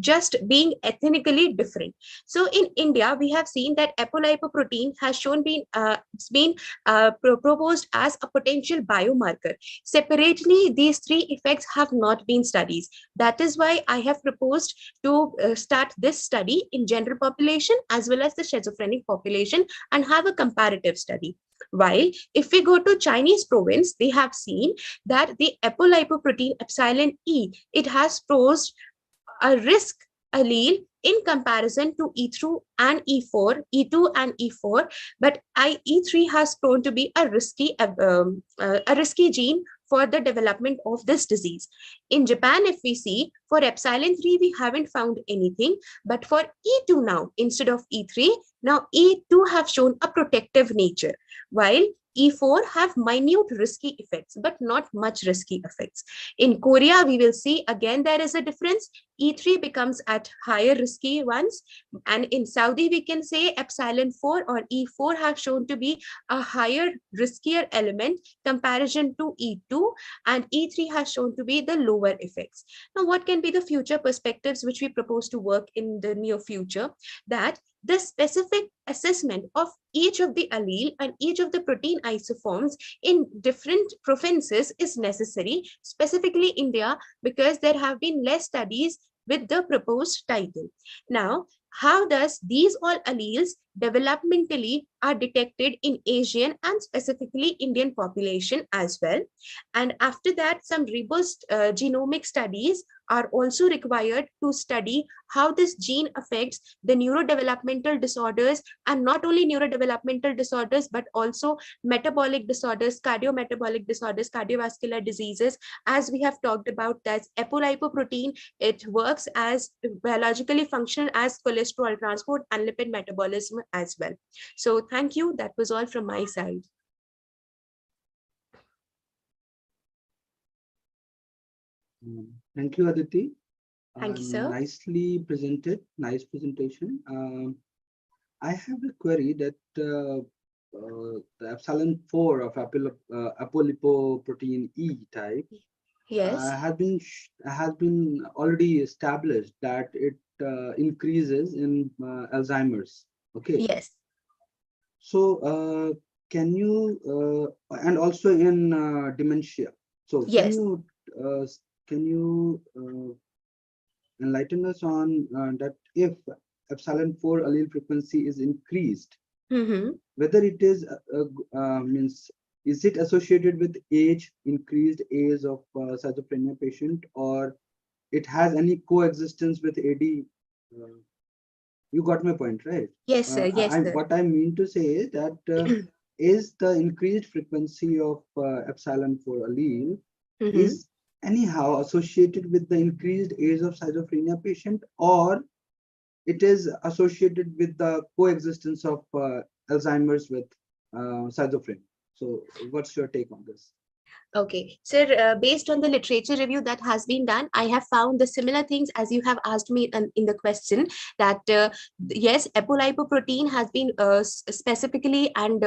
just being ethnically different. So in India, we have seen that apolipoprotein has shown proposed as a potential biomarker. Separately, these 3 effects have not been studied. That is why I have proposed to start this study in general population as well as the schizophrenic population and have a comparative study. While if we go to Chinese province, they have seen that the apolipoprotein epsilon E, it has posed a risk allele in comparison to E2 and E4, but E3 has proven to be a risky gene for the development of this disease. In Japan, if we see, for epsilon 3, we haven't found anything, but for E2 now, instead of E3, now E2 have shown a protective nature, while E4 have minute risky effects, but not much risky effects. In Korea, we will see again there is a difference. E3 becomes at higher risky ones. And in Saudi, we can say epsilon 4 or E4 have shown to be a higher, riskier element comparison to E2, and E3 has shown to be the lower effects. Now, what can be the future perspectives which we propose to work in the near future? That the specific assessment of each of the allele and each of the protein isoforms in different provinces is necessary, specifically India, because there have been less studies with the proposed title. Now, how does these all alleles developmentally are detected in Asian and specifically Indian population as well? And after that, some robust genomic studies are also required to study how this gene affects the neurodevelopmental disorders, and not only neurodevelopmental disorders, but also metabolic disorders, cardiometabolic disorders, cardiovascular diseases. As we have talked about, that's apolipoprotein. It works as biologically functional as cholesterol transport and lipid metabolism as well. So thank you. That was all from my side. Thank you, Aditi. Thank you, sir. Nicely presented, nice presentation. I have a query that the epsilon 4 of apolipoprotein E type Yes. has been already established that it increases in Alzheimer's. Okay. Yes. So can you and also in dementia. So yes. Can you enlighten us on that if epsilon 4 allele frequency is increased, whether it is means is it associated with age, increased age of schizophrenia patient, or it has any coexistence with AD? You got my point, right? Yes, sir. Yes, sir. What I mean to say is that is the increased frequency of epsilon 4 allele is anyhow associated with the increased age of schizophrenia patient, or it is associated with the coexistence of Alzheimer's with schizophrenia. So what's your take on this? Okay, sir, based on the literature review that has been done, I have found the similar things as you have asked me in the question, that yes, apolipoprotein has been specifically and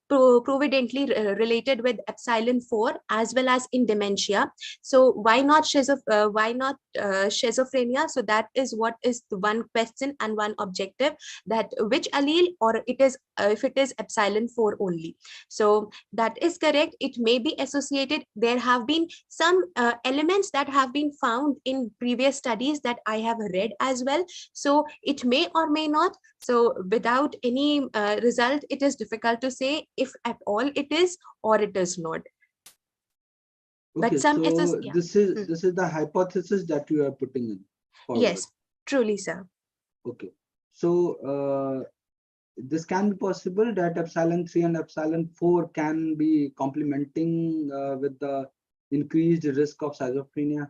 providently related with epsilon 4 as well as in dementia. So why not schizophrenia? So that is what is the one question and one objective, that which allele, or it is if it is epsilon 4 only. So that is correct. It may be associated. There have been some elements that have been found in previous studies that I have read as well. So it may or may not. So without any result, it is difficult to say if at all it is or it is not. Okay, but some so yeah. this is the hypothesis that you are putting in forward. Yes, truly, sir. Okay, so this can be possible that epsilon 3 and epsilon 4 can be complementing with the increased risk of schizophrenia.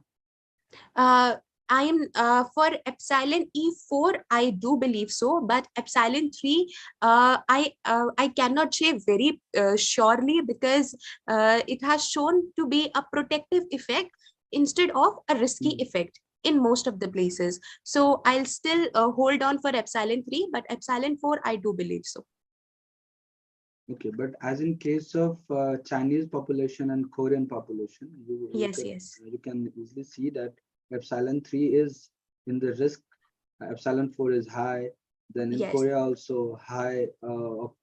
I am for epsilon E4, I do believe so, but epsilon 3, I cannot say very surely, because it has shown to be a protective effect instead of a risky effect in most of the places. So I'll still hold on for epsilon 3, but epsilon 4, I do believe so. Okay, but as in case of Chinese population and Korean population, yes, you can easily see that epsilon 3 is in the risk, epsilon 4 is high, then in Korea also high of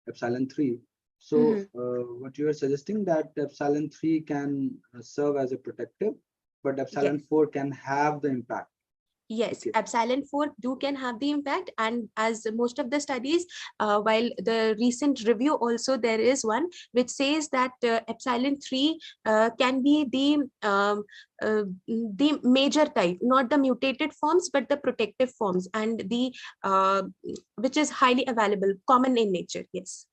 epsilon 3. So what you are suggesting, that epsilon 3 can serve as a protective, but epsilon 4 can have the impact. Yes, okay. Epsilon 4 can have the impact, and as most of the studies, while the recent review also, there is one which says that epsilon 3 can be the major type, not the mutated forms, but the protective forms, and the which is highly available, common in nature. Yes.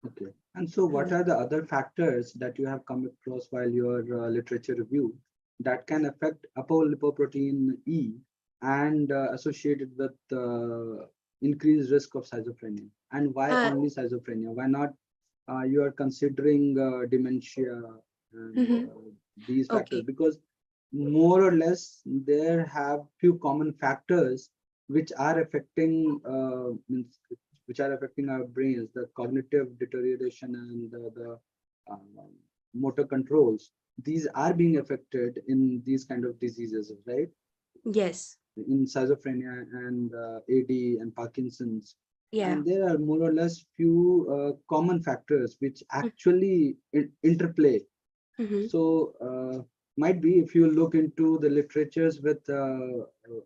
Okay, and so what are the other factors that you have come across while your literature review that can affect apolipoprotein E and associated with increased risk of schizophrenia? And why only schizophrenia? Why not you are considering dementia and these factors, because more or less there have few common factors which are affecting our brains, the cognitive deterioration and the motor controls. These are being affected in these kind of diseases, right? Yes. In schizophrenia and AD and Parkinson's. Yeah. And there are more or less few common factors which actually interplay. So might be if you look into the literatures with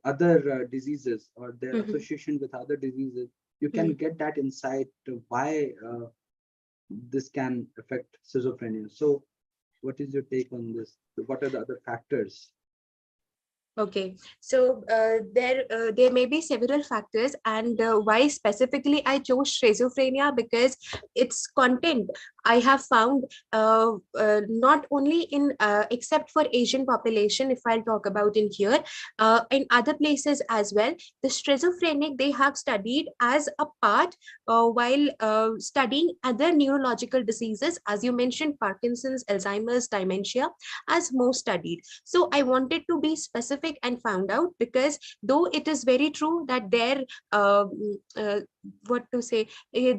other diseases or their association with other diseases, you can get that insight to why this can affect schizophrenia. So what is your take on this? What are the other factors? Okay, so there may be several factors, and why specifically I chose schizophrenia, because its content I have found not only in except for Asian population, if I'll talk about in here, in other places as well. The schizophrenic they have studied as a part while studying other neurological diseases, as you mentioned, Parkinson's, Alzheimer's, dementia, as most studied. So I wanted to be specific and found out, because though it is very true that their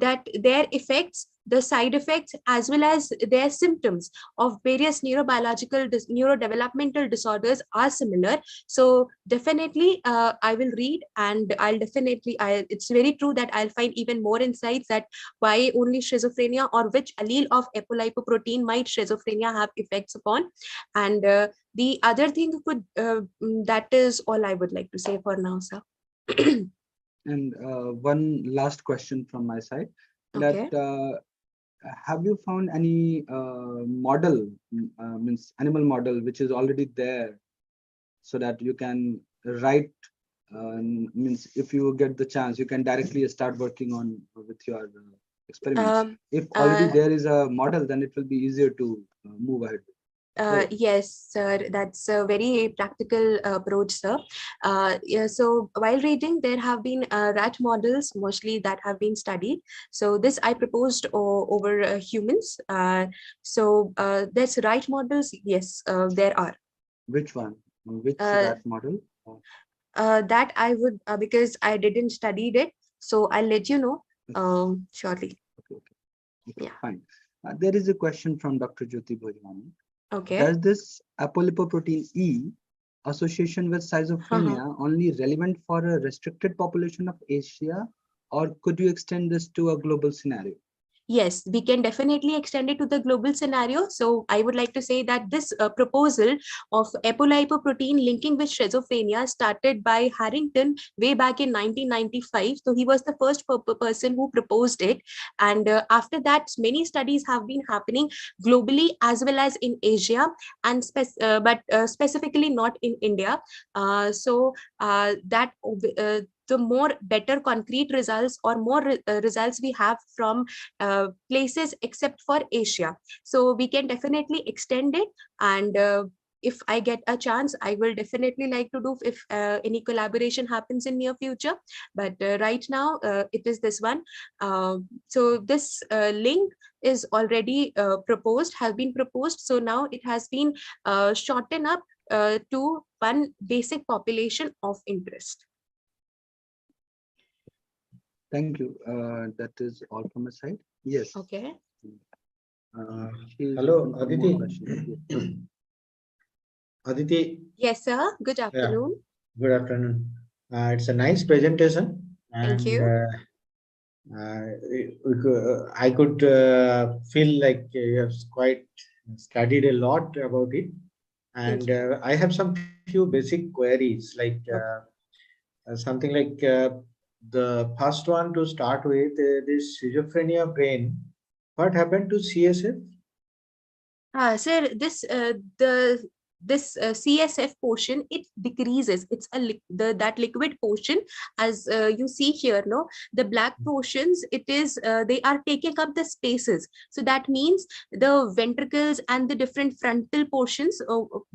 that their effects, the side effects, as well as their symptoms of various neurodevelopmental disorders are similar. So definitely I will read, and it's very true that I'll find even more insights that why only schizophrenia, or which allele of apolipoprotein might schizophrenia have effects upon. And the other thing could that is all I would like to say for now, sir. And one last question from my side, Okay. that have you found any model, means animal model, which is already there, so that you can write, means if you get the chance, you can directly start working on with your experiments. If already there is a model, then it will be easier to move ahead. Yes, sir, that's a very practical approach, sir. Yeah, so while reading, there have been rat models mostly that have been studied. So this I proposed over humans. So there's rat models. Yes, there are. Which one? Which rat model? That I would, because I didn't studied it, so I'll let you know shortly. Okay, yeah, fine. There is a question from Dr. Jyoti Bhojwani. Okay. Does this apolipoprotein E association with schizophrenia only relevant for a restricted population of Asia, or could you extend this to a global scenario? Yes, we can definitely extend it to the global scenario. So I would like to say that this proposal of apolipoprotein linking with schizophrenia started by Harrington way back in 1995. So he was the first person who proposed it. And after that, many studies have been happening globally as well as in Asia, and specifically not in India. The more better concrete results, or more results we have from places except for Asia. So we can definitely extend it, and if I get a chance, I will definitely like to do if any collaboration happens in near future. But right now, it is this one. So this link is already have been proposed. So now it has been shortened up to one basic population of interest. Thank you. That is all from my side. Yes. Okay. Hello, Aditi. Aditi. Yes, sir. Good afternoon. Yeah. Good afternoon. It's a nice presentation. Thank you. I could feel like you have quite studied a lot about it. And I have some few basic queries, like something like the first one to start with, this schizophrenia brain. What happened to CSF? Sir, this CSF portion, it decreases. It's that liquid portion, as you see here. No, the black portions, it is they are taking up the spaces. So that means the ventricles and the different frontal portions,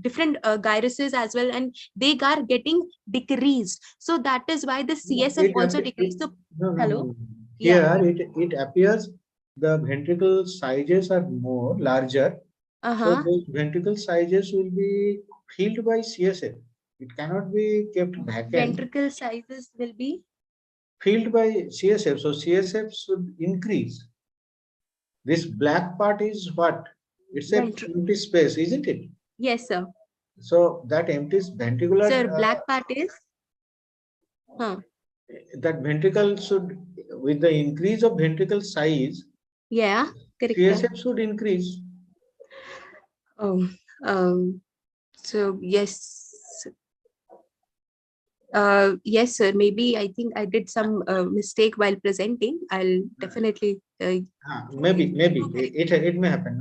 different gyruses as well, and they are getting decreased. So that is why the CSF also decreased. So, hello. Here it appears the ventricle sizes are more larger. So those ventricle sizes will be filled by CSF. It cannot be kept vacant. Ventricle sizes will be Filled by CSF. So CSF should increase. This black part is what? It's a empty space, isn't it? Yes, sir. So that empty ventricular. Sir, black part is? That ventricle should, with the increase of ventricle size, Yeah, correct. CSF should increase. So yes. Yes, sir. Maybe I think I did some mistake while presenting. I'll definitely. Maybe it may happen.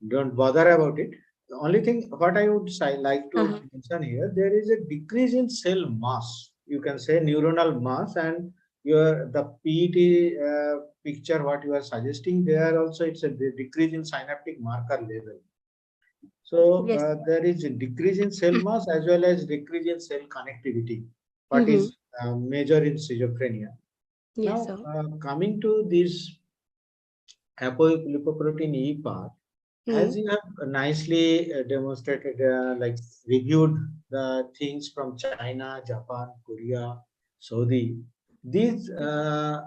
Don't bother about it. The only thing what I would like to mention here, there is a decrease in cell mass. You can say neuronal mass, and the PET picture what you are suggesting there also, it's a decrease in synaptic marker level. So there is a decrease in cell mass as well as decrease in cell connectivity. What is major in schizophrenia? Yes, now, coming to this apolipoprotein E part, as you have nicely demonstrated, like reviewed the things from China, Japan, Korea, Saudi, these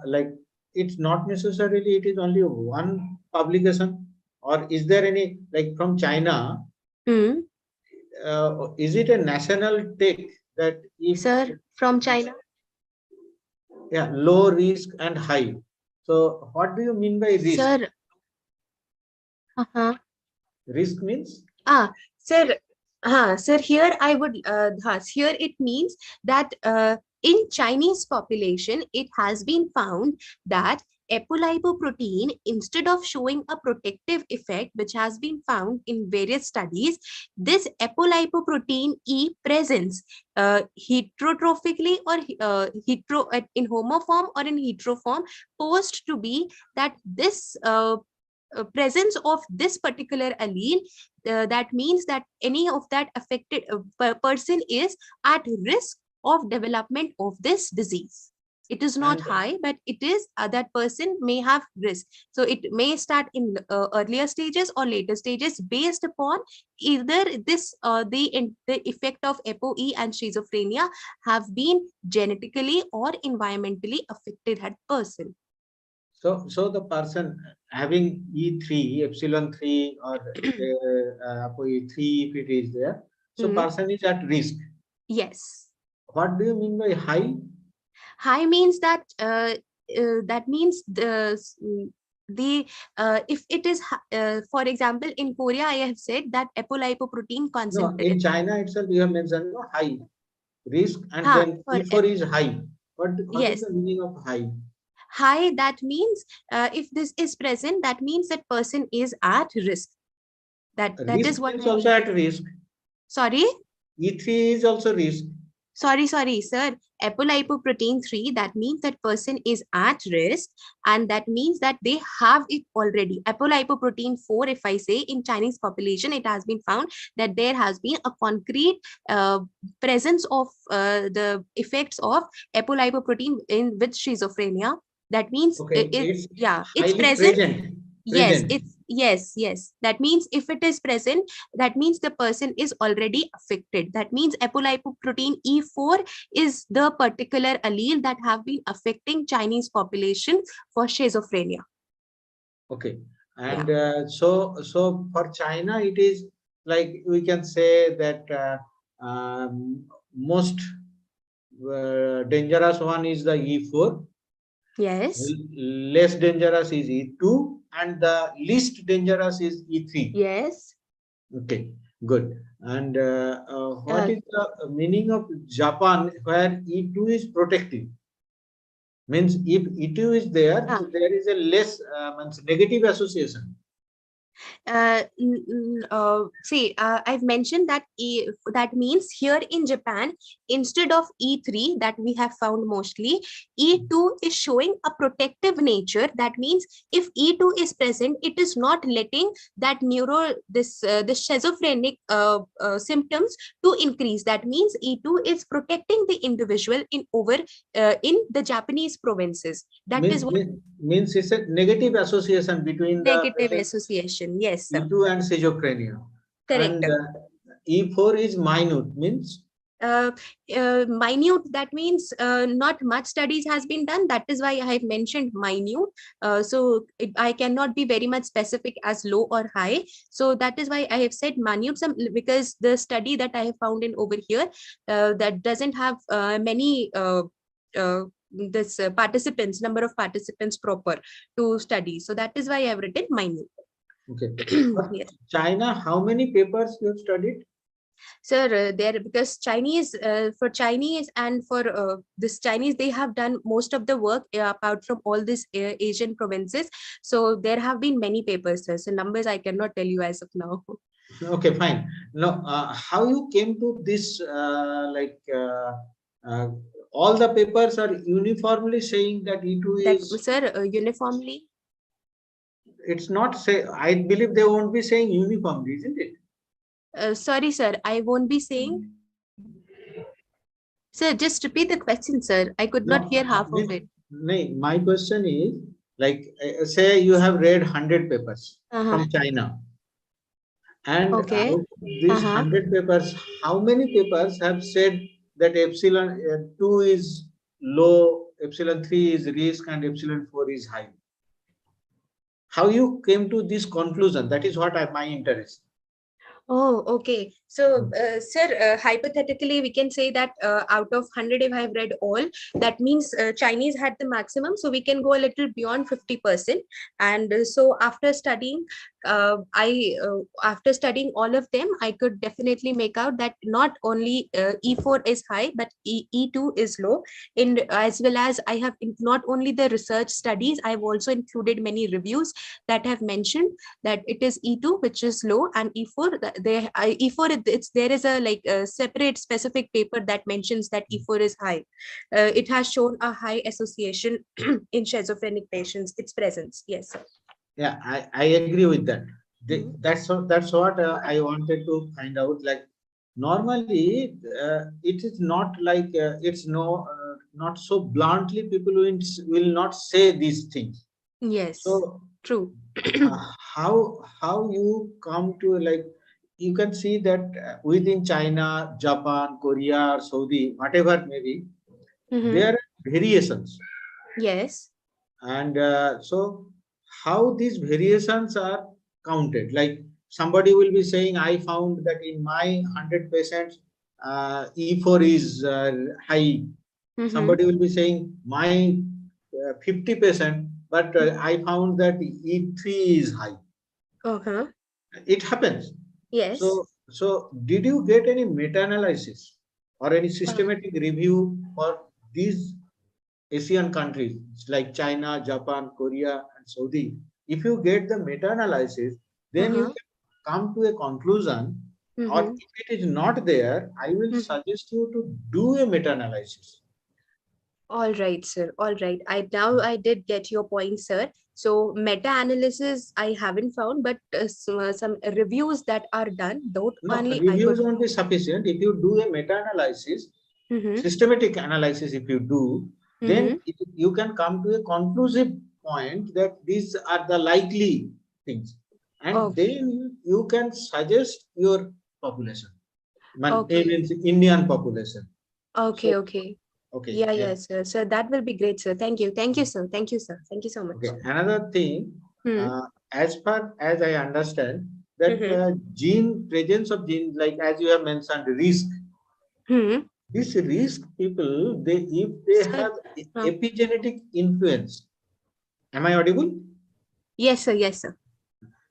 like it's not necessarily it is only one publication, or is there any like from China? Is it a national take that if sir from China? Yeah, low risk and high. So what do you mean by risk? Sir. Risk means? Sir. Sir, here I would here it means that in Chinese population, it has been found that apolipoprotein, instead of showing a protective effect, which has been found in various studies, this apolipoprotein E presence heterotrophically or in homoform or in heteroform, posed to be that this presence of this particular allele, that means that any of that affected person is at risk of development of this disease. It is not high, but it is that person may have risk. So it may start in earlier stages or later stages based upon either this the effect of ApoE and schizophrenia have been genetically or environmentally affected that person. So the person having E3, epsilon 3 or ApoE3, if it is there, so person is at risk. Yes. What do you mean by high? High means that that means the if it is for example in Korea, I have said that apolipoprotein concentration. No, in China itself you have mentioned high risk, and then E4 is high. What is the meaning of high? High, that means if this is present, that means that person is at risk. That is what is also at risk. Sorry? E3 is also risk. Sorry, sir. Apolipoprotein 3, that means that person is at risk, and that means that they have it already. Apolipoprotein 4, if I say, in Chinese population, it has been found that there has been a concrete presence of the effects of apolipoprotein with schizophrenia. That means it's present. Yes, yes. That means if it is present, that means the person is already affected. That means apolipoprotein E4 is the particular allele that have been affecting Chinese population for schizophrenia. Okay, and so for China, it is like we can say that most dangerous one is the E4. Yes. Less dangerous is E2, and the least dangerous is E3. Yes. Okay, good. And what is the meaning of Japan where E2 is protective? Means if E2 is there, so there is a less negative association. I've mentioned that that means here in Japan, instead of E3 that we have found mostly, E2 is showing a protective nature. That means if E2 is present, it is not letting that the schizophrenic symptoms to increase. That means E2 is protecting the individual in the Japanese provinces. That is what means it's a negative association between the negative association. Yes, sir. E2 and schizophrenia. Correct. And E4 is minute, means minute, that means not much studies has been done. That is why I have mentioned minute. I cannot be very much specific as low or high. So that is why I have said minute, because the study that I have found in over here that doesn't have many number of participants proper to study. So that is why I have written minute. Okay. Yes. China, how many papers you have studied? Sir, there, because Chinese, for Chinese and for this Chinese, they have done most of the work apart from all these Asian provinces. So there have been many papers, sir. So numbers I cannot tell you as of now. Okay, fine. Now, how you came to this, all the papers are uniformly saying that E2 that, is... Sir, uniformly? It's not say, I believe they won't be saying uniformly, isn't it? Sorry, sir, I won't be saying. Sir, just repeat the question, sir. I could not hear half of it. My question is, like, say you have read 100 papers from China. And okay. out of these 100 papers, how many papers have said that epsilon 2 is low, epsilon 3 is risk, and epsilon 4 is high? How you came to this conclusion? That is what my interest. Oh, okay. So, sir, hypothetically, we can say that out of 100, if I've read all, that means Chinese had the maximum. So we can go a little beyond 50%. And so after studying, after studying all of them, I could definitely make out that not only E4 is high, but E2 is low. As well as I have not only the research studies, I've also included many reviews that have mentioned that it is E2 which is low, and E4 E4 there is a separate specific paper that mentions that E4 is high. It has shown a high association in schizophrenic patients, its presence. Yes. Yeah, I agree with that. That's what I wanted to find out. Like, normally it is not like it's not so bluntly people will not say these things. Yes. So true. how you come to, like, you can see that within China, Japan, Korea, Saudi, whatever maybe, there are variations. Yes. And so how these variations are counted? Like, somebody will be saying, I found that in my 100 patients, E4 is high. Somebody will be saying, my 50%, but I found that E3 is high. It happens. Yes. So did you get any meta-analysis or any systematic review for these Asian countries like China, Japan, Korea, and Saudi? If you get the meta-analysis, then you can come to a conclusion. Or if it is not there, I will suggest you to do a meta-analysis. All right, sir. All right. I did get your point, sir. So meta-analysis I haven't found, but some reviews that are done. Reviews won't be sufficient. If you do a meta-analysis, systematic analysis, if you do, then you can come to a conclusive point that these are the likely things, and then you can suggest your population, Indian population. Okay, okay. Okay. Yeah, yes, sir. So that will be great, sir. Thank you. Thank you, sir. Thank you, sir. Thank you so much. Okay. Another thing, as far as I understand, that presence of gene, like as you have mentioned, risk. This risk people, if they have epigenetic influence. Am I audible? Yes, sir. Yes, sir.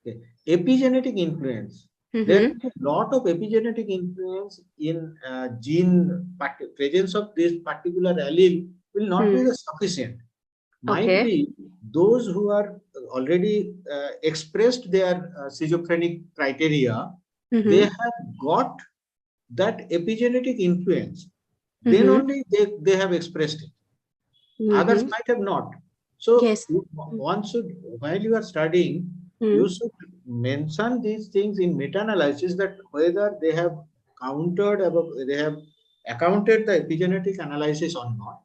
Okay. Epigenetic influence. There is a lot of epigenetic influence in gene presence of this particular allele will not be sufficient. might Okay. be those who are already expressed their schizophrenic criteria, they have got that epigenetic influence. Then only they have expressed it. Others might have not. So Yes. one should, while you are studying, you should mention these things in meta-analysis, that whether they have they have accounted the epigenetic analysis or not.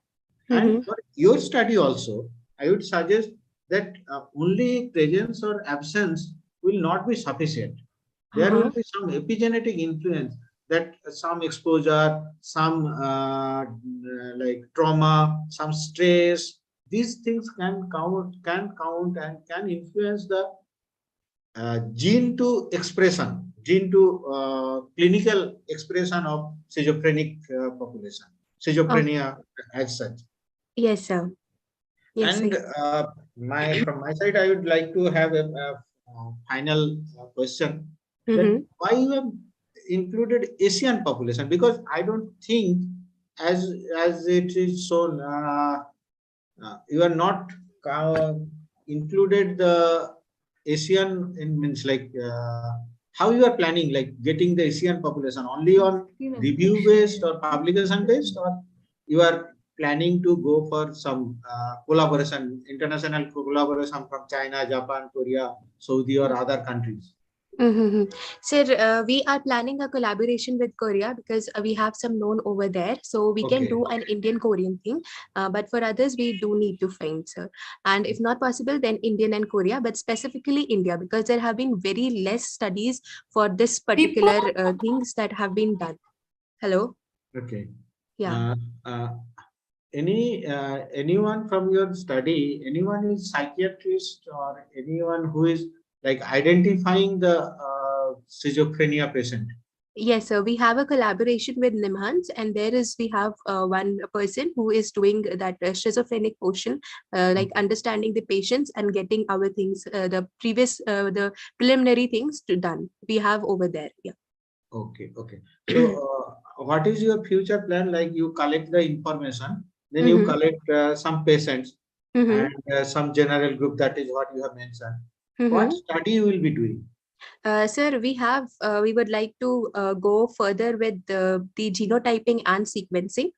And for your study also, I would suggest that only presence or absence will not be sufficient. There will be some epigenetic influence, that some exposure, some like trauma, some stress. These things can count and can influence the gene to expression, gene to clinical expression of schizophrenic population, schizophrenia as such. Yes, sir. Yes, And sir. from my side, I would like to have a final question, that why you have included Asian population, because I don't think as it is shown, you are not included the Asian in, means like how you are planning, like getting the Asian population only on review based or publication based, or you are planning to go for some collaboration, international collaboration from China, Japan, Korea, Saudi or other countries? Sir, we are planning a collaboration with Korea because we have some known over there. So we can do an Indian Korean thing. But for others, we do need to find, sir. And if not possible, then Indian and Korea, but specifically India, because there have been very less studies for this particular things that have been done. Hello? Okay. Yeah. Anyone from your study, anyone is psychiatrist or anyone who is like identifying the schizophrenia patient? Yes, sir. We have a collaboration with Nimhans, and we have one person who is doing that schizophrenic portion, like understanding the patients and getting our things, the preliminary things done. We have over there. Yeah. Okay. So, what is your future plan? Like you collect the information, then you collect some patients and some general group. That is what you have mentioned. What study you will be doing? Sir, we would like to go further with the genotyping and sequencing.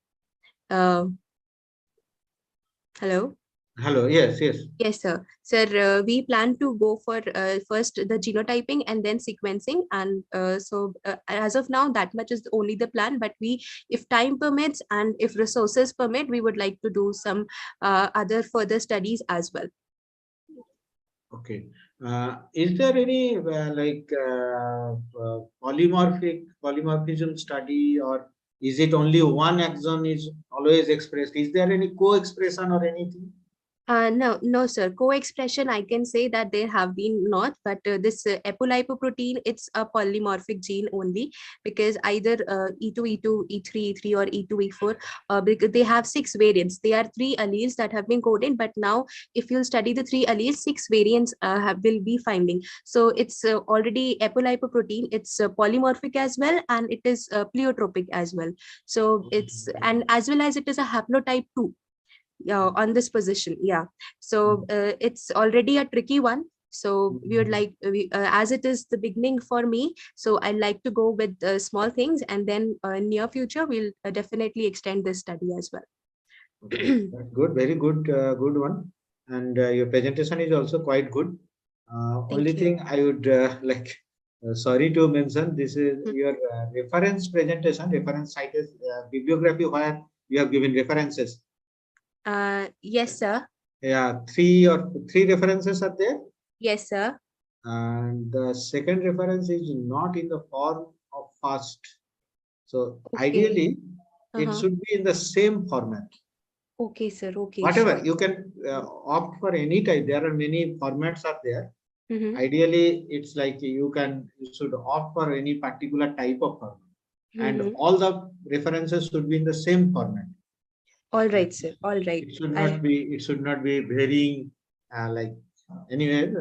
Hello? Hello, yes. Yes, sir. Sir, we plan to go for first the genotyping and then sequencing. And as of now, that much is only the plan. But if time permits and if resources permit, we would like to do some other further studies as well. Okay. Is there any polymorphism study, or is it only one axon is always expressed? Is there any co-expression or anything? No, sir. Co-expression, I can say that there have been not, but this apolipoprotein, it's a polymorphic gene only, because either E2, E2, E3, E3 or E2, E4, because they have 6 variants. They are 3 alleles that have been coded, but now if you'll study the 3 alleles, 6 variants will be finding. So it's already apolipoprotein, it's polymorphic as well, and it is pleiotropic as well. So and as well as it is a haplotype 2. On this position. Yeah. So it's already a tricky one. So we would like, as it is the beginning for me, so I'd like to go with small things, and then in near future, we'll definitely extend this study as well. Okay. Good, very good, good one. And your presentation is also quite good. Only thing I would sorry to mention, this is your reference presentation, reference cited bibliography, where you have given references. Yes, sir. Yeah, 3 references are there. Yes, sir. And the second reference is not in the form of first. So ideally, it should be in the same format. Okay, sir. Okay. Whatever, sure. you can opt for any type. There are many formats are there. Ideally, it's like you should opt for any particular type of format. And all the references should be in the same format. All right, sir. All right. It should not be varying anyway.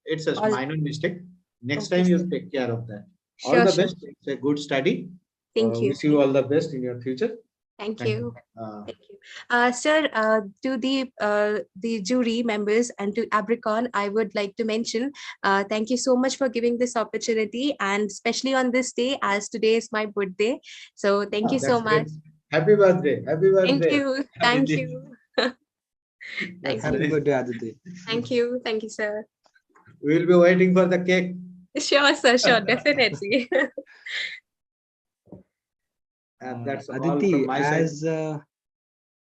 It's a minor mistake. Next time you take care of that. All the best. It's a good study. Thank you. Wish you all the best in your future. Thank Thank you. Uh, Thank you. Sir, to the jury members and to ABRICON, I would like to mention, thank you so much for giving this opportunity, and especially on this day, as today is my birthday. So thank you so that's great. much. Happy birthday. Happy Thank birthday. you. Thank Aditi. you. That's Thank Happy you. nice. birthday, Aditi. Thank you. Thank you, sir. We'll be waiting for the cake. Sure, sir. Sure. Definitely. That's all from Aditi, my side. as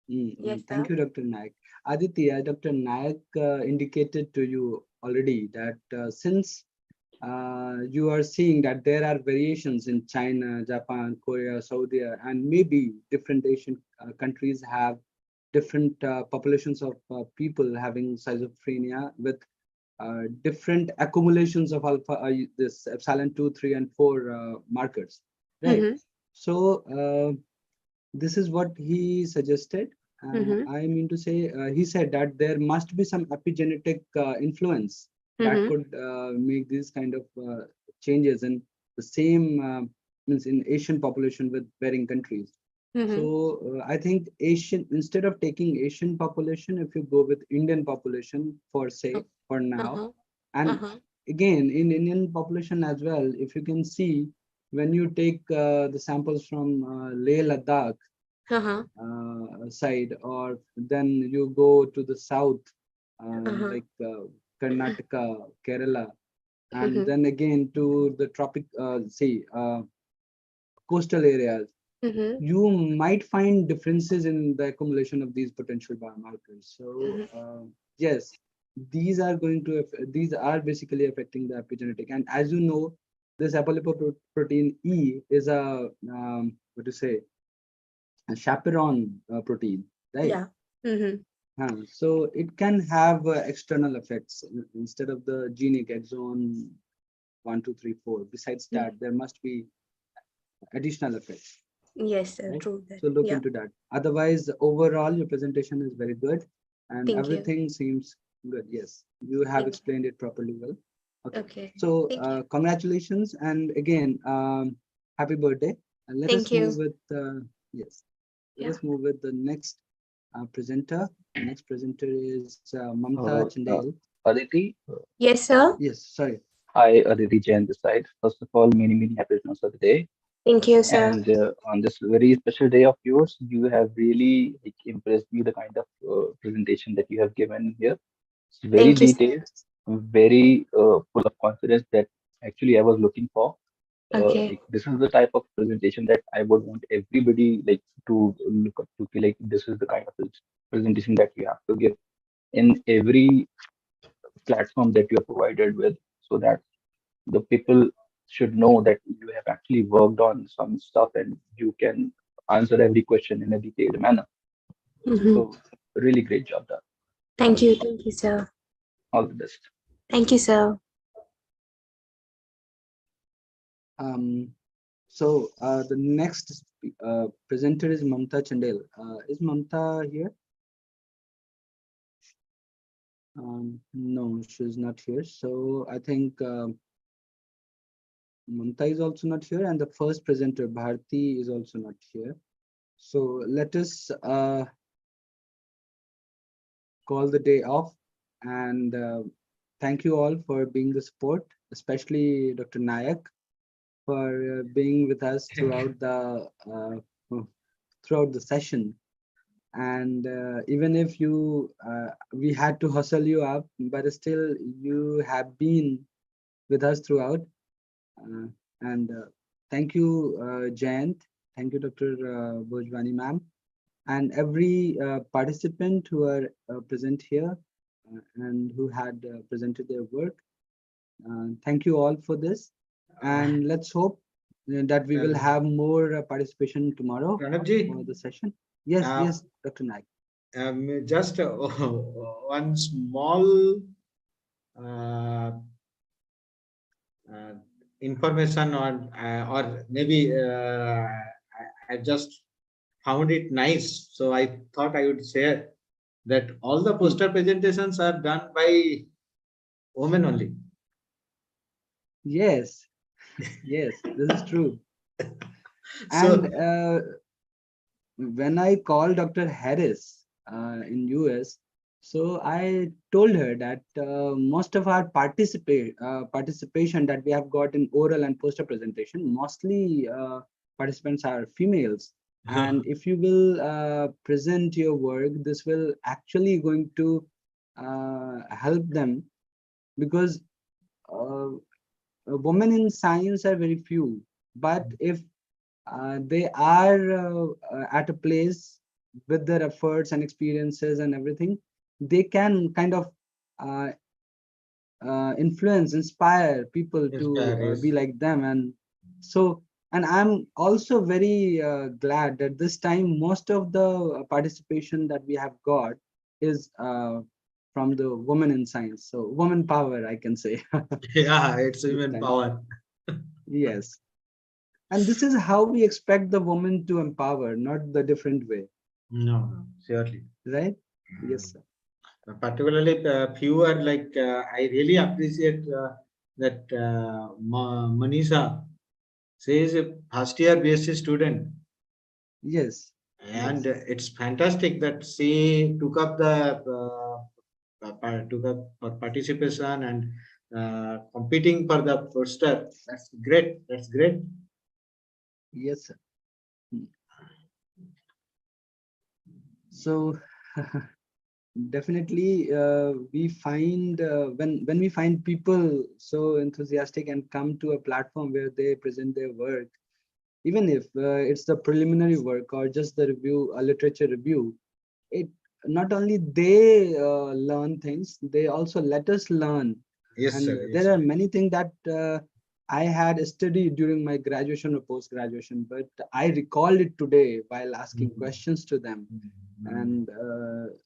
Yes, thank sir. you, Dr. Nayak. Aditi, Dr. Nayak indicated to you already that since you are seeing that there are variations in China, Japan, Korea, Saudi, and maybe different Asian countries have different populations of people having schizophrenia with different accumulations of alpha, this epsilon 2, 3, and 4 markers, right? Mm-hmm. So this is what he suggested. Mm-hmm. I mean to say, he said that there must be some epigenetic influence that Mm-hmm. could make these kind of changes in the same means in Asian population with varying countries. Mm-hmm. So I think Asian, instead of taking Asian population, if you go with Indian population for say for now, Uh-huh. and Uh-huh. again in Indian population as well, if you can see when you take the samples from Leh Ladakh Uh-huh. side, or then you go to the south, Uh-huh. like Karnataka, Kerala, and Mm-hmm. then again to the tropic, say coastal areas, Mm-hmm. you might find differences in the accumulation of these potential biomarkers. So yes, these are going to these are basically affecting the epigenetic. And as you know, this apolipoprotein E is a what to say, a chaperone protein, right? Yeah. Mm-hmm. So it can have external effects instead of the genic exon 1, 2, 3, 4. Besides that, there must be additional effects. Yes, sir. Right? True that. So look Yeah. into that. Otherwise, overall, your presentation is very good and Thank you. everything seems good. Yes, you have Thank explained it properly well. you. Okay. So Thank you. congratulations, and again, happy birthday. And let Thank us you. move with yes. Let Yeah. us move with the next presenter. The next presenter is Mamta Chandel. Aditi, Yes, sir. Yes, sorry. hi, Aditi Jain this side. First of all, many, many happy returns of the day. Thank you, sir. And on this very special day of yours, you have really like, impressed me the kind of presentation that you have given here. It's very Thank you, sir. detailed, very full of confidence that actually I was looking for. Okay. Like, this is the type of presentation that I would want everybody like to look up to. Like this is the kind of presentation that you have to give in every platform that you are provided with, so that the people should know that you have actually worked on some stuff and you can answer every question in a detailed manner. Mm-hmm. So really great job done. Thank you. Thank you, sir. All the best. Thank you, sir. So the next presenter is Mamta Chandel. Is Mamta here? No, she's not here. So I think Mamta is also not here, and the first presenter, Bharti, is also not here. So let us call the day off, and thank you all for being the support, especially Dr. Nayak for being with us throughout the session. And even if you we had to hustle you up, but still you have been with us throughout. And thank you, Jayant. Thank you, Dr. Bhojwani ma'am, and every participant who are present here and who had presented their work. Thank you all for this, and let's hope that we will have more participation tomorrow for the session. Yes, yes, Dr. Naik. Just one small information on, or maybe I just found it nice, so I thought I would share that all the poster presentations are done by women only. Yes, yes, this is true. So, And when I called Dr. Harris in US, so I told her that most of our participation that we have got in oral and poster presentation, mostly participants are females. And if you will present your work, this will actually going to help them, because women in science are very few. But if they are at a place with their efforts and experiences and everything, they can kind of uh, influence, inspire people to be like them. And so, and I'm also very glad that this time most of the participation that we have got is from the women in science. So woman power, I can say. Yeah, it's women power. Yes. And this is how we expect the woman to empower, not the different way. No, surely. Right? Yes, sir. Particularly few are like, I really appreciate that Manisha. She is a first year BSc student. Yes. And it's fantastic that she took up the for participation and competing for the poster. That's great. That's great. Yes, sir. So definitely we find when we find people so enthusiastic and come to a platform where they present their work, even if it's the preliminary work or just the review, a literature review, it not only they learn things, they also let us learn. Yes, And sir. Yes, there sir. are many things that I had studied during my graduation or post graduation, but I recalled it today while asking questions to them. And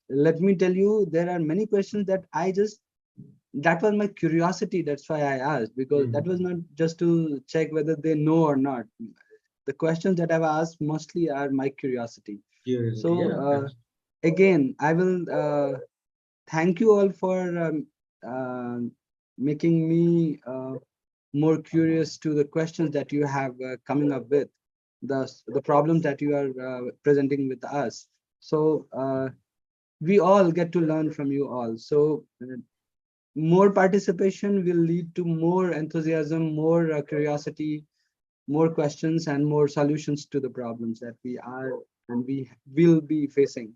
let me tell you, there are many questions that that was my curiosity. That's why I asked, because that was not just to check whether they know or not. The questions that I've asked mostly are my curiosity. So again, I will thank you all for making me more curious to the questions that you have coming up with, the problems that you are presenting with us. So we all get to learn from you all. So more participation will lead to more enthusiasm, more curiosity, more questions, and more solutions to the problems that we are and we will be facing.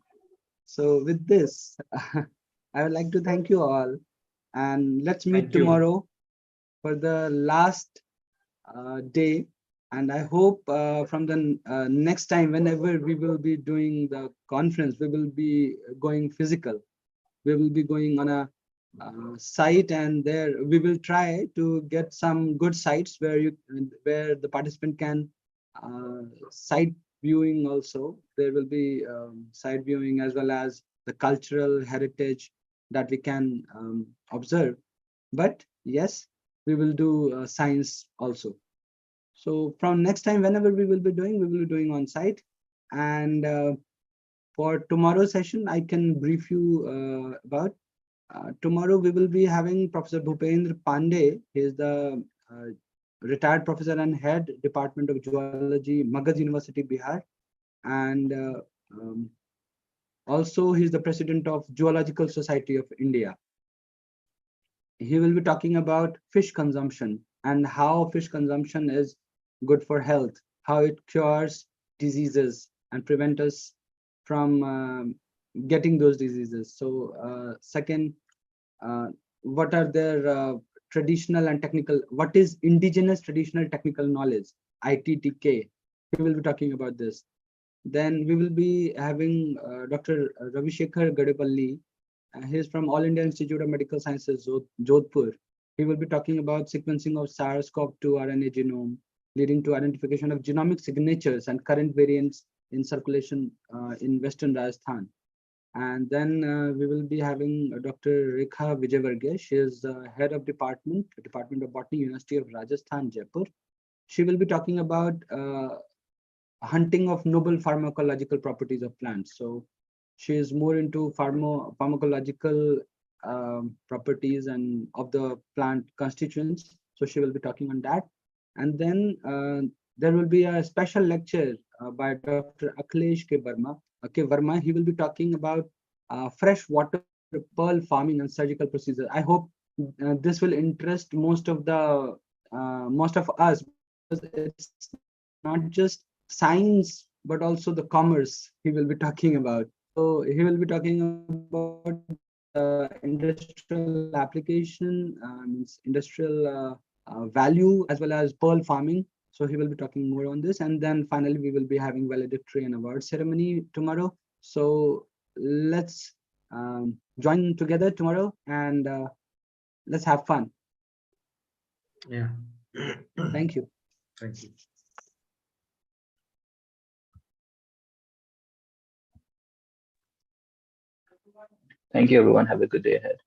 So with this, I would like to thank you all, and let's meet tomorrow for the last day. And I hope from the next time, whenever we will be doing the conference, we will be going physical. We will be going on a site, and there we will try to get some good sites where the participant can site viewing also. There will be site viewing as well as the cultural heritage that we can observe. But yes, we will do science also. So from next time, whenever we will be doing on site. And for tomorrow's session, I can brief you about. Tomorrow we will be having Professor Bhupendra Pandey. He is the retired professor and head Department of Geology, Magad University, Bihar. And also he is the president of Geological Society of India. He will be talking about fish consumption and how fish consumption is good for health, how it cures diseases and prevent us from getting those diseases. So second, what are their traditional and technical, what is indigenous traditional technical knowledge, ITTK. We will be talking about this. Then we will be having Dr. Ravi Shekhar Gadepalli. He is from All India Institute of Medical Sciences, Jodhpur. He will be talking about sequencing of SARS-CoV-2 RNA genome, leading to identification of genomic signatures and current variants in circulation in Western Rajasthan. And then we will be having Dr. Rekha Vijayvargiya. She is the head of Department of Botany, University of Rajasthan, Jaipur. She will be talking about hunting of noble pharmacological properties of plants. So she is more into pharmacological properties and of the plant constituents. So she will be talking on that. And then there will be a special lecture by Dr. Akhilesh K. Verma. He will be talking about freshwater pearl farming and surgical procedures. I hope this will interest most of us, because it's not just science but also the commerce he will be talking about. So he will be talking about industrial application, means industrial value, as well as pearl farming. So he will be talking more on this. And then finally, we will be having valedictory and award ceremony tomorrow. So let's join together tomorrow and let's have fun. Yeah. Thank you. Thank you. Thank you, everyone. Have a good day ahead.